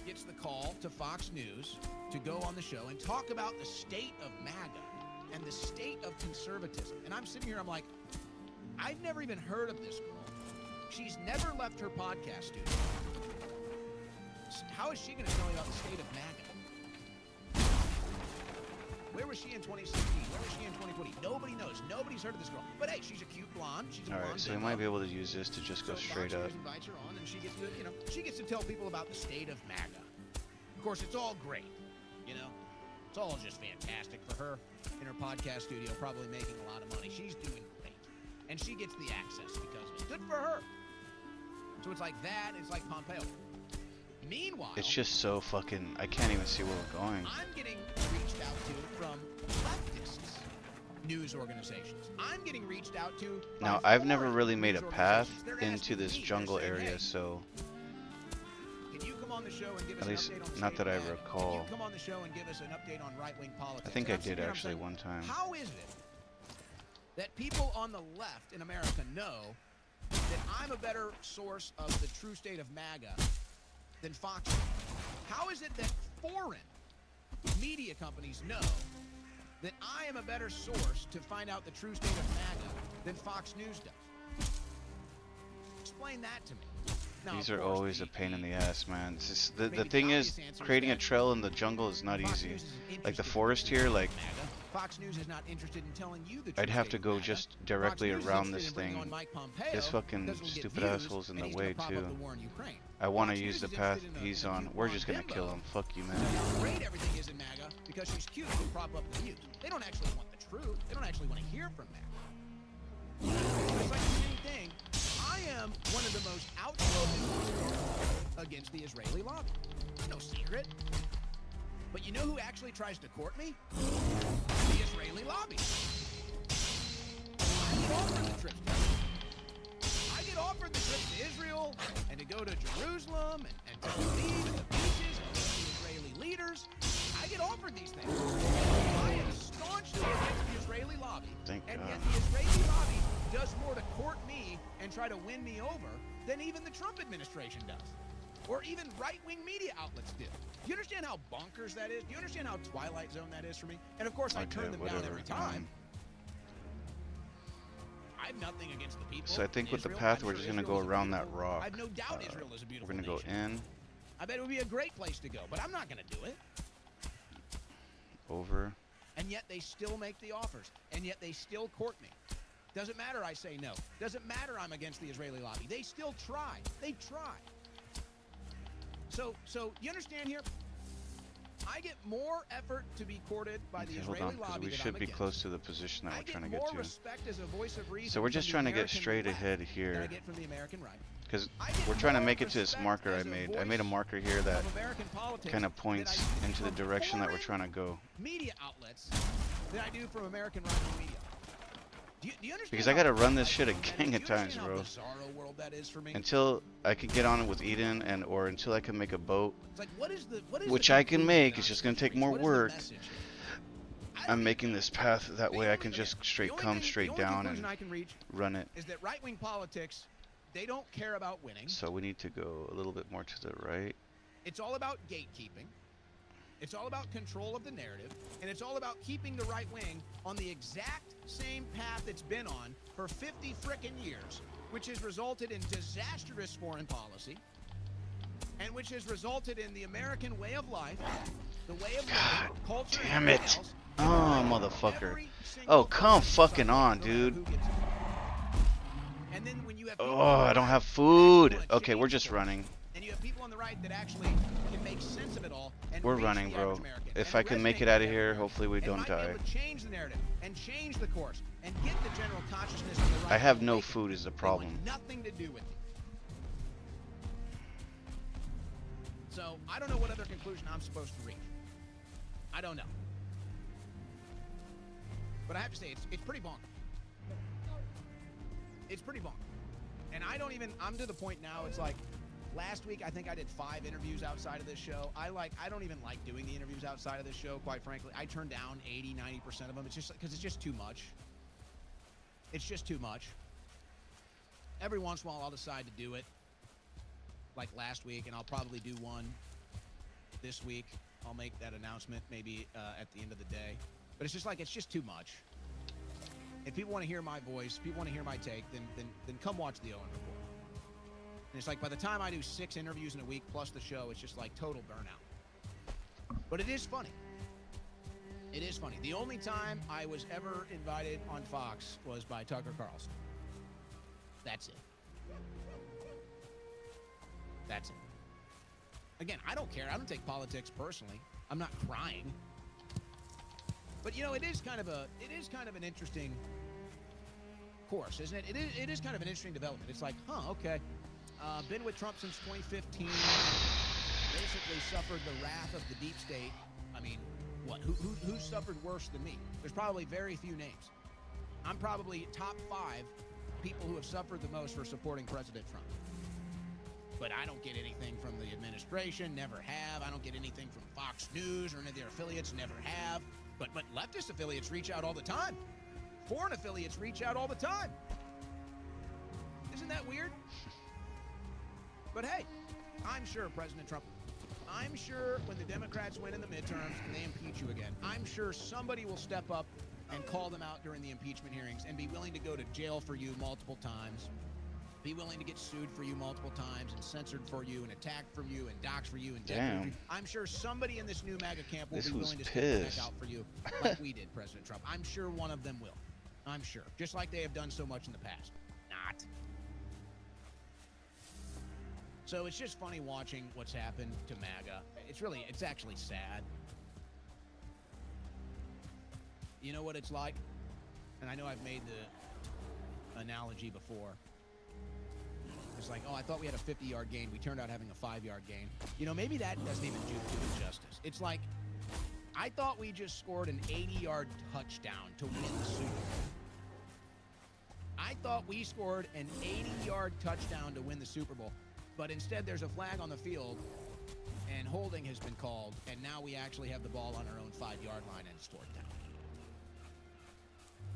gets the call to Fox News to go on the show and talk about the state of MAGA and the state of conservatism. And I'm sitting here, I'm like, I've never even heard of this girl. She's never left her podcast studio. How is she going to tell me about the state of MAGA? Where was she in 2016? Where was she in 2020? Nobody knows. Nobody's heard of this girl. But hey, she's a cute blonde. She's a blonde. Alright, so we might be able to use this to just go straight up. Invites her on, and she gets to, she gets to tell people about the state of MAGA. Of course, it's all great, It's all just fantastic for her in her podcast studio, probably making a lot of money. She's doing great, and she gets the access because it's good for her. So it's like that. It's like Pompeo. Meanwhile, It's just so fucking... I can't even see where we're going. I'm getting reached out to from leftists news organizations. I'm getting reached out to. Now, by I've never foreign really made a news path organizations. They're into asking this me, they're jungle saying, area, hey, so can you come on the show and give us at an least update on the not state that of I MAGA? recall. Can you come on the show and give us an update on right-wing politics? I think And I I'm sitting did here, I'm actually saying, one time. How is it that people on the left in America know that I'm a better source of the true state of MAGA than Fox? How is it that foreign media companies know that I am a better source to find out the true state of MAGA than Fox News does? Explain that to me. Now, These of are course, always a pain in the ass, man. It's just, the maybe thing the is, obvious answer is creating a that trail in the jungle is not Fox easy. News isn't Like the interested in forest the true here, state like of MAGA. Fox News is not interested in telling you the true I'd have state to of go MAGA. just Fox directly News is around interested this in bringing thing. on Mike Pompeo This fucking because it'll get stupid views, asshole's in and the he's way gonna prop too. up the war in Ukraine. I want to Fox use News the is path interested in a- he's in a on. cute We're blonde just gonna bimbo. kill him. Fuck you, man. How great everything is in MAGA because she's cute and prop up the views. They don't actually want the truth. They don't actually want to hear from MAGA. But it's like the same thing. I am one of the most outspoken against the Israeli lobby. It's no secret. But you know who actually tries to court me? The Israeli lobby. I get offered the trips to I get offered the trips to Israel and to go to Jerusalem and Tel Aviv and the beaches and to the Israeli leaders. I get offered these things. I am staunchly against the Israeli lobby. Thank And God. yet the Israeli lobby does more to court me and try to win me over than even the Trump administration does. Or even right-wing media outlets do. Do you understand how bonkers that is? Do you understand how Twilight Zone that is for me? And of course, I Okay, turn them down whatever. every time. I have nothing against the people. So I think in with the Israel. path, I'm we're sure just gonna Israel go is a around that beautiful- rock. I have no doubt Israel is a We're beautiful gonna go nation. in, I bet it would be a great place to go, but I'm not going to do it. over. And yet they still make the offers. And yet they still court me. Doesn't matter I say no. Doesn't matter I'm against the Israeli lobby. They still try. They try. So you understand here? I get more effort to be courted by the Okay, hold Israeli on, because lobby we that should I'm be against. close to the position that I we're get trying to get more to. respect as a voice of reason So we're from just the trying to get American straight left ahead than I here, get from the American right. because I get we're trying to more make it to this respect marker I as a made. I made a voice marker here that of American politics kind of than points I do into the from direction that we're foreign trying to go. media outlets than I do from American right-wing media. Do you understand Because I how gotta run this bizarre shit a that is? gang Do of you times, understand bro. how bizarro world that is for me? Until I can get on it with Eden, and or until I can make a boat, It's like, what is the which I can make. It's just gonna take more work. I'm making this path that way I can just come straight down and I can reach run it. is that right-wing politics, they don't care about winning. So we need to go a little bit more to the right. It's all about gatekeeping. It's all about control of the narrative, and it's all about keeping the right wing on the exact same path it's been on for 50 frickin' years, which has resulted in disastrous foreign policy, and which has resulted in the American way of life, the way of living, culture, and Damn everything it! else. Oh, motherfucker. Oh, come fucking on, dude. And then when you have Oh, I don't have food. Okay, we're just running. and you have people on the right that actually can make sense of it all and We're reach running, the bro. average American If and I can make resonate it out with of here, everyone hopefully we and don't might be die. able to change the narrative and change the course and get the general consciousness of the right I have to no make it. food is the They problem. want nothing to do with it. So I don't know what other conclusion I'm supposed to reach. I don't know. But I have to say, it's pretty bonkers. It's pretty bonkers. And I'm to the point now, it's like, last week I think I did 5 interviews outside of this show. I don't even like doing the interviews outside of this show, quite frankly. I turn down 80-90% of them. It's just because it's just too much. It's just too much. Every once in a while I'll decide to do it, like last week, and I'll probably do one this week. I'll make that announcement maybe at the end of the day. But it's just like, it's just too much. If people want to hear my voice, people want to hear my take, then come watch the Owen Report. And it's like, by the time I do 6 interviews in a week plus the show, it's just like total burnout. But it is funny. It is funny. The only time I was ever invited on Fox was by Tucker Carlson. That's it. That's it. Again, I don't care. I don't take politics personally. I'm not crying. But you know, it is kind of an interesting course, isn't it? It is kind of an interesting development. It's like, okay, been with Trump since 2015. Basically suffered the wrath of the deep state. I mean, what? Who suffered worse than me? There's probably very few names. I'm probably top 5 people who have suffered the most for supporting President Trump. But I don't get anything from the administration, never have. I don't get anything from Fox News or any of their affiliates, never have. But leftist affiliates reach out all the time. Foreign affiliates reach out all the time. Isn't that weird? But hey, I'm sure President Trump, I'm sure when the Democrats win in the midterms and they impeach you again, I'm sure somebody will step up and call them out during the impeachment hearings and be willing to go to jail for you multiple times, be willing to get sued for you multiple times and censored for you and attacked from you and doxxed for you and dead for you. I'm sure somebody in this new MAGA camp will be willing to stick their neck out for you like we did, President Trump. I'm sure one of them will. I'm sure. Just like they have done so much in the past. Not. So it's just funny watching what's happened to MAGA. It's actually sad. You know what it's like? And I know I've made the analogy before. It's like, oh, I thought we had a 50-yard gain. We turned out having a 5-yard gain. You know, maybe that doesn't even do it justice. It's like, I thought we just scored an 80-yard touchdown to win the Super Bowl. I thought we scored an 80-yard touchdown to win the Super Bowl. But instead, there's a flag on the field, and holding has been called, and now we actually have the ball on our own 5-yard line, and it's 4th down.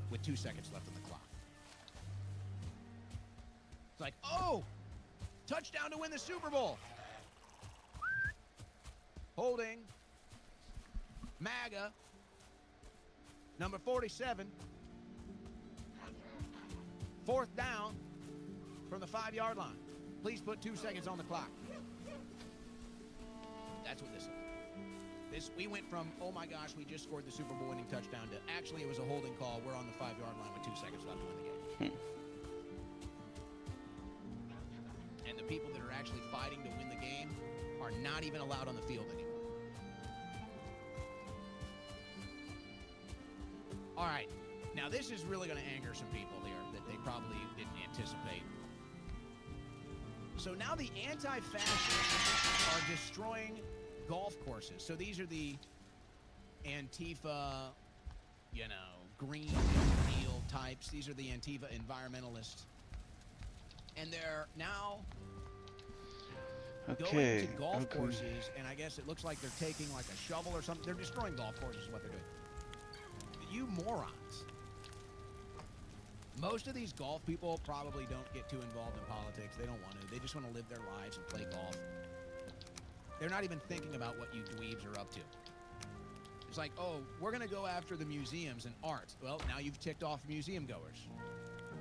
With 2 seconds left on the clock. It's like, oh, touchdown to win the Super Bowl. Holding. MAGA. Number 47. 4th down from the 5-yard line. Please put 2 seconds on the clock. That's what this is. We went from, oh my gosh, we just scored the Super Bowl winning touchdown to actually it was a holding call. We're on the 5-yard line with 2 seconds left to win the game. And the people that are actually fighting to win the game are not even allowed on the field anymore. All right. Now this is really going to anger some people here that they probably didn't anticipate. So now the anti-fascists are destroying golf courses. So these are the Antifa, Green Deal types. These are the Antifa environmentalists. And they're now going to golf courses, and I guess it looks like they're taking like a shovel or something. They're destroying golf courses is what they're doing. You morons. Most of these golf people probably don't get too involved in politics. They don't want to. They just want to live their lives and play golf. They're not even thinking about what you dweebs are up to. It's like, oh, we're going to go after the museums and art. Well, now you've ticked off museum goers.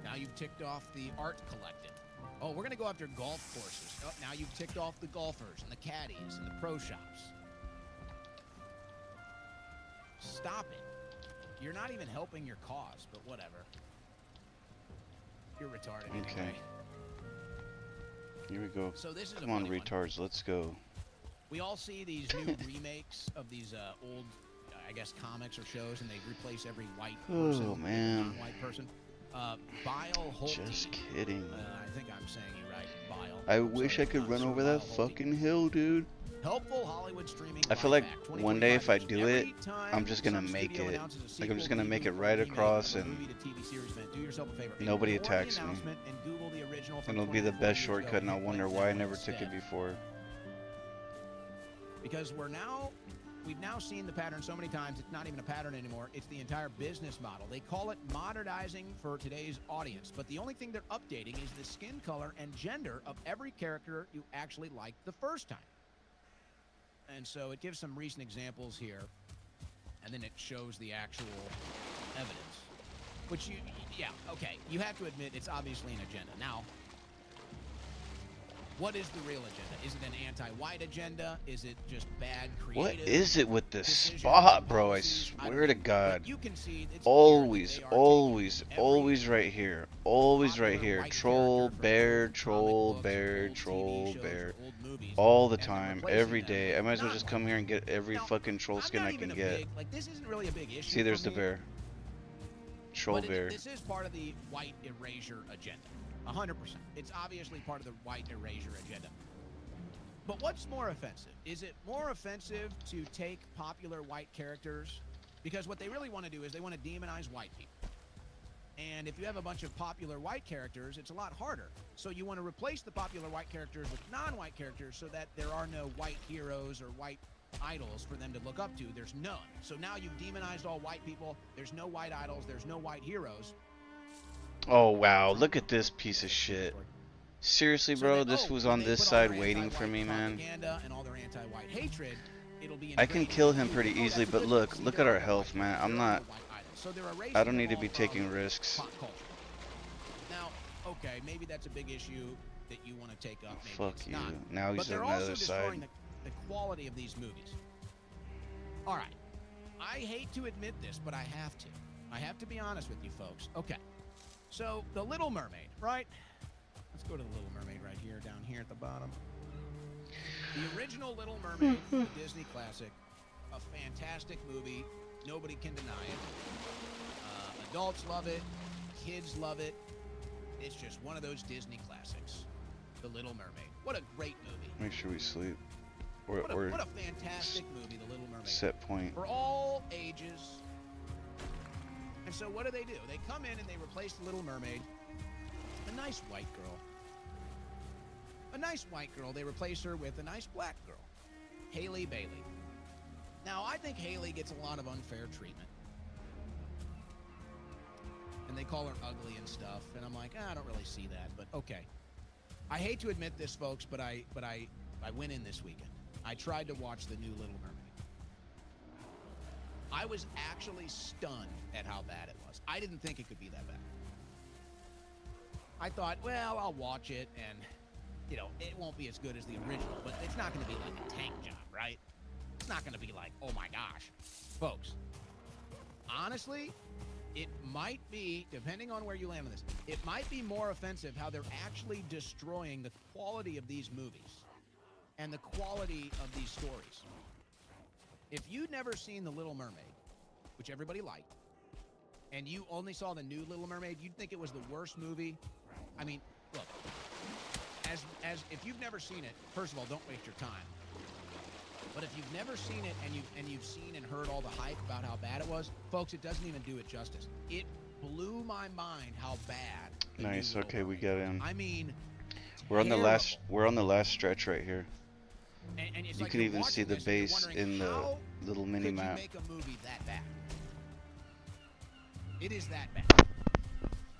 Now you've ticked off the art collective. Oh, we're going to go after golf courses. Oh, now you've ticked off the golfers and the caddies and the pro shops. Stop it. You're not even helping your cause, but whatever. You're retarded. Okay. Anyway. Here we go. So this is Come on, retards. Let's go. We all see these new remakes of these old, I guess, comics or shows, and they replace every white person with a non-white person. Bile Holte. Just kidding. I think I'm saying you right. Bile. I wish I could run over that fucking hill, dude. Helpful Hollywood streaming. I feel like one day if I do it, I'm just gonna make it. Like I'm just gonna make it right across and nobody attacks me. And it'll be the best shortcut and I'll wonder why I never took it before. Because we've now seen the pattern so many times, it's not even a pattern anymore. It's the entire business model. They call it modernizing for today's audience. But the only thing they're updating is the skin color and gender of every character you actually liked the first time. And so it gives some recent examples here, and then it shows the actual evidence. Which you have to admit it's obviously an agenda. Now, what is the real agenda? Is it an anti-white agenda? Is it just bad creative? What is it with this spot, bro? I swear to God. Always right here. Always right here. Troll, bear, troll, bear, troll, bear. All the time, every day. I might as well just come here and get every fucking troll skin I can get. This isn't really a big issue. See, there's the bear. Troll bear. This is part of the white erasure agenda. 100%. It's obviously part of the white erasure agenda. But what's more offensive? Is it more offensive to take popular white characters? Because what they really want to do is they want to demonize white people. And if you have a bunch of popular white characters, it's a lot harder. So you want to replace the popular white characters with non-white characters so that there are no white heroes or white idols for them to look up to. There's none. So now you've demonized all white people. There's no white idols. There's no white heroes. Oh wow, look at this piece of shit. Seriously, bro, this was on this side waiting for me, man. And all their anti-white hatred, it'll be I can kill him pretty easily, but look at our health, man. I don't need to be taking risks. Now, okay, maybe that's a big issue that you want to take up. Maybe Fuck it's you. not. Now he's on the other side. The quality of these movies. All right, I hate to admit this, but I have to. I have to be honest with you folks. Okay, so The Little Mermaid, right? Let's go to The Little Mermaid right here, down here at the bottom. The original Little Mermaid, the Disney classic, a fantastic movie. Nobody can deny it. Adults love it. Kids love it. It's just one of those Disney classics. The Little Mermaid. What a great movie. Make sure we sleep. What a fantastic movie, The Little Mermaid. Set point. For all ages. And so what do? They come in and they replace The Little Mermaid. A nice white girl. A nice white girl. They replace her with a nice black girl. Hailey Bailey. Now, I think Hailey gets a lot of unfair treatment. And they call her ugly and stuff. And I'm like, I don't really see that, but okay. I hate to admit this, folks, but I went in this weekend. I tried to watch the new Little Mermaid. I was actually stunned at how bad it was. I didn't think it could be that bad. I thought, well, I'll watch it, and, you know, it won't be as good as the original, but it's not going to be like a tank job, right? It's not going to be like, oh my gosh. Folks, honestly, it might be, depending on where you land on this, it might be more offensive how they're actually destroying the quality of these movies and the quality of these stories. If you'd never seen The Little Mermaid, which everybody liked, and you only saw the new Little Mermaid, you'd think it was the worst movie. I mean, look, as if you've never seen it, first of all, don't waste your time. But if you've never seen it and you've seen and heard all the hype about how bad it was, folks, it doesn't even do it justice. It blew my mind how bad. Nice. Okay, we got in. I mean, we're on the last stretch right here. And it's you like can you're even see watching the this and you're base wondering, in the how little mini could map. you make a movie that bad? It is that bad.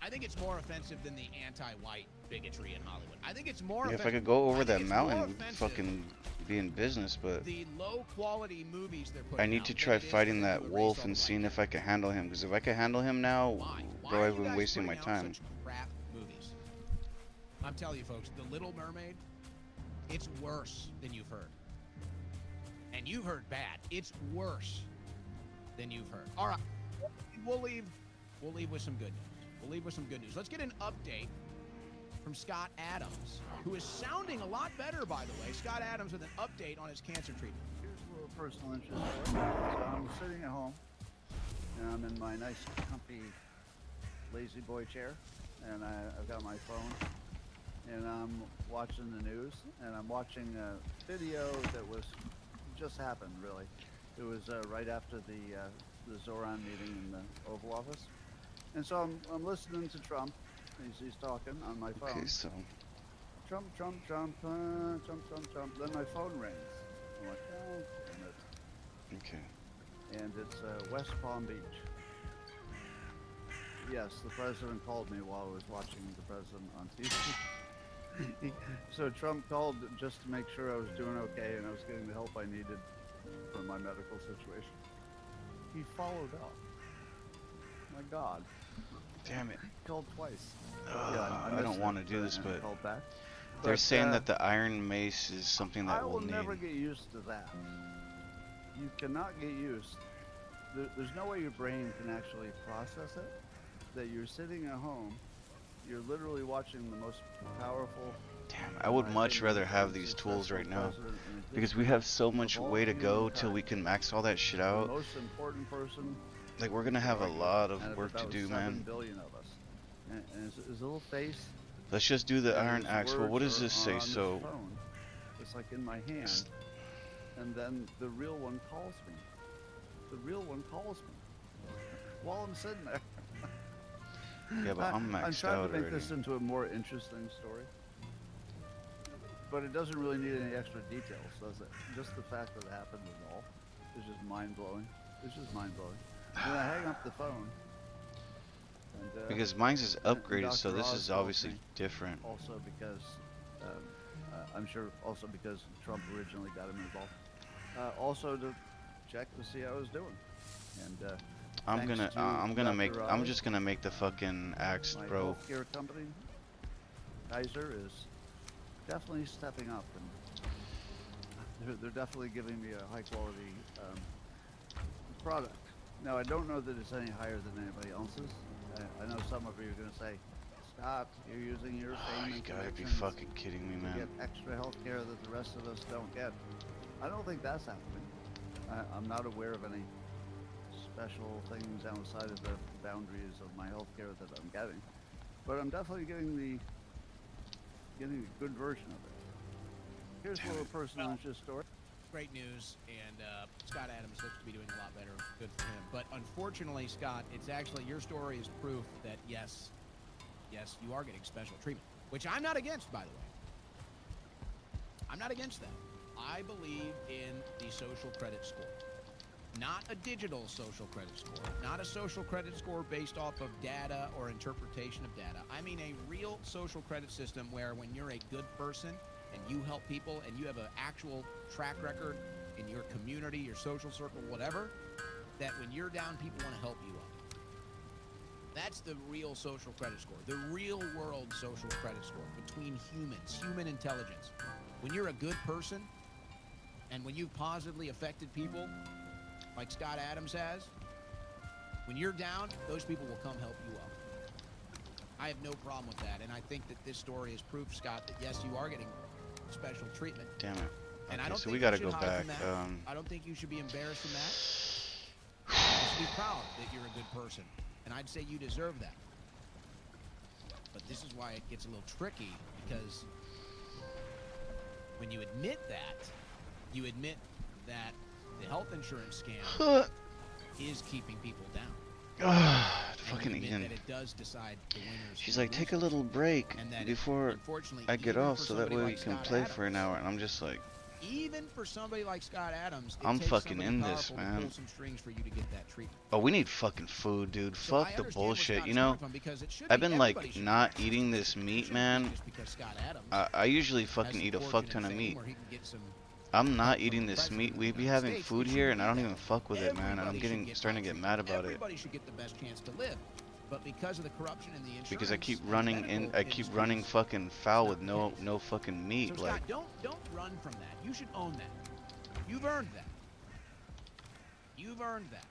I think it's more offensive than the anti-white bigotry in Hollywood. I think it's more Yeah, offensive. if I could go over that mountain, we'd fucking be in business, but the low quality movies they're putting I need out to than try it is fighting for them that to erase wolf all and the seeing white if I can handle him. Because if I can handle him now, Why bro, are I've you been guys wasting my putting out time. such crap movies? I'm telling you, folks, The Little Mermaid, it's worse than you've heard. And you've heard bad. It's worse than you've heard. All right, we'll leave with some good news. We'll leave with some good news. Let's get an update from Scott Adams, who is sounding a lot better, by the way. Scott Adams with an update on his cancer treatment. Here's a little personal interest. So I'm sitting at home, and I'm in my nice, comfy, lazy boy chair, and I've got my phone, and I'm watching the news, and I'm watching a video that was just happened, really. It was right after the Zoran meeting in the Oval Office. And so I'm listening to Trump. He's talking on my phone. Okay, so Trump, Trump. Then my phone rings. I'm like, oh, damn it. okay. And it's West Palm Beach. Yes, the president called me while I was watching the president on TV. So Trump called just to make sure I was doing okay and I was getting the help I needed for my medical situation. He followed up. My God. Damn it. He called twice. I don't want to do this, but called back. they're But, saying that the Iron Mace is something that I we'll will need. never get used to that. You cannot get used. There's no way your brain can actually process it. That you're sitting at home, you're literally watching the most powerful. Damn, I would much rather have these tools right now, because we have so much way to go till we can max all that shit The out. most important person. Like, we're gonna have a lot of out work to about do, 7 man. billion of us. And his little face. Let's just do the and Iron his Axe. Well, what words does this are say? on this So, phone. It's like in my hand. And then the real one calls me. The real one calls me while I'm sitting there. Yeah, but I'm maxed trying out to make already. this into a more interesting story. But it doesn't really need any extra details, does it? Just the fact that it happened is all. It's just mind-blowing. It's just mind-blowing. Then I hang up the phone. And, Because mine's is and upgraded, so Dr. this Oz is calls obviously me. different. Also because, I'm sure also because Trump originally got him involved. Also to check to see how I was doing. And, I'm Dr. just gonna make the fucking axe, my bro. healthcare company, Kaiser, is definitely stepping up, and they're definitely giving me a high quality product. Now I don't know that it's any higher than anybody else's. I know some of you are going to say, "Scott, you're using your Oh, fame you and gotta be connections fucking kidding me, to man. get extra health care that the rest of us don't get." I don't think that's happening. I'm not aware of any special things outside of the boundaries of my health care that I'm getting, but I'm definitely getting a good version of it. Here's a little personal interest story. Great news, and Scott Adams looks to be doing a lot better. Good for him. But unfortunately, Scott, it's actually your story is proof that yes, you are getting special treatment, which I'm not against, by the way. I'm not against that. I believe in the social credit score. Not a digital social credit score, not a social credit score based off of data or interpretation of data. I mean a real social credit system where when you're a good person and you help people and you have an actual track record in your community, your social circle, whatever, that when you're down, people want to help you up. That's the real social credit score, the real world social credit score between humans, human intelligence. When you're a good person and when you've positively affected people, like Scott Adams has, when you're down, those people will come help you up. I have no problem with that, and I think that this story is proof, Scott, that yes, you are getting special treatment. Damn it. And Okay, I don't so think we gotta you go should hide back. from that. I don't think you should be embarrassed in that. You should be proud that you're a good person, and I'd say you deserve that. But this is why it gets a little tricky, because when you admit that, you admit that the health insurance scam is keeping people down. Fucking Ian. That it does decide the winners. She's like, take a little break before I get off so that way we can play for an hour. And I'm just like, even for somebody like Scott Adams, I'm fucking in this, man. to pull some strings for you to get that treatment. Oh, we need fucking food, dude. So Fuck the bullshit. You know, I've been like not eating this meat, man. I usually fucking eat a fuck ton of meat. I'm not eating this meat. We be having food here, and I don't even fuck with it, man. And I'm starting to get mad about it. Everybody should get the best chance to live, but because of the corruption in the insurance, Because I keep running fucking foul with no fucking meat. So Scott, Like, don't run from that. You should own that. You've earned that. You've earned that.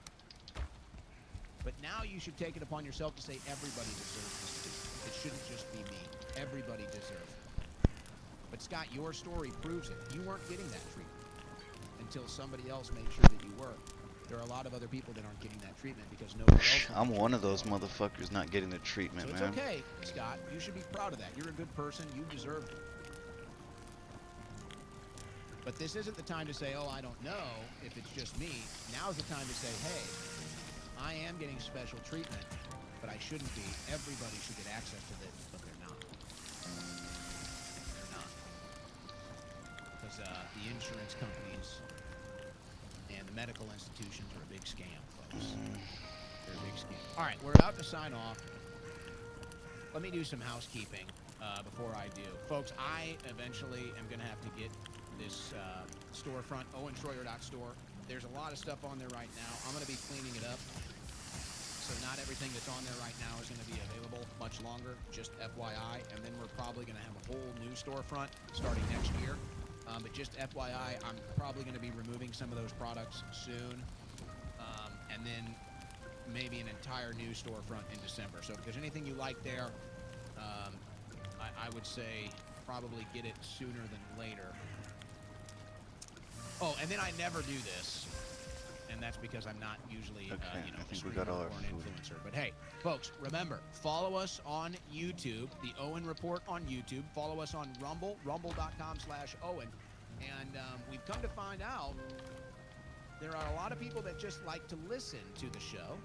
But now you should take it upon yourself to say everybody deserves this treatment. It shouldn't just be me. Everybody deserves it. But Scott, your story proves it. You weren't getting that treatment until somebody else made sure that you were. There are a lot of other people that aren't getting that treatment because nobody else. I'm one of those motherfuckers not getting the treatment, so it's man. okay, Scott. You should be proud of that. You're a good person. You deserve it. But this isn't the time to say, oh, I don't know if it's just me. Now's the time to say, hey, I am getting special treatment, but I shouldn't be. Everybody should get access to this, but they're not. They're not. Because the insurance companies and the medical institutions are a big scam, folks. They're a big scam. All right, we're about to sign off. Let me do some housekeeping before I do. Folks, I eventually am going to have to get this storefront, owenschroyer.store. There's a lot of stuff on there right now. I'm going to be cleaning it up. So not everything that's on there right now is going to be available much longer, just FYI. And then we're probably going to have a whole new storefront starting next year. But just FYI, I'm probably going to be removing some of those products soon. And then maybe an entire new storefront in December. So if there's anything you like there, I would say probably get it sooner than later. Oh, and then I never do this, and that's because I'm not usually, Okay, you know, I a think we streamer got all or our an food. influencer. But hey, folks, remember, follow us on YouTube, the Owen Report on YouTube. Follow us on Rumble, rumble.com/Owen. And we've come to find out there are a lot of people that just like to listen to the show.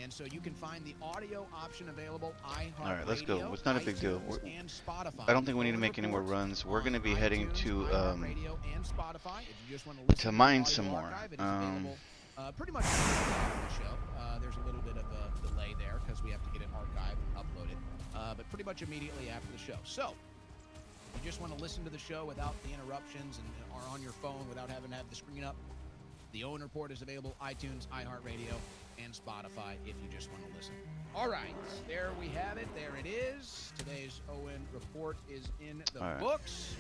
And so you can find the audio option available iHeartRadio, All right, let's go. It's not a big deal. iTunes, and Spotify. I don't think we need to make any more runs. We're going to be heading to mine some more. Pretty much after the show. There's a little bit of a delay there because we have to get it archived and uploaded, but pretty much immediately after the show. So if you just want to listen to the show without the interruptions and are on your phone without having to have the screen up, the Owen Report is available iTunes, iHeartRadio, and Spotify if you just want to listen. All right, there we have it. There it is. Today's Owen Report is in the books.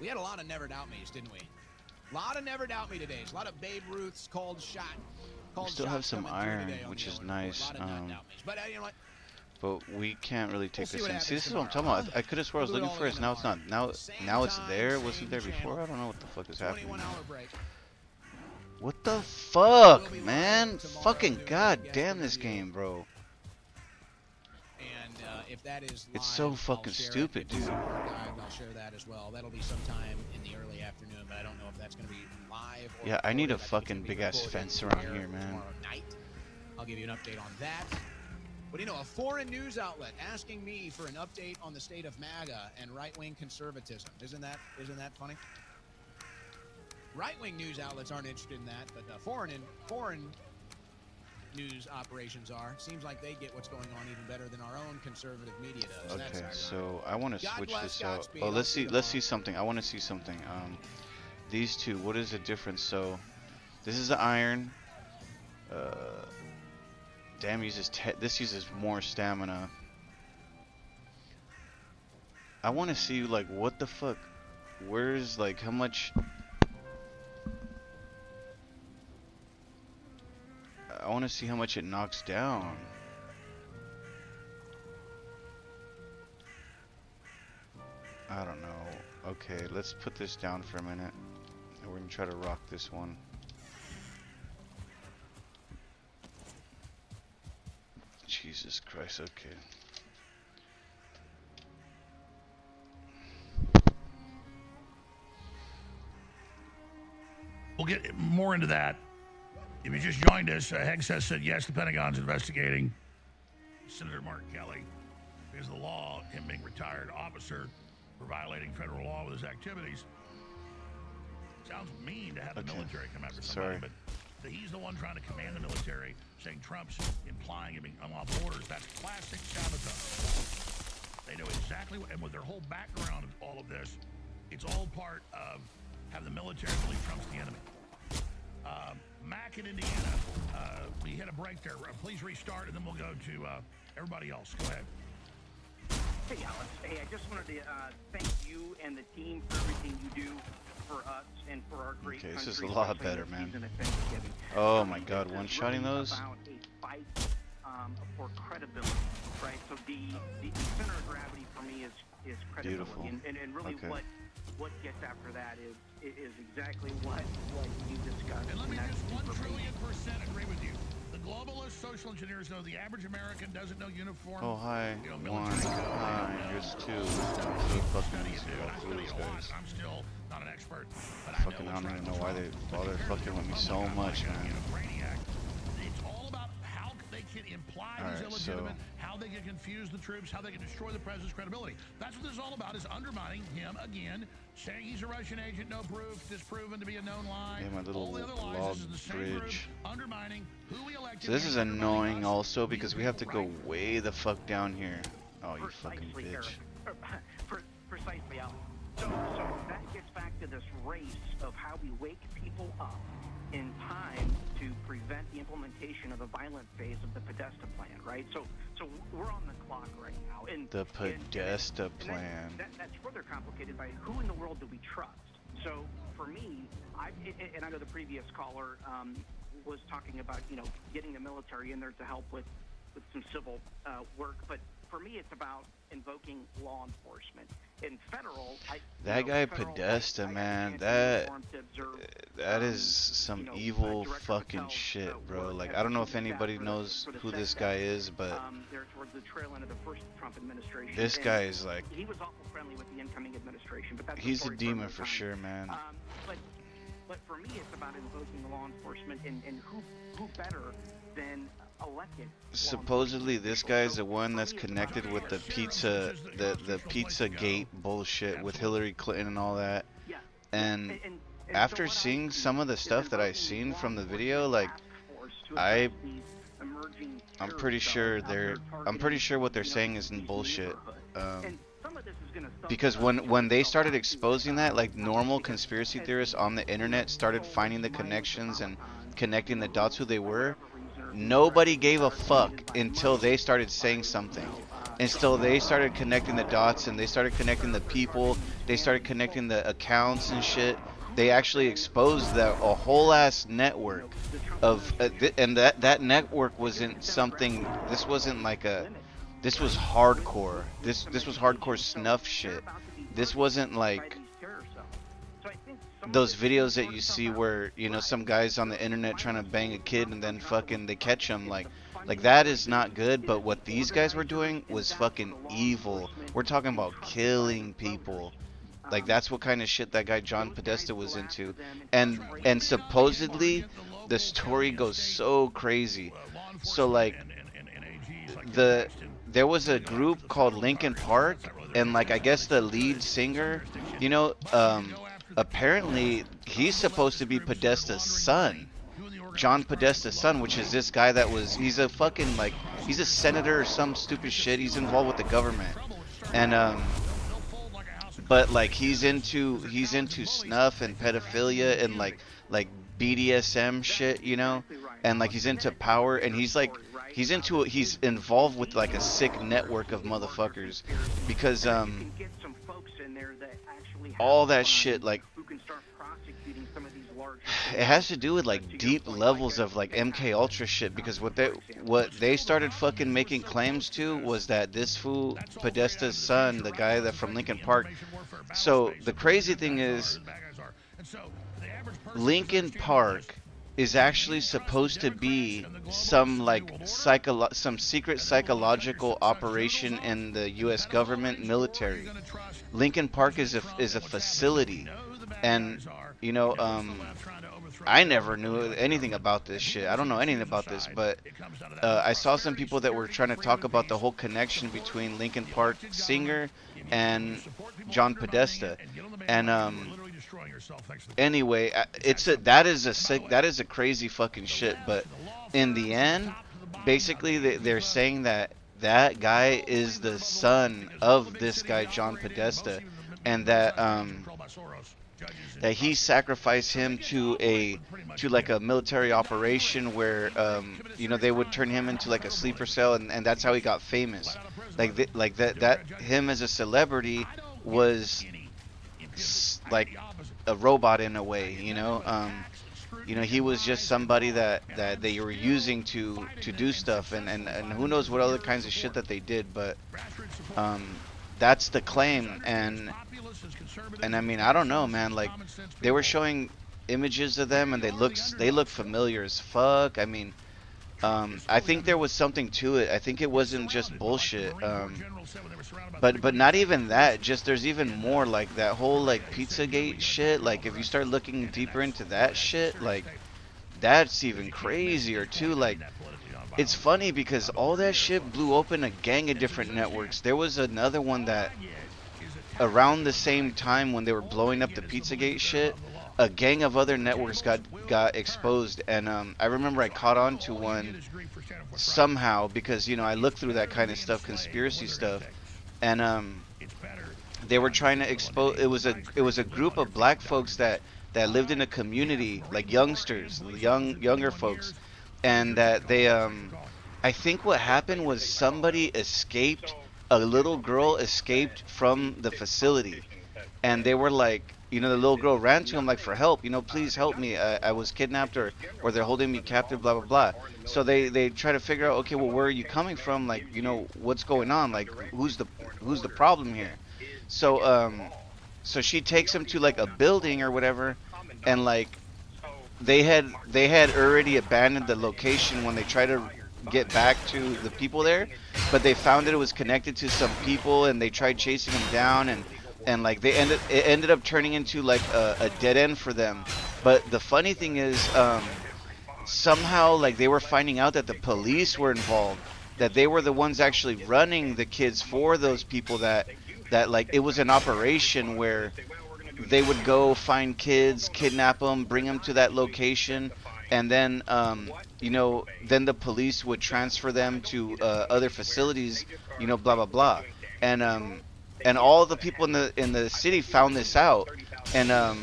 We had a lot of Never Doubt Me's, didn't we? A lot of Never Doubt Me today. A lot of Babe Ruth's called shot. We still have some iron, which is nice. But you know what? But we can't really take this in. See, this is what I'm talking about. I could have swore I was looking for it. Now it's not. Now it's there. It wasn't there before. I don't know what the fuck is happening. What the fuck, man? Fucking goddamn this game, bro. And if that is live, it's so fucking stupid, dude. I'll share that as well. That'll be sometime in the early afternoon, but I don't know if that's going to be live. Or yeah, I need a fucking big ass fence around here, man. Tomorrow night. I'll give you an update on that. But you know, a foreign news outlet asking me for an update on the state of MAGA and right-wing conservatism. Isn't that funny? Right-wing news outlets aren't interested in that, but foreign news operations are. Seems like they get what's going on even better than our own conservative media does. Okay, so I want to switch this out. Oh, let's see something. I want to see something. These two, what is the difference? So, this is the iron. Damn uses this uses more stamina. I want to see like what the fuck. Where's like how much? I want to see how much it knocks down. I don't know. Okay, let's put this down for a minute. And we're gonna try to rock this one. Jesus Christ, okay. We'll get more into that. If you just joined us, Hegseth said yes, the Pentagon's investigating Senator Mark Kelly because of the law, him being retired officer for violating federal law with his activities. Sounds mean to have the military come after somebody, but he's the one trying to command the military, saying Trump's implying him unlawful orders. That's classic sabotage. They know exactly what, and with their whole background of all of this, it's all part of having the military believe Trump's the enemy. Mac in Indiana, we hit a break there. Please restart, and then we'll go to everybody else. Go ahead. Hey, Alex. Hey, I just wanted to thank you and the team for everything you do for us and for our great country. Okay, this is a lot better, man. Oh my God, one-shotting those? About a fight for credibility, right? So the center of gravity for me is credibility, and really what gets after that is exactly what you discussed. And let me just 1,000,000,000% agree with you. The globalist social engineers know the average American doesn't know uniform. Oh, hi. One. Hi. Here's two. I'm still not an expert. But I don't even know why they bother fucking with me so much, man. It's all about how they can imply he's illegitimate, how they can confuse the troops, how they can destroy the president's credibility. That's what this is all about, is undermining him again, saying he's a Russian agent, no proof, disproven to be a known lie. Yeah, my little all the other lies, log this is the same bridge. group, undermining who we elected. So this is annoying also because we have to go way the fuck down here. Oh, you fucking bitch. Precisely, Alex. So that gets back to this race of how we wake people up in time to prevent the implementation of the violent phase of the Podesta plan, right? So we're on the clock right now. And the Podesta plan. That's further complicated by who in the world do we trust? So for me, I know the previous caller was talking about, getting the military in there to help with some civil work, but for me, it's about invoking law enforcement. In federal, that guy Podesta, man, that is some evil fucking shit, bro. Like, I don't know if anybody knows who this guy is, but they're towards the trail end of the first Trump administration. This guy is like, he was awful friendly with the incoming administration, but that's he's a demon for sure, man. But for me, it's about invoking law enforcement, and who better than elected. Supposedly this guy's the one that's connected with the pizza gate bullshit with Hillary Clinton and all that. And after seeing some of the stuff that I've seen from the video, like I'm pretty sure what they're saying isn't bullshit. Because when they started exposing that, like normal conspiracy theorists on the internet started finding the connections and connecting the dots who they were, nobody gave a fuck until they started saying something. Until they started connecting the dots and they started connecting the people, they started connecting the accounts and shit. They actually exposed a whole ass network of and that network wasn't something. This wasn't like this was hardcore. This was hardcore snuff shit. This wasn't like those videos that you see where, you know, some guys on the internet trying to bang a kid and then fucking they catch him. Like that is not good. But what these guys were doing was fucking evil. We're talking about killing people. Like that's what kind of shit that guy John Podesta was into. And supposedly the story goes so crazy. So like there was a group called Linkin Park, and like I guess the lead singer, you know, apparently he's supposed to be Podesta's son, John Podesta's son, which is this guy he's a fucking like he's a senator or some stupid shit. He's involved with the government, and but like he's into snuff and pedophilia and like BDSM shit, you know, and like he's into power, and he's involved with like a sick network of motherfuckers, because all that shit, like it has to do with like deep levels of like MK Ultra shit, because what they started fucking making claims to was that this fool Podesta's son, the guy that from Linkin Park. So the crazy thing is Linkin Park is actually supposed to be some like some secret psychological operation in the US government military. Linkin Park is a facility, and you know, I never knew anything about this shit. I don't know anything about this, but I saw some people that were trying to talk about the whole connection between Linkin Park singer and John Podesta. And anyway, that is a crazy fucking shit. But in the end, basically they're saying that guy is the son of this guy John Podesta, and that he sacrificed him to like a military operation where you know, they would turn him into like a sleeper cell, and that's how he got famous. Like that him as a celebrity was like a robot in a way, you know. You know, he was just somebody that they were using to do stuff, and who knows what other kinds of shit that they did, but that's the claim. And I mean, I don't know, man, like they were showing images of them and they look familiar as fuck. I mean, I think there was something to it. I think it wasn't just bullshit. But not even that, just there's even more, like that whole like Pizzagate shit. Like if you start looking deeper into that shit, like that's even crazier too. Like it's funny because all that shit blew open a gang of different networks. There was another one that around the same time when they were blowing up the Pizzagate shit, a gang of other networks got exposed, and I remember I caught on to one somehow because, you know, I look through that kind of stuff, conspiracy stuff, and they were trying to expose. It was a group of black folks that lived in a community, like youngsters, younger folks, and that they I think what happened was somebody escaped. A little girl escaped from the facility, and they were like, you know, the little girl ran to him like for help, you know, please help me, I was kidnapped, or they're holding me captive, blah blah blah. So they try to figure out, okay, well, where are you coming from, like, you know, what's going on, like who's the problem here. So so she takes him to like a building or whatever, and like they had already abandoned the location when they tried to get back to the people there, but they found that it was connected to some people, and they tried chasing him down, and like it ended up turning into like a dead end for them. But the funny thing is, somehow like they were finding out that the police were involved, that they were the ones actually running the kids for those people, that like it was an operation where they would go find kids, kidnap them, bring them to that location, and then you know, then the police would transfer them to other facilities, you know, blah blah blah. And all the people in the city found this out, and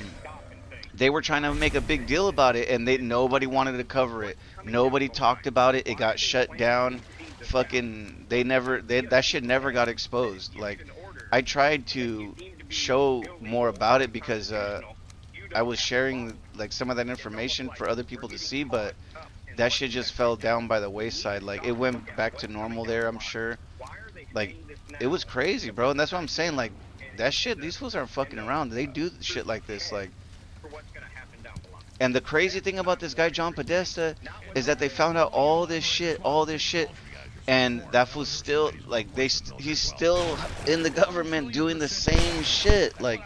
they were trying to make a big deal about it, and nobody wanted to cover it. Nobody talked about it. It got shut down. Fucking that shit never got exposed. Like, I tried to show more about it because I was sharing like some of that information for other people to see, but that shit just fell down by the wayside. Like, it went back to normal there, I'm sure. Like, it was crazy, bro. And that's what I'm saying. Like, that shit, these fools aren't fucking around. They do shit like this. Like, and the crazy thing about this guy John Podesta is that they found out all this shit, and that fool's still like he's still in the government doing the same shit. Like,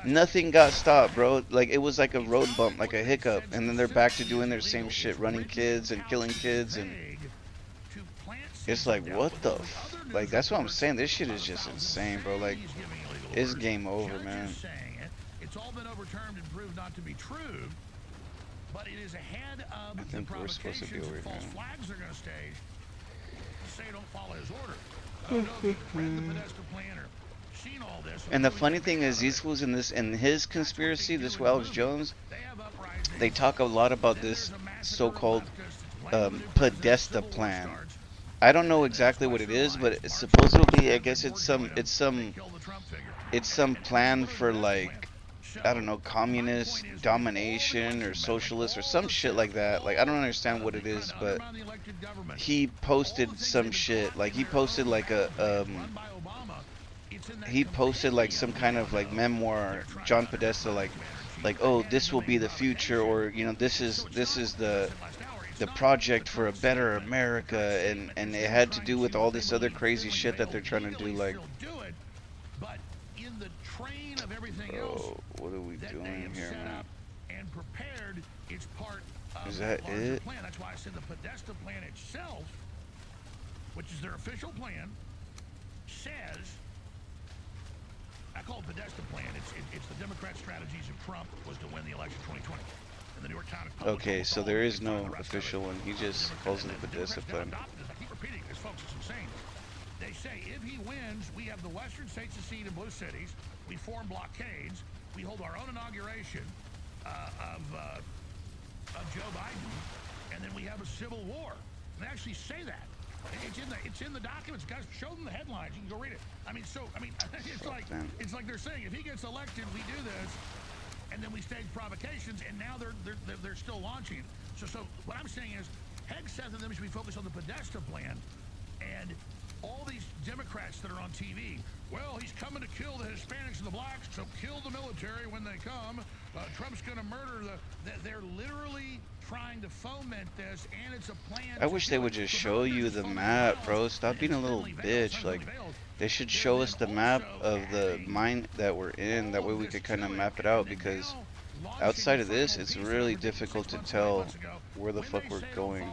nothing got stopped, bro. Like, it was like a road bump, like a hiccup, and then they're back to doing their same shit, running kids and killing kids, and it's like, what the like, that's what I'm saying. This shit is just insane, bro. Like, it's game over, man. It's all been overturned and proved not to be true, but it is ahead of the provocations and false flags they're going to stage to say don't follow his order. Read the Podesta plan or seen all this. And the funny thing is, these fools in his conspiracy, this Alex Jones, they talk a lot about this so-called Podesta plan. I don't know exactly what it is, but it's supposedly, I guess it's some plan for, like, I don't know, communist domination or socialist or some shit like that. Like, I don't understand what it is, but he posted some shit. Like, he posted like some kind of like memoir, John Podesta, like, oh, this will be the future, or, you know, this is the project for a better America, and it had to do with all this other crazy shit that they're trying to do. Like, bro, what are we doing here, man? And prepared, it's part of is that it? Plan. That's why I said the Podesta plan itself, which is their official plan, says, I call it Podesta plan. It's the Democrat strategies of Trump was to win the election 2020. And the New York Times. Okay, so there is no official one. He just calls it the Podesta plan. I keep repeating this, folks. It's insane. They say if he wins, we have the western states secede in blue cities. We form blockades. We hold our own inauguration of Joe Biden, and then we have a civil war. And they actually say that. It's in the documents, guys. Show them the headlines. You can go read it. I mean, it's like they're saying if he gets elected, we do this, and then we stage provocations, and now they're still launching. So what I'm saying is, Hegseth and them should be focused on the Podesta plan, and all these Democrats that are on TV, well, he's coming to kill the Hispanics and the blacks, so kill the military when they come. Trump's going to murder they're literally trying to foment this, and it's a plan. I wish they would just show you the map, bro. Stop being a little bitch. Like, they should show us the map of the mine that we're in. That way we could kind of map it out, because outside of this, it's really difficult to tell where the fuck we're going.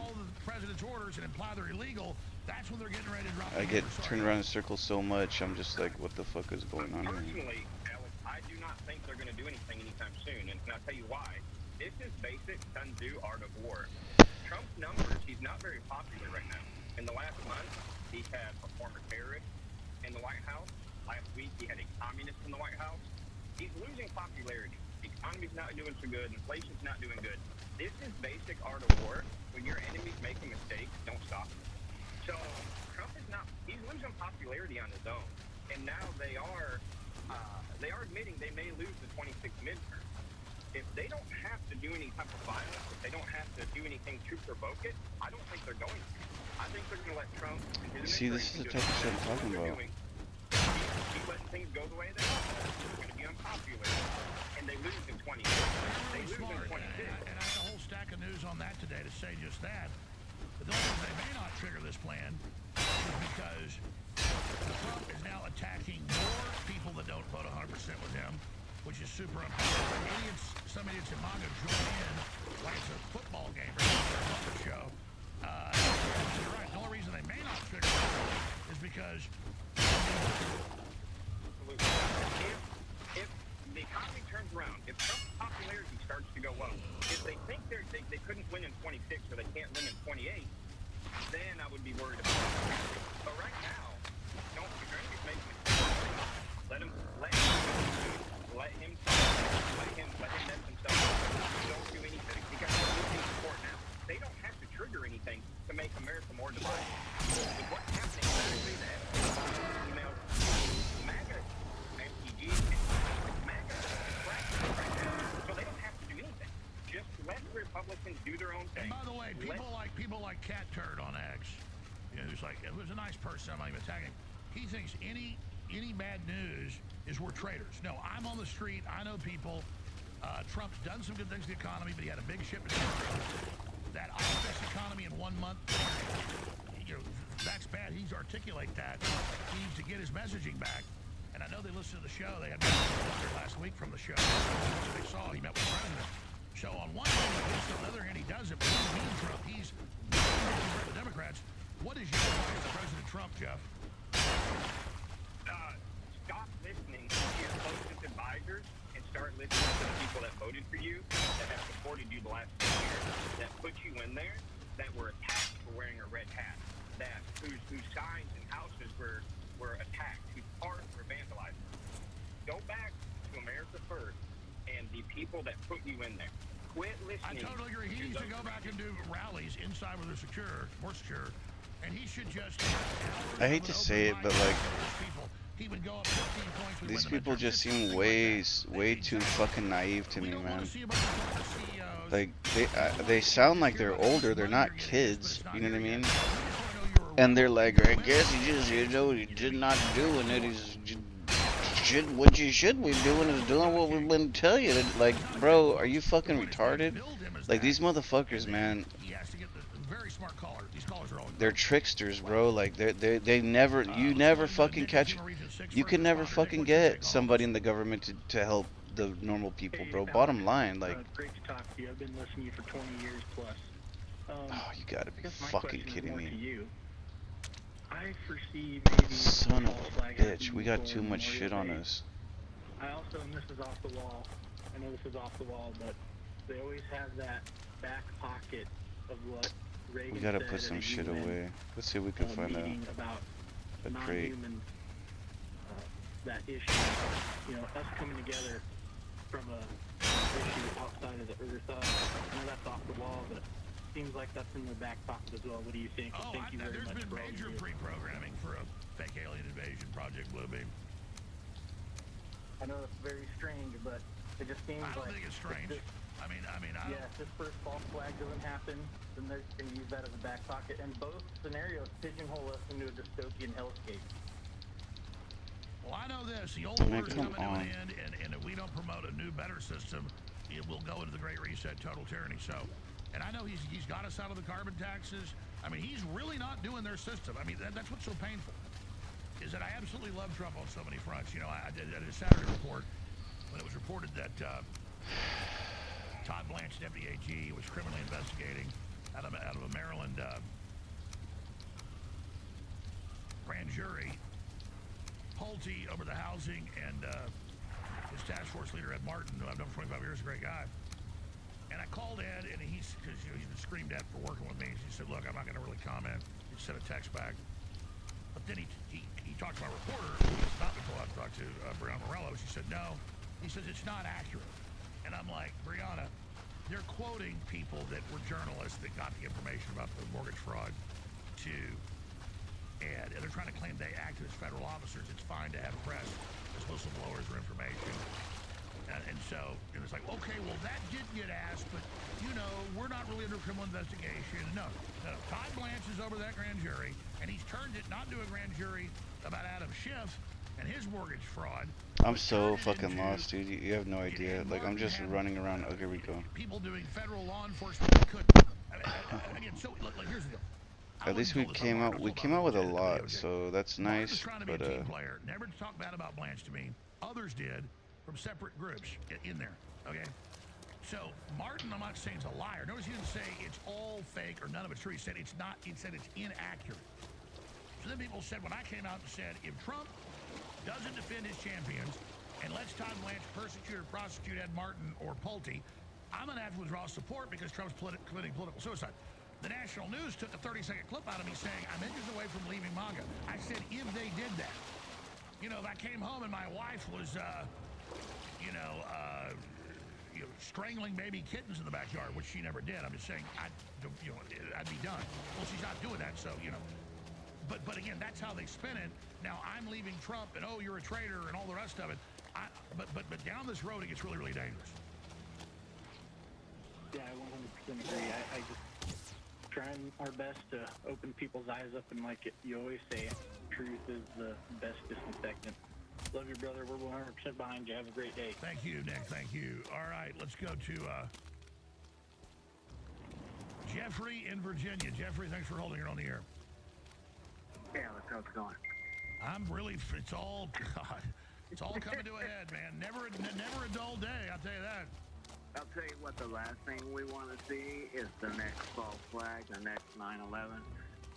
I get turned around in circles so much, I'm just like, what the fuck is going on here? Personally, Alex, I do not think they're going to do anything anytime soon, and I'll tell you why. This is basic Sun Tzu art of war. Trump's numbers, he's not very popular right now. In the last month, he had a former terrorist in the White House. Last week, he had a communist in the White House. He's losing popularity. The economy's not doing so good. Inflation's not doing good. This is basic art of war. When your enemy's making mistakes, don't stop them. So Trump is not, he's losing popularity on his own. And now they are admitting they may lose the 26th midterm. If they don't have to do any type of violence, if they don't have to do anything to provoke it, I don't think they're going to. I think they're going to let Trump and his See, this is the type of shit I'm talking about. Keep letting things go the way they are. They're going to be unpopular. And they lose in 20. They lose in 26. And I have a whole stack of news on that today to say just that. But the only reason they may not trigger this plan is because Trump is now attacking more people that don't vote 100% with him, which is super unpopular. Some idiots in MAGA join in like it's a football game or something, a puppet show. You're right. The only reason they may not figure it out is because if the economy turns around, if Trump's popularity starts to go up, if they think they couldn't win in 26 or they can't win in 28, then I would be worried about it. But right now, don't if you're going to be making mistakes, let him mess himself up. Don't do anything because they're losing support now. They don't have to trigger anything to make America more divided. With what's happening, exactly that emails, MAGA, MTG, MAGA is fractured right now, so they don't have to do anything. Just let the Republicans do their own thing. And by the way, people like Cat Turd on X, you know, who's a nice person. I'm not even attacking him. He thinks any bad news is we're traitors. No, I'm on the street. I know people. Trump's done some good things to the economy, but he had a big ship to that office economy in 1 month. You know, that's bad. He's articulate that. He needs to get his messaging back. And I know they listened to the show. They had last week from the show. They saw he met with the president. So on one hand, he gets it, on the other hand, he does it. But he's mean Trump. He's the Democrats. What is your advice to President Trump, Jeff? Stop listening to your closest advisors and start listening to the people that voted for you, that have supported you the last 2 years, that put you in there, that were attacked for wearing a red hat, that whose signs and houses were attacked, whose cars were vandalized. Go back to America First and the people that put you in there. Quit listening. I totally agree. He needs to go back and do rallies inside where they're secure, more secure, and he should just. I hate to say it, but like, these people just seem way too fucking naive to me, man. Like they sound like they're older. They're not kids. You know what I mean? And they're like, I guess you're not doing it. What you should be doing is doing what we've been telling you. Like, bro, are you fucking retarded? Like, these motherfuckers, man. They're tricksters, bro. Like, they never, you never fucking catch, you can never fucking get somebody in the government to help the normal people, bro. Bottom line, like. Great to talk to you. I've been listening to you for 20 years plus. Oh, you gotta be fucking kidding me. I foresee maybe Son of a bitch, we got too much shit on us. I also, and this is off the wall, I know this is off the wall, but they always have that back pocket of what Reagan We gotta said put some at a shit UN, away. Let's see if we can find about a crate. non-human, that issue. You know, us coming together from a issue outside of the Earth. I know that's off the wall, but seems like that's in the back pocket as well. What do you think? Thank you very much. There's been major pre-programming for a fake alien invasion, Project Bluebeam. I know it's very strange, but it just seems like. I don't think it's strange. I mean, yeah, if this first false flag doesn't happen, then they're going to use that as a back pocket. And both scenarios pigeonhole us into a dystopian hellscape. Well, I know this. The old order's coming to an end, and if we don't promote a new, better system, it will go into the Great Reset, total tyranny. So. And I know he's got us out of the carbon taxes. I mean, he's really not doing their system. I mean, that's what's so painful, is that I absolutely love Trump on so many fronts. You know, I did a Saturday report when it was reported that Todd Blanche, Deputy AG, was criminally investigating out of a Maryland grand jury. Pulte over the housing, and his task force leader, Ed Martin, who I've known for 25 years, a great guy. And I called Ed, and he's been screamed at for working with me. He said, look, I'm not going to really comment. He sent a text back. But then he talked to my reporter, who was about to go out and talk to Brianna Morello. She said, no. He says, it's not accurate. And I'm like, Brianna, they're quoting people that were journalists that got the information about the mortgage fraud to Ed. And they're trying to claim they acted as federal officers. It's fine to have press as whistleblowers or information. And so it was like, okay, well, that did get asked, but, you know, we're not really under criminal investigation. No. Todd Blanche is over that grand jury, and he's turned it not to a grand jury about Adam Schiff and his mortguage fraud. I'm so fucking lost, dude. You have no idea. Like, I'm just running around. Oh, here we go. People doing federal law enforcement that couldn't. Again, so, look, here's the deal. At least we came out with a lot, so that's nice. Trying to be a team player. Never to talk bad about Blanche to me. Others did. from separate groups in there, okay? So Martin, I'm not saying is a liar. Notice he didn't say it's all fake or none of it's true. He said it's not. He said it's inaccurate. So then people said, when I came out and said, if Trump doesn't defend his champions and lets Todd Blanche persecute or prosecute Ed Martin or Pulte, I'm going to have to withdraw support because Trump's committing political suicide. The national news took a 30-second clip out of me saying, I'm inches away from leaving MAGA. I said, if they did that. You know, if I came home and my wife was, strangling baby kittens in the backyard, which she never did. I'm just saying, I'd be done. Well, she's not doing that, so, But again, that's how they spin it. Now, I'm leaving Trump, and oh, you're a traitor, and all the rest of it. But down this road, it gets really, really dangerous. Yeah, I 100% agree. I just trying our best to open people's eyes up, and like you always say, truth is the best disinfectant. Love you, brother. We're 100% behind you. Have a great day. Thank you, Nick. Thank you. All right, let's go to Jeffrey in Virginia. Jeffrey, thanks for holding it on the air. Yeah, how's it going? I'm really, it's all coming to a head, man. Never a dull day, I'll tell you that. I'll tell you what, the last thing we want to see is the next false flag, the next 9/11.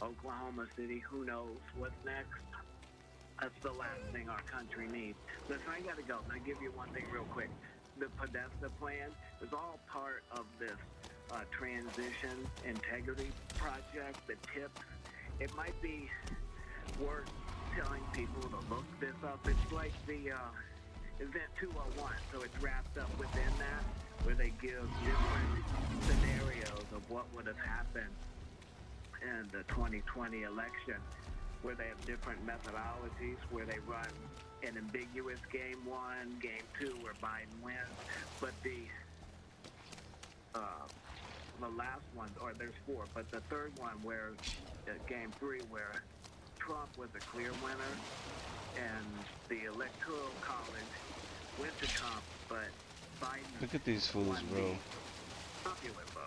Oklahoma City, who knows what's next? That's the last thing our country needs. Listen, I got to go. I'll give you one thing real quick. The Podesta plan is all part of this transition integrity project, the tips. It might be worth telling people to look this up. It's like the Event 201, so it's wrapped up within that, where they give different scenarios of what would have happened in the 2020 election, where they have different methodologies, where they run an ambiguous game 1, game 2, where Biden wins, but the last one, or there's 4, but the third one, where game 3, where Trump was a clear winner, and the Electoral College went to Trump, but Biden Look at these fools, won bro. the popular vote.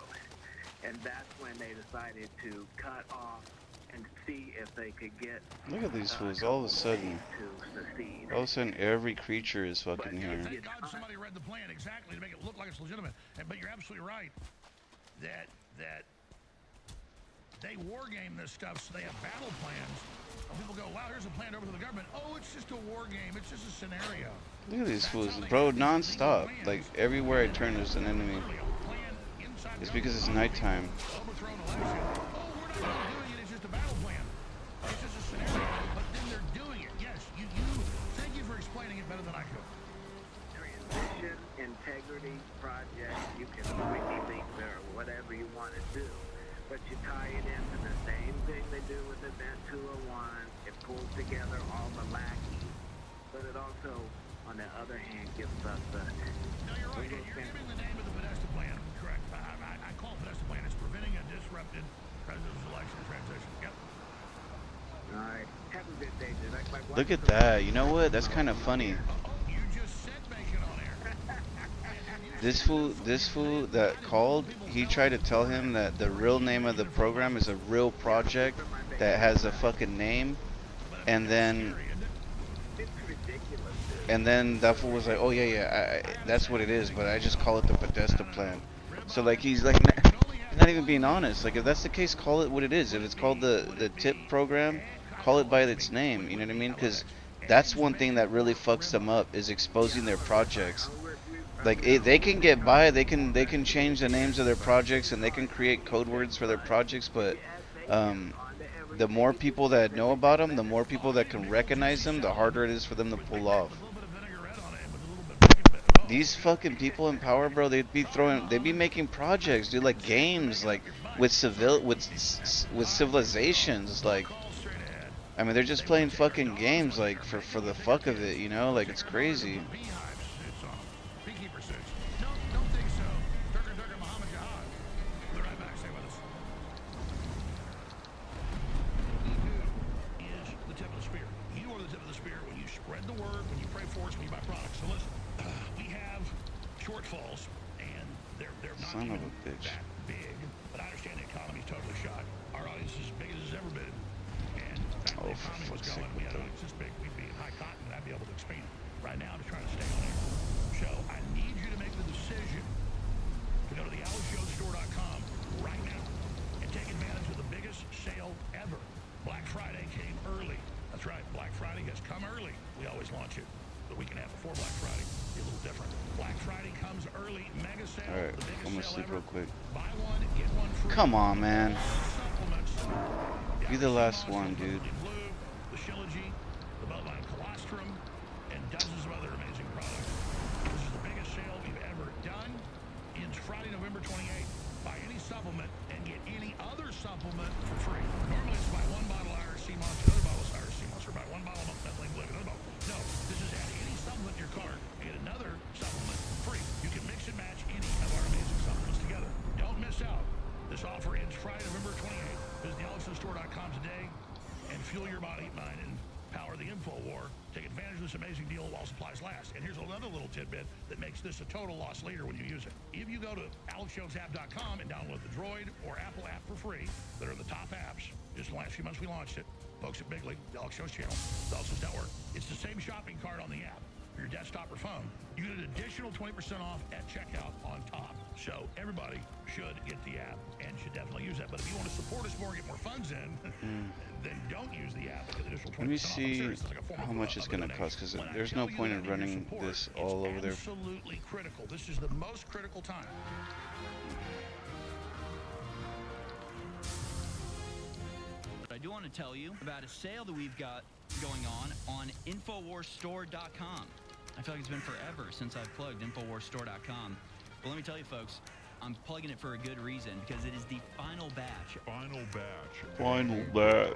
And that's when they decided to cut off and see if they could get Look at these fools. All of a sudden, every creature is fucking here. Thank God somebody read the plan exactly to make it look like it's legitimate. But you're absolutely right that they war game this stuff, so they have battle plans. And people go, wow, here's a plan over to the government. Oh, it's just a war game. It's just a scenario. Look at these fools, bro, non-stop. Like, everywhere I turn, there's an enemy. It's because it's nighttime. Overthrown election. Oh, we're not doing it. It's just a battle plan. It's just a scenario. But then they're doing it. Yes, you. Thank you for explaining it better than I could. Transition integrity project. You can WikiLeaks or whatever you want to do, but you tie it into the same thing they do with Event 201. It pulls together all the lackeys, but it also, on the other hand, gives us the. No, you're right. You're giving the name of the Podesta plan. Correct. I call it Podesta plan. It's preventing a disrupted presidential election transition. Yep. All right. Have a good day, dude. Like my wife Look at that. You know what? That's kind of funny. You just said bacon on air. This fool that called, he tried to tell him that the real name of the program is a real project that has a fucking name, and then that fool was like, oh yeah, that's what it is, but I just call it the Podesta plan. So like he's like not even being honest. Like if that's the case, call it what it is. If it's called the TIP program, call it by its name. You know what I mean? Because that's one thing that really fucks them up, is exposing their projects. Like they can get by, they can change the names of their projects and they can create code words for their projects, but the more people that know about them, the more people that can recognize them, the harder it is for them to pull off. These fucking people in power, bro, they'd be making projects, dude, like games, like with civilizations, like. I mean, they're just playing fucking games, like for the fuck of it, you know, like it's crazy. Shortfalls, and they're not Son even of a bitch. that big. But I understand the economy's totally shot. Our audience is as big as it's ever been. And back when the economy was going, we had an audience this big, we'd be in high cotton, and I'd be able to expand. Right now, I'm just trying to stay on air. So I need you to make the decision to go to the AlexJonesStore.com right now and take advantage of the biggest sale ever. Black Friday came early. That's right, Black Friday has come early. We always launch it the week and a half before Black Friday. Be a little different. Black Friday comes early, mega sale. All right, the biggest I'm gonna sale sleep ever. real quick. Buy one, get one free. Come on, man. Supplements. Be the last one, dude. Blue, the Shilajit, the Valheim Colostrum, and dozens of other amazing products. This is the biggest sale we've ever done. Ends Friday, November 28th. Buy any supplement and get any other supplement for free. Normally it's buy one bottle IRC Monster, another bottle of IRC Monster, buy one bottle of methylene blue, another bottle. No, this is add any supplement in your cart and get another supplement free. You can mix and match any of our amazing supplements together. Don't miss out. This offer ends Friday, November 28th. Visit thealexstore.com today and fuel your body, mind, and power the info war. Take advantage of this amazing deal while supplies last. And here's another little tidbit that makes this a total loss leader when you use it. If you go to AlexJonesApp.com and download the Droid or Apple app for free, that are the top apps, just in the last few months we launched it, folks at Big League, the Alex Jones channel, the Alex Jones Network, it's the same shopping cart on the app. For your desktop or phone, you get an additional 20% off at checkout on top. So everybody should get the app and should definitely use that. But if you want to support us more, get more funds in, then don't use the app. Get additional 20% Let me off. I'm see serious, it's like a form how of much it's gonna cost, because there's no point in running this all over there. Absolutely critical. This is the most critical time. I do want to tell you about a sale that we've got going on InfoWarsStore.com. I feel like it's been forever since I've plugged InfoWarsStore.com. But let me tell you, folks, I'm plugging it for a good reason, because it is the final batch. Final batch.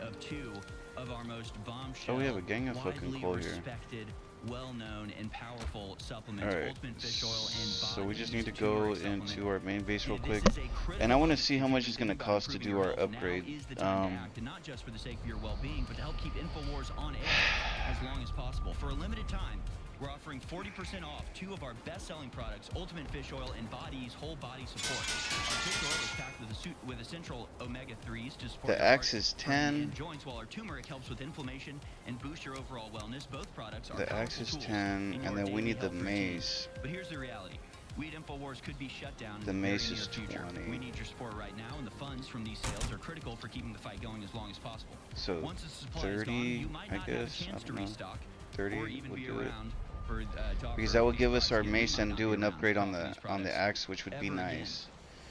Of two of our most bombshell, Oh, we have a gang of fucking widely coal here. respected, well-known, and powerful supplements, Alright, Ultimate Fish Oil and so we just Body's need to go turmeric supplement. into our main base real This quick, is a critical and I want to focus see how if much you're it's going to thinking about cost to improving do your our health. Now upgrade. is the time to act, and not just for the sake of your well-being, but to help keep InfoWars on air as long as possible. For a limited time, we're offering 40% off two of our best-selling products, Ultimate Fish Oil and Body's Whole Body Support. Our fish oil is packed with essential omega-3s to support The your axe heart, is brain, 10. and joints, while our turmeric helps with inflammation and boosts your overall wellness. Both products are The axe powerful is tools 10, in and your then we daily need the health routine. mace. But here's the reality. We at InfoWars could be shut down in The the mace very is near future. 20. We need your support right now, and the funds from these sales are critical for keeping the fight going as long as possible. So Once the supply 30, is gone, you might I not guess. have a I chance to don't know. restock 30 or even would be do it. around for, to offer Because that would these give us products our again. You mace might and not do be an around upgrade to on offer the these products axe, which would be ever again. nice.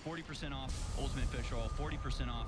40% off Ultimate Fish Oil, 40% off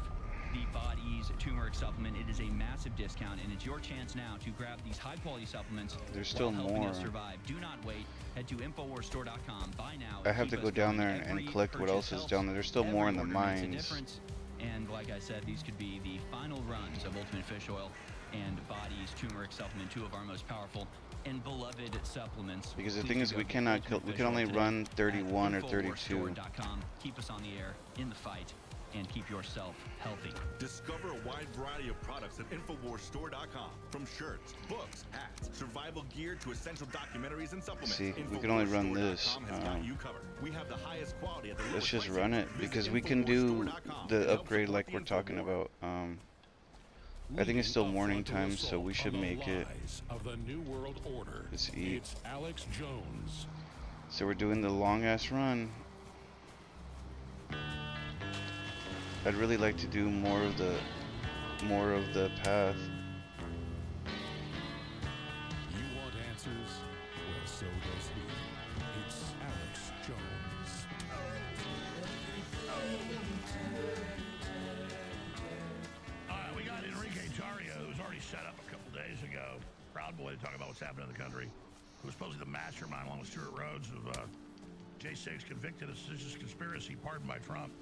the Body's turmeric supplement. It is a massive discount, and it's your chance now to grab these high-quality supplements. There's still while helping more. us survive. Do not wait. Head to InfoWarsStore.com. Buy now. I have to Keep go us down going. there and Every collect what else purchase is down there. There's still helps. more in the Every order makes a mines. difference. And like I said, these could be the final runs of Ultimate Fish Oil and Body's turmeric supplement, two of our most powerful and beloved supplements. Because the Please thing do is, go we get cannot, Ultimate we Fish can Oil only today run at 31 or 32. InfoWarsStore.com. Keep us on the air, in the fight, and keep yourself healthy. Discover a wide variety of products at InfoWarsStore.com. From shirts, books, hats, survival gear to essential documentaries and supplements. See, we can only run this. InfoWarsStore.com has got you covered. We have the highest quality at the Let's lowest just pricing. run it, Visit because we can do InfoWarsStore.com. the It helps upgrade support like the we're talking InfoWar. about. I think it's still morning time, so we should make it. Of the New World Order. Let's eat. It's Alex Jones. So we're doing the long ass run. I'd really like to do more of the path. You want answers? Well, so does he. It's Alex Jones. We got Enrique Tarrio, who's already set up a couple days ago. Proud boy to talk about what's happening in the country. Who was supposedly the mastermind, along with Stuart Rhodes, of J6 convicted of seditious conspiracy pardoned by Trump.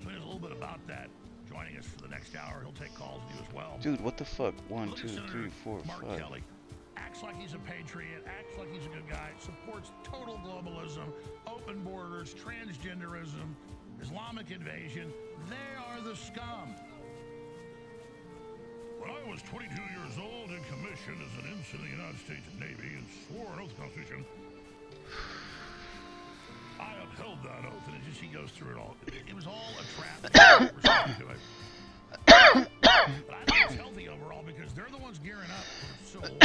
So he knows a little bit about that. Joining us for the next hour, he'll take calls with you as well. Dude, what the fuck? 1, Look 2, at Senator 3, 4, Mark 5. Kelly acts like he's a patriot, acts like he's a good guy, supports total globalism, open borders, transgenderism, Islamic invasion. They are the scum. When I was 22 years old and commissioned as an ensign in the United States Navy and swore an oath of the Constitution, I upheld that oath, and he goes through it all. It was all a trap. To it. But I think it's healthy overall because they're the ones gearing up for the Civil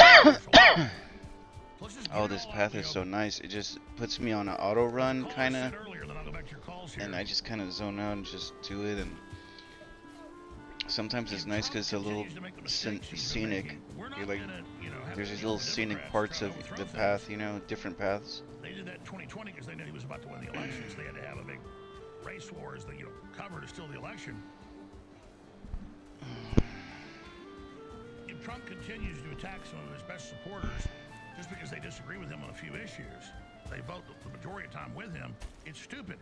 War. Oh, this path is so nice. It just puts me on an auto run, kind of. And I just kind of zone out and just do it. And sometimes it's nice because it's a little scenic. You're like, there's these little scenic parts of the path, you know, different paths. They did that in 2020 because they knew he was about to win the elections. They had to have a big race war as the cover to still the election. If Trump continues to attack some of his best supporters just because they disagree with him on a few issues, they vote the majority of the time with him, it's stupid.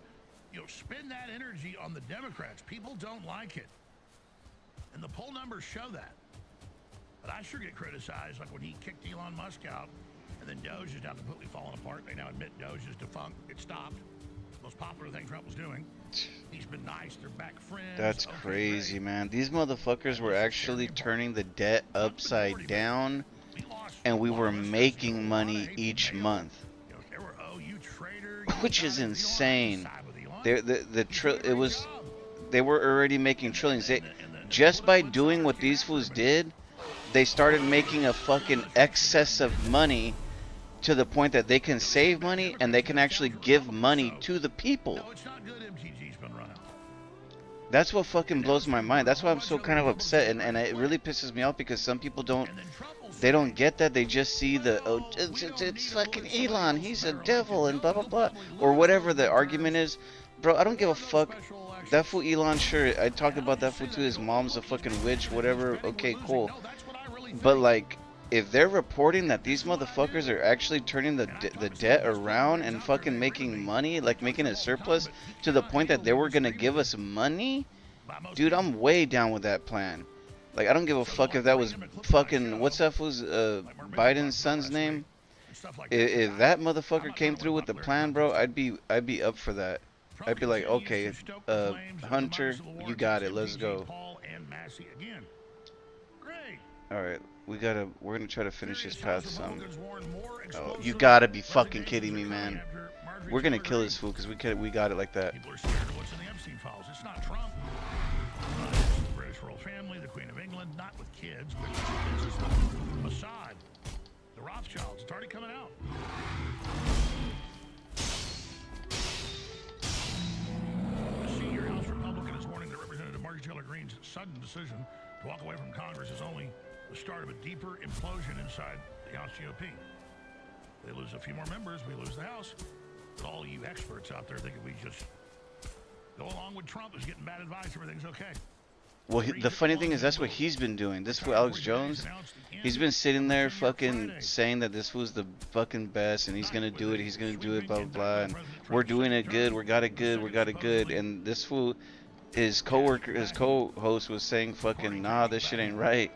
Spend that energy on the Democrats. People don't like it. And the poll numbers show that. But I sure get criticized, like when he kicked Elon Musk out, and then Doge is now completely falling apart. They now admit Doge is defunct. It stopped. Most popular thing Trump was doing. He's been nice. They're back friends. That's crazy, man. These motherfuckers were actually turning the debt upside down, and we were making money each month, which is insane. They were already making trillions. Just by doing what these fools did, they started making a fucking excess of money to the point that they can save money and they can actually give money to the people. That's what fucking blows my mind. That's why I'm so kind of upset, and it really pisses me off because some people don't get that. They just see the, oh, it's fucking Elon, he's a devil and blah blah blah, or whatever the argument is. Bro, I don't give a fuck. That fool Elon, sure, I talked about that fool too. His mom's a fucking witch, whatever. Okay, cool. But like, if they're reporting that these motherfuckers are actually turning the debt around and fucking making money, like making a surplus to the point that they were gonna give us money, dude, I'm way down with that plan. Like, I don't give a fuck if that was fucking, what's that fool's Biden's son's name? If that motherfucker came through with the plan, bro, I'd be up for that. I'd be like, okay, Hunter, you got it, let's go. Alright, we're gonna try to finish this path some. Oh, you gotta be fucking kidding me, man. We're gonna kill this fool because we got it like that. People are scared of what's in the Epstein files. It's not Trump. It's the British royal family, the Queen of England, not with kids, but it's Mossad, the Rothschilds. It's already coming out. The senior House Republican is warning that Representative Marjorie Taylor Greene's sudden decision to walk away from Congress is only the start of a deeper implosion inside the House GOP. They lose a few more members, we lose the House. But all you experts out there think if we just go along with Trump is getting bad advice, everything's okay. Well, the funny thing is, that's what he's been doing. This fool Alex Jones, he's been sitting there fucking saying that this fool's the fucking best and he's gonna do it, blah blah blah, and we're doing it good, we got it good, and this fool, his co-host was saying fucking, nah, this shit ain't right,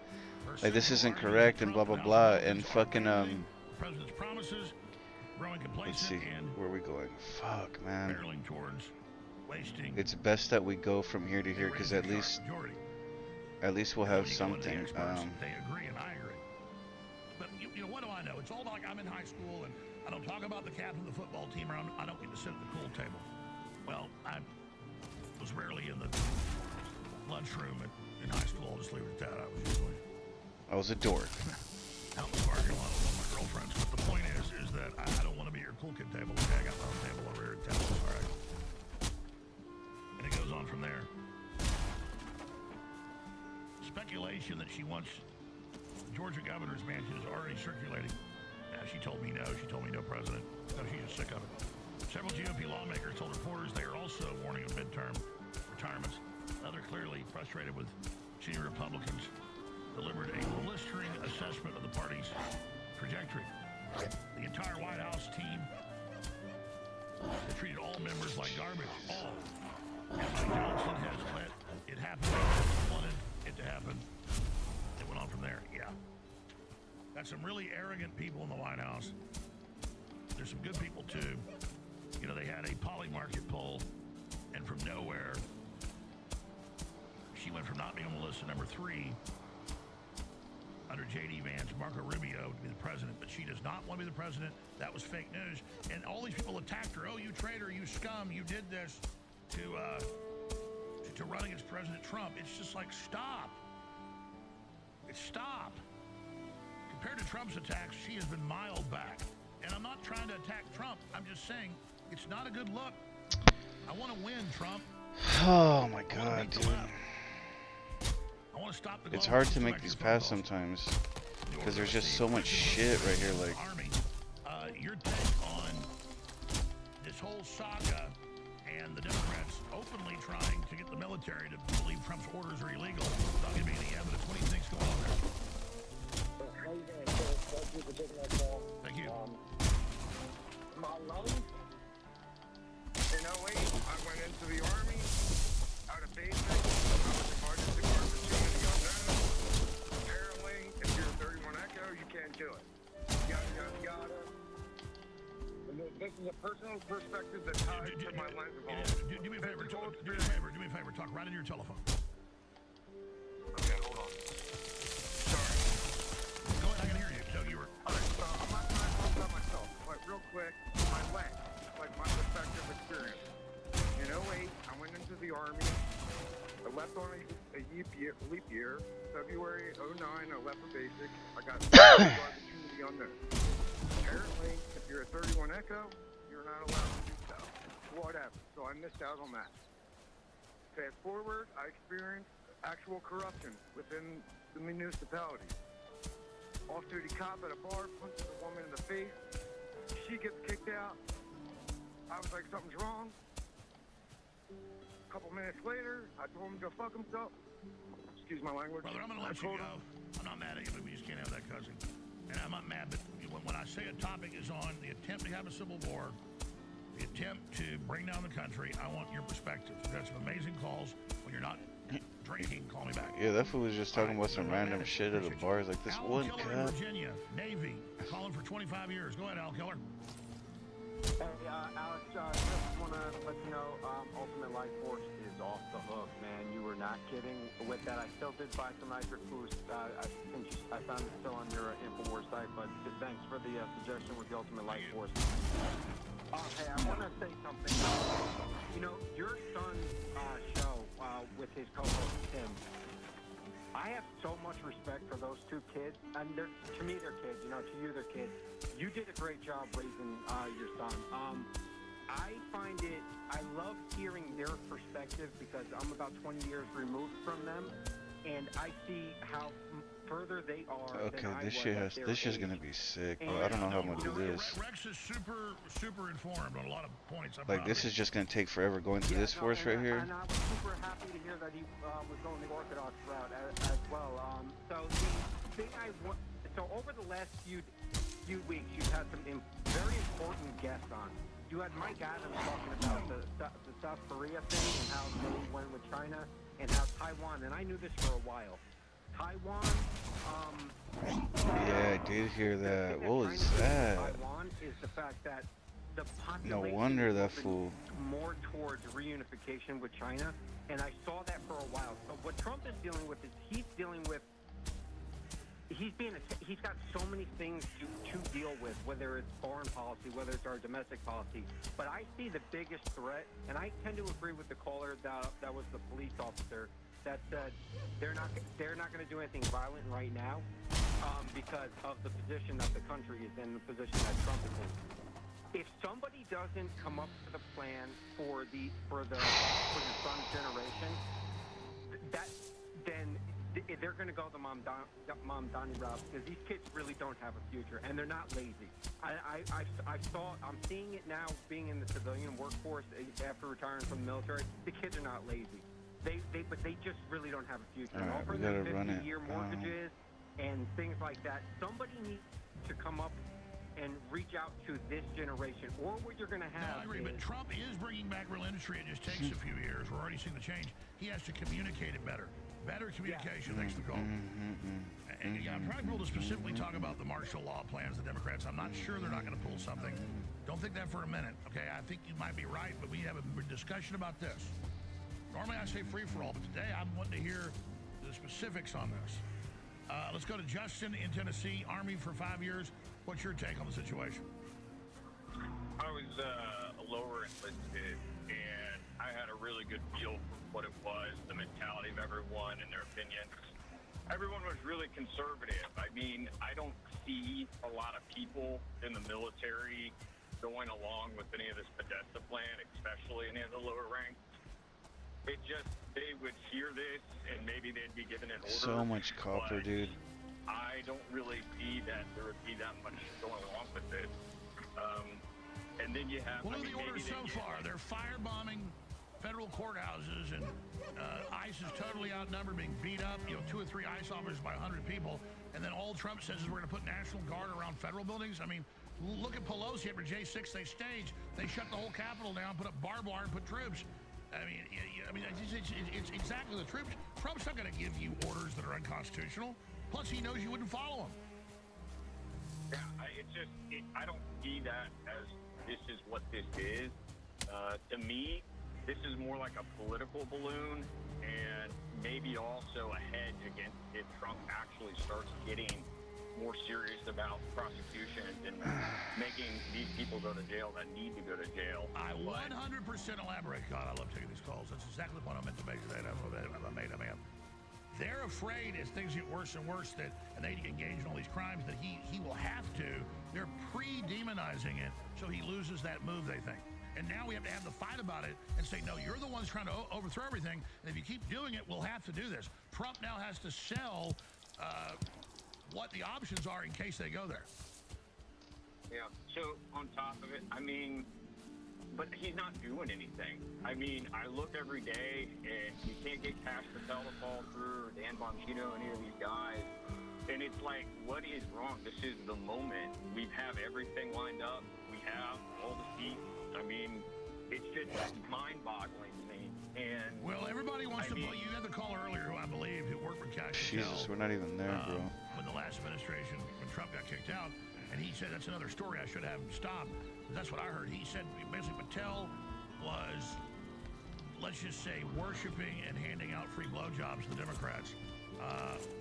like this isn't correct and blah blah blah, and fucking let's see, where are we going? Fuck, man. It's best that we go from here to here because at least we'll have something. They agree and I agree. But you know, what do I know? It's all like I'm in high school and I don't talk about the captain of the football team or I don't get to sit at the pool table. Well, I was rarely in the lunchroom in high school. I'll just leave it at that. I was a dork. Out in the parking lot with all my girlfriends. But the point is that I don't want to be at your pool kid table. Okay, I got my own table over here at Texas. All right. And it goes on from there. Speculation that she wants the Georgia governor's mansion is already circulating. She told me no. She told me no president. No, she's just sick of it. Several GOP lawmakers told reporters they are also warning of midterm retirements. Others clearly frustrated with senior Republicans delivered a blistering assessment of the party's trajectory. The entire White House team they treated all members like garbage. All. Mike Johnson has let it happen. Wanted it to happen. It went on from there. Yeah. Got some really arrogant people in the White House. There's some good people too. You know, they had a poly market poll, and from nowhere, she went from not being on the list to number 3 under J.D. Vance, Marco Rubio, to be the president, but she does not want to be the president. That was fake news, and all these people attacked her. Oh, you traitor, you scum, you did this to run against President Trump. It's just like, stop. Stop. compared to Trump's attacks, she has been mild back. And I'm not trying to attack Trump. I'm just saying it's not a good look. I want to win, Trump. Oh my God, dude. I want to stop the It's hard to make these pass sometimes because there's just so much shit right here. Like, your take on this whole saga and the Democrats openly trying to get the military to believe Trump's orders are illegal without giving any evidence. What do you think's going on there? How you doing, sir? Thank you for taking my call. Thank you. My lungs? In 08, I went into the Army, out of basic. I was in emergency department, in the unknown. Apparently, if you're a 31 Echo, you can't do it. Yada, yada, yada. And this is a personal perspective that ties to my lens of all. Do me a favor. Do me a favor. Talk right into your telephone. Okay, hold on. Sorry. Go ahead. I can hear you. So you were. All right, so I'm not trying to talk about myself, but real quick, my lens, like my perspective experience. In 08, I went into the Army. I left on a leap year. February 09, I left for basic. I got garbage into the unknown. Apparently, if you're a 31 Echo, you're not allowed to do so. Whatever. So I missed out on that. Fast forward, I experienced actual corruption within the municipality. Off-duty cop at a bar punches a woman in the face. She gets kicked out. I was like, something's wrong. A couple minutes later, I told him to go fuck himself. Excuse my language. Brother, I'm going to let you go. I'm not mad at you, but we just can't have that cousin. And I'm not mad, but when I say a topic is on the attempt to have a civil war, the attempt to bring down the country, I want your perspective. We've got some amazing calls. When you're not drinking, call me back. yeah, that fool was just talking about some random shit at a bar. It's like this one Killer in cut. Virginia, Navy, calling for 25 years. Go ahead, Al Killer. Hey, Alex, just want to let you know, Ultimate Life Force is off the hook, man. You were not kidding with that. I still did buy some nitric boost. I found it still on your InfoWars site, but thanks for the suggestion with the Ultimate Life Force. Hey, I want to say something. You know, your son's show with his co-host, Tim, I have so much respect for those two kids, and to me they're kids, you know, to you they're kids. You did a great job raising your son. I love hearing their perspective because I'm about 20 years removed from them, and I see how further they are Okay, than I this was shit at has. their This shit's age. gonna be sick, bro. I don't know how I'm gonna do this. Rex is super informed on a lot of points. Like, this is just gonna take forever going through this force right here. And I was super happy to hear that he was going the Orthodox route as well. So the thing so over the last few weeks, you've had some very important guests on. You had Mike Adams talking about the South Korea thing and how they went with China and how Taiwan, and I knew this for a while. Taiwan, Yeah, I did hear that. What was that? Taiwan is the fact that the No population wonder that is fool. more towards reunification with China, and I saw that for a while. So what Trump is dealing with is he's got so many things to deal with, whether it's foreign policy, whether it's our domestic policy. But I see the biggest threat, and I tend to agree with the caller that was the police officer that said they're not going to do anything violent right now because of the position that the country is in, the position that Trump is in. If somebody doesn't come up with a plan for the son's generation, then they're going to go the Mom Donnie route because these kids really don't have a future and they're not lazy. I'm seeing it now being in the civilian workforce after retiring from the military. The kids are not lazy. But they just really don't have a future. All right, we Offering gotta them run it. 50-year mortgages and things like that. Somebody needs to come up and reach out to this generation, or what you're going to have. No, I agree, but Trump is bringing back real industry. It just takes a few years. We're already seeing the change. He has to communicate it better. Better communication, thanks to the call. And yeah, I'm trying to specifically talk about the martial law plans, the Democrats. I'm not sure they're not going to pull something. Don't think that for a minute, okay? I think you might be right, but we have a discussion about this. Normally I say free-for-all, but today I'm wanting to hear the specifics on this. Let's go to Justin in Tennessee, Army for 5 years. What's your take on the situation? I was lower enlisted, and I had a really good feel for what it was, the mentality of everyone and their opinions. Everyone was really conservative. I mean, I don't see a lot of people in the military going along with any of this Podesta plan, especially any of the lower ranks. It just, they would hear this and maybe they'd be given an order. So much copper, but dude. I don't really see that there would be that much going along with it. And then you have... What are the orders so far? They're firebombing federal courthouses, and ICE is totally outnumbered, being beat up. 2 or 3 ICE officers by 100 people. And then all Trump says is we're going to put National Guard around federal buildings. I mean, look at Pelosi at J6. They staged. They shut the whole Capitol down, put up barbed wire, and put troops. I mean, it's exactly the troops. Trump's not going to give you orders that are unconstitutional. Plus, he knows you wouldn't follow them. Yeah, I don't see that as this is what this is. To me, this is more like a political balloon and maybe also a hedge against if Trump actually starts getting more serious about prosecution and making these people go to jail that need to go to jail. I 100% elaborate. God, I love taking these calls. That's exactly the point I meant to make today. They're afraid as things get worse and worse and they engage in all these crimes that he will have to. They're pre-demonizing it so he loses that move, they think. And now we have to have the fight about it and say, no, you're the ones trying to overthrow everything. And if you keep doing it, we'll have to do this. Trump now has to sell what the options are in case they go there. Yeah, so on top of it, I mean, but he's not doing anything. I mean, I look every day and you can't get Cash Patel to fall through or Dan Bongino, any of these guys. And it's like, what is wrong? This is the moment. We have everything lined up. We have all the seats. I mean, it's just mind-boggling to me. And well, everybody wants to. You had the caller earlier, who I believe, who worked with Cash Patel. Jesus, we're not even there, bro. When the last administration, when Trump got kicked out, and he said that's another story. I should have him stop. That's what I heard. He said basically Patel was, let's just say, worshiping and handing out free blowjobs to the Democrats,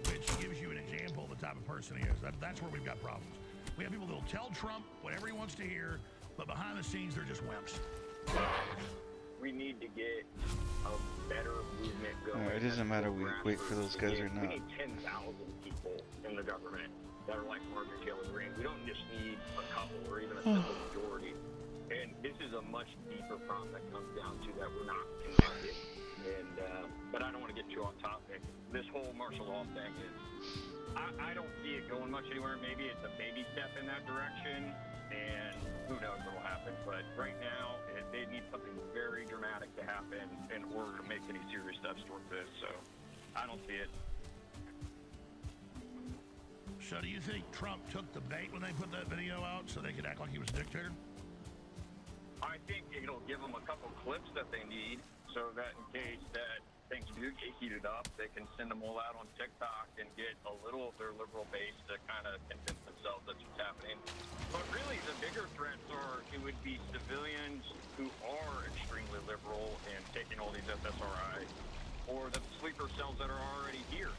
which gives you an example of the type of person he is. That's where we've got problems. We have people that will tell Trump whatever he wants to hear, but behind the scenes, they're just wimps. We need to get a better movement going. It doesn't matter we wait for those guys or not. We need 10,000 people in the government that are like Marjorie Taylor Greene. We don't just need a couple or even a simple majority. And this is a much deeper problem that comes down to that we're not connected. And but I don't want to get too off topic. This whole martial law thing is, I don't see it going much anywhere. Maybe it's a baby step in that direction, and who knows what will happen. But right now, they need something very dramatic to happen in order to make any serious steps towards this. So I don't see it. So do you think Trump took the bait when they put that video out so they could act like he was a dictator? I think it'll give them a couple clips that they need so that in case that things do get heated up, they can send them all out on TikTok and get a little of their liberal base to kind of convince themselves that's what's happening. But really, the bigger threats are it would be civilians who are extremely liberal and taking all these SSRIs, or the sleeper cells that are already here.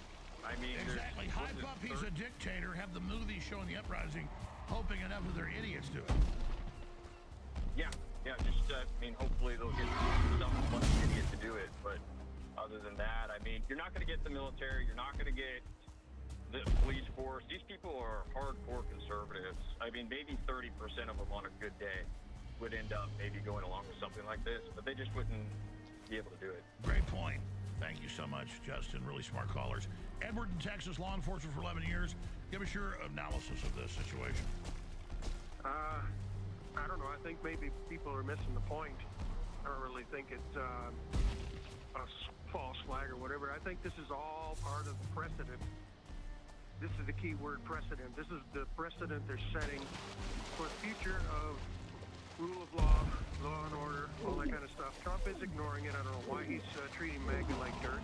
I mean, exactly. Hype up he's a dictator, have the movie showing the uprising, hoping enough of their idiots do it. Yeah, just, I mean, hopefully they'll get some bunch of idiots to do it, but other than that, I mean, you're not going to get the military, you're not going to get the police force. These people are hardcore conservatives. I mean, maybe 30% of them on a good day would end up maybe going along with something like this, but they just wouldn't be able to do it. Great point. Thank you so much, Justin. Really smart callers. Edward in Texas, law enforcement for 11 years. Give us your analysis of this situation. I don't know. I think maybe people are missing the point. I don't really think it's a false flag or whatever. I think this is all part of the precedent. This is the key word, precedent. This is the precedent they're setting for the future of rule of law, law and order, all that kind of stuff. Trump is ignoring it. I don't know why he's treating MAGA like dirt.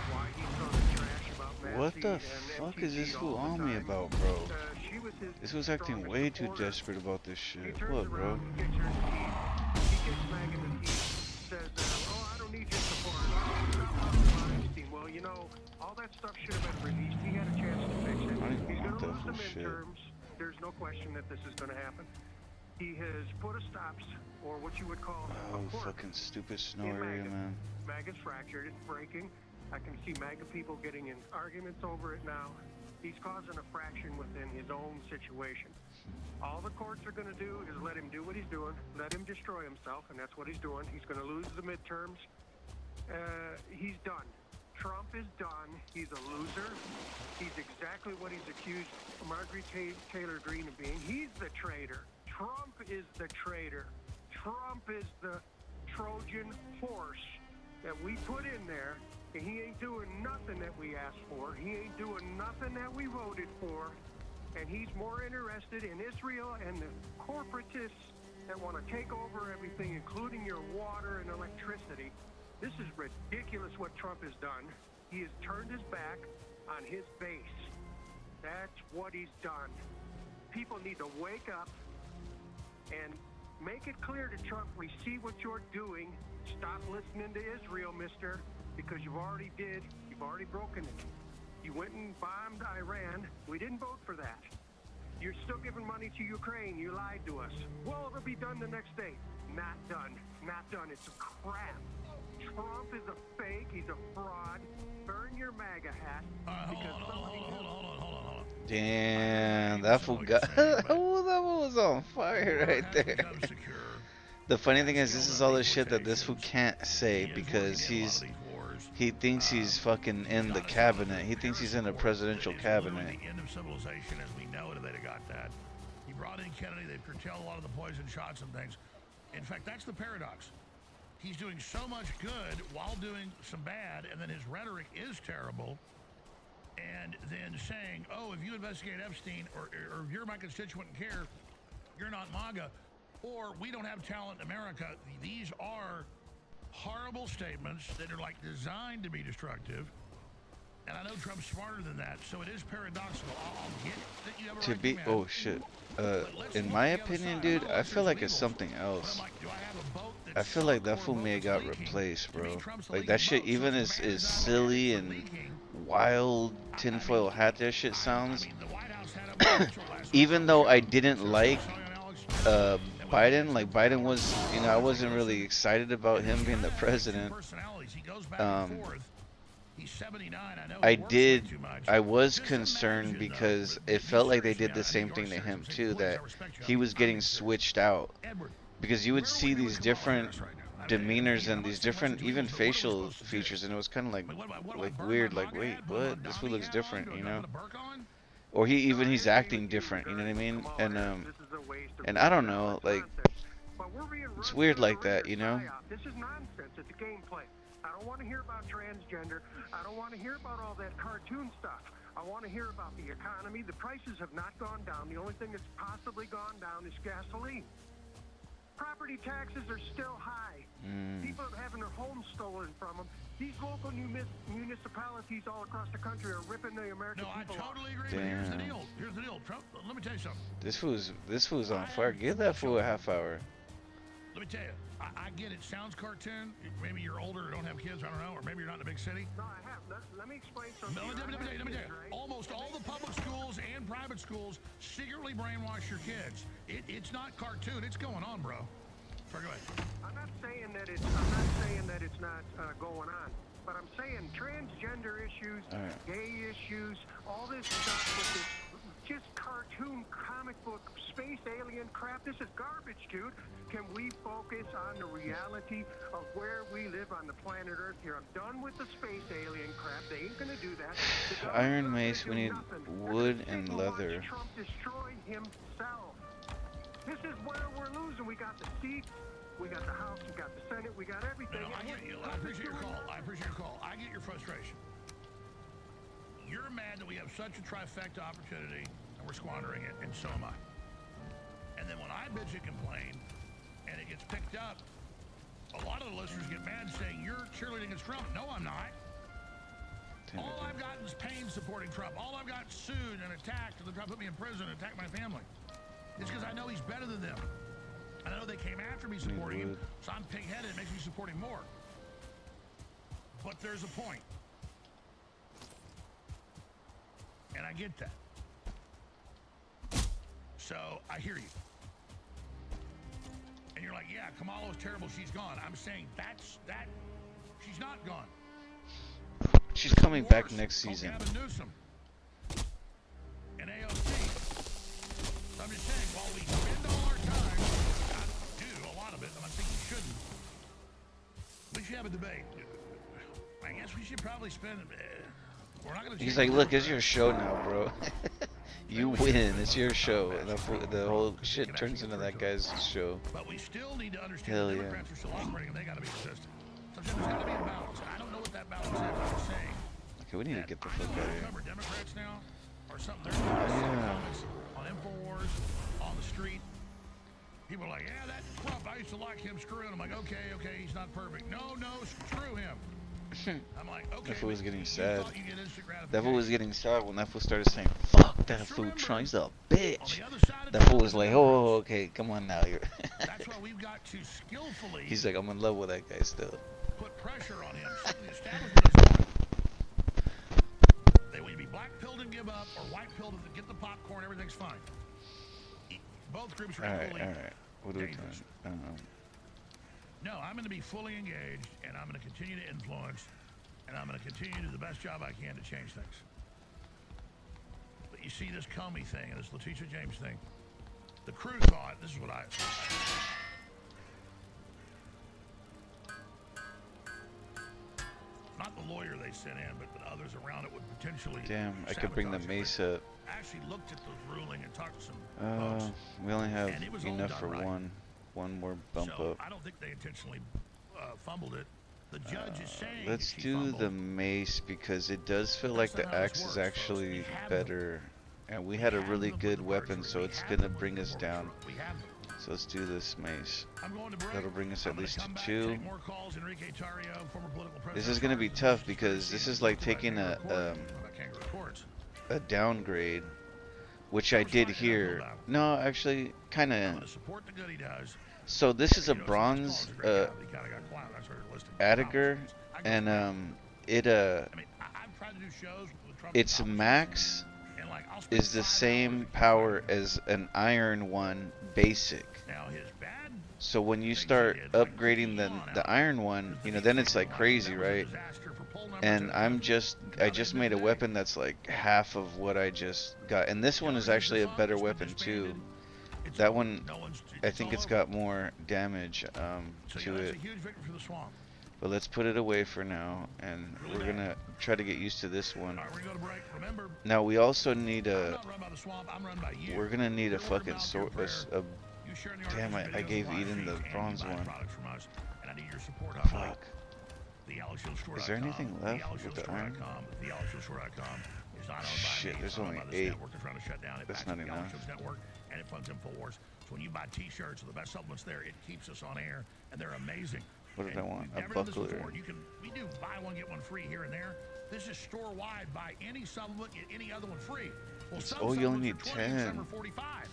Why he's talking trash about Nancy. What the fuck is this fool on me about, bro? This was acting way too desperate about this shit. What, bro? He gets MAGA in the teeth, says, oh, I don't need your support. Well, you know, all that stuff should have been released. He had a chance to fix it. He's going to lose the midterms. There's no question that this is going to happen. He has put a stops, or what you would call a fucking stupid snoring, man. MAGA's fractured. It's breaking. I can see MAGA people getting in arguments over it now. He's causing a fraction within his own situation. All the courts are going to do is let him do what he's doing, let him destroy himself, and that's what he's doing. He's going to lose the midterms. He's done. Trump is done. He's a loser. He's exactly what he's accused Marjorie Taylor Greene of being. He's the traitor. Trump is the traitor. Trump is the Trojan horse that we put in there, and he ain't doing nothing that we asked for. He ain't doing nothing that we voted for. And he's more interested in Israel and the corporatists that want to take over everything, including your water and electricity. This is ridiculous what Trump has done. He has turned his back on his base. That's what he's done. People need to wake up and make it clear to Trump, we see what you're doing. Stop listening to Israel, mister, because you've already broken it. You went and bombed Iran. We didn't vote for that. You're still giving money to Ukraine. You lied to us. Well, it'll be done the next day. Not done. Not done. It's a crap. Trump is a fake. He's a fraud. Burn your MAGA hat. Hold on. Damn, that fool got. Oh, that fool was on fire right there. The funny thing is, this is all the shit that this fool can't say because he thinks he's fucking in the cabinet. He thinks he's in the presidential cabinet. The end of civilization as we know it, if they'd have got that. He brought in Kennedy. They've curtailed a lot of the poison shots and things. In fact, that's the paradox. He's doing so much good while doing some bad, and then his rhetoric is terrible. And then saying, oh, if you investigate Epstein, or if you're my constituent and care, you're not MAGA, or we don't have talent in America. These are horrible statements that are like designed to be destructive. And I know Trump's smarter than that, so it is paradoxical. I'll get that you have a To right be, to oh shit. In my opinion, dude, I feel like it's something else. I feel like that fool may have got replaced, bro. Like that shit, even as silly and wild tinfoil hat that shit sounds. Even though I didn't like Biden, like Biden was, you know, I wasn't really excited about him being the president. I was concerned because it felt like they did the same thing to him too, that he was getting switched out. Because you would see these different demeanors and these different even facial features, and it was kind of like weird, like, wait, what? This fool looks different, you know? Or he's acting different, you know what I mean? And I don't know, like, it's weird like that, you know? This is nonsense. It's a gameplay. I don't want to hear about transgender. I don't want to hear about all that cartoon stuff. I want to hear about the economy. The prices have not gone down. The only thing that's possibly gone down is gasoline. Property taxes are still high. People are having their homes stolen from them. These local municipalities all across the country are ripping the American people off. I totally agree. But here's the deal. Here's the deal. Trump, let me tell you something. This fool's on fire. Give that fool a half hour. Let me tell you, I get it. Sounds cartoon. Maybe you're older or don't have kids. I don't know. Or maybe you're not in a big city. No, I have. Let me explain something. Let me tell you. Almost all the public schools and private schools secretly brainwash your kids. It's not cartoon. It's going on, bro. Go ahead. I'm not saying that it's not going on, but I'm saying transgender issues, gay issues, all this stuff with this just cartoon comic book space alien crap. This is garbage, dude. Can we focus on the reality of where we live on the planet Earth here? I'm done with the space alien crap. They ain't gonna do that. Iron mace, we need wood and leather. Trump destroy himself. This is where we're losing. We got the seats, we got the House, we got the Senate, we got everything. I get you. I appreciate your call. I get your frustration. You're mad that we have such a trifecta opportunity and we're squandering it, and so am I. And then when I bitch and complain and it gets picked up, a lot of the listeners get mad saying, you're cheerleading against Trump. No, I'm not. All I've gotten is pain supporting Trump. All I've got sued and attacked, and they're trying to put me in prison and attack my family. It's because I know he's better than them. I know they came after me supporting him, so I'm pig-headed. It makes me support him more. But there's a point. And I get that. So I hear you. And you're like, yeah, Kamala's terrible. She's gone. I'm saying she's not gone. She's coming back next season. and AOC. So I'm just saying, while we spend all our time, I do a lot of it, and I think we shouldn't. We should have a debate. I guess we should probably spend. We're not going to. He's like, look, it's your show now, bro. You win. It's your show, and the whole shit turns into that guy's show. But we still need to understand Hell the yeah. Democrats are still operating, and they got to be consistent. Sometimes there's got to be a balance. I don't know what that balance is. I'm saying. Okay, we need to get the fuck out of here. Remember, Democrats now or something. They're comments on Infowars, on the street. People are like, yeah, that Trump, I used to like him screwing. I'm like, okay, he's not perfect. No, screw him. I'm like, okay. That fool was getting sad. You get instant That fool gratification. was getting sad when that fool started saying, fuck that fool Trump, he's a bitch. That fool was like, oh, okay, come on now. You're That's why we've got to skillfully He's like, I'm in love with that guy still. put pressure on him. So the establishment is on. They want you to be black-pilled and give up, or white-pilled and get the popcorn, everything's fine. Both groups are equally Alright. What are we doing? dangerous. I don't know. No, I'm going to be fully engaged, and I'm going to continue to influence, and I'm going to continue to do the best job I can to change things. But you see this Comey thing and this Letitia James thing. The crew thought, this is what I... Not the lawyer they sent in, but the others around it would potentially... Damn, I could bring the mace up. I actually looked at the ruling and talked to some folks. We only have and it was all enough done for right. one more bump So up. I don't think they intentionally fumbled it. The judge is saying Let's she do fumbled. the mace because it does feel like the axe is actually better. And we had a really good weapon, so it's gonna bring us down. So let's do this mace. That'll bring us at least to 2. This is gonna be tough because this is like taking a downgrade, which I did here. No, actually, kind of. So this is a bronze Attiger, and its max is the same power as an iron one basic. So when you start upgrading the iron one, you know, then it's like crazy, right? And I just made a weapon that's like half of what I just got, and this one is actually a better weapon too. That one, I think it's got more damage to it. But let's put it away for now, and we're gonna try to get used to this one. Now we also need we're gonna need a fucking sword. Damn, I gave Eden the bronze one. Fuck. Is there anything left with the iron? Shit, there's only 8. That's not enough. And it funds Infowars. So when you buy t-shirts or the best supplements there, it keeps us on air, and they're amazing. What did I want? A Never done this buckler. before. We do buy one, get one free here and there. This is store-wide. Buy any supplement, get any other one free. Well, some Oh, you only supplements need are 20, 10. some are 45.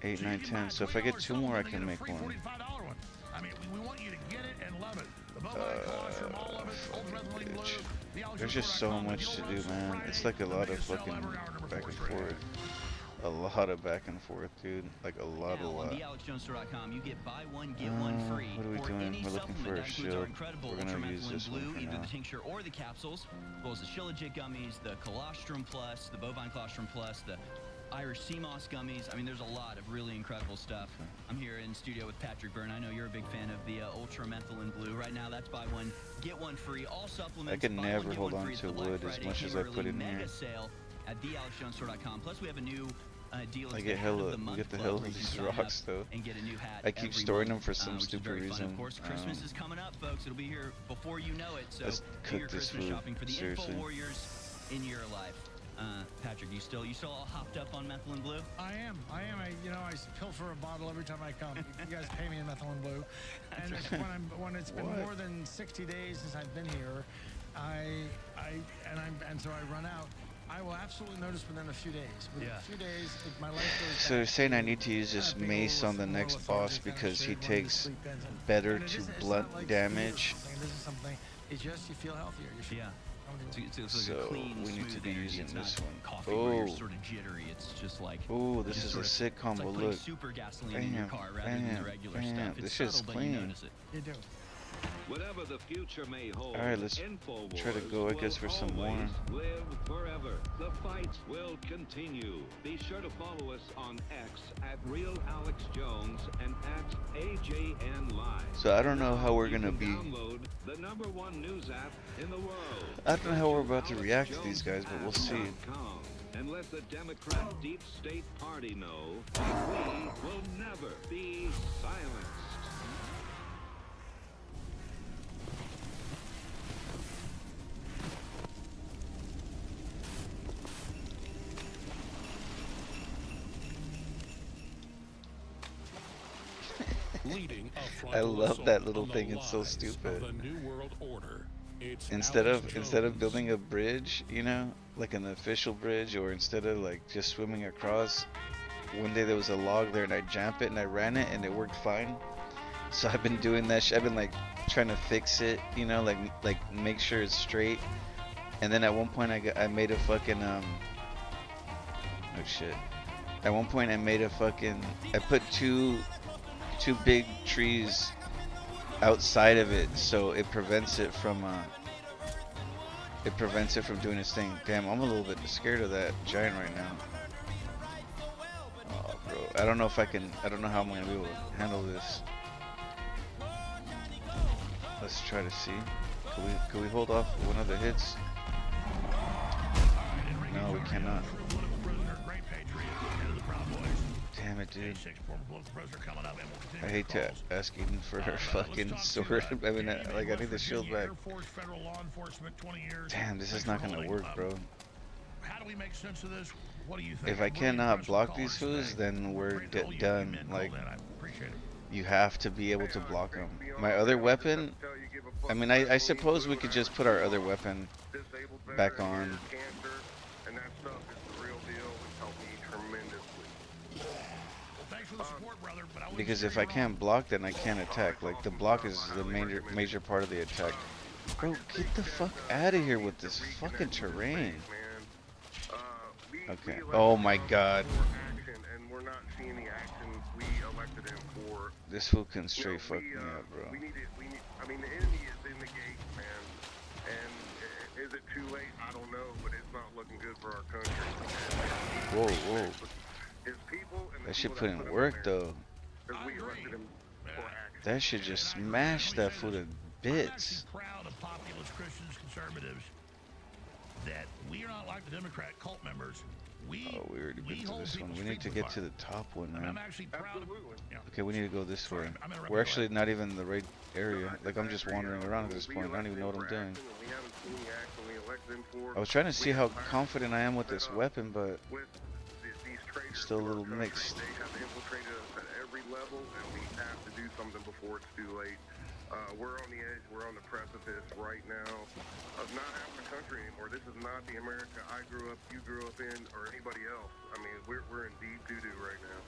8, 9, 10. So if I get 2 more, I can make one. $45 one. I mean, we want you to get it and love it. The bovine colostrum, all of it, ultimate blue, the There's just so much to do, man. It's like a lot of fucking back and forth. A lot of back and forth, dude. Like a lot. On thealexjonesstore.com, you get buy one, get one free. What are we for doing? any We're looking supplement. for a That includes our shield. incredible We're gonna use ultramethylene this one blue, for either now. the tincture or the capsules, as well as the Shilajit gummies, the colostrum plus, the bovine colostrum plus, the Irish sea moss gummies. I mean, there's a lot of really incredible stuff. I'm here in studio with Patrick Byrne. I know you're a big fan of the ultramethylene blue. Right now, that's buy one, get one free. All supplements. I can buy never one, get hold one on free. It's to the Black wood as Friday much as I Early put in mega here. sale at thealexjonesstore.com. Plus, we have a new deal. I It's get the Hat of hella, the we Month get the Club, hell of where you can these sign up rocks though. and get a new hat I keep every storing month, them for some which is stupid very fun. reason. Of course, Christmas is coming up, folks. It'll be here before you know it. So Let's do cook your this Christmas food, shopping for the seriously. Info Warriors in your life. Patrick, you still all hopped up on methylene blue? I am. I I pilfer a bottle every time I come. You guys pay me in methylene blue, and it's when it's been more than 60 days since I've been here, so I run out. I will absolutely notice within a few days. Within a few days, my life goes. So they're saying I need to use this mace on the next boss because he takes better to blunt damage. This is something. It's just you feel healthier. You feel, It's like a So clean, we need to smooth be energy. using It's this not one. coffee where you're Oh. sort of jittery. It's just like Oh, this just is sort a of- sick combo. It's like putting Look. super gasoline in your car rather than the regular bam. stuff. It's This shit's subtle, but you clean. notice it. You do. Whatever the future may hold, Alright, let's try to go, I guess, for some more. Live forever. The fight will continue. Be sure to follow us on X at @RealAlexJones and @AJNLive. So I don't know how we're gonna be. Download the #1 news app in the world. I don't know how we're about to react to these guys, but we'll see. And let the Democrat Deep State Party know we will never be silenced. Leading a I love that little thing. It's so stupid. Instead of building a bridge, you know, like an official bridge, or instead of like just swimming across, one day there was a log there and I jumped it and I ran it and it worked fine. So I've been doing that. I've been like trying to fix it, you know, like make sure it's straight. And then at one point I made a fucking oh shit. At one point I made a fucking, I put two big trees outside of it, so it prevents it from doing its thing. Damn, I'm a little bit scared of that giant right now. Oh, bro, I don't know how I'm gonna be able to handle this. Let's try to see. Can we hold off one of the hits? No, we cannot. Damn it, dude. I hate to ask Eden for her fucking sword. I mean, like, I need the shield back. Damn, this is not gonna work, bro. How do we make sense of this? What do you think? If I cannot block these fools, then we're done. Like, you have to be able to block them. My other weapon, I mean, I suppose we could just put our other weapon back on. And that stuff is the real deal. It's helped me tremendously. Thanks for the support, brother, but I Because if I can't block, then I can't attack. Like, the block is the major part of the attack. Bro, get the fuck out of here with this fucking terrain. Okay. Oh my god. And we're not seeing the action we elected him for. This fool can straight fuck me up, bro. I mean, the enemy is in the gate, man. And is it too late? I don't know, but it's not looking good for our country. Whoa, whoa. His people and the That shit people put that in him work, there, though. 'cause we elected him for action. That shit just smashed that fool to bits. I'm proud of populist Christians, conservatives, that we are not like the Democrat cult members. Oh, we already been to this one. We need to get to the top one, man. I'm actually proud of Okay, we need to go this way. We're actually not even in the right area. Like, I'm just wandering around at this point. I don't even know what I'm doing. We haven't seen the action we elected him for. I was trying to see how confident I am with this weapon, but These traitors still a to our little country, mixed. They have infiltrated us at every level, and we have to do something before it's too late. We're on the edge. We're on the precipice right now of not having a country anymore. This is not the America I grew up, you grew up in, or anybody else. I mean, we're in deep doo-doo right now.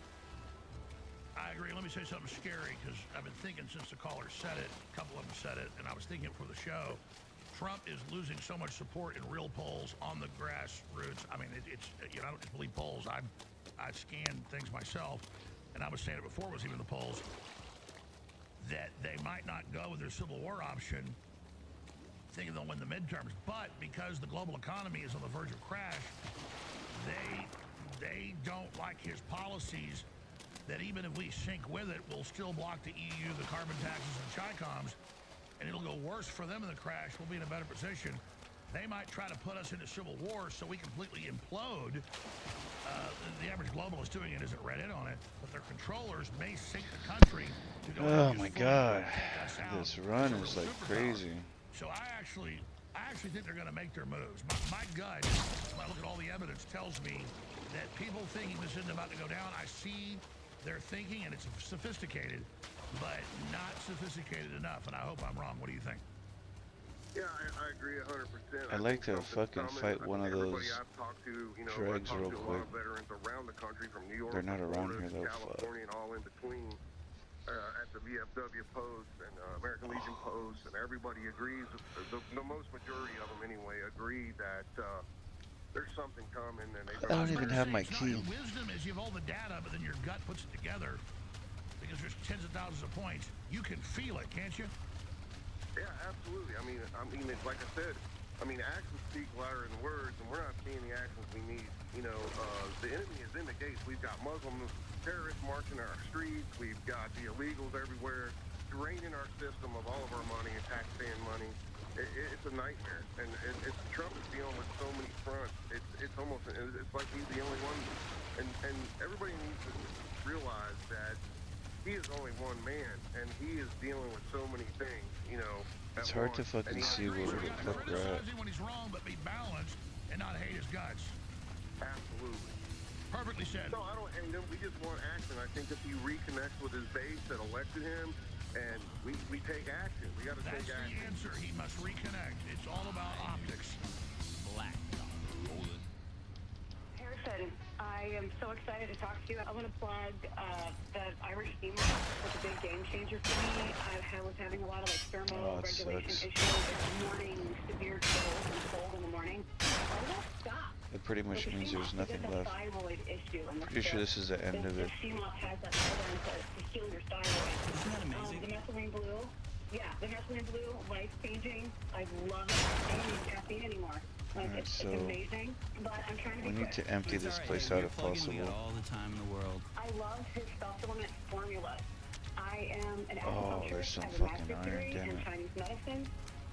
I agree. Let me say something scary, because I've been thinking since the caller said it, a couple of them said it, and I was thinking it for the show. Trump is losing so much support in real polls on the grassroots. I mean, it's you know, I don't just believe polls. I've scanned things myself, and I was saying it before it was even the polls, that they might not go with their Civil War option, thinking they'll win the midterms. But because the global economy is on the verge of crash, they don't like his policies, that even if we sync with it, we'll still block the EU, the carbon taxes, and CHICOMs, and it'll go worse for them in the crash. We'll be in a better position. They might try to put us into civil war so we completely implode. The average globalist doing it isn't read in on it, but their controllers may sink the country to go. Oh my god, this run is like crazy. So I actually think they're going to make their moves. My gut, when I look at all the evidence, tells me that people thinking this isn't about to go down. I see their thinking, and it's sophisticated, but not sophisticated enough. And I hope I'm wrong. What do you think? Yeah, I agree 100%. I'd like to fucking fight one of those dregs real quick. Veterans around the country from New York, They're not around here though. California, and all in between. At the VFW posts and American Legion posts, and everybody agrees. The most majority of them, anyway, agree that there's something coming. And I don't even have my key. The wisdom is you have all the data, but then your gut puts it together because there's tens of thousands of points. You can feel it, can't you? Yeah, absolutely. I mean, it's like I said, actions speak louder than words, and we're not seeing the actions we need. You know, the enemy is in the gates. We've got Muslim terrorists marching our streets. We've got the illegals everywhere, draining our system of all of our money and taxpaying money. It's a nightmare, and Trump is dealing with so many fronts. It's almost, it's like he's the only one, and everybody needs to realize that he is only one man, and he is dealing with so many things, you know. It's hard to fucking see where the fuck we're at. Criticize him when he's wrong, but be balanced and not hate his guts. Absolutely. Perfectly said. No, I don't, and then we just want action. I think if he reconnects with his base that elected him, and we take action. We got to take action. That's the answer. He must reconnect. It's all about optics. Black. Harrison, I am so excited to talk to you. I want to plug the Irish steamer. It's a big game changer for me. I was having a lot of thermal regulation issues this morning, severe chills and cold in the morning. Why did that stop? It pretty much means there's nothing left. Thyroid issue, and Pretty sure this is the end of it. The CMOS has that program to heal your thyroid. Isn't that amazing? The methylene blue. Yeah, the methylene blue, life-changing. I love it. I don't need caffeine anymore. Alright, so it's amazing, but I'm trying to we be need to empty this place out if possible. We got all the time in the world. I love his supplement formula. I am an Oh, acupuncturist. there's some I have a fucking master's iron, degree damn in it. Chinese medicine,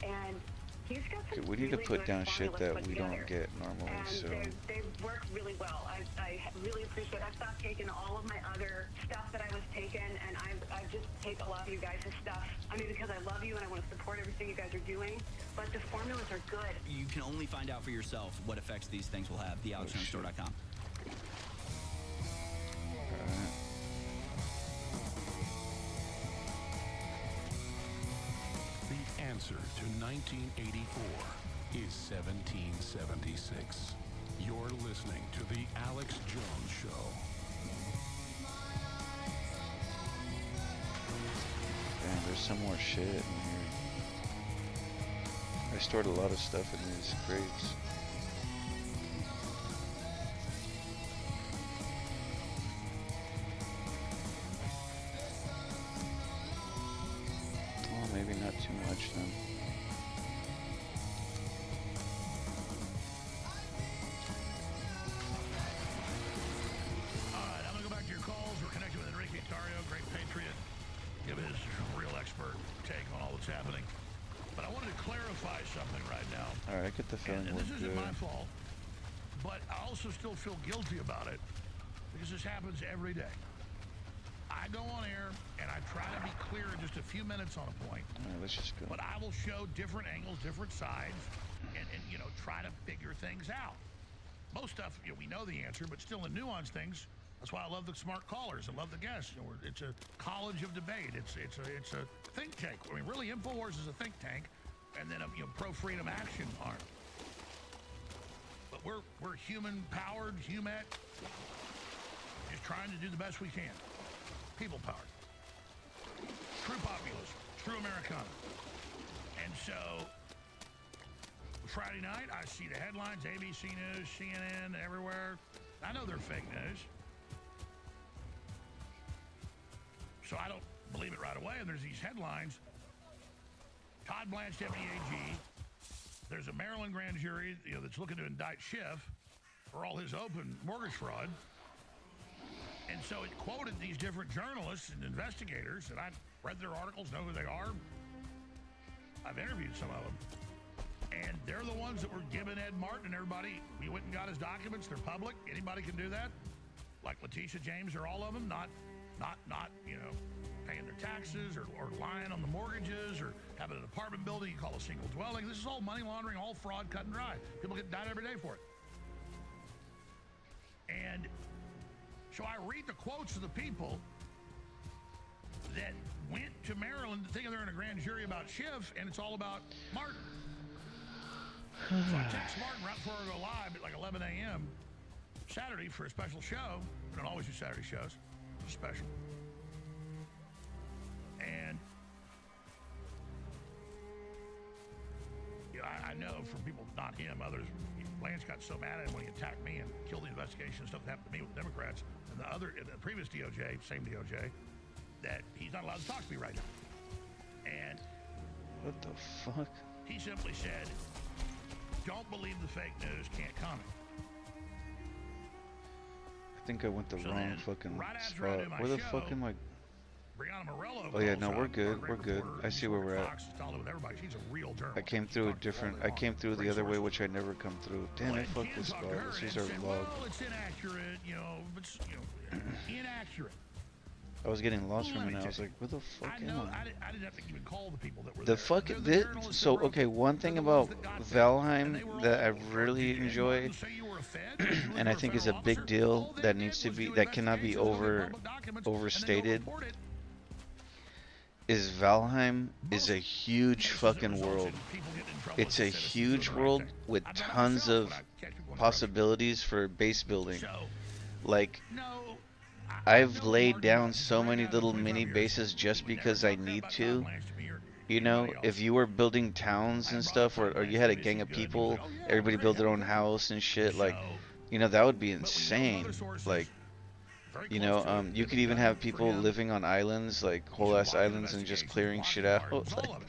and he's got some Okay, we need to really put good down shit formulas that put we don't together. get normally, And so they work really well. I really appreciate it. I've stopped taking all of my other stuff that I was taking, and I just take a lot of you guys' stuff. I mean, because I love you and I want to support everything you guys are doing, but the formulas are good. You can only find out for yourself what effects these things will have. TheAlexJonesStore.com. The answer to 1984 is 1776. You're listening to The Alex Jones Show. damn, there's some more shit in here. I stored a lot of stuff in these crates. Oh, maybe not too much then. Alright, I'm gonna go back to your calls. We're connected with Enrique Tario, great patriot. Give his real expert take on all that's happening. But I wanted to clarify something right now. Alright, I get the feeling And we're this isn't good. my fault, but I also still feel guilty about it because this happens every day. I go on air and I try to be clear in just a few minutes on a point. Alright, let's just go. But I will show different angles, different sides, and you know, try to figure things out. Most stuff, you know, we know the answer, but still in nuanced things. That's why I love the smart callers. I love the guests. You know, it's a college of debate. It's a think tank. I mean, really, InfoWars is a think tank, and then you know, pro-freedom action aren't. But we're human-powered, humet, just trying to do the best we can. People-powered. True populism. True Americana. And so, Friday night, I see the headlines, ABC News, CNN, everywhere. I know they're fake news. So I don't believe it right away. And there's these headlines. Todd Blanche, Deputy AG. There's a Maryland grand jury, you know, that's looking to indict Schiff for all his open mortgage fraud. And so it quoted these different journalists and investigators, and I've read their articles, know who they are. I've interviewed some of them. And they're the ones that were giving Ed Martin and everybody. We went and got his documents. They're public. Anybody can do that. Like Letitia James or all of them, not you know, paying their taxes or lying on the mortgages or having an apartment building you call a single dwelling. This is all money laundering, all fraud, cut and dry. People get died every day for it. And so I read the quotes of the people that went to Maryland thinking they're in a grand jury about Schiff, and it's all about Martin. So I text Martin right before I go live at like 11 a.m. Saturday for a special show. We don't always do Saturday shows. It's special. And you know, I know from people, not him, others, Blanche got so mad at him when he attacked me and killed the investigation and stuff that happened to me with the Democrats and the previous DOJ, same DOJ, that he's not allowed to talk to me right now. And What the fuck? He simply said, "Don't believe the fake news. Can't comment." I think I went the wrong fucking spot. Where the fuck am I? Brianna Morello. Oh yeah, no, we're good. We're good. I see where we're at. She's a real journalist. I came through a different. I came through the other way, which I never come through. Damn it! Fuck this spot. This is our vlog. Well, it's inaccurate, you know, but inaccurate. I was getting lost for a minute. I was like, where the fuck am I? I didn't have to even call the people that were The fuck this, so okay, one thing about Valheim that I really enjoy and I think is a big deal that needs to be, that cannot be overstated, is Valheim is a huge fucking world. It's a huge world with tons of possibilities for base building. Like, I've laid down so many little mini bases just because I need to. You know, if you were building towns and stuff, or you had a gang of people, everybody build their own house and shit, like, you know, that would be insane. Like, you know, you could even have people living on islands, like whole ass islands, and just clearing shit out. Like,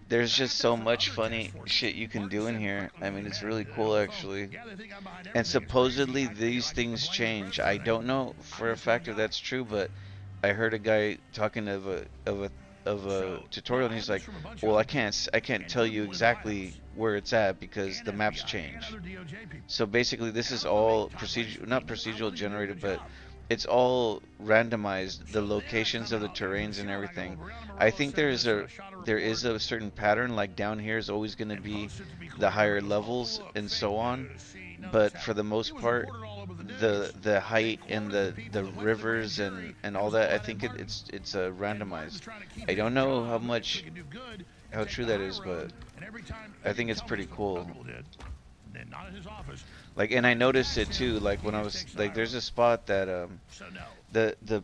there's just so much funny shit you can do in here. I mean, it's really cool actually. And supposedly these things change. I don't know for a fact if that's true, but I heard a guy talking of a tutorial, and he's like, well, I can't tell you exactly where it's at because the maps change. So basically this is all not procedural generated, but it's all randomized, the locations of the terrains and everything. I think there is a certain pattern, like down here is always going to be the higher levels and so on, but for the most part the height and the rivers and all that, I think it's randomized. I don't know how true that is, but I think it's pretty cool. Like, and I noticed it too, like when I was like, there's a spot that the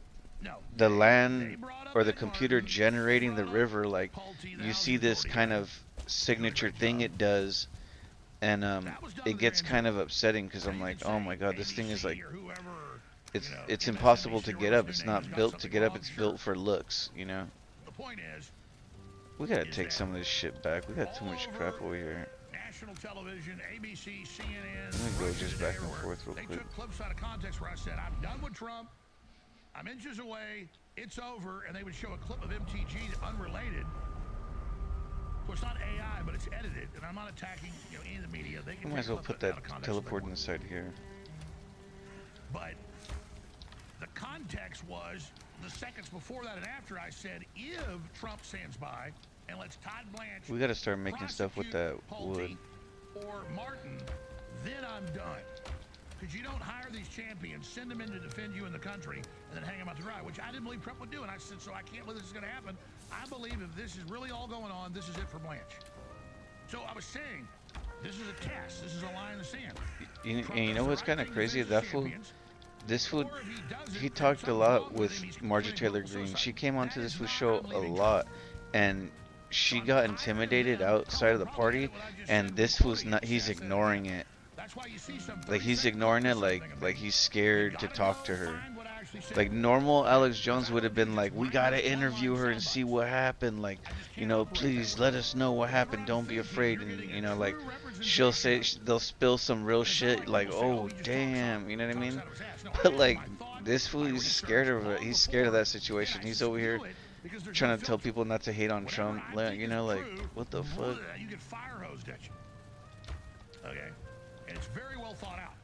land or the computer generating the river, like you see this kind of signature thing it does, and it gets kind of upsetting because I'm like, oh my god, this thing is like, it's impossible to get up. It's not built to get up. It's built for looks, you know. We gotta take some of this shit back. We got too much crap over here. National television, ABC, CNN. Let me go just back and forth real quick. They took clips out of context where I said, I'm done with Trump. I'm inches away. It's over. And they would show a clip of MTG unrelated. Well, it's not AI, but it's edited. And I'm not attacking, you know, any of the media. They can might as well put that teleport inside here. But the context was the seconds before that and after I said, if Trump stands by and lets Todd Blanche, we gotta start making stuff with that wood. Or Martin, then I'm done. Because you don't hire these champions, send them in to defend you in the country, and then hang them out to dry, which I didn't believe Trump would do. And I said, so I can't believe this is going to happen. I believe if this is really all going on, this is it for Blanche. So I was saying, this is a test. This is a line in the sand. And you know what's kind of crazy? That fool, this fool, he talked a lot with Marjorie Taylor Greene. She came onto this fool's show a lot, and she got intimidated outside of the party, and this fool's not, he's ignoring it. Like, he's ignoring it, like he's scared to talk to her. Like, normal Alex Jones would have been like, we gotta interview her and see what happened, like, you know, please let us know what happened, don't be afraid. And, you know, like, she'll say, they'll spill some real shit, like, oh damn, you know what I mean? But like, this fool, he's scared of it. He's scared of that situation. He's over here trying to tell people not to hate on Trump, you know, like, what the fuck? You get fire hosed at you. Okay? And it's very well thought out.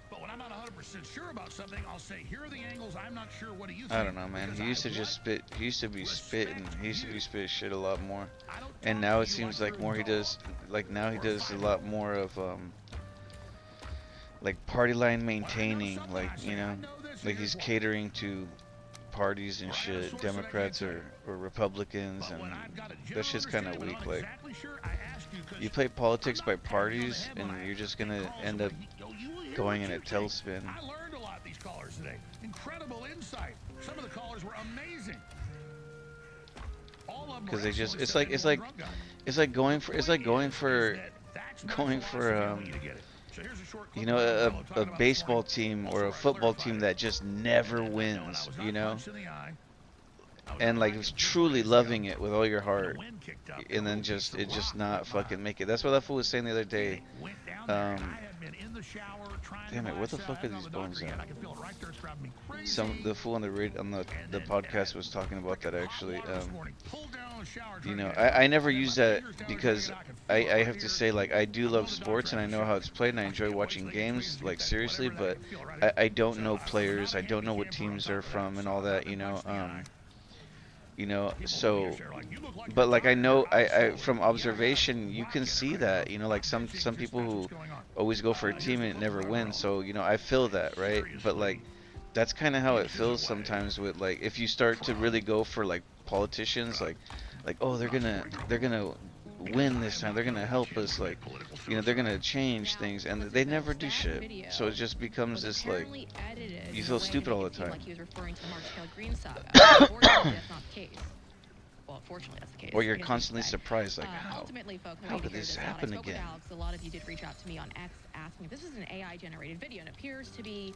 But when I'm not 100% sure about something, I'll say, here are the angles. I'm not sure. What do you think? I don't know, man. He used to just spit. He used to be spitting. He used to be spit shit a lot more. And now it seems like more he does. Like, now he does a lot more of like party line maintaining. Like, you know, like he's catering to parties and shit, Democrats or Republicans, and that shit's kind of weak. Like, you play politics by parties, and you're just gonna end up going in a tailspin. I learned a lot of these callers today. Incredible insight. Some of the callers were amazing. All of them. Because they just, it's like going for you know, a baseball team or a football team that just never wins, you know? and like truly loving it with all your heart, and then just it just not fucking make it. That's what that fool was saying the other day. Damn it, what the fuck are these bones at? The fool on the podcast was talking about that actually. You know, I never use that because I have to say, like, I do love sports and I know how it's played and I enjoy watching games, like, seriously, but I don't know players, I don't know what teams they're from and all that, so, but like I know, I from observation, you can see that, like some people who always go for a team and it never wins, so, I feel that, right? But like, that's kind of how it feels sometimes with, like, if you start to really go for like politicians, like, oh, they're gonna win this time, they're gonna help us, like, they're gonna change things, and they never do shit. So it just becomes this, like, you feel stupid all the time. Like he was referring to the March-Tailed Green saga. Unfortunately, that's not the case. Well, fortunately, that's the case. Or you're constantly surprised, like, how could this happen I spoke again? with Alex. A lot of you did reach out to me on X asking if this is an AI-generated video, and it appears to be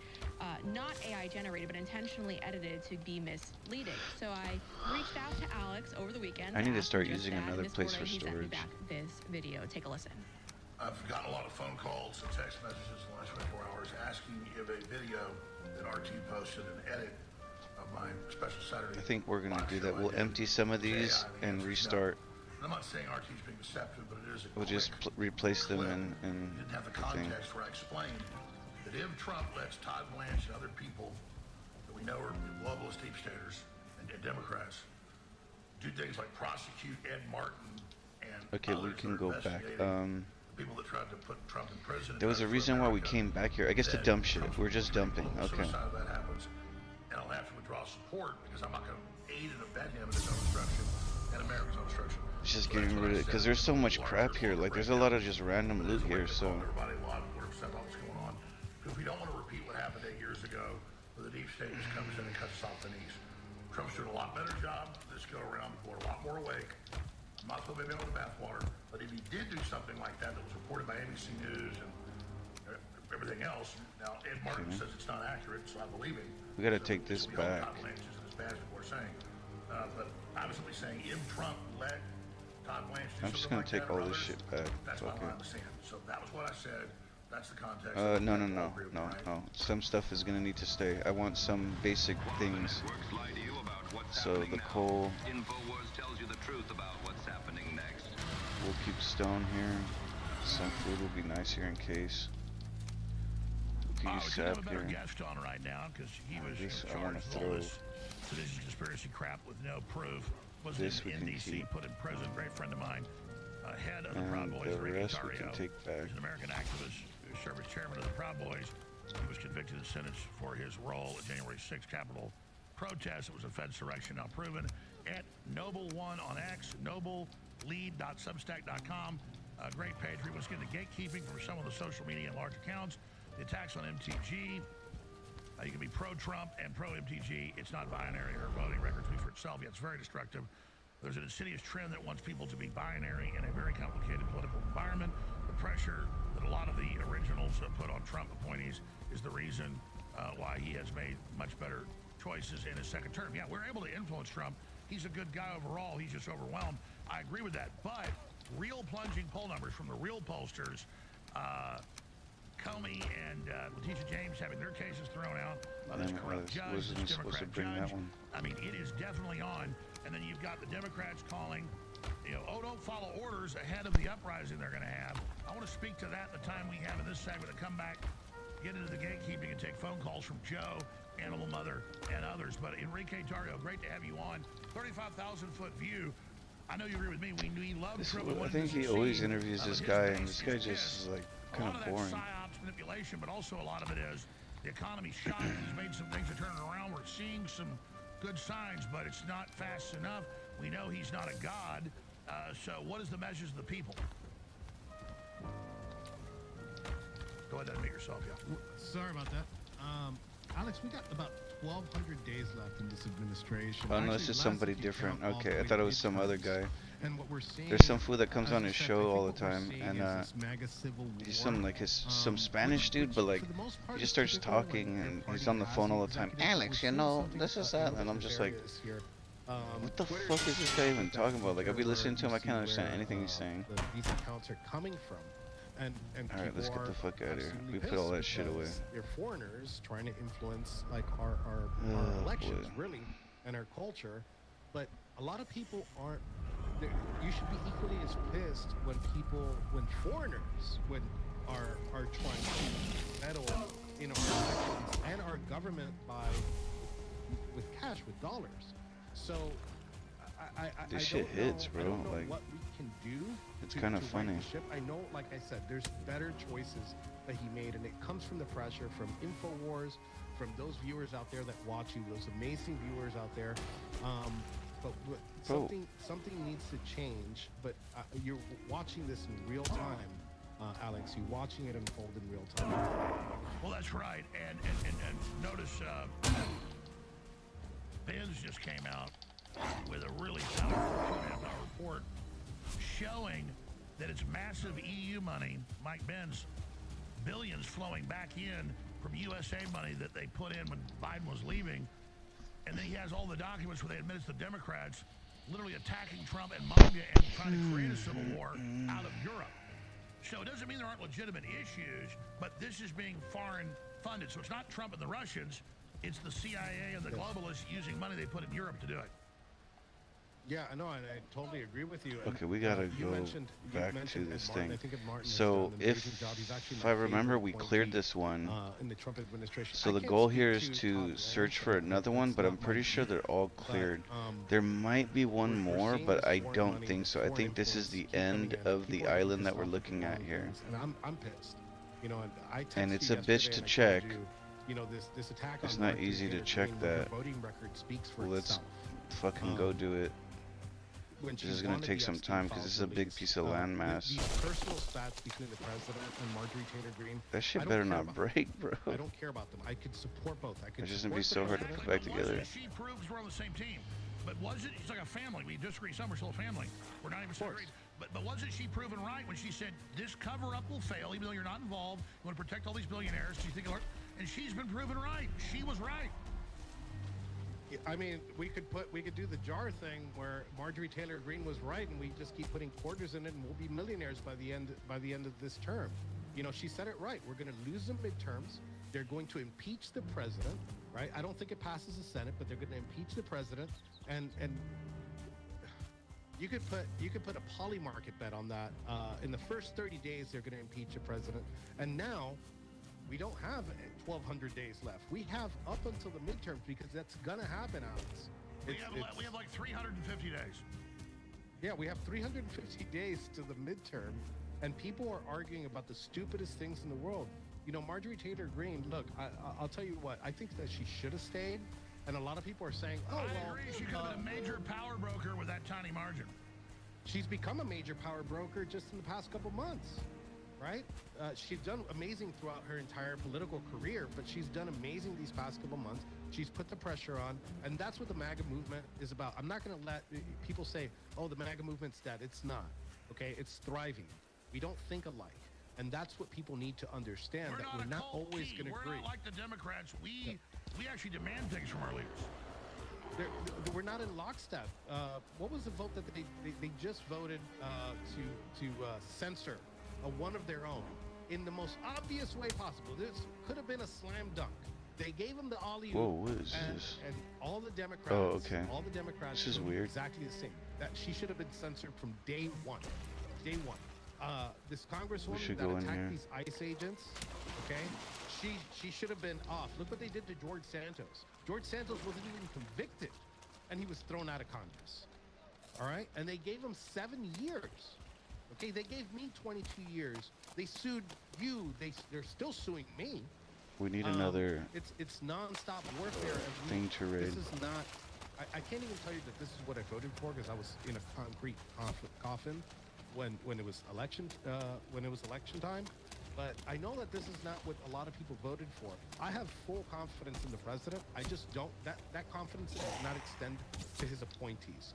not AI-generated, but intentionally edited to be misleading. So I reached out to Alex over the weekend. I need to start just using that, another and this place for morning he sent me storage. back this video. Take a listen. I've gotten a lot of phone calls and text messages in the last 24 hours asking if a video that RT posted an edit of my special Saturday. I think we're gonna do that. We'll empty some of these and restart. I'm not saying RT's being deceptive, but it is a We'll just replace them and didn't have the the thing. context where I explained that if Trump lets Todd Blanche and other people that we know are globalist deep staters and Democrats do things like prosecute Ed Martin and Okay, we others can that are go back. investigating people that tried to put Trump in prison. There was a reason why we came back here. I guess to dump shit. We're just dumping. Okay. Suicide if that happens, and I'll have to withdraw support because I'm not going to aid and abet him in his own destruction and America's own destruction. It's just getting rid of it because there's so much crap here. Like, there's a lot of just random loot here. So Everybody a lot more upset about what's going on. Because we don't want to repeat what happened 8 years ago, where the deep state just comes in and cuts us off the knees. Trump's doing a lot better job this go around. People are a lot more awake. Might as well maybe out of the bathwater. But if he did do something like that was reported by ABC News and everything else, now Ed Martin says it's not accurate, so I believe him. we gotta take this We hope back. Todd Blanche isn't as bad as people are saying. But I was simply saying, if Trump let Todd Blanche do I'm just something gonna like take that or all this others, shit back. that's Fuck my line it. in the sand. So that was what I said. That's the context. No. Some stuff is gonna need to stay. I want some basic things. So the coal. InfoWars tells you the truth about what's happening next. We'll keep stone here. Some food will be nice here in case. We can use We sap have a better here. guest on right now because he was This I charged want with to all throw. this sedition conspiracy crap with no proof. Was This in we can NDC, keep. put in prison, great friend of mine, head of the And Proud Boys, the Ricky rest we can Tario. take back. He's an American activist who served as chairman of the Proud Boys. He was convicted and sentenced for his role at January 6th Capitol protest. It was a Fed insurrection, now proven. At Noble1 on X, noblelead.substack.com. A great page where he was getting the gatekeeping from some of the social media and large accounts. The attacks on MTG. You can be pro-Trump and pro-MTG. It's not binary. Her voting record speaks for itself. Yeah, it's very destructive. There's an insidious trend that wants people to be binary in a very complicated political environment. The pressure that a lot of the originals put on Trump appointees is the reason why he has made much better choices in his second term. Yeah, we're able to influence Trump. He's a good guy overall. He's just overwhelmed. I agree with that. But real plunging poll numbers from the real pollsters, Comey and Letitia James having their cases thrown out by this corrupt judge, Wasn't this supposed to Democrat bring that judge. one. I mean, it is definitely on. And then you've got the Democrats calling, oh, don't follow orders ahead of the uprising they're going to have. I want to speak to that the time we have in this segment to come back, get into the gatekeeping and take phone calls from Joe, Animal Mother, and others. But Enrique Tario, great to have you on. 35,000-foot view. I know you agree with me. We love Trump. I think he always interviews this guy, and this guy just is like kind of boring. Psyops manipulation, but also a lot of it is the economy's shot. He's made some things to turn it around. We're seeing some good signs, but it's not fast enough. We know he's not a god. So what is the measures of the people? Go ahead and meet yourself, yeah. Sorry about that. Alex, we got about 1,200 days left in this administration. Oh no, Actually, this is last somebody if you different. count all Okay, the I way thought it was to some other guy. And what we're seeing, There's some fool that comes as on you his said, I show think all the what we're time, seeing and is this MAGA civil he's war, some like some Spanish dude, but like he just starts talking and he's on the phone all the time. Alex, you know, this is that, and I'm just like, What the Twitter's fuck is this guy even that talking about? Like, I'll be feature listening to him, where I can't you see understand where, anything he's saying. these accounts are coming from. And All right, let's people get the are fuck out of here. absolutely We put all that pissed shit away. because they're foreigners trying to influence like our Oh, elections, boy. really, and our culture. But a lot of people aren't. You should be equally as pissed when foreigners, are trying to meddle in our elections and our government with cash, with dollars. So This I shit don't hits, know, bro. I don't know Like, what we can do. it's to- kinda to right funny. the ship. I know, like I said, there's better choices that he made, and it comes from the pressure from InfoWars, from those viewers out there that watch you, those amazing viewers out there. But something needs to change. But you're watching this in real time, Alex. You're watching it unfold in real time. Well, that's right. And notice Benz just came out with a really powerful 2.5-hour report showing that it's massive EU money, Mike Benz, billions flowing back in from USA money that they put in when Biden was leaving. And then he has all the documents where they admit it's the Democrats literally attacking Trump and MAGA and trying to create a civil war out of Europe. So it doesn't mean there aren't legitimate issues, but this is being foreign funded. So it's not Trump and the Russians, it's the CIA and the globalists using money they put in Europe to do it. Yeah, I know, and I totally agree with you. And, Okay, we gotta you go mentioned back Ed to this Martin. thing. I think Ed Martin has So done an amazing job. He's actually if my I remember, favorite we appointee, cleared this one. in the Trump administration. So I the can't goal speak here is to to Congress, search for another one, that's but I'm not my pretty sure beat, they're all but, cleared. There might be one we're more, seeing but this I foreign don't money, think this so. I foreign think this is influence the keep coming end in, of the people are getting island that pissed we're off looking with at the here. things, and I'm pissed. You know, and I And texted it's you a bitch yesterday to and I check. told you know, this attack It's on not Marjorie easy to Taylor check Greene, her that. voting record speaks for Let's itself. fucking go do it. When This she is gonna wanted take the some Epstein time because files this is a big released, piece of land mass. These personal spats between the president and Marjorie Taylor Greene. That shit I don't better care not about break, bro. I don't care about them. I could support both. I could It's just gonna be support so the hard to president. put back together. She proves we're on the same team. But was it, it's like a family. We disagree some, we're still a family. We're not even agreed. But wasn't she proven right when she said this cover-up will fail, even though you're not involved? You want to protect all these billionaires. Do you think and she's been proven right. She was right. I mean, we could do the jar thing where Marjorie Taylor Greene was right, and we just keep putting quarters in it, and we'll be millionaires by the end of this term. You know, she said it right. We're going to lose the midterms. They're going to impeach the president, right? I don't think it passes the Senate, but they're going to impeach the president, and you could put a poly market bet on that. In the first 30 days, they're going to impeach the president, and now we don't have 1,200 days left. We have up until the midterms because that's gonna happen, Alex. We have like 350 days. Yeah, we have 350 days to the midterm, and people are arguing about the stupidest things in the world. You know, Marjorie Taylor Greene, look, I'll tell you what, I think that she should have stayed, and a lot of people are saying, oh, I well, agree. She could have been a major power broker with that tiny margin. She's become a major power broker just in the past couple months. Right? She's done amazing throughout her entire political career, but she's done amazing these past couple months. She's put the pressure on, and that's what the MAGA movement is about. I'm not going to let people say, oh, the MAGA movement's dead. It's not. Okay? It's thriving. We don't think alike. And that's what people need to understand, that we're not always going to agree. We're not like the Democrats. We actually demand things from our leaders. We're not in lockstep. What was the vote that they just voted to censor one of their own in the most obvious way possible? This could have been a slam dunk. They gave him the alley-oop. Whoa, what is and, this? And all the Democrats. Oh, okay. All the Democrats. This is voted weird. Exactly the same. That she should have been censored from day one. Day one. This congresswoman should that go in attacked here. these ICE agents. Okay. She should have been off. Look what they did to George Santos. George Santos wasn't even convicted, and he was thrown out of Congress. All right. And they gave him 7 years. Okay, they gave me 22 years. They sued you. They're still suing me. We need another It's nonstop warfare. thing to raid. This is not. I can't even tell you that this is what I voted for because I was in a concrete coffin when it was election time. But I know that this is not what a lot of people voted for. I have full confidence in the president. I just don't. That confidence does not extend to his appointees.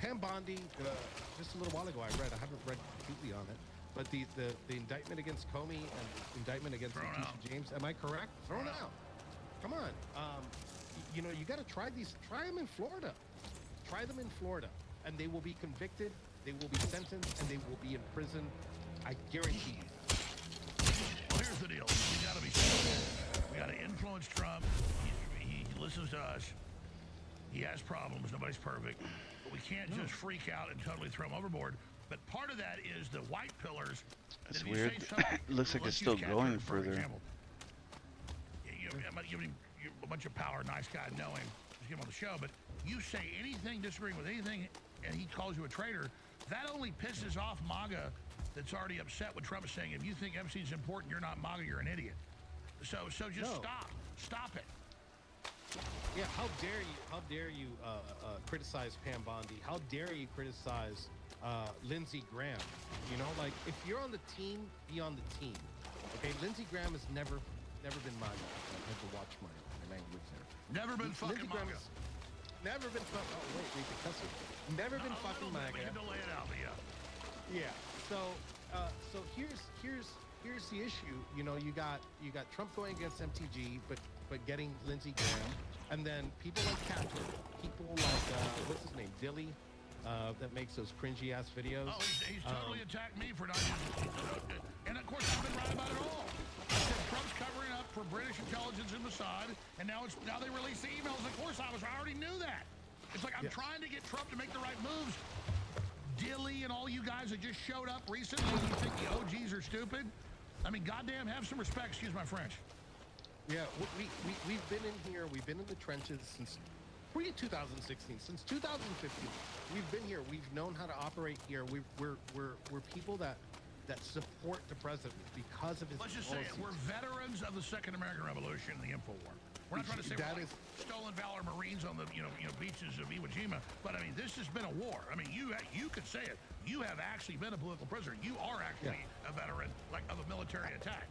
Pam Bondi, just a little while ago, I haven't read completely on it, but the indictment against Comey and the indictment against Letitia James, am I correct? Thrown out. Come on. you know, you got to try these. Try them in Florida. Try them in Florida, and they will be convicted. They will be sentenced, and they will be in prison. I guarantee you. Well, here's the deal. We got to be serious. We got to influence Trump. He listens to us. He has problems. Nobody's perfect. But we can't just freak out and totally throw him overboard. But part of that is the white pillars. That's weird. Looks like it's still going further. Example. I'm not giving him a bunch of power, nice guy, know him, just give him on the show. But you say anything, disagreeing with anything, and he calls you a traitor, that only pisses off MAGA that's already upset with Trump saying, if you think Epstein's important, you're not MAGA, you're an idiot. So just stop it. Yeah, how dare you criticize Pam Bondi? How dare you criticize Lindsey Graham? You know, like, if you're on the team, be on the team. Okay, Lindsey Graham has never been MAGA. I had to watch my language there. Never been fucking MAGA. Never been fucking. Oh wait, we can cuss it. Never been fucking MAGA. We can delay it out, but yeah. Yeah. So here's the issue. You know, you got Trump going against MTG, but getting Lindsey Graham, and then people like Catherine, people like what's his name, Dilly, that makes those cringy ass videos. Oh, he's totally attacked me for not using it. And of course, I've been right about it all. I said Trump's covering up for British intelligence and Mossad, and now they release the emails. Of course, I already knew that. It's like I'm trying to get Trump to make the right moves. Dilly and all you guys that just showed up recently, you think the OGs are stupid? I mean, goddamn, have some respect. Excuse my French. Yeah, we've been in here. We've been in the trenches since pre-2016. Since 2015, we've been here. We've known how to operate here. We're people that support the president because of his Let's just policies. say it. We're veterans of the Second American Revolution and the Info War. We're not trying to say we're like stolen valor Marines on the beaches of Iwo Jima, but I mean this has been a war. I mean you could say it. You have actually been a political prisoner. You are actually a veteran, like, of a military attack.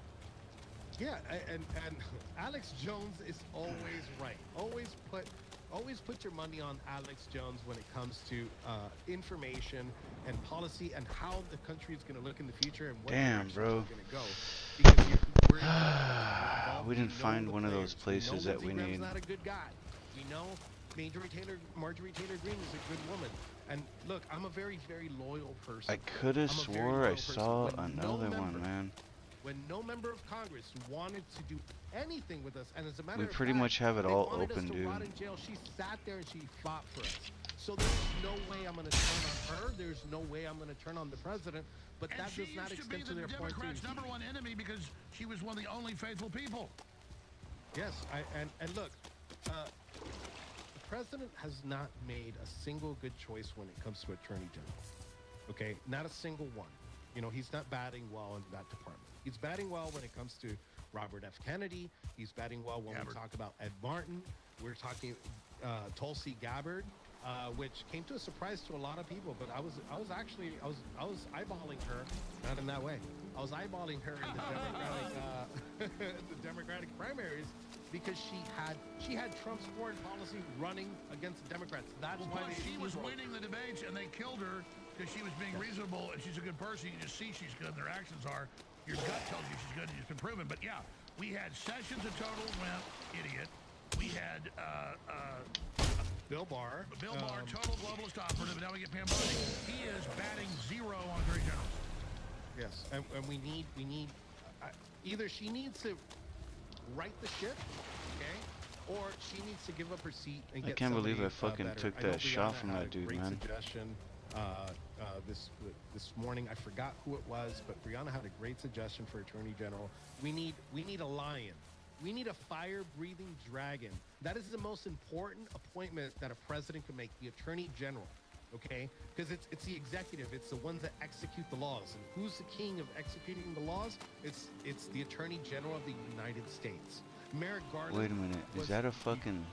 Yeah, and Alex Jones is always right. Always put your money on Alex Jones when it comes to information and policy and how the country is going to look in the future and what direction it's going to go. Because we didn't find one of those places that we need. Not a good guy. We know Marjorie Taylor Greene is a good woman. And look, I'm a very, very loyal person. I could have swore I saw another one, man. When no member of Congress wanted to do anything with us, and as a matter We of pretty fact, much have it they all wanted open, us to dude. rot in jail. She sat there and she fought for us. So there's no way I'm going to turn on her. There's no way I'm going to turn on the president. But And that she does not used to be extend to the their point. Democrats' #1 enemy because she was one of the only faithful people. Yes, and look, the president has not made a single good choice when it comes to Attorney General. Okay, not a single one. You know, he's not batting well in that department. He's batting well when it comes to Robert F. Kennedy. He's batting well when we talk about Ed Martin. We're talking Tulsi Gabbard, which came to a surprise to a lot of people. But I was eyeballing her, not in that way. I was eyeballing her in the Democratic primaries because she had Trump's foreign policy running against the Democrats. That's why she was winning the debates and they killed her because she was being reasonable and she's a good person. You can just see she's good and their actions are. Your gut tells you she's good and it's been proven. But yeah, we had Sessions, a total wimp, idiot. We had Bill Barr, total globalist operative. And now we get Pam Bondi. He is batting 0 on Attorney General. Yes, and we need either she needs to right the ship, okay, or she needs to give up her seat and get. I can't believe I somebody, fucking better. took I know that shot Brianna from had that a dude, great man. Suggestion this morning. I forgot who it was, but Brianna had a great suggestion for Attorney General. We need a lion. We need a fire-breathing dragon. That is the most important appointment that a president can make, the Attorney General, okay? Because it's the executive. It's the ones that execute the laws. And who's the king of executing the laws? It's the Attorney General of the United States. Merrick Garland. Wait a minute. Is that a fucking...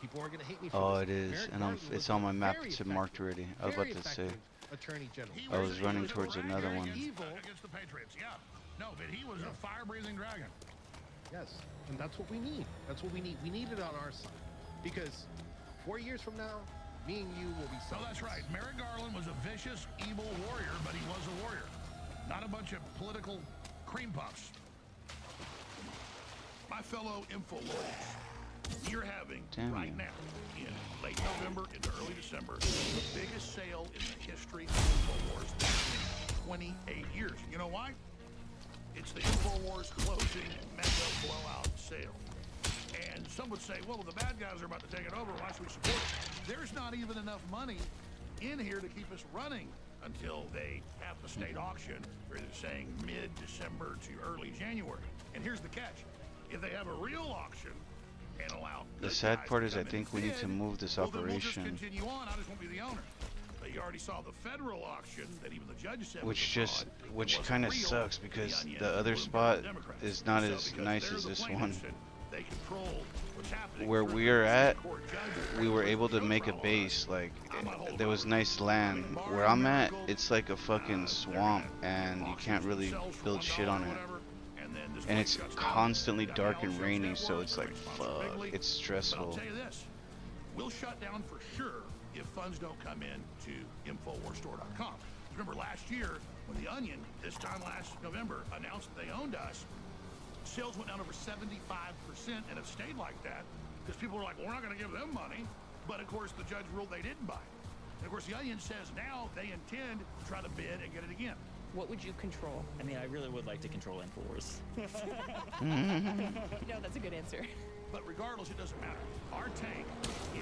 People are going to hate me for Oh, this. it is. Merrick And Garland it's was on my map. very It's effective, marked already. I was very about to say. effective Attorney General. I was running towards another one. Against the Patriots, yeah. No, but he was a fire-breathing dragon. Yes, and that's what we need. That's what we need. We need it on our side. Because 4 years from now, me and you will be So that's right. Merrick Garland was a vicious, evil warrior, but he was a warrior. Not a bunch of political cream puffs. My fellow InfoWars, You're having Damn right you. now, in late November into early December, the biggest sale in the history of InfoWars in 28 years. You know why? It's the InfoWars closing mega blowout sale. And some would say, well, the bad guys are about to take it over. Why should we support it? There's not even enough money in here to keep us running until they have the state auction, where they're saying mid-December to early January. And here's the catch. If they have a real auction and allow The good sad guys part to is I come in think and we need to bid, move this well, then we'll just operation, continue on. I just won't be the owner. But you already saw the federal auction that even the judge said was a fraud. which It kind of wasn't real. sucks because Onion the other would've spot been Democrats. is not So as because nice they're as the this plaintiffs one. and they control what's happening. Where They're we're the at, court judges. we were able to make a base. Like, there was nice land. Where I'm at, it's like a fucking swamp, and you can't really build shit on it. And it's constantly dark and rainy, so it's like, fuck, it's But I'll stressful. tell you this, we'll shut down for sure if funds don't come in to InfoWarsStore.com. Remember last year when the Onion, this time last November, announced that they owned us, sales went down over 75%, and it stayed like that because people were like, well, we're not going to give them money. But of course, the judge ruled they didn't buy it. And of course, the Onion says now they intend to try to bid and get it again. What would you control? I mean, I really would like to control InfoWars. No, that's a good answer. But regardless, it doesn't matter. Our tank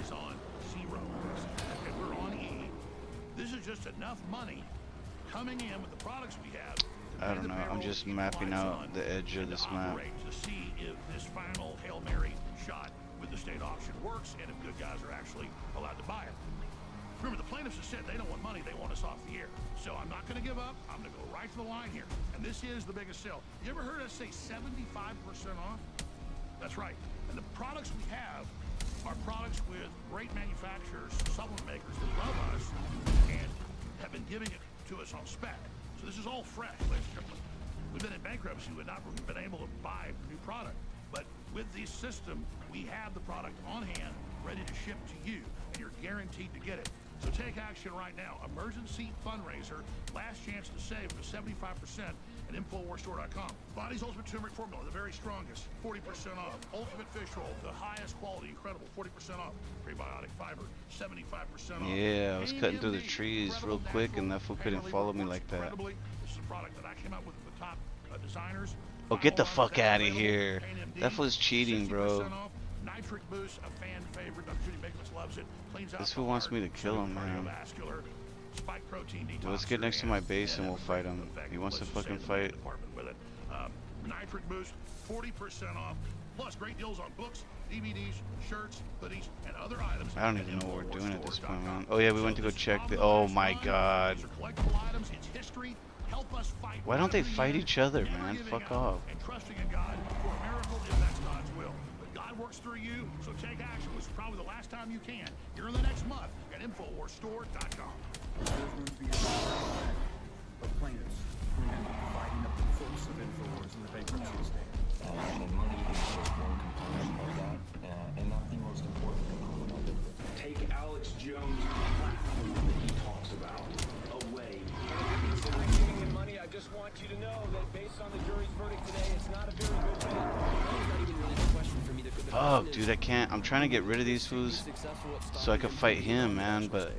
is on 0, and we're on E. This is just enough money coming in with the products we have. I don't know, I'm just mapping out the edge of this map. To see if this final Hail Mary shot with the state auction works and if good guys are actually allowed to buy it. Remember, the plaintiffs have said they don't want money, they want us off the air. So I'm not going to give up. I'm going to go right to the line here. And this is the biggest sale. You ever heard us say 75% off? That's right. And the products we have are products with great manufacturers, supplement makers that love us and have been giving it to us on spec. So this is all fresh, ladies and gentlemen. We've been in bankruptcy. We've not been able to buy new product. But with this system, we have the product on hand, ready to ship to you, and you're guaranteed to get it. So take action right now. Emergency fundraiser. Last chance to save with 75% at InfoWarsStore.com. Body's Ultimate Turmeric Formula, the very strongest. 40% off. Ultimate Fish Roll, the highest quality, incredible. 40% off. Prebiotic fiber, 75% off. Yeah, I was cutting through the trees real quick, and that fool couldn't follow me like that. This is a product that I came up with the top designers. Oh, get the fuck out of here. That fool's cheating, bro. Nitric Boost, a fan favorite. Dr. Judy Bickles loves it. Cleans out This fool wants me to kill him, man. cardiovascular, spike protein detox. Let's get next to my base and we'll fight him. He wants to fucking fight. With it. Nitric Boost, 40% off. Plus great deals on books, DVDs, shirts, hoodies, and other items. I don't even know what we're doing at this point, man. Oh yeah, we went to go check the... Oh my god. Why don't they fight each other, man? Fuck off. And trusting in God for a miracle if that's God's will. But God works through you, so take action. This is probably the last time you can. You're in the next month at InfoWarsStore.com. There's going to be a lot of plaintiffs who are going to be fighting up the folks of InfoWars in the bankruptcy estate. And money is just one component of that, and not the most important component of it. Take Alex Jones' platform that he talks about away. Considering giving him money, I just want you to know that based on the jury's verdict today, it's not a very good thing. Money's not even really the question for me. Fuck, dude, I can't. I'm trying to get rid of these fools so I can fight him, man, but...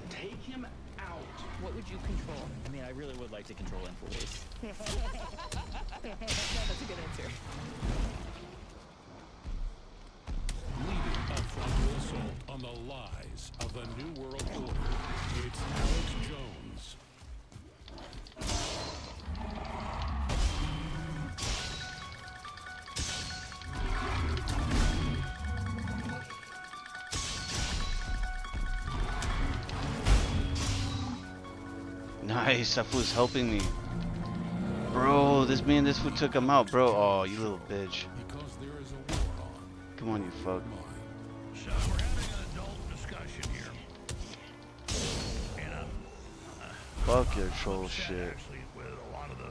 Take him out. What would you control? I mean, I really would like to control InfoWars. That's a good answer. Leading a frontal assault on the lies of the New World Order, it's Alex Jones. Nice, that fool's helping me. Bro, this fool took him out, bro. Oh, you little bitch. Come on, you fuck. So we're having an adult discussion here. And Fuck your troll shit. actually with a lot of the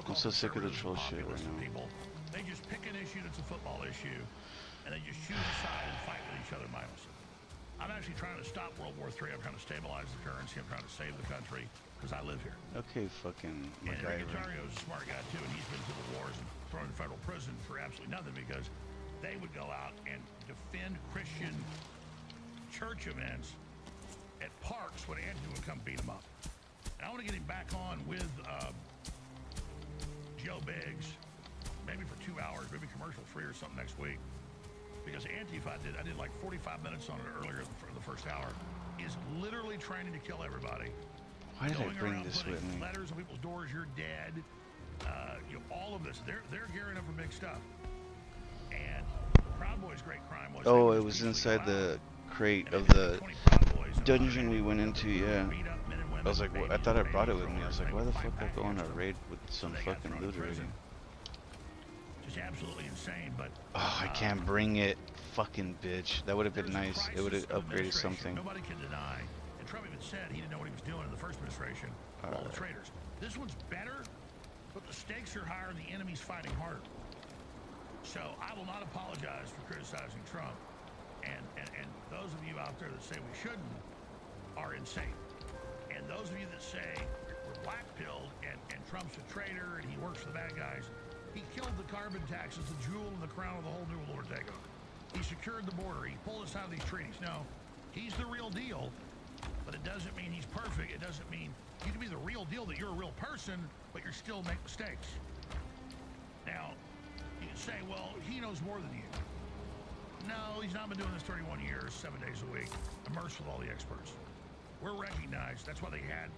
I'm so sick of the troll shit right now. people, they just pick an issue that's a football issue, and they just choose a side and fight with each other mindlessly. I'm actually trying to stop World War III. I'm trying to stabilize the currency. I'm trying to save the country because I live here. Okay, fucking And Enrique MacGyver. Tarrio's a smart guy too, and he's been to the wars and thrown in federal prison for absolutely nothing because they would go out and defend Christian church events at parks when Anthony would come beat them up. And I want to get him back on with Joe Biggs, maybe for 2 hours, maybe commercial free or something next week. Because Antifa, I did like 45 minutes on it earlier for the first hour, is literally training to kill everybody. Why did I Going bring around this putting with me? letters on people's doors, you're dead. All of this, they're gearing up for big stuff. And Proud Boys' great crime was. Oh, it was inside the crate of the dungeon we went into, yeah. I was like, I thought I brought it with me. I was like, why the fuck I go on a raid with some fucking loot already? Just absolutely insane, but oh, I can't bring it. Fucking bitch. That would have been nice. It would have upgraded something. Nobody can deny. And Trump even said he didn't know what he was doing in the first administration. All the traitors. This one's better, but the stakes are higher and the enemy's fighting harder. So I will not apologize for criticizing Trump. And those of you out there that say we shouldn't are insane. And those of you that say we're black-pilled and Trump's a traitor and he works for the bad guys, he killed the carbon tax as the jewel in the crown of the whole New World Order. He secured the border. He pulled us out of these treaties. No, he's the real deal, but it doesn't mean he's perfect. It doesn't mean you can be the real deal that you're a real person, but you're still make mistakes. Now, you can say, well, he knows more than you. No, he's not been doing this 31 years, 7 days a week, immersed with all the experts. We're recognized. That's why they had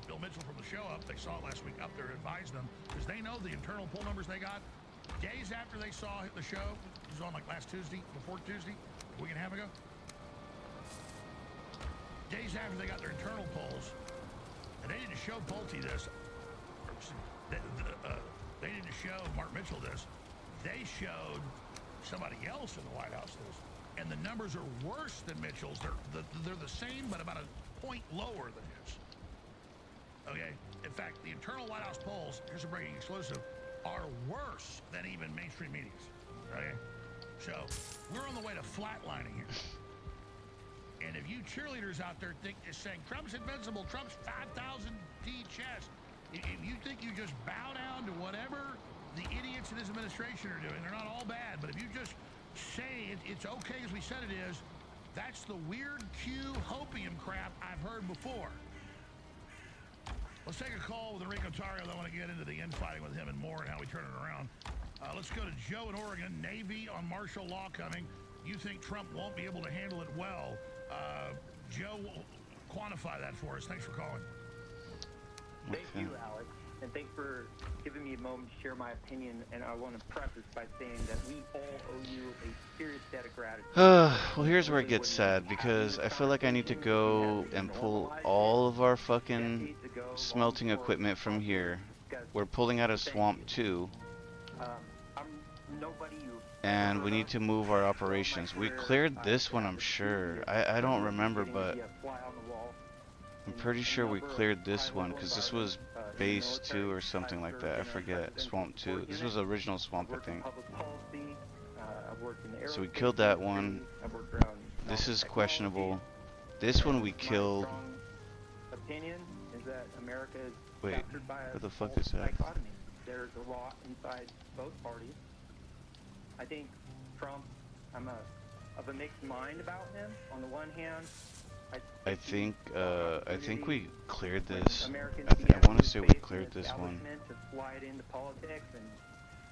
Bill Mitchell from the show up. They saw it last week up there to advise them, because they know the internal poll numbers they got. Days after they saw the show, it was on like last Tuesday, before Tuesday, a week and a half ago. Days after they got their internal polls, and they didn't show Pulte this, they didn't show Mark Mitchell this, they showed somebody else in the White House this, and the numbers are worse than Mitchell's. They're the same, but about a point lower than his. Okay, in fact, the internal White House polls, here's a breaking exclusive, are worse than even mainstream media's. Okay, so we're on the way to flatlining here. And if you cheerleaders out there think is saying Trump's invincible, Trump's 5,000 D chest, if you think you just bow down to whatever the idiots in this administration are doing, they're not all bad, but if you just say it's okay as we said it is, that's the weird Q hopium crap I've heard before. Let's take a call with Enrico Tario. I want to get into the infighting with him and more and how we turn it around. Let's go to Joe in Oregon. Navy on martial law coming. You think Trump won't be able to handle it well. Joe, quantify that for us. Thanks for calling. Thank you, Alex. And thanks for giving me a moment to share my opinion. And I want to preface by saying that we all owe you a serious debt of gratitude. Well, here's where it gets sad, because I feel like I need to go and pull all of our fucking smelting equipment from here. We're pulling out of Swamp 2. And we need to move our operations. We cleared this one, I'm sure. I don't remember, but I'm pretty sure we cleared this one, because this was Base 2 or something like that. I forget. Swamp 2. This was original Swamp, I think. So we killed that one. This is questionable. This one we killed. Opinion is that America is wait, captured by what the fuck is that? dichotomy. There's a lot inside both parties. I think Trump, I'm of a mixed mind about him. On the one hand, I think we cleared this. I want to say we cleared this one.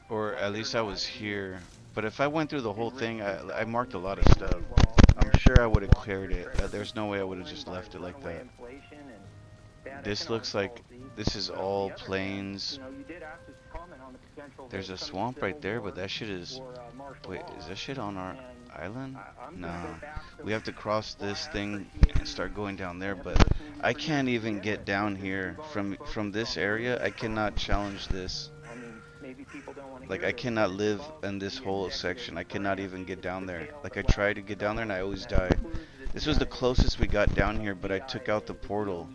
Or at least I was here. But if I went through the whole thing, I marked a lot of stuff. I'm sure I would have cleared it. There's no way I would have just left it like that. This looks like this is all plains. There's a swamp right there, but that shit is... Wait, is that shit on our island? No. We have to cross this thing and start going down there, but I can't even get down here. From this area, I cannot challenge this. Like, I cannot live in this whole section. I cannot even get down there. Like, I tried to get down there and I always die. This was the closest we got down here, but I took out the portal.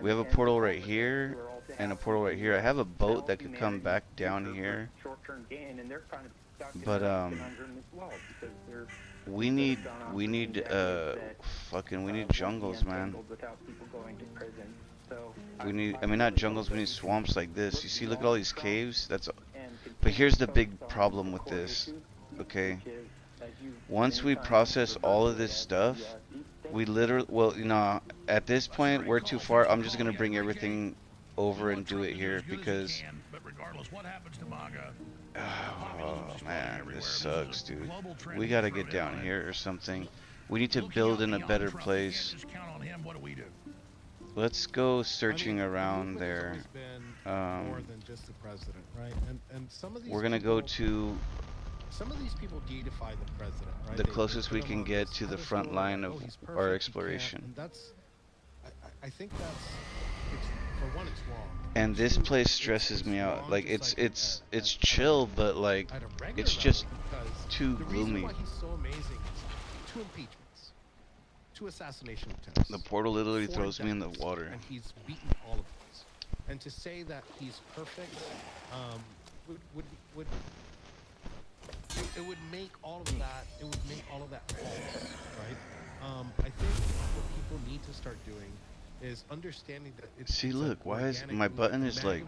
We have a portal right here and a portal right here. I have a boat that could come back down here. But we need jungles, man. We need, I mean, not jungles, we need swamps like this. You see, look at all these caves. But here's the big problem with this. okay? which is, as you Once we process all of this stuff, we literally, well, you know, at this point, we're too far. I'm just going to bring everything over and do it here because, But regardless, what happens to MAGA? oh man, this sucks, dude. We got to get down here or something. We need to build in a better place. Just count on him. What do we do? Let's go searching around there. More than just the president, right? And some of these We're going to go to some of these people deify the president, right? the closest we can get to the front line of our exploration. And that's, I think that's, for one, it's wrong. And this place stresses me out. Like it's chill, but like it's just too gloomy. The reason why he's so amazing is 2 impeachments, 2 assassination attempts. The portal literally 4 throws me in the deaths, water. and he's beaten all of those. And to say that he's perfect, would it would make all of that, it would make all of that false, right? I think what people need to start doing is understanding that it's See, look, why is my button is like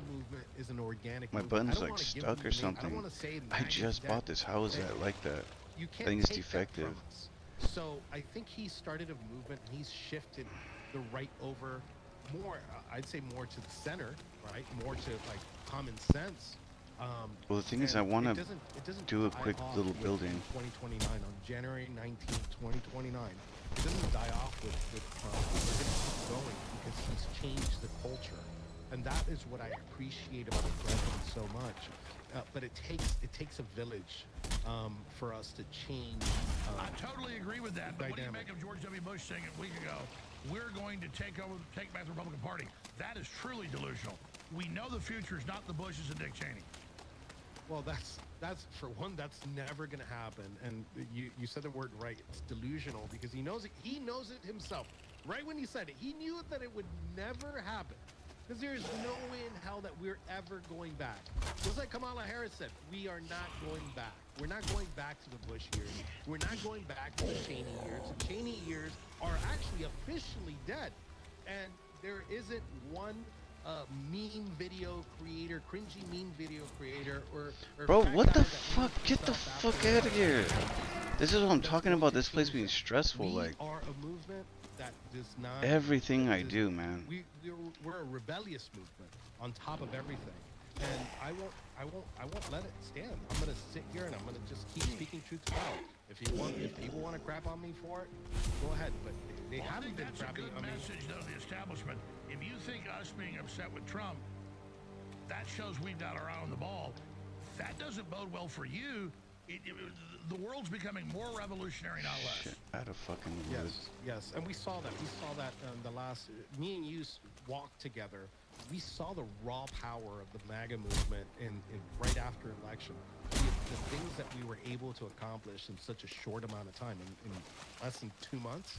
my button is like stuck or something. I just bought this. How is that like that? I think it's defective. So I think he started a movement. He's shifted the right over more. I'd say more to the center, right? More to like common sense. Well, the thing is, I want to do a quick little building. 2029 on January 19th, 2029. It doesn't die off with Trump. We're going to keep going because he's changed the culture, and that is what I appreciate about the president so much. But it takes a village for us to change. I totally agree with that. But what do you make of George W. Bush saying a week ago, we're going to take back the Republican Party? That is truly delusional. We know the future is not the Bushes and Dick Cheney. Well, that's for one, that's never going to happen. And you said the word right. It's delusional because he knows it. He knows it himself. Right when he said it, he knew that it would never happen. Because there is no way in hell that we're ever going back. Just like Kamala Harris said, we are not going back. We're not going back to the Bush years. We're not going back to the Cheney years. The Cheney years are actually officially dead. And there isn't one meme video creator, cringy meme video creator, or Bro, what the fuck? Get the fuck out of here. This is what I'm talking about, this place being stressful, like. We are a movement that does not... Everything I do, man. We're a rebellious movement on top of everything. And I won't let it stand. I'm gonna sit here and I'm gonna just keep speaking truth to power. If people want to crap on me for it, go ahead. But they haven't been crapping on me. That's a good message, though, the establishment. If you think us being upset with Trump, that shows we've got our eye on the ball. That doesn't bode well for you. The world's becoming more revolutionary, not less. Shit, out of fucking woods. Yes, and we saw that. We saw that the last. Me and you walked together. We saw the raw power of the MAGA movement in right after election. The things that we were able to accomplish in such a short amount of time, in less than 2 months,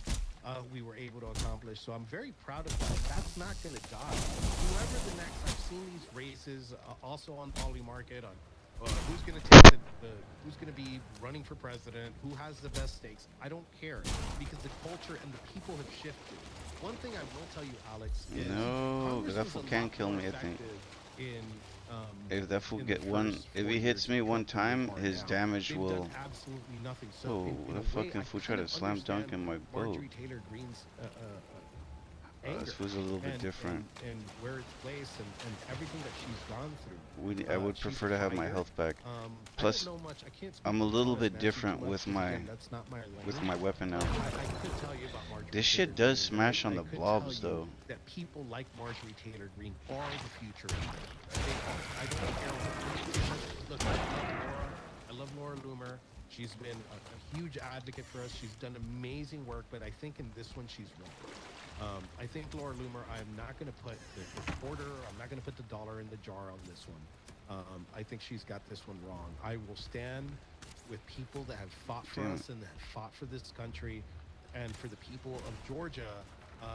we were able to accomplish. So I'm very proud of that. That's not going to die. Whoever the next, I've seen these races also on Poly Market on who's going to take who's going to be running for president, who has the best stakes. I don't care because the culture and the people have shifted. One thing I will tell you, Alex, is no, because that fool can kill me, I think. If that fool if he hits me one time, his damage will... absolutely nothing. So oh, the fucking fool tried to slam dunk in my boat. Taylor Greene's this fool's a little bit different. And where it's placed and everything that she's gone through. I would prefer to have my health back. Plus, I'm a little bit different with my weapon now. This shit does smash on the blobs, though. That people like Marjorie Taylor Greene are the future. I don't care. Look, I love Laura Loomer. She's been a huge advocate for us. She's done amazing work, but I think in this one she's wrong. I think Laura Loomer, I'm not going to put the quarter, I'm not going to put the dollar in the jar on this one. I think she's got this one wrong. I will stand with people that have fought for us and that have fought for this country, and for the people of Georgia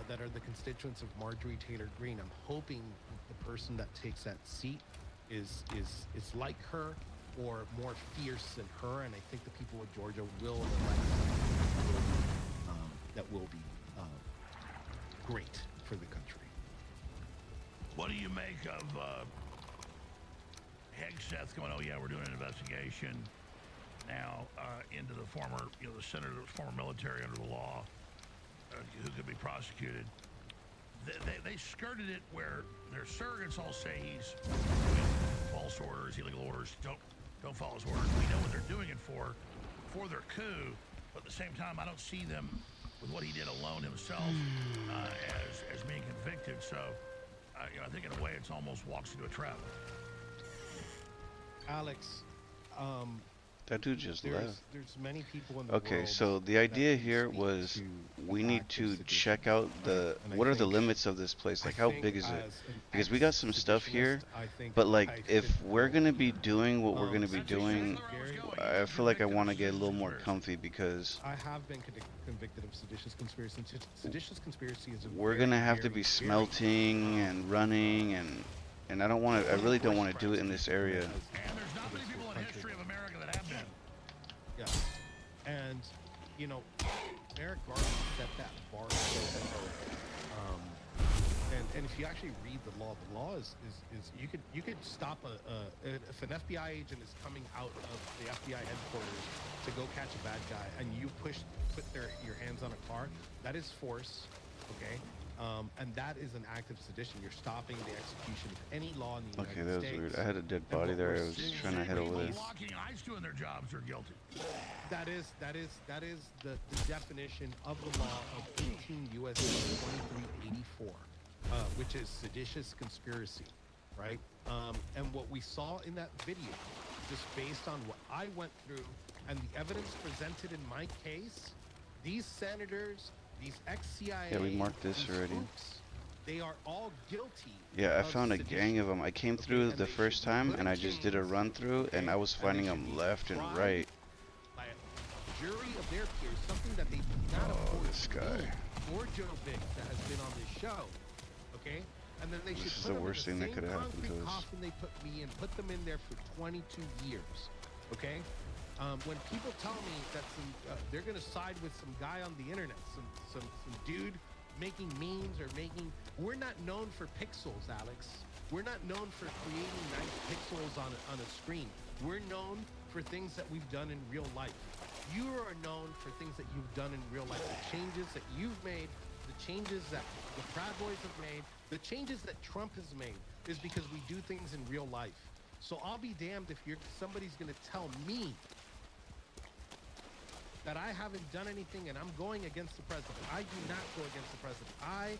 that are the constituents of Marjorie Taylor Greene. I'm hoping the person that takes that seat is like her or more fierce than her, and I think the people of Georgia will elect that will be great for the country. What do you make of Hegseth going, oh yeah, we're doing an investigation? now into the former, the senator that was former military under the law, who could be prosecuted. They skirted it where their surrogates all say he's false orders, illegal orders. Don't follow his orders. We know what they're doing it for their coup. But at the same time, I don't see them with what he did alone himself as being convicted. So, I think in a way it's almost walks into a trap. Alex, that dude just left. There's many people in the Okay, world so the idea here was we need to check out what are the limits of this place, like how big is it? Because we got some stuff here, but like if we're gonna be doing what we're gonna be doing, I feel like I want to get a little more comfy because I have been convicted of seditious conspiracy. Seditious conspiracy is a we're gonna have to be smelting and running and I don't want to. I really don't want to do it in this area. And there's not many people in history of America that have been. Yeah, and Merrick Garland set that bar so low. And if you actually read the law is you could stop if an FBI agent is coming out of the FBI headquarters to go catch a bad guy and you put your hands on a car, that is force, okay? And that is an act of sedition. You're stopping the execution of any law in the United States. Okay, that was weird. I had a dead body there. I was just trying to head over there. Blocking ICE doing their jobs are guilty. That is the definition of the law of 18 U.S.C. 2384, which is seditious conspiracy, right? And what we saw in that video, just based on what I went through and the evidence presented in my case, these senators, these ex-CIA, Yeah, we marked this already. Groups, they are all guilty. Yeah, I found a gang of them. I came through the first time and I just did a run through and I was finding them left and right. By a jury of their peers, something that they do not afford this guy. or Joe Biggs that has been on this show, okay? And then they should This is put the them worst in thing the that same could have happened to concrete us. coffin they put me in, put them in there for 22 years, okay? When people tell me that they're gonna side with some guy on the internet, some dude making memes or we're not known for pixels, Alex. We're not known for creating nice pixels on a screen. We're known for things that we've done in real life. You are known for things that you've done in real life. The changes that you've made, the changes that the Proud Boys have made, the changes that Trump has made is because we do things in real life. So I'll be damned if somebody's gonna tell me that I haven't done anything and I'm going against the president. I do not go against the president. I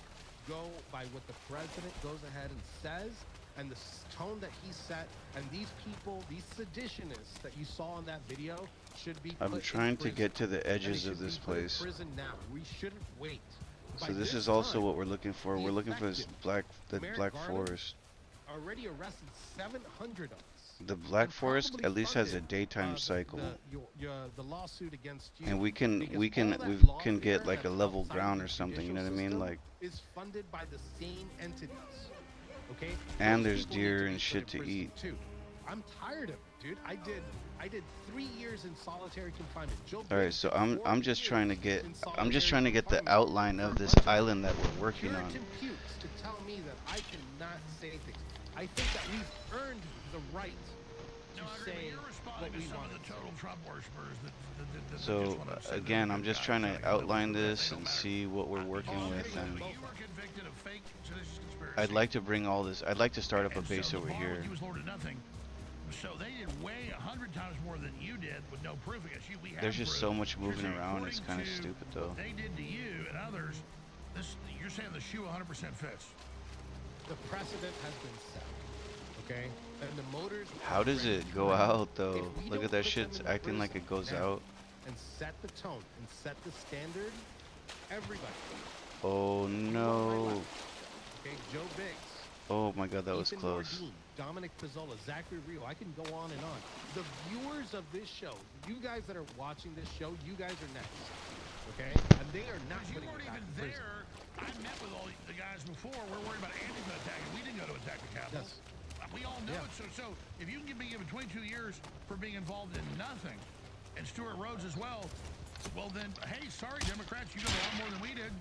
go by what the president goes ahead and says and the tone that he set. And these people, these seditionists that you saw in that video should be I'm trying to get to the edges of this place. Prison now. We shouldn't wait. So this is also what we're looking for. We're looking for this black forest. Already arrested 700 of us. The Black Forest at least has a daytime cycle, the lawsuit against you, and we can get like a level ground or something. You know what I mean? Like, is funded by the same entities. Okay. And there's deer and shit to eat. Too. I'm tired of it, dude. I did 3 years in solitary confinement. All right, so I'm just trying to get the outline of this island that we're working on. Pukes to tell me that I cannot say things. I think that we've earned the right to say what we want. So again, I'm just trying to outline this and see what we're working with, and I'd like to bring all this. I'd like to start up a base over here. So they did way 100 times more than you did with no proof against you. There's just so much moving around. It's kind of stupid though. They did to you and others. You're saying the shoe 100% fits. The precedent has been set. Okay, and the motors. How does it go out though? Look at that shit's acting like it goes out. And set the tone and set the standard. Everybody. Oh no. Okay, Joe Biggs. Oh my God, that was close. Mardine, Dominic Pizzola, Zachary Rio. I can go on and on. The viewers of this show, you guys that are watching this show, you guys are next. Okay, and they are not putting you back in prison. I met with all the guys before. We're worried about Andy's going to attack it. We didn't go to attack the Capitol. Yes. We all know it. So if you can be given 22 years for being involved in nothing, and Stuart Rhodes as well, well then, hey, sorry, Democrats, you know a lot more than we did.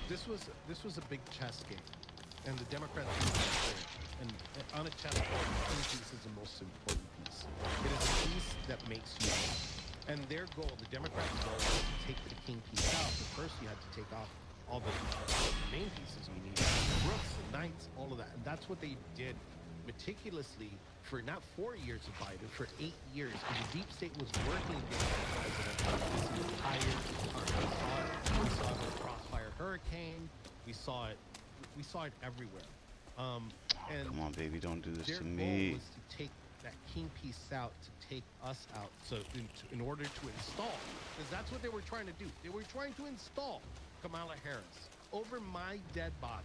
This was a big chess game, and the Democrats and on a chess board, politics is the most important piece. piece. It is a piece that makes you happy. And their goal, the Democrats' goal, was to take the king piece out. But first, you had to take off all the main pieces you need, the rooks, the knights, all of that. And that's what they did meticulously for not 4 years of Biden, for 8 years. And the deep state was working against the president this entire time. We saw the Crossfire Hurricane. We saw it everywhere. And come on, baby, don't do this their to goal me. was to take that king piece out, to take us out, so in order to install, because that's what they were trying to do. They were trying to install Kamala Harris over my dead body,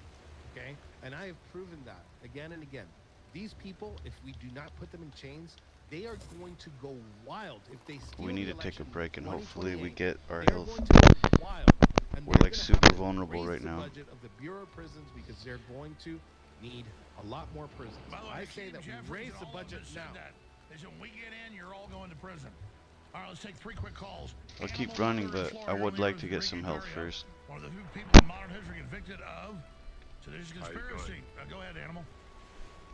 okay? And I have proven that again and again. These people, if we do not put them in chains, they are going to go wild if they steal We need the to take a election in break, and hopefully we 2028. get our They're health. going to go wild. And We're they're like gonna super have to vulnerable raise right the now. budget of the Bureau of Prisons because they're going to need a lot more prisons. By the way, I say Steve that we Jeffries raise and the all of budget us said now. that. They said, when we get in, you're all going to prison. All right, let's take 3 quick calls. I'll keep Animal running, murder in but I Florida would earlier like was to get some Ricky health Dario, first. one of the few people in modern history convicted of seditious conspiracy. Go ahead, Animal.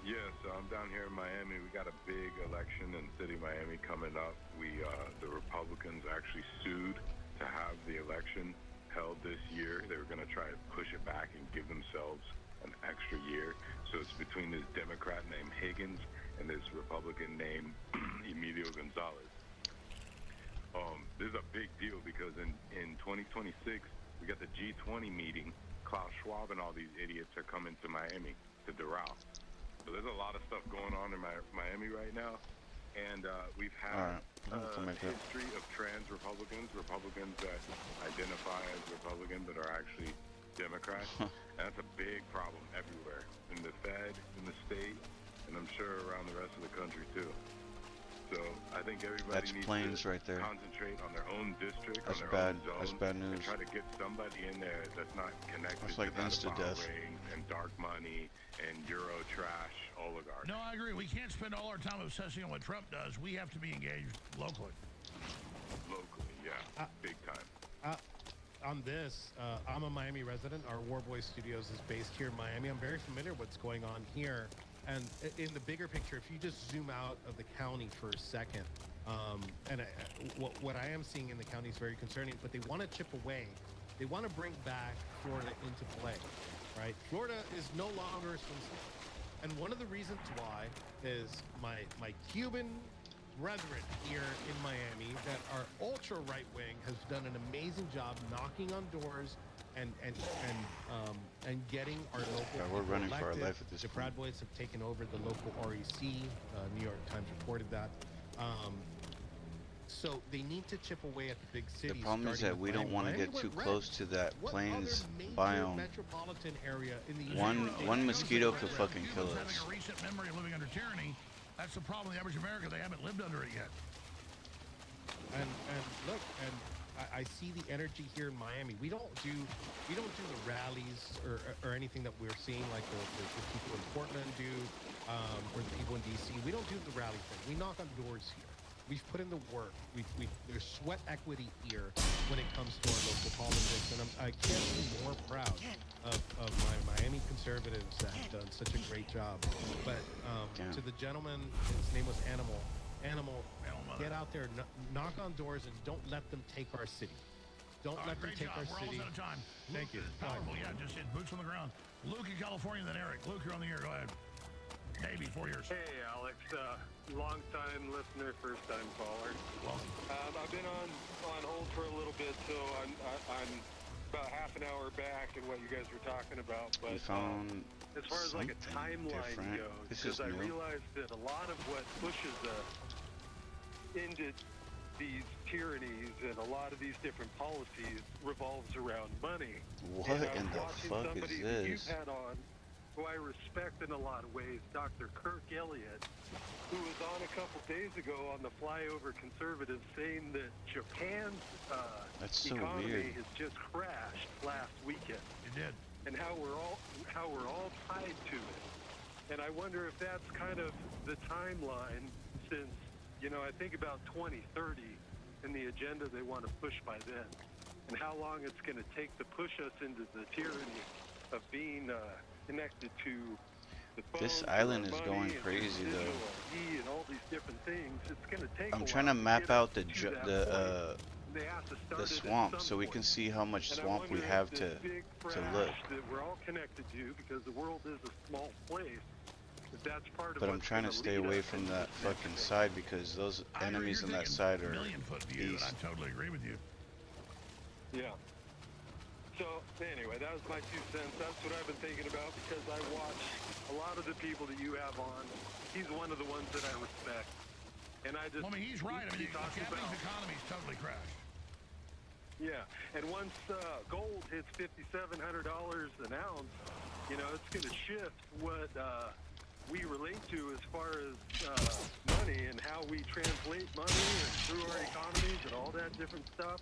Yes, I'm down here in Miami. We got a big election in the city of Miami coming up. The Republicans actually sued to have the election held this year. They were going to try to push it back and give themselves an extra year. So it's between this Democrat named Higgins and this Republican named Emilio Gonzalez. This is a big deal because in 2026, we got the G20 meeting. Klaus Schwab and all these idiots are coming to Miami, to Doral. So there's a lot of stuff going on in Miami right now. And we've had a history of trans Republicans that identify as Republican but are actually Democrats. And that's a big problem everywhere, in the Fed, in the state, and I'm sure around the rest of the country too. So I think everybody needs to right there. concentrate on their own district, That's on their bad. own zone, That's bad and news. try to get somebody in there that's not connected That's like to that insta-death. rings and dark money and Euro trash oligarchs. No, I agree. We can't spend all our time obsessing on what Trump does. We have to be engaged locally. Locally, yeah, big time. On this, I'm a Miami resident. Our Warboy Studios is based here in Miami. I'm very familiar with what's going on here. And in the bigger picture, if you just zoom out of the county for a second, what I am seeing in the county is very concerning, but they want to chip away. They want to bring back Florida into play, right? Florida is no longer a swing state. And one of the reasons why is my Cuban brethren here in Miami that are ultra right wing has done an amazing job knocking on doors and getting our local Yeah, we're people running for our elected. life at this The point. Proud Boys have taken over the local REC. New York Times reported that. So they need to chip away at the big cities. The problem is starting that with we don't Miami. want to Miami get went too red. close to that What plains other major biome. metropolitan area in the One mosquito could fucking kill Having us. a recent memory of living under tyranny. That's the problem with the average American. They haven't lived under it yet. And look, and I see the energy here in Miami. We don't do the rallies or anything that we're seeing like the people in Portland do, or the people in DC. We don't do the rally thing. We knock on doors here. We've put in the work. There's sweat equity here when it comes to our local politics, and I can't be more proud of my Miami conservatives that have done such a great job. But to the gentleman, his name was Animal, get out there, knock on doors, and don't let them take our city. Don't let them Great take job. our We're city. almost out of time. Thank you. Powerful, yeah. Just hit boots on the ground. Luke in California, then Eric. Luke, you're on the air. Go ahead. Maybe 4 years. Hey, Alex. Long-time listener, first-time caller. I've been on hold for a little bit, so I'm about half an hour back in what you guys were talking about. But We found as far as like a something timeline different. goes, This because is I new. realized that a lot of what pushes us into these tyrannies and a lot of these different policies revolves around money. What And I was in the watching fuck somebody is that this? you've had on, who I respect in a lot of ways, Dr. Kirk Elliott, who was on a couple days ago on the Flyover Conservative saying that Japan's That's so economy weird. has just crashed last weekend. It did. And how we're all tied to it. And I wonder if that's kind of the timeline since, I think about 2030 and the agenda they want to push by then, and how long it's going to take to push us into the tyranny of being connected to the This phones, island and is our going money, and crazy digital though. ID and all these different things. It's going to take I'm a trying while to map get us out the to ju- that the point. They have to start the it at swamp some so we point. can see how much And I swamp we wonder have if this big to crash look. that we're all connected to, because the world is a small place, if that's part of But I'm what's trying to gonna stay lead away us from into that this next fucking phase. side because those enemies on that side are Million-foot view, and east. I totally agree with you. Yeah. So anyway, that was my 2 cents. That's what I've been thinking about because I watch a lot of the people that you have on. He's one of the ones that I respect, and I just. Well, I mean, he's right. I mean, the talks Japanese about- economy's totally crashed. Yeah, and once gold hits $5,700 an ounce, you know, it's going to shift what we relate to as far as money and how we translate money and through our economies and all that different stuff.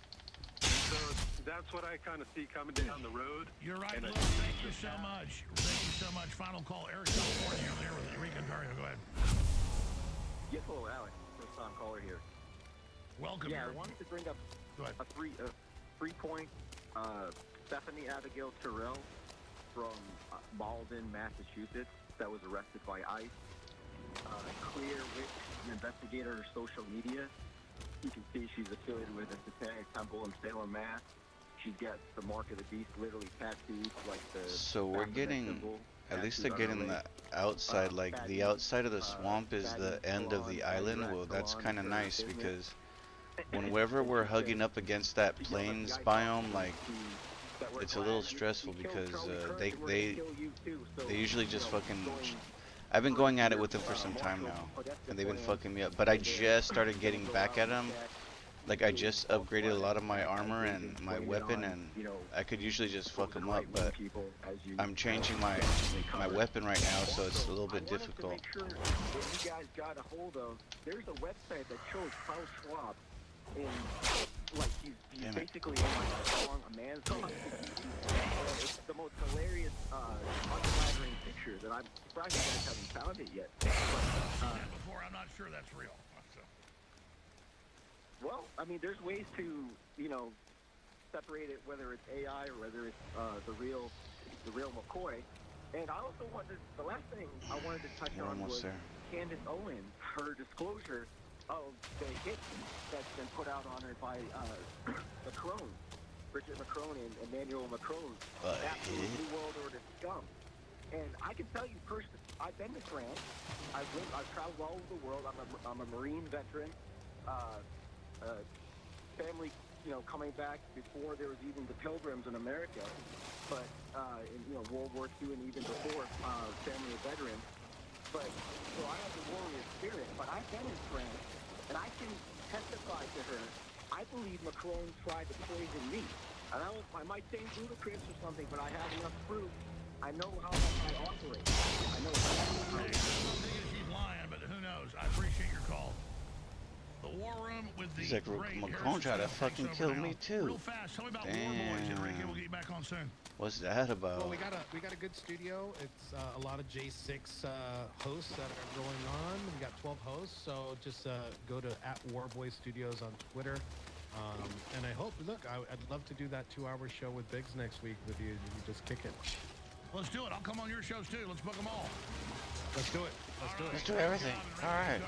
And so that's what I kind of see coming down the road. You're right, And I Luke. Thank you so much. Thank you so much. Final call, Eric, California. You're there with Eureka Ontario. Go ahead. Yes, hello, Alex. First time caller here. Welcome. Yeah, I Eric. wanted to bring up Go ahead. a three point. Stephanie Abigail Terrell from Malden, Massachusetts, that was arrested by ICE. Clear Witch, an investigator on social media. You can see she's affiliated with the Satanic Temple in Salem, Mass. She's got the mark of the beast literally tattooed, like the. So we're Baphomet getting, symbol at least tattooed they're on her getting leg. the outside, like the outside of the swamp is Fatty the end of the salon, island. fatty Well, that's salon kind of for nice business. because whenever we're hugging up against that plains biome, like it's a little stressful because they usually just fucking. I've been going at it with them for some time now, and they've been fucking me up. But I just started getting back at them. Like I just upgraded a lot of my armor and my weapon, and I could usually just fuck them up. But I'm changing my weapon right now, so it's a little bit difficult. Sure that you guys got a hold of. There's a website that shows Klaus Schwab in, like, he's basically in like a song, a man's song. It's the most hilarious, unflattering picture that I'm surprised you guys haven't found it yet. But, Before, I'm not sure that's real. So. well, I mean, there's ways to, you know, separate it, whether it's AI or whether it's the real McCoy. And I also wanted, the last thing I wanted to touch on was Candace Owens, her disclosure of the hit that's been put out on her by Macron, Bridget Macron and Emmanuel Macron, absolute New World Order scum. And I can tell you personally, I've been to France. I've traveled all over the world. I'm a Marine veteran. Family, you know, coming back before there was even the Pilgrims in America, but in, you know, World War II and even before, family of veterans. But so I have the warrior spirit. But I've been in France, and I can testify to her. I believe Macron tried to poison me. And I might seem ludicrous or something, but I have enough proof. I know how I operate. I know how I operate. She's lying, but who knows? I appreciate your call. The War Room with the He's like, great Macron tried to fucking kill me too. Real fast, tell me about War Boys, Enrique. We'll get you back on soon. What's that about? Well, we got a good studio. It's a lot of J6 hosts that are going on. We got 12 hosts, so just go to @Warboy Studios on Twitter. And I hope, look, I'd love to do that 2-hour show with Biggs next week with you. You just kick it. Let's do it. I'll come on your shows too. Let's book them all. Let's do it. Let's do everything. All right.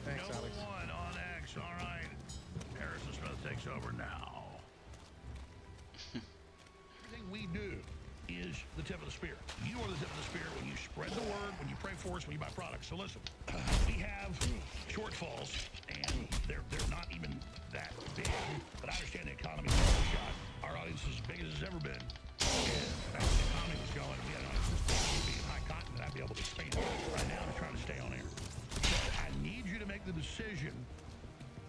Thanks, Noble Alex. One on X. All right. Harrison Smith takes over now. Everything we do is the tip of the spear. You are the tip of the spear when you spread the word, when you pray for us, when you buy products. So listen, we have shortfalls, and they're not even that big. But I understand the economy is shot. Our audience is as big as it's ever been. And as the economy was going, we had an audience be high cotton, and I'd be able to expand. Right now, I'm trying to stay on air. So I need you to make the decision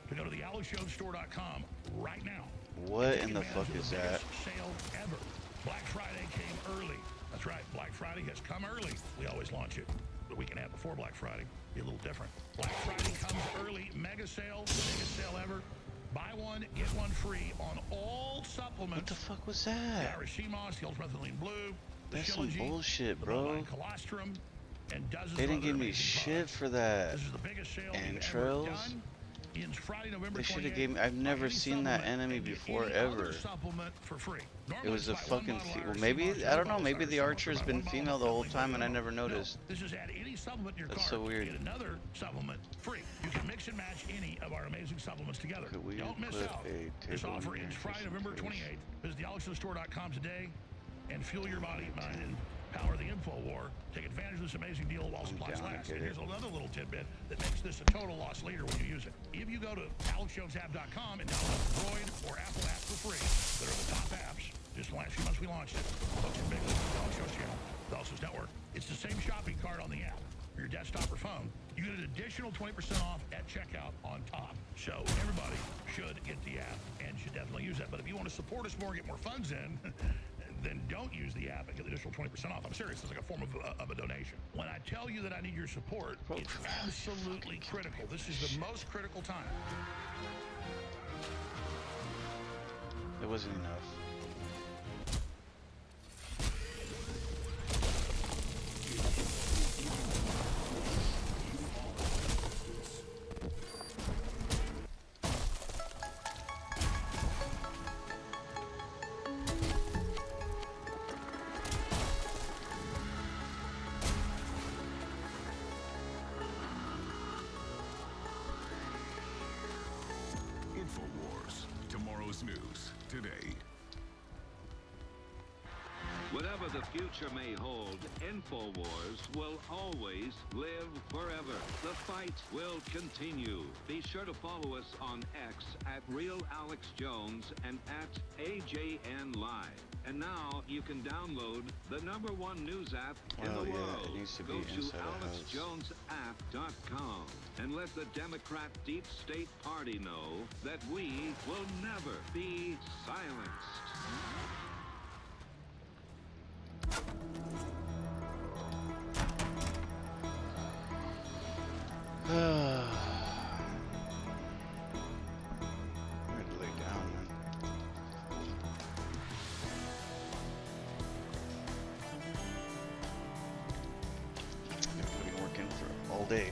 to go to the AlexJonesStore.com right now. What in the fuck is that? Sale ever. Black Friday came early. That's right. Black Friday has come early. We always launch it the week and a half before Black Friday. Be a little different. Black Friday comes early. Mega sale. The biggest sale ever. Buy one, get one free on all supplements. What the fuck was that? The Irish sea moss, the ultramethylene blue, the That's some Shilajit, bullshit, the bro. bovine colostrum, and dozens They of didn't other give me amazing shit products. for that. This is the biggest sale we've ever Entrails. done. ends Friday, November They should 28th. have gave me. I've never seen that enemy before ever. Supplement for free. It was a fucking. Well, maybe I don't know. Maybe the archer's been female the whole time and I never noticed. This is add any supplement in your That's cart. so weird. Get another supplement free. You can mix and match any of our amazing supplements together. Could we Don't miss put out. a This table offer in ends here Friday, just in November case? 28th. Visit thealexstore.com today and fuel your body, mind, and power the info war. Take advantage of this amazing deal while supplies down to last. get And here's it. another little tidbit that makes this a total loss leader when you use it. If you go to alexjonesapp.com and download Android or Apple apps for free, that are the top apps. Just the last few months we launched it. Folks are big on the Alex Jones channel, the Alex Jones Network. It's the same shopping cart on the app, for your desktop or phone. You get an additional 20% off at checkout on top. So everybody should get the app and should definitely use that. But if you want to support us more, get more funds in, then don't use the app and get the additional 20% off. I'm serious. It's like a form of a donation. When I tell you that I need your support, it's absolutely critical. This is the most critical time. It wasn't enough. InfoWars. Tomorrow's news today. Whatever the future may hold, InfoWars will always live forever. The fight will continue. Be sure to follow us on X at RealAlexJones and at AJN Live. And now you can download the #1 news app in the world. It needs to be Go to inside a house. AlexJonesApp.com and let the Democrat Deep State Party know that we will never be silenced. I'm ready to lay down, man. I've been working for all day.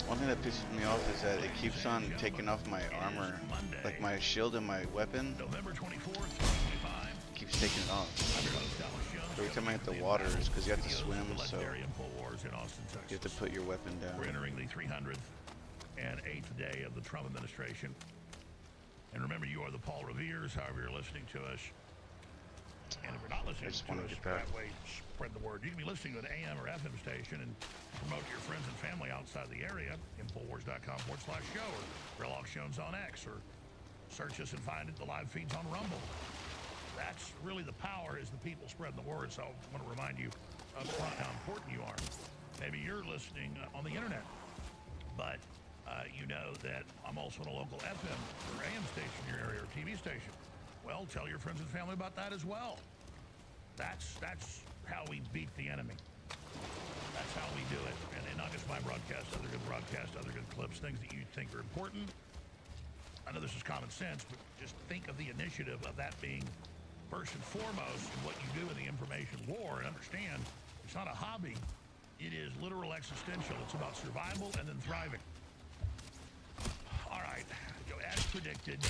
One thing that pisses me off is that it keeps on taking off my armor, like my shield and my weapon. November 24th, Keeps taking it off. Every time I hit the water, it's because you have to swim, so you have to put your weapon down. We're entering the 300th and 8th day of the Trump administration. And remember, you are the Paul Reveres, however you're listening to us. And if you're not listening to us, that way, spread the word. You can be listening to an AM or FM station and promote to your friends and family outside the area. Infowars.com/show or Real Jones on X, or search us and find it. The live feeds on Rumble. That's really the power, is the people spreading the word. So I want to remind you up front how important you are. Maybe you're listening on the internet, but you know that I'm also in a local FM or AM station in your area, or TV station. Well, tell your friends and family about that as well. That's how we beat the enemy. That's how we do it. And not just my broadcast, other good broadcasts, other good clips, things that you think are important. I know this is common sense, but just think of the initiative of that being first and foremost in what you do in the information war, and understand it's not a hobby. It is literal existential. It's about survival and then thriving. All right, as predicted,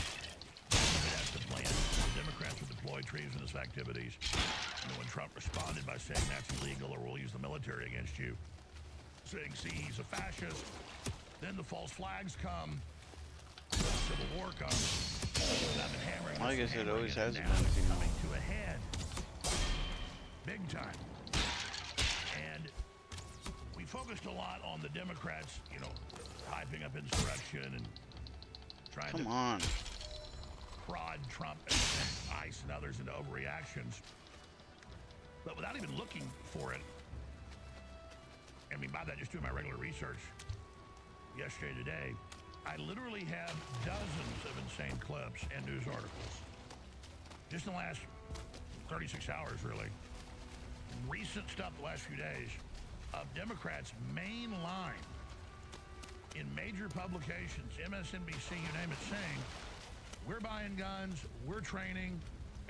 that's the plan. The Democrats would deploy treasonous activities. And when Trump responded by saying that's illegal or we'll use the military against you, saying, see, he's a fascist, then the false flags come, the Civil War comes. And I've been hammering I guess it always has now been, it's you know. coming to a head. Big time. And we focused a lot on the Democrats, you know, hyping up insurrection and trying to prod Trump and ICE and others into overreactions. But without even looking for it, I mean, by that, just doing my regular research yesterday, today, I literally have dozens of insane clips and news articles. Just in the last 36 hours, really. Recent stuff the last few days of Democrats' main line in major publications, MSNBC, you name it, saying, we're buying guns, we're training,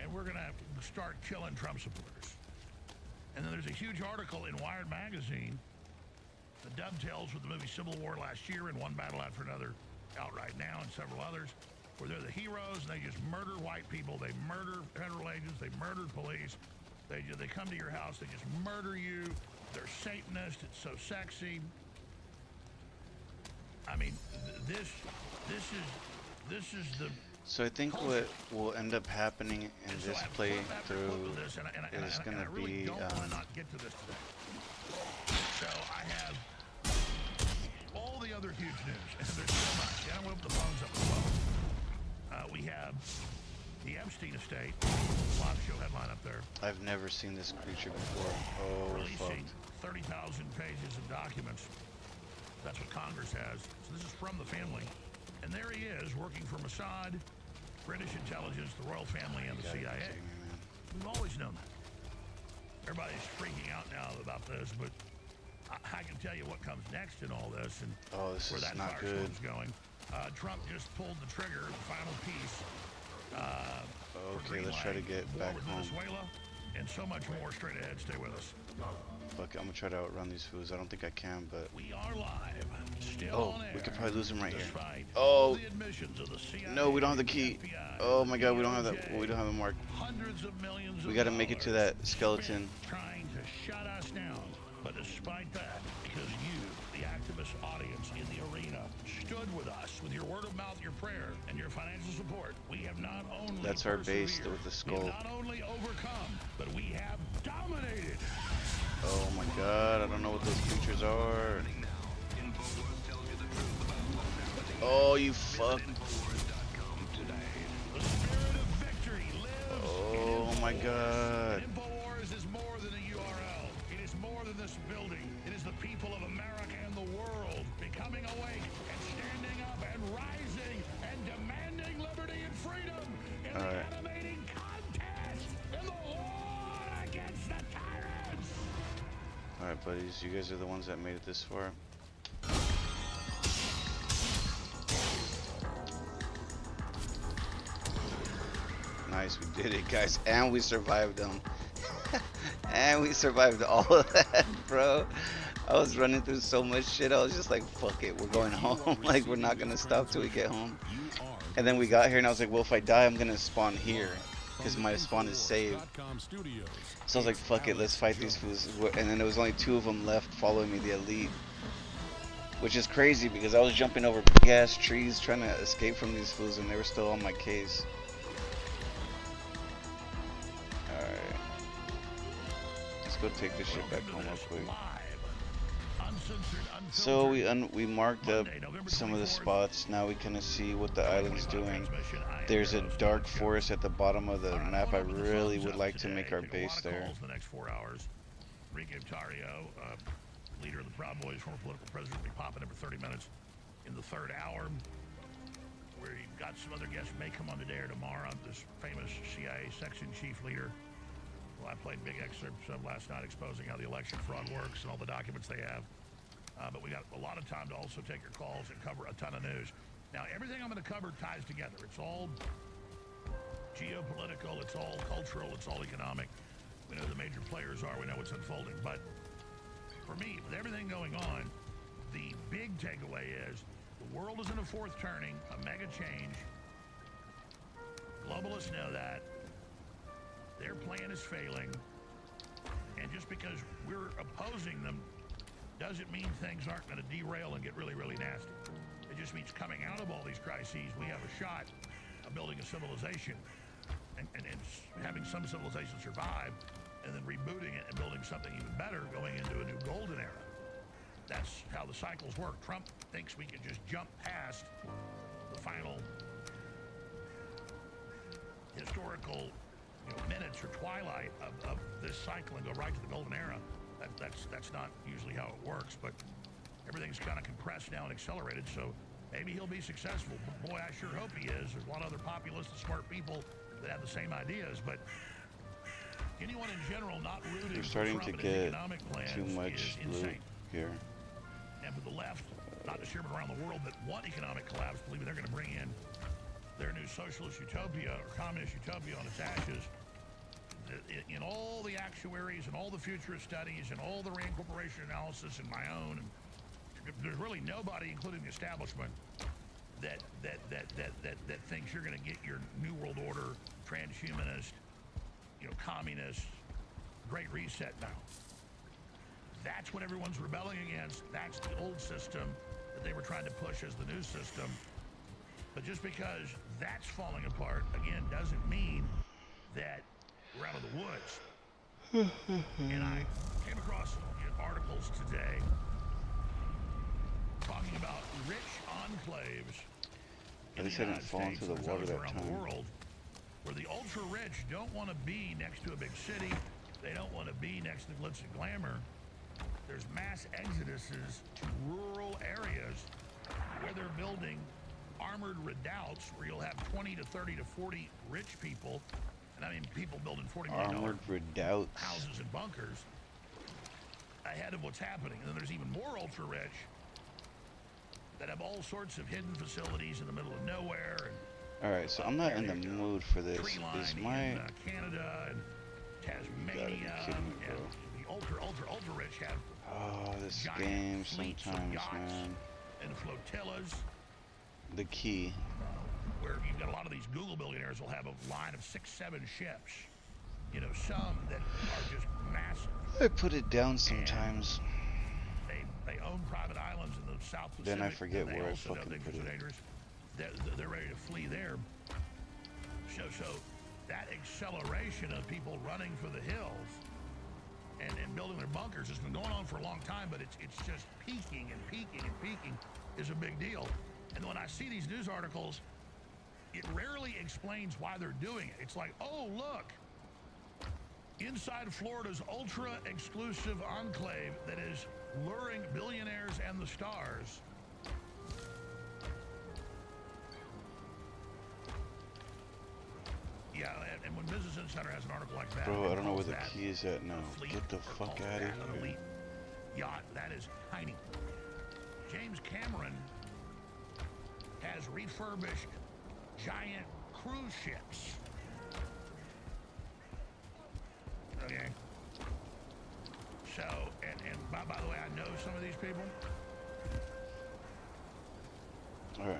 and we're going to start killing Trump supporters. And then there's a huge article in Wired magazine that dovetails with the movie Civil War last year and One Battle After Another out right now and several others, where they're the heroes and they just murder white people, they murder federal agents, they murder police, they come to your house, they just murder you, they're Satanists, it's so sexy. I mean, this is the... So I think what will end up happening in this playthrough is going to be... So I have all the other huge news, and there's so much. And I'm going to put the phones up as well. We have the Epstein estate, live show headline up there. I've never seen this creature before. Oh, releasing fuck. 30,000 pages of documents. That's what Congress has. So this is from the family. And there he is, working for Mossad, British intelligence, the royal family, and the CIA. We've always known that. Everybody's freaking out now about this, but I can tell you what comes next in all this and this where is that not good. firestorm's going. Trump just pulled the trigger, the final piece. Okay, let's try to get back home. Venezuela, and so much more straight ahead. Stay with us. Fuck, I'm gonna try to outrun these fools. I don't think I can, but... We are live. Still on air. We could probably lose them right here. Oh, no, we don't have the key. Oh my god, we don't have that. We don't have the mark. Hundreds of millions we gotta make it to that skeleton. Trying to shut us down, but despite that, because you, the activist audience in the arena, stood with us with your word of mouth, your prayer, and your financial support, we have not only That's our base with the skull. We have not only overcome, but we have dominated. Oh my god, I don't know what those creatures are. Oh, you fuck. Oh my god. InfoWars is more than a URL. It is more than this building. It is the people of America and the world becoming awake and standing up and rising and demanding liberty and freedom in the animating contest in the war against the tyrants. Alright, buddies, you guys are the ones that made it this far. Nice, we did it, guys, and we survived them. And we survived all of that, bro. I was running through so much shit, I was just like, fuck it, we're going home. Like, we're not gonna stop till we get home. And then we got here and I was like, well, if I die, I'm gonna spawn here, because my spawn is saved. So I was like, fuck it, let's fight these fools. And then there was only 2 of them left following me, the elite. Which is crazy, because I was jumping over big ass trees trying to escape from these fools, and they were still on my case. Alright. Let's go take this shit back home real quick. So we marked up some of the spots. Now we kind of see what the island's doing. There's a dark forest at the bottom of the map. I really would like to make our base there. The next 4 hours. Enrique Tario, leader of the Proud Boys, former political president, will be popping every 30 minutes in the 3rd hour. Where you've got some other guests may come on today or tomorrow. This famous CIA section chief leader. Well, I played big excerpts of last night exposing how the election fraud works and all the documents they have. But we got a lot of time to also take your calls and cover a ton of news. Now, everything I'm going to cover ties together. It's all geopolitical, it's all cultural, it's all economic. We know who the major players are, we know what's unfolding. But for me, with everything going on, the big takeaway is the world is in a 4th turning, a mega change. Globalists know that. Their plan is failing. And just because we're opposing them doesn't mean things aren't going to derail and get really, really nasty. It just means coming out of all these crises, we have a shot of building a civilization and having some civilization survive and then rebooting it and building something even better going into a new golden era. That's how the cycles work. Trump thinks we can just jump past the final historical minutes or twilight of this cycle and go right to the golden era. That's not usually how it works, but everything's kind of compressed now and accelerated, so maybe he'll be successful. Boy, I sure hope he is. There's a lot of other populists and smart people that have the same ideas, but anyone in general not rooting We're starting for to Trump and his get economic plans too much is loot insane. here. And for the left, not just here but around the world, that want economic collapse, believing they're going to bring in their new socialist utopia or communist utopia on its ashes, in all the actuaries and all the futurist studies and all the reincorporation analysis and my own, and there's really nobody, including the establishment, that thinks you're going to get your New World Order, transhumanist, communist, Great Reset now. That's what everyone's rebelling against. That's the old system that they were trying to push as the new system. But just because that's falling apart, again, doesn't mean that we're out of the woods. And I came across articles today talking about rich enclaves At least I didn't fall into the water that time. The world, where the ultra-rich don't want to be next to a big city. They don't want to be next to glitz and glamour. There's mass exoduses to rural areas where they're building armored redoubts where you'll have 20 to 30 to 40 rich people, and I mean people building $40 million Armored redoubts. Houses and bunkers ahead of what's happening. And then there's even more ultra-rich that have all sorts of hidden facilities in the middle of nowhere. Alright, so I'm not in the mood for this. Is my... in Canada and Tasmania, and the ultra-rich have this game sometimes, man. And flotillas. The key. Where you've got a lot of these Google billionaires will have a line of 6, 7 ships. Some that are just massive. I put it down sometimes. They own private islands in the South Pacific. Then I forget where I fucking put it. They're ready to flee there. So that acceleration of people running for the hills and building their bunkers has been going on for a long time, but it's just peaking and peaking and peaking is a big deal. And when I see these news articles, it rarely explains why they're doing it. It's like, oh, look, inside Florida's ultra-exclusive enclave that is luring billionaires and the stars. Yeah, and when Business Insider has an article like that... Bro, I don't know where the key is at now. Get the fuck out of here. Yacht, that is tiny. James Cameron has refurbished giant cruise ships. Okay. So, and by the way, I know some of these people. Alright.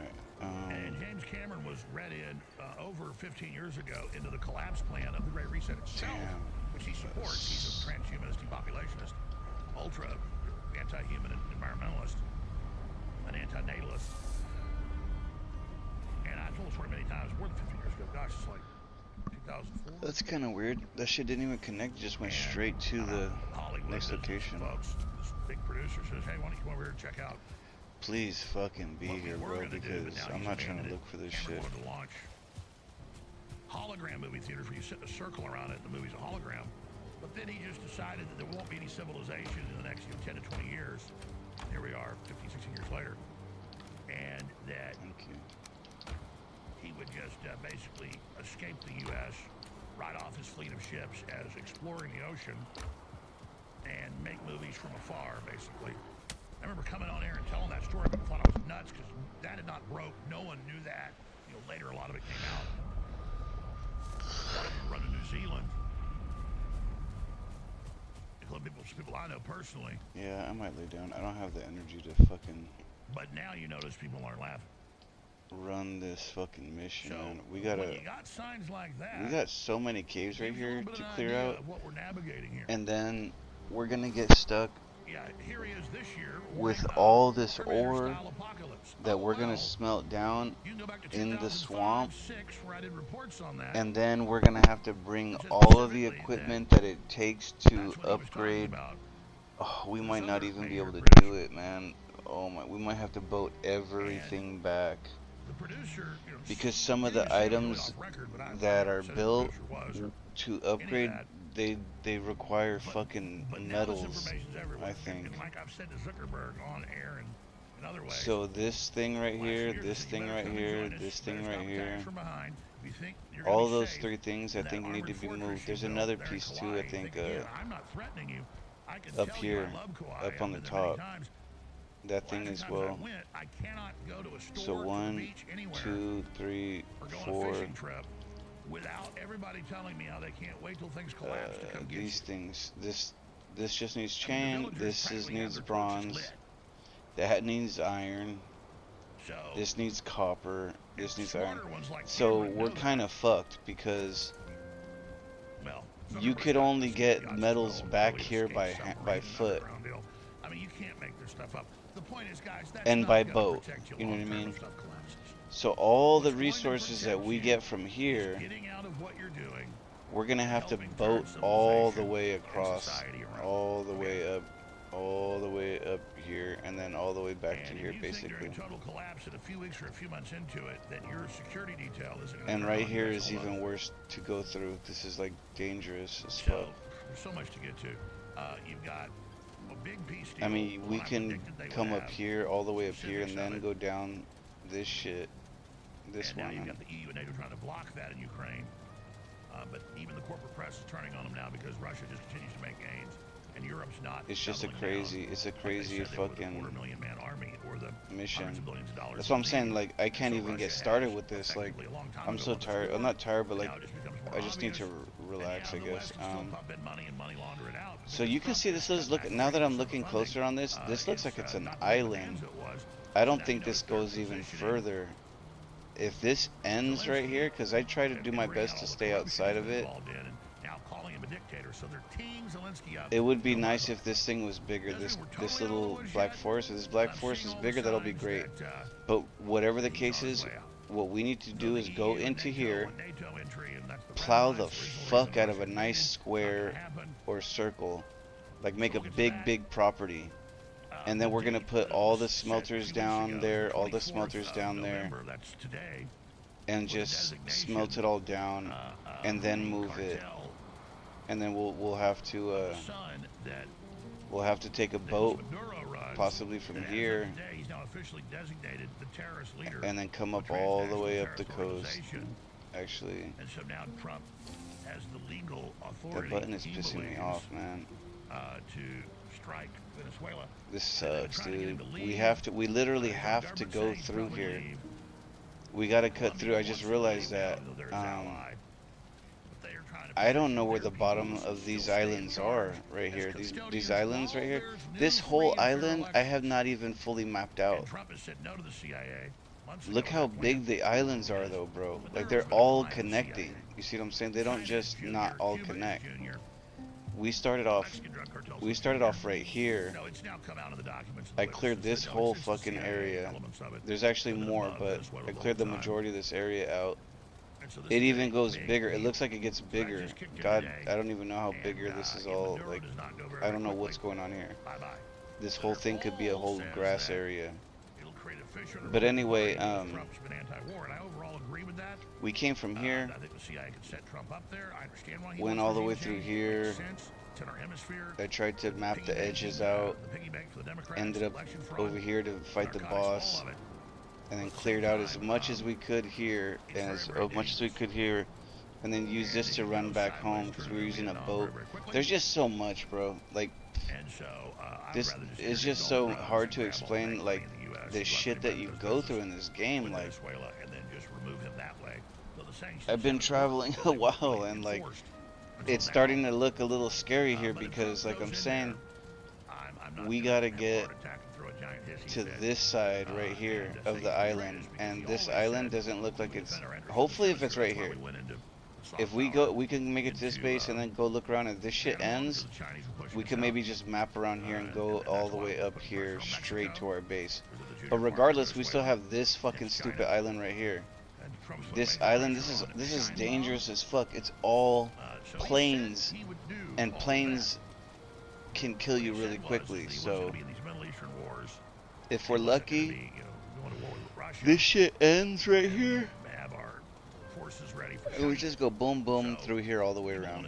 And James Cameron was read in over 15 years ago into the collapse plan of the Great Reset itself, which he supports. He's a transhumanist, depopulationist, ultra anti-human environmentalist, an anti-natalist. And I told the story many times, more than 15 years ago. Gosh, it's like 2004. That's kind of weird. That shit didn't even connect. It just went straight to the next location. Folks, this big producer says, hey, why don't you come over here and check out? Please fucking be here, bro, because I'm not trying to look for this shit. To launch hologram movie theaters where you sit in a circle around it and the movie's a hologram. But then he just decided that there won't be any civilization in the next 10 to 20 years. Here we are, 15, 16 years later. And that he would just basically escape the U.S., ride off his fleet of ships as exploring the ocean, and make movies from afar, basically. I remember coming on air and telling that story. People thought I was nuts because that had not broke. No one knew that. Later a lot of it came out. Run to New Zealand. People I know personally. Yeah, I might lay down. I don't have the energy to fucking. But now you notice people aren't laughing. Run this fucking mission, so, man. We gotta. When you got signs like that. We got so many caves right here to clear out. Of what we're navigating here. And then we're gonna get stuck. Yeah, here he is this year. With all this ore that we're gonna smelt down in the swamp, and then we're gonna have to bring all of the equipment that it takes to upgrade. Oh, we might not even be able to do it, man. Oh my, we might have to boat everything back. Because some of the items that are built to upgrade, they require fucking metals, I think. Like I've said to Zuckerberg on air and in other ways. So this thing right here, this thing right here, this thing right here, all those 3 things I think need to be moved. There's another piece too, I think, up here, up on the top. That thing as well. So 1, 2, 3, 4. without everybody telling me how they can't wait till things collapse to come get these you. things, this just needs I mean, the chain. villagers This practically have needs their torches bronze. lit. That needs iron. So This needs copper. This needs iron. smarter ones like So Cameron we're know kind of fucked because well, you could only get metals back here by foot deal. I mean, you can't make this stuff up. The point is, guys, that's and not by gonna boat. protect you You know what I long-term mean? if stuff collapses. So all the What's going to resources that protect we you get from is here, getting out of what you're doing, we're gonna have to helping boat turn all the civilization way and across, society around. all the way up, all the way up here, and then all the way back to And here, if you think basically. during total collapse in a few weeks or a few months into it that your security detail isn't going to And turn right on, here guys, is hold even on. worse to go through. This is like dangerous as So fuck. there's so much to get to. You've got a big piece deal. I mean, we one I can predicted they would come up have, here, all the way up here, and specifics of then it. go down this shit. This And now one. you've got the EU and NATO trying to block that in Ukraine. But even the corporate press is turning on them now because Russia just continues to make gains. And Europe's not. It's just a doubling crazy, down it's a like they crazy said they would, fucking the 250,000-man army or the mission. hundreds of billions of dollars That's what I'm they saying. need. Like, I can't So even get Russia started has with this. Like, effectively a long time I'm ago so won this tired. war. I'm not tired, but Now like, it just becomes more I just need to obvious. relax, I And, yeah, the guess. West can still pump in money and money launder it out. So you can because see this does look. Now that I'm looking closer on this, this looks like it's an not the way island. Bonanza was. I don't Now think you know this it's their goes even positioning. further. If this ends right here, because I try to do my best to stay outside of it, Now calling him a dictator, so they're teeing Zelensky up. it would be nice if this thing was bigger. This little black forest. If this black forest is bigger, that'll be great. But whatever the case is, what we need to do is go into here, plow the fuck out of a nice square or circle, like make a big property. And then we're gonna put all the smelters down there, all the smelters down there, and just smelt it all down, and then move it. And then we'll have to take a boat, possibly from here, and then come up all the way up the coast. Actually, And so now Trump has the legal authority. that button is he pissing me believes, off, man. To strike Venezuela. This sucks, dude. We literally have to go through here. We gotta cut through. I just realized that. I don't know where the bottom of these islands are right here. These islands right here. This whole island I have not even fully mapped out. Trump has said no to the CIA. Look how big the islands are though, bro. Like they're all connecting. You see what I'm saying? They don't just not all connect. We started off right here. I cleared this whole fucking area. There's actually more, but I cleared the majority of this area out. It even goes bigger. It looks like it gets bigger. God, I don't even know how bigger this is all. Like, I don't know what's going on here. This whole thing could be a whole grass area. But anyway, we came from here, went all the way through here. I tried to map the edges out, ended up over here to fight the boss, and then cleared out as much as we could here, and as much as we could here, and then use this to run back home because we were using a boat. There's just so much, bro. Like, this is just so hard to explain, like, the shit that you go through in this game. Like, I've been traveling a while, and like, it's starting to look a little scary here because, like I'm saying, we gotta get to this side right here of the island, and this island doesn't look like it's. Hopefully, if it's right here, if we go, we can make it to this base and then go look around. If this shit ends, we can maybe just map around here and go all the way up here straight to our base. But regardless, we still have this fucking stupid island right here. This island, this is dangerous as fuck. It's all plains, and plains can kill you really quickly. So if we're lucky, this shit ends right here, and we just go boom boom through here all the way around.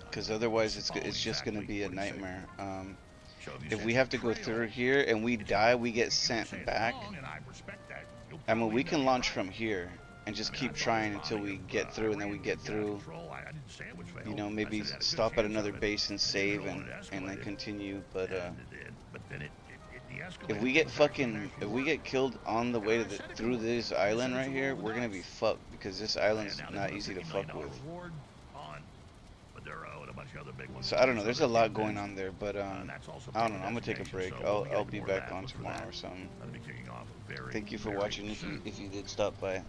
Because otherwise, it's just gonna be a nightmare. If we have to go through here and we die, we get sent back. I mean, we can launch from here and just keep trying until we get through, and then we get through, you know, maybe stop at another base and save, and then continue. But if we get killed on the way to through this island right here, we're gonna be fucked because this island's not easy to fuck with. So I don't know. There's a lot going on there, but I don't know. I'm gonna take a break. I'll be back on tomorrow or something. Thank you for watching. If you did stop by.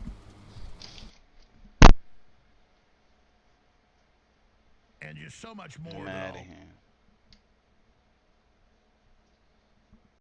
And just so much more. I'm out of here.